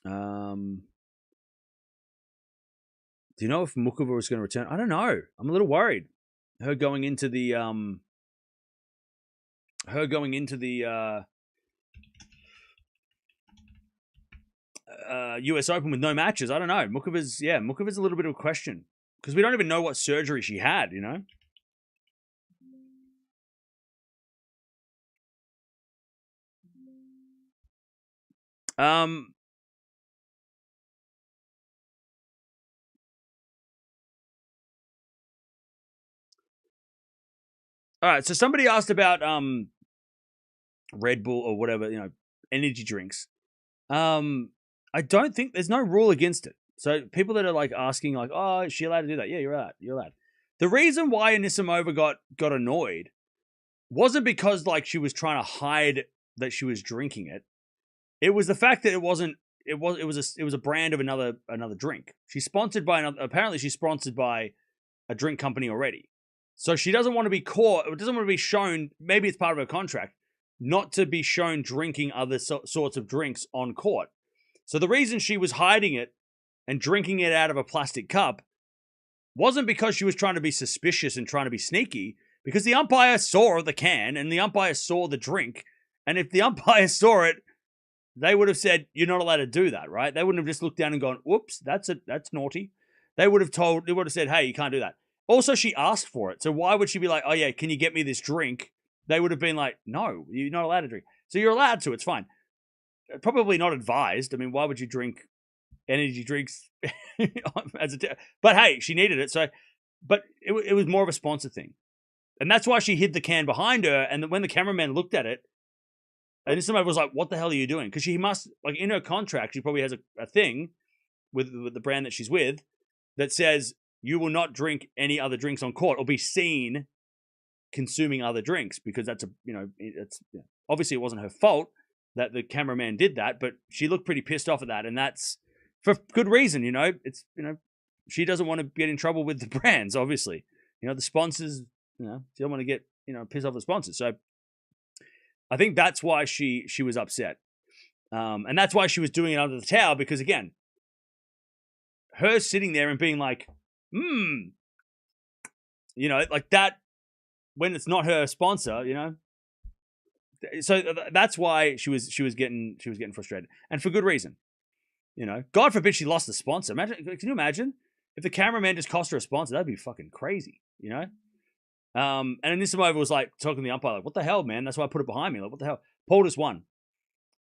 Do you know if Mukova is going to return? I don't know. I'm a little worried. Her going into the US Open with no matches. I don't know. Mukova's a little bit of a question because we don't even know what surgery she had. Um, all right, so somebody asked about Red Bull or whatever, energy drinks. I don't think there's no rule against it. So people that are like asking, like, oh, is she allowed to do that? Yeah, you're allowed. You're allowed. The reason why Anisimova got annoyed wasn't because like she was trying to hide that she was drinking it. It was the fact that it was a brand of another drink. She's sponsored by apparently she's sponsored by a drink company already. So she doesn't want to be caught, it doesn't want to be shown, maybe it's part of her contract, not to be shown drinking other sorts of drinks on court. So the reason she was hiding it and drinking it out of a plastic cup wasn't because she was trying to be suspicious and trying to be sneaky, because the umpire saw the can and the umpire saw the drink. And if the umpire saw it, they would have said, you're not allowed to do that, right? They wouldn't have just looked down and gone, whoops, that's naughty. They would have said, hey, you can't do that. Also, she asked for it. So why would she be like, oh yeah, can you get me this drink? They would have been like, no, you're not allowed to drink. So you're allowed to, it's fine. Probably not advised. I mean, why would you drink energy drinks but hey, she needed it. So, but it was more of a sponsor thing. And that's why she hid the can behind her. And when the cameraman looked at it, and somebody was like, what the hell are you doing? Because she must, like in her contract, she probably has a thing with the brand that she's with that says you will not drink any other drinks on court or be seen consuming other drinks, because that's obviously it wasn't her fault that the cameraman did that, but she looked pretty pissed off at that. And that's for good reason, it's, she doesn't want to get in trouble with the brands, obviously. The sponsors, she don't want to get, piss off the sponsors. So I think that's why she was upset. And that's why she was doing it under the towel, because again, her sitting there and being like, like that, when it's not her sponsor, so that's why she was getting frustrated, and for good reason. God forbid she lost the sponsor. Imagine, can you imagine if the cameraman just cost her a sponsor? That'd be fucking crazy, And Anisimova was like talking to the umpire, like, "What the hell, man? That's why I put it behind me. Like, what the hell?" Paul just won.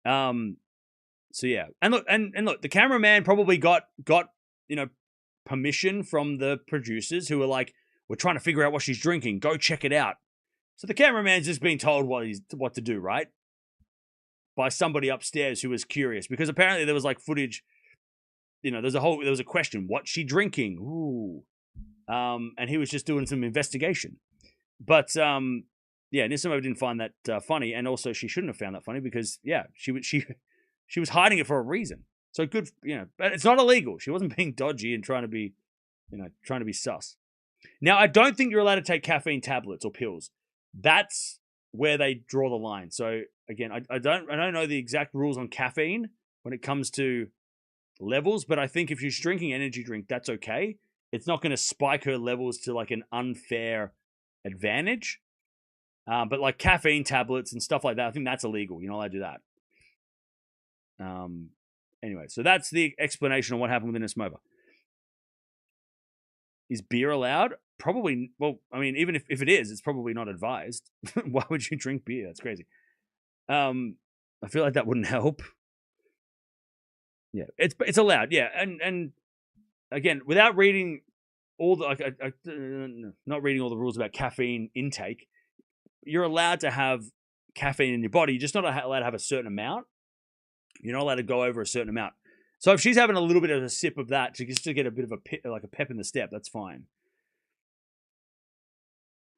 So yeah, and look, the cameraman probably got permission from the producers who were like, "We're trying to figure out what she's drinking. Go check it out." So the cameraman's just being told what to do, right? By somebody upstairs who was curious, because apparently there was like footage. There was a question: what's she drinking? Ooh, and he was just doing some investigation. But Anisimova didn't find that funny, and also she shouldn't have found that funny, because she was hiding it for a reason. So good, but it's not illegal. She wasn't being dodgy and trying to be sus. Now, I don't think you're allowed to take caffeine tablets or pills. That's where they draw the line. So again, I don't know the exact rules on caffeine when it comes to levels, but I think if she's drinking energy drink, that's okay. It's not going to spike her levels to like an unfair advantage. But like caffeine tablets and stuff like that, I think that's illegal. You're not allowed to do that. Anyway, so that's the explanation of what happened with Anisimova. Is beer allowed? Probably. Well, I mean, even if it is, it's probably not advised. Why would you drink beer? That's crazy. I feel like that wouldn't help. Yeah, it's allowed. Yeah, and again, without reading all the not reading all the rules about caffeine intake, you're allowed to have caffeine in your body. You're just not allowed to have a certain amount. You're not allowed to go over a certain amount. So if she's having a little bit of a sip of that to get a bit of a pep in the step, that's fine.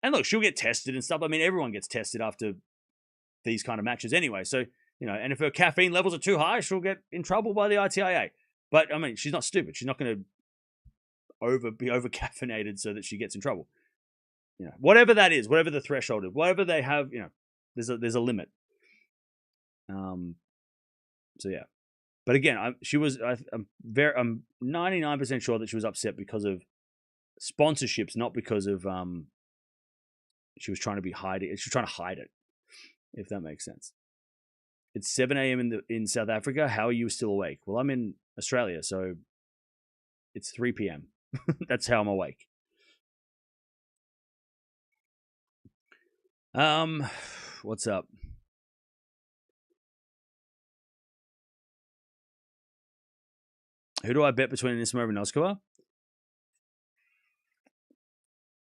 And look, she'll get tested and stuff. I mean, everyone gets tested after these kind of matches anyway. So, and if her caffeine levels are too high, she'll get in trouble by the ITIA. But I mean, she's not stupid. She's not going to be over caffeinated so that she gets in trouble. Whatever that is, whatever the threshold is, whatever they have, there's a limit. So yeah. But again, I'm 99% sure that she was upset because of sponsorships, not because of she was trying to hide it, if that makes sense. It's 7 a.m. in South Africa. How are you still awake? Well, I'm in Australia, so it's 3 p.m. That's how I'm awake. What's up? Who do I bet between Anisimova and Noskova?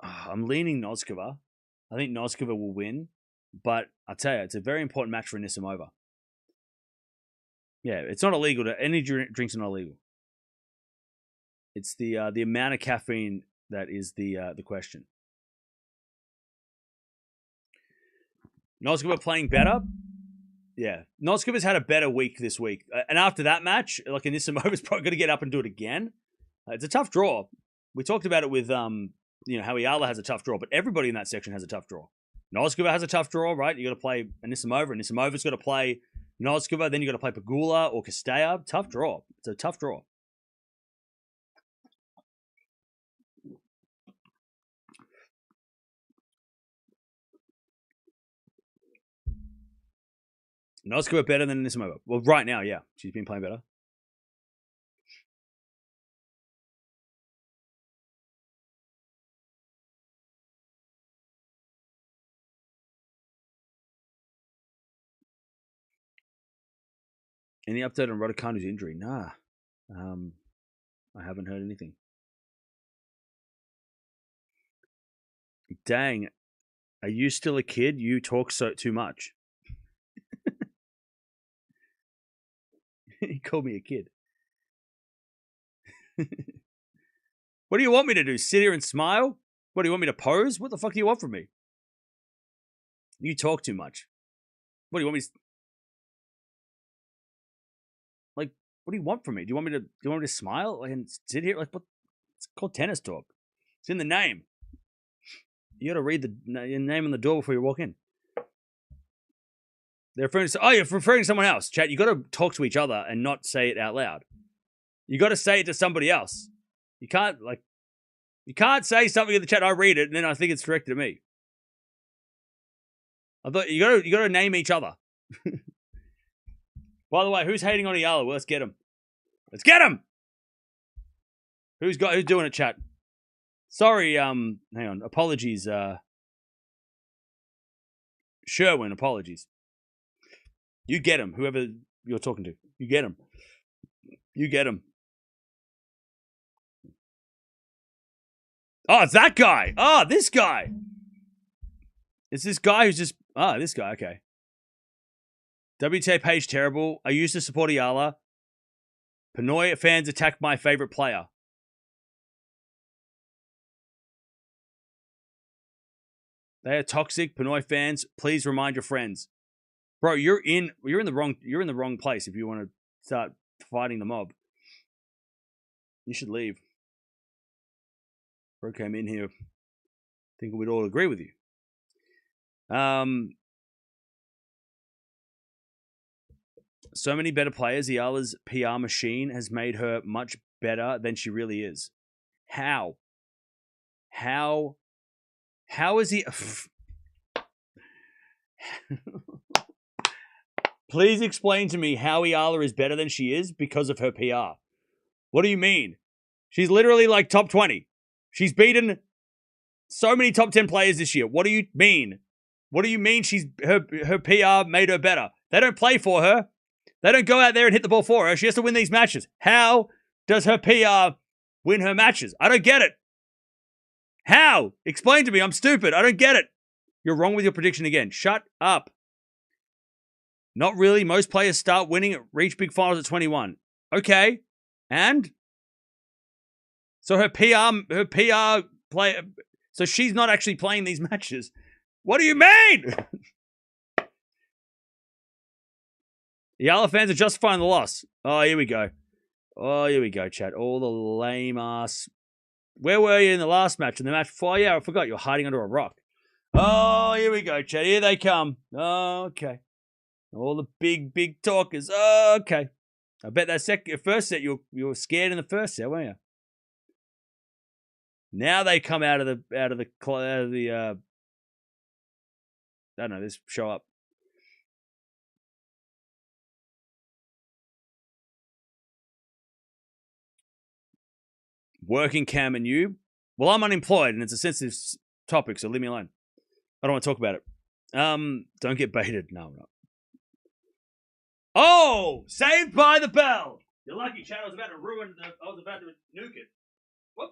I'm leaning Noskova. I think Noskova will win. But I tell you, it's a very important match for Anisimova. Yeah, it's not illegal. Any drinks are not illegal. It's the amount of caffeine that is the question. Noskova playing better. Yeah, Noskova's had a better week this week, and after that match, like Anisimova's probably going to get up and do it again. It's a tough draw. We talked about it with how Eala has a tough draw, but everybody in that section has a tough draw. Noskova has a tough draw, right? You got to play Anisimova. Anisimova's got to play Noskova. Then you got to play Pegula or Castella. Tough draw. It's a tough draw. Noskova better than Anisimova. Well, right now, yeah. She's been playing better. Any update on Raducanu's injury? Nah. I haven't heard anything. Dang. Are you still a kid? You talk too much. He called me a kid. What do you want me to do? Sit here and smile? What, do you want me to pose? What the fuck do you want from me? You talk too much. What do you want me to... Like, what do you want from me? Do you want me to smile and sit here? Like, what? It's called tennis talk. It's in the name. You got to read your name on the door before you walk in. They're referring to, you're referring to someone else. Chat, you got to talk to each other and not say it out loud. You got to say it to somebody else. You can't say something in the chat, I read it, and then I think it's directed at me. I thought you got to name each other. By the way, who's hating on Eala? Well, let's get him. Let's get him! Who's doing it, chat? Sorry, hang on. Apologies, Sherwin, apologies. You get him, whoever you're talking to. You get him. You get him. Oh, it's that guy. Oh, this guy. It's this guy who's just... this guy, okay. WTA page terrible. I used to support Eala. Pinoy fans attack my favorite player. They are toxic. Pinoy fans, please remind your friends. Bro, you're in the wrong place if you want to start fighting the mob. You should leave. Bro came in here thinking we'd all agree with you. So many better players. Eala's PR machine has made her much better than she really is. How is he... Please explain to me how Eala is better than she is because of her PR. What do you mean? She's literally like top 20. She's beaten so many top 10 players this year. What do you mean? What do you mean her PR made her better? They don't play for her. They don't go out there and hit the ball for her. She has to win these matches. How does her PR win her matches? I don't get it. How? Explain to me. I'm stupid. I don't get it. You're wrong with your prediction again. Shut up. Not really. Most players start winning at reach big finals at 21. Okay. And? So her PR play, so she's not actually playing these matches. What do you mean? Eala fans are justifying the loss. Oh, here we go. Oh, here we go, chat. All the lame ass. Where were you in the last match? In the match before? Yeah, I forgot. You were hiding under a rock. Oh, here we go, chat. Here they come. Oh, okay. All the big talkers. Oh, okay. I bet that first set you were scared in the first set, weren't you? Now they come out of the I don't know, this show up. Working Cam and you. Well, I'm unemployed and it's a sensitive topic, so leave me alone. I don't want to talk about it. Don't get baited. No, I'm not. Oh, Saved by the Bell. You're lucky, Chad. I was about to nuke it. Whoop.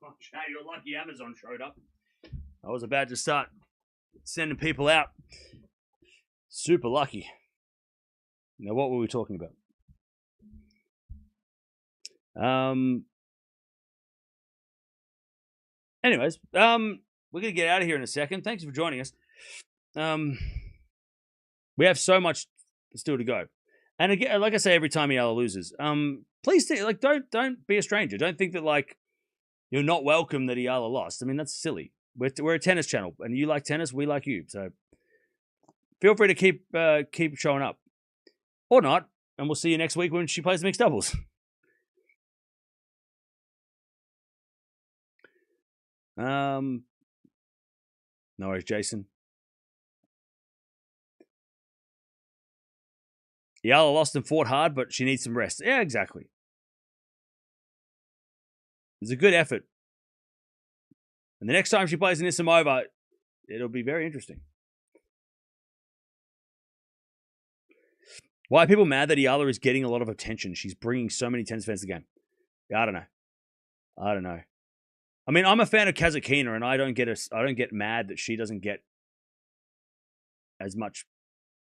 Oh, Chad, you're lucky Amazon showed up. I was about to start sending people out. Super lucky. Now, what were we talking about? Anyways, we're gonna get out of here in a second. Thanks for joining us. We have so much still to go, and again, like I say every time Eala loses, please don't be a stranger. Don't think that like you're not welcome that Eala lost. I mean, that's silly. We're a tennis channel, and you like tennis, we like you. So feel free to keep showing up, or not, and we'll see you next week when she plays mixed doubles. No worries, Jason. Eala lost and fought hard, but she needs some rest. Yeah, exactly. It's a good effort. And the next time she plays Anisimova, it'll be very interesting. Why are people mad that Eala is getting a lot of attention? She's bringing so many tennis fans to the game. Yeah, I don't know. I mean, I'm a fan of Kazatkina, and I don't get mad that she doesn't get as much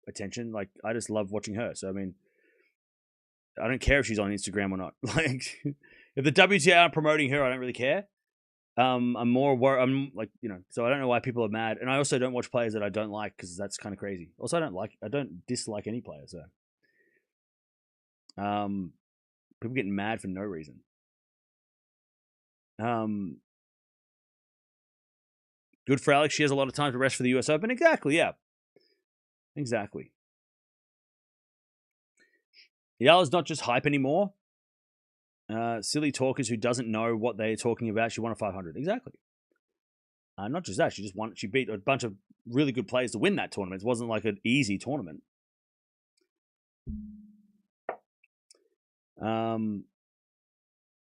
attention. Like, I just love watching her. So I mean, I don't care if she's on Instagram or not. Like, if the WTA aren't promoting her, I don't really care. I'm more worried. I'm like, so I don't know why people are mad, and I also don't watch players that I don't like because that's kind of crazy. Also, I don't dislike any player. So, people getting mad for no reason. Good for Alex. She has a lot of time to rest for the US Open. Exactly, yeah. Exactly. Eala's not just hype anymore. Silly talkers who doesn't know what they're talking about. She won a 500. Exactly. Not just that. She beat a bunch of really good players to win that tournament. It wasn't like an easy tournament.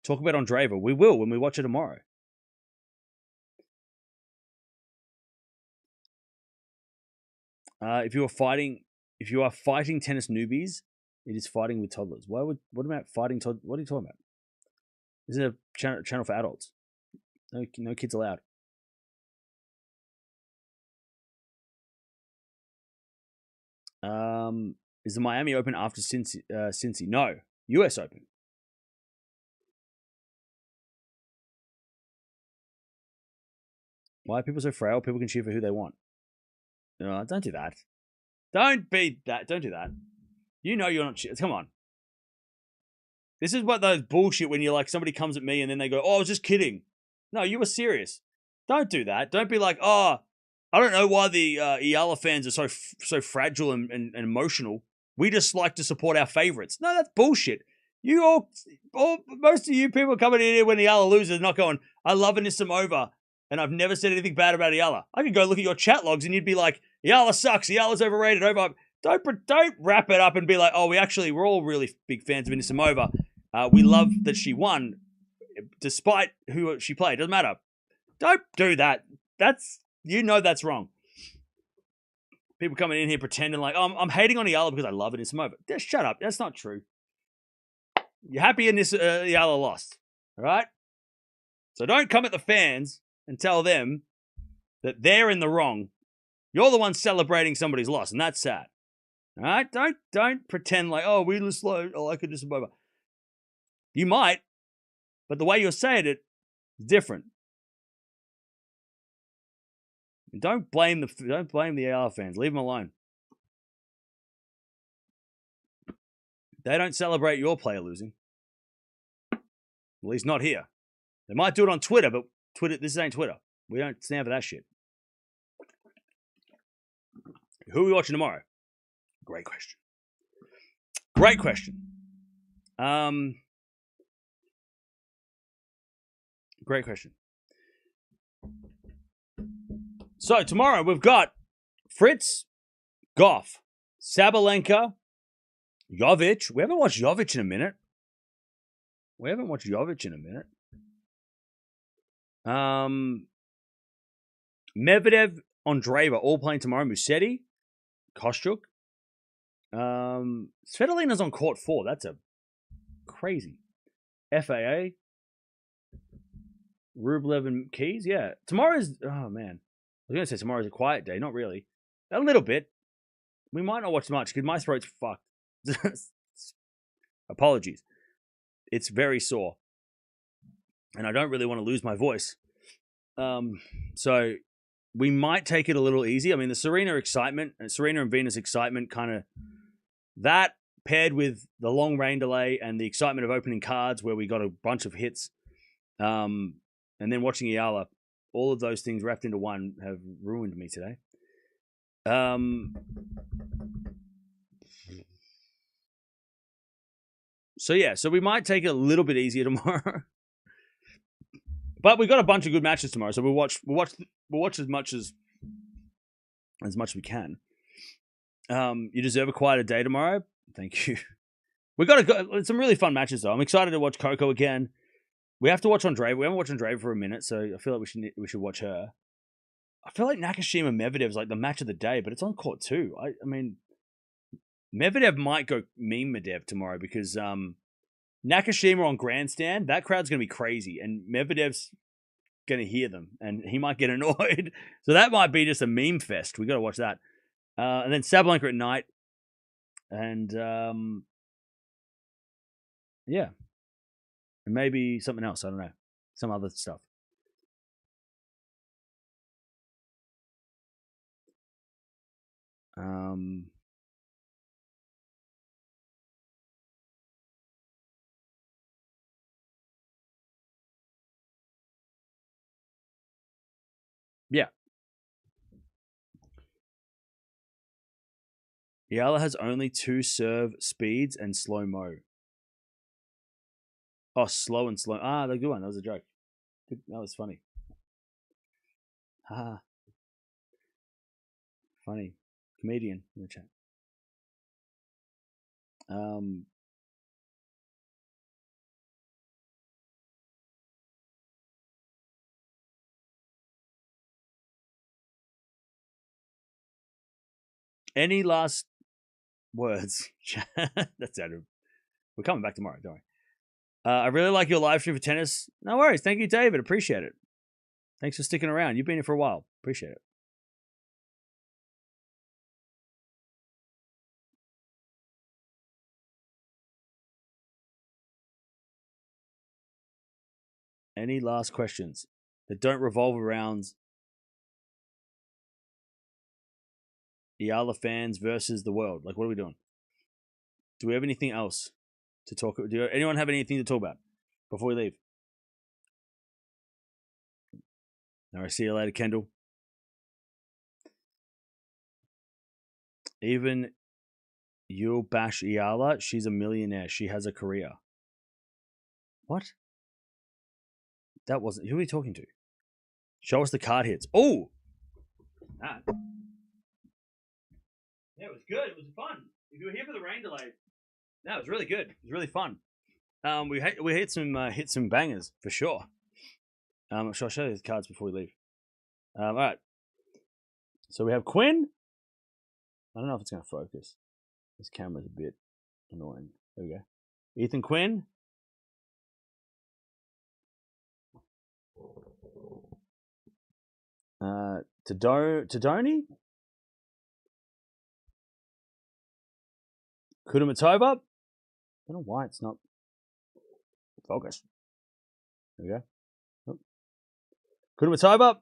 Talk about Andreeva. We will when we watch it tomorrow. If you are fighting tennis newbies, it is fighting with toddlers. What about fighting toddlers? What are you talking about? This is a channel for adults. No kids allowed. Is the Miami Open after Cincy? No, US Open. Why are people so frail? People can cheer for who they want. No, don't do that. Don't do that. You know you're not. Come on. This is what those bullshit when you're like, somebody comes at me and then they go, oh, I was just kidding. No, you were serious. Don't do that. Don't be like, oh, I don't know why the Eala fans are so fragile and emotional. We just like to support our favorites. No, that's bullshit. You most of you people coming in here when Eala loses are not going, I love Anisimova, and I've never said anything bad about Eala. I could go look at your chat logs and you'd be like, Eala sucks. Eala's overrated. Don't wrap it up and be like, oh, we're all really big fans of Anisimova. We love that she won, despite who she played. Doesn't matter. Don't do that. That's wrong. People coming in here pretending like, oh, I'm hating on Eala because I love Anisimova. Just shut up. That's not true. You're happy Eala lost. All right? So don't come at the fans and tell them that they're in the wrong. You're the one celebrating somebody's loss, and that's sad. All right? Don't pretend like, oh, we just like Anisimova. You might, but the way you're saying it is different. And don't blame the Eala fans. Leave them alone. They don't celebrate your player losing. At least not here. They might do it on Twitter, but this ain't Twitter. We don't stand for that shit. Who are we watching tomorrow? Great question. Great question. So tomorrow we've got Fritz, Gauff, Sabalenka, Jovic. We haven't watched Jovic in a minute. We haven't watched Jovic in a minute. Medvedev, Andreeva, all playing tomorrow. Musetti, Kostyuk. Svitolina's on court 4. That's a crazy. FAA. Rublev and Keys. Yeah. Tomorrow's, oh man. I was going to say tomorrow's a quiet day. Not really. A little bit. We might not watch much because my throat's fucked. Apologies. It's very sore. And I don't really want to lose my voice. So we might take it a little easy. I mean, the Serena and Venus excitement kind of, that paired with the long rain delay and the excitement of opening cards where we got a bunch of hits, and then watching Eala, all of those things wrapped into one have ruined me today. So we might take it a little bit easier tomorrow. But we got a bunch of good matches tomorrow, so we'll watch as much as we can. You deserve a quieter day tomorrow. Thank you. We got some really fun matches though. I'm excited to watch Coco again. We have to watch Andreeva. We haven't watched Andreeva for a minute, so I feel like we should watch her. I feel like Nakashima Medvedev is like the match of the day, but it's on court 2. I mean, Medvedev might go meme Medvedev tomorrow because Nakashima on grandstand, that crowd's going to be crazy, and Medvedev's going to hear them, and he might get annoyed. So that might be just a meme fest. We got to watch that. And then Sabalenka at night, and yeah, and maybe something else. I don't know, some other stuff. Yeah. Eala has only 2 serve speeds and slow-mo. Oh, slow and slow. Ah, the good one. That was a joke. That was funny. Haha. Funny. Comedian in the chat. Any last words? That's Adam. We're coming back tomorrow, don't worry. I really like your live stream for tennis. No worries. Thank you, David. Appreciate it. Thanks for sticking around. You've been here for a while. Appreciate it. Any last questions that don't revolve around Eala fans versus the world? Like, what are we doing? Do we have anything else to talk about? Do anyone have anything to talk about before we leave? All right, see you later, Kendall. Even you'll bash Eala. She's a millionaire. She has a career. What? That wasn't... Who are we talking to? Show us the card hits. Oh! That. Yeah, it was good. It was fun. If you were here for the rain delay, no, it was really good. It was really fun. We hit some bangers for sure. I'll show you the cards before we leave. All right. So we have Quinn. I don't know if it's going to focus. This camera's a bit annoying. There we go. Ethan Quinn. Tadoni. Kudermetova. I don't know why it's not focused. There we go. Kudermetova.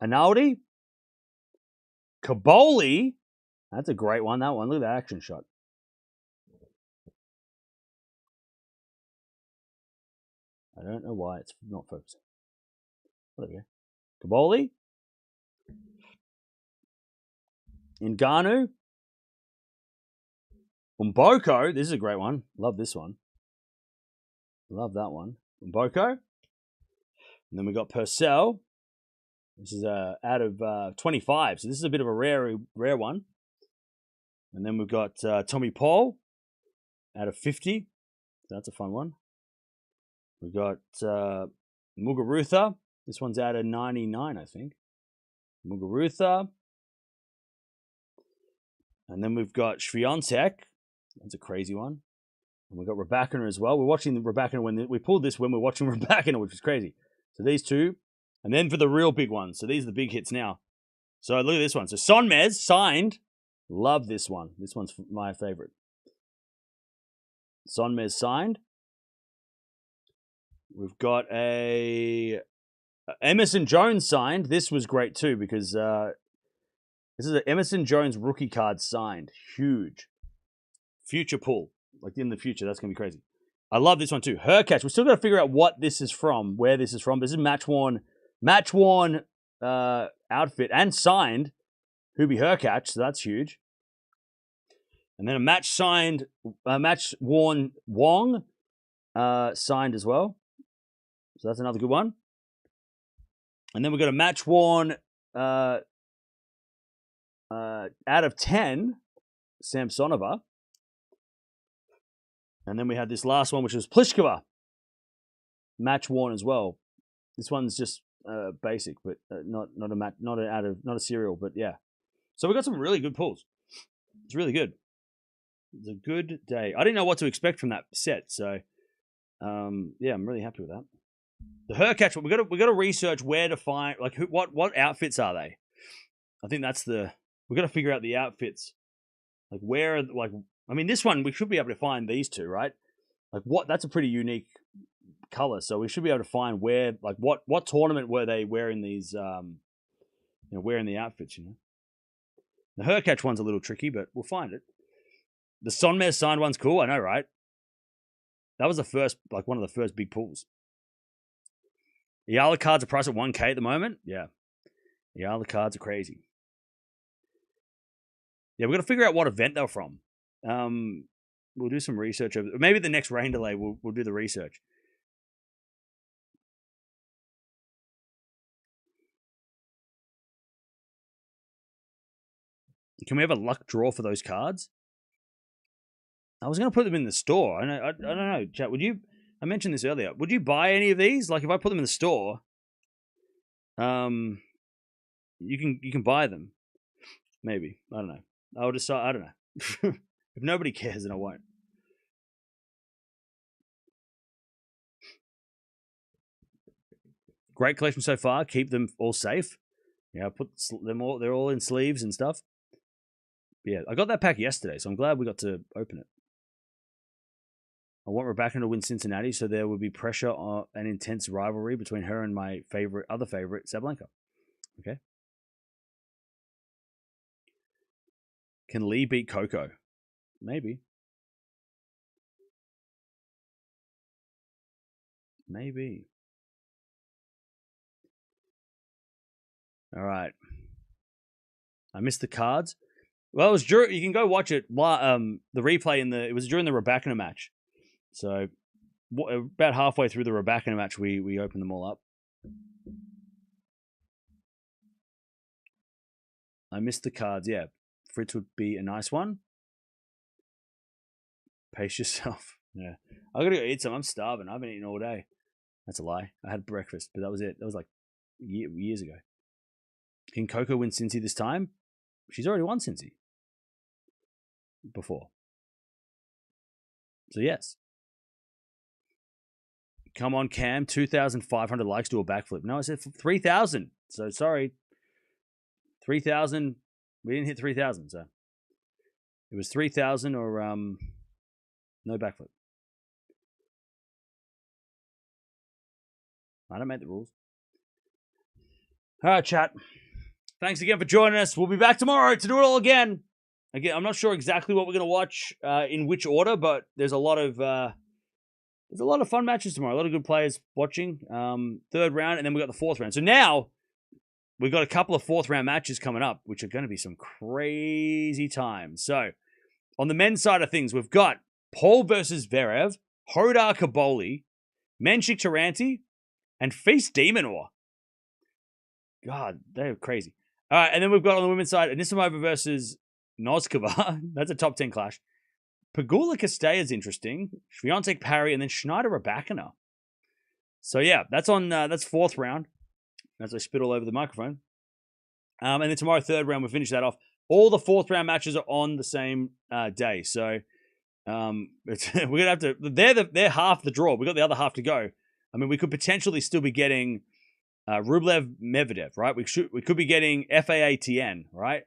Analdi. Caboli. That's a great one, that one. Look at that action shot. I don't know why it's not focusing. There we go. Caboli. Ngannou. Mboko. This is a great one. Love this one. Love that one. Mboko. And then we got Purcell. This is out of 25. So this is a bit of a rare one. And then we've got Tommy Paul. out of 50. So that's a fun one. We've got Muguruza. This one's out of 99, I think. Muguruza. And then we've got Swiatek. That's a crazy one. And we've got Raducanu as well. We're watching the Raducanu when we pulled this when we're watching Raducanu, which is crazy. So these two. And then for the real big ones. So these are the big hits now. So look at this one. So Sonmez signed. Love this one. This one's my favorite. Sonmez signed. We've got a Emerson Jones signed. This was great too because this is an Emerson Jones rookie card signed. Huge. Future pull. Like in the future. That's going to be crazy. I love this one too. Hurkacz. We're still got to figure out what this is from, where this is from. This is match worn outfit and signed. Hubie Hurkacz. So that's huge. And then a match worn Wong signed as well. So that's another good one. And then we've got a match worn out of 10, Samsonova. And then we had this last one, which was Pliskova. Match worn as well. This one's just basic, but not a serial, but yeah. So we got some really good pulls. It's really good. It's a good day. I didn't know what to expect from that set, so yeah, I'm really happy with that. The Hurkacz, we got to research where to find what outfits are they. I think that's we got to figure out the outfits. Like where I mean this one we should be able to find these two, right? Like that's a pretty unique color, so we should be able to find where what tournament were they wearing these wearing the outfits, The Hurkacz one's a little tricky, but we'll find it. The Sonmez signed one's cool, I know, right? That was the first, one of the first big pulls. The Eala cards are priced at 1K at the moment. Yeah. The Eala cards are crazy. Yeah, we've got to figure out what event they're from. We'll do some research. Maybe the next rain delay, we'll do the research. Can we have a luck draw for those cards? I was going to put them in the store. I don't know, chat. I mentioned this earlier. Would you buy any of these? Like if I put them in the store, you can buy them. Maybe. I don't know. I'll decide. I don't know. If nobody cares, then I won't. Great collection so far. Keep them all safe. Yeah, I put them all. They're all in sleeves and stuff. But yeah, I got that pack yesterday, so I'm glad we got to open it. I want Raducanu to win Cincinnati, so there would be pressure and intense rivalry between her and my other favorite, Sabalenka. Okay. Can Lee beat Coco? Maybe. Maybe. All right. I missed the cards. Well, it was you can go watch it. The replay it was during the Raducanu match. So about halfway through the Raducanu match, we opened them all up. I missed the cards. Yeah, Fritz would be a nice one. Pace yourself. Yeah, I gotta go eat some. I'm starving. I've been eating all day. That's a lie. I had breakfast, but that was it. That was like years ago. Can Coco win Cincy this time? She's already won Cincy before. So yes. Come on, Cam. 2,500 likes, do a backflip. No, I said 3,000. So sorry. 3,000. We didn't hit 3,000. So it was 3,000 or no backflip. I don't make the rules. All right, chat. Thanks again for joining us. We'll be back tomorrow to do it all again. Again, I'm not sure exactly what we're going to watch in which order, but there's a lot of fun matches tomorrow. A lot of good players watching. Third round, and then we got the fourth round. So now we've got a couple of fourth round matches coming up, which are going to be some crazy times. So on the men's side of things, we've got Paul versus Zverev, Hodar Kaboli, Menchik Taranti, and Feast Demonor. God, they're crazy. All right, and then we've got on the women's side, Anisimova versus Noskova. That's a top 10 clash. Pegula Castella's interesting. Swiatek Parry, and then Schneider Rybakina. So yeah, that's on. That's fourth round. As I spit all over the microphone. And then tomorrow, third round, we'll finish that off. All the fourth round matches are on the same day. So we're gonna have to. They're half the draw. We got the other half to go. I mean, we could potentially still be getting Rublev Medvedev, right? We could be getting FAA TN, right?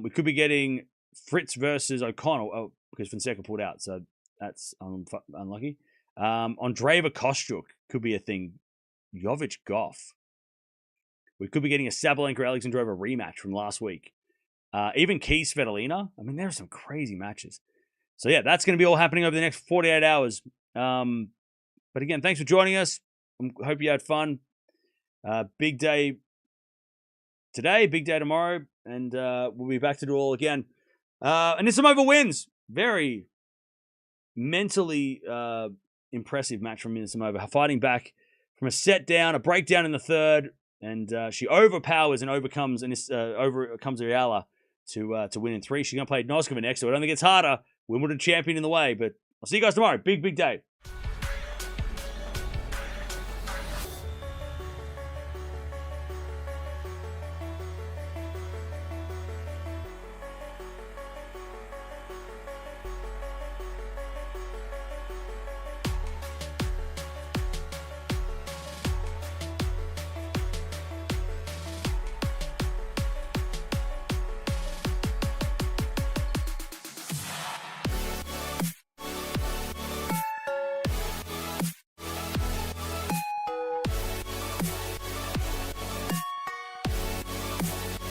We could be getting Fritz versus O'Connell. Because Fonseca pulled out, so that's unlucky. Andreeva Kostyuk could be a thing. Jovic Goff. We could be getting a Sabalenka Alexandra Eala rematch from last week. Even Key Svitolina. I mean, there are some crazy matches. So yeah, that's going to be all happening over the next 48 hours. But again, thanks for joining us. I hope you had fun. Big day today, big day tomorrow, and we'll be back to do it all again. Anisimova wins. Very mentally impressive match from Anisimova, fighting back from a set down, a breakdown in the third, and she overpowers and overcomes Eala to win in three. She's going to play Noskova next, so I don't think it's harder. Wimbledon champion in the way, but I'll see you guys tomorrow. Big day.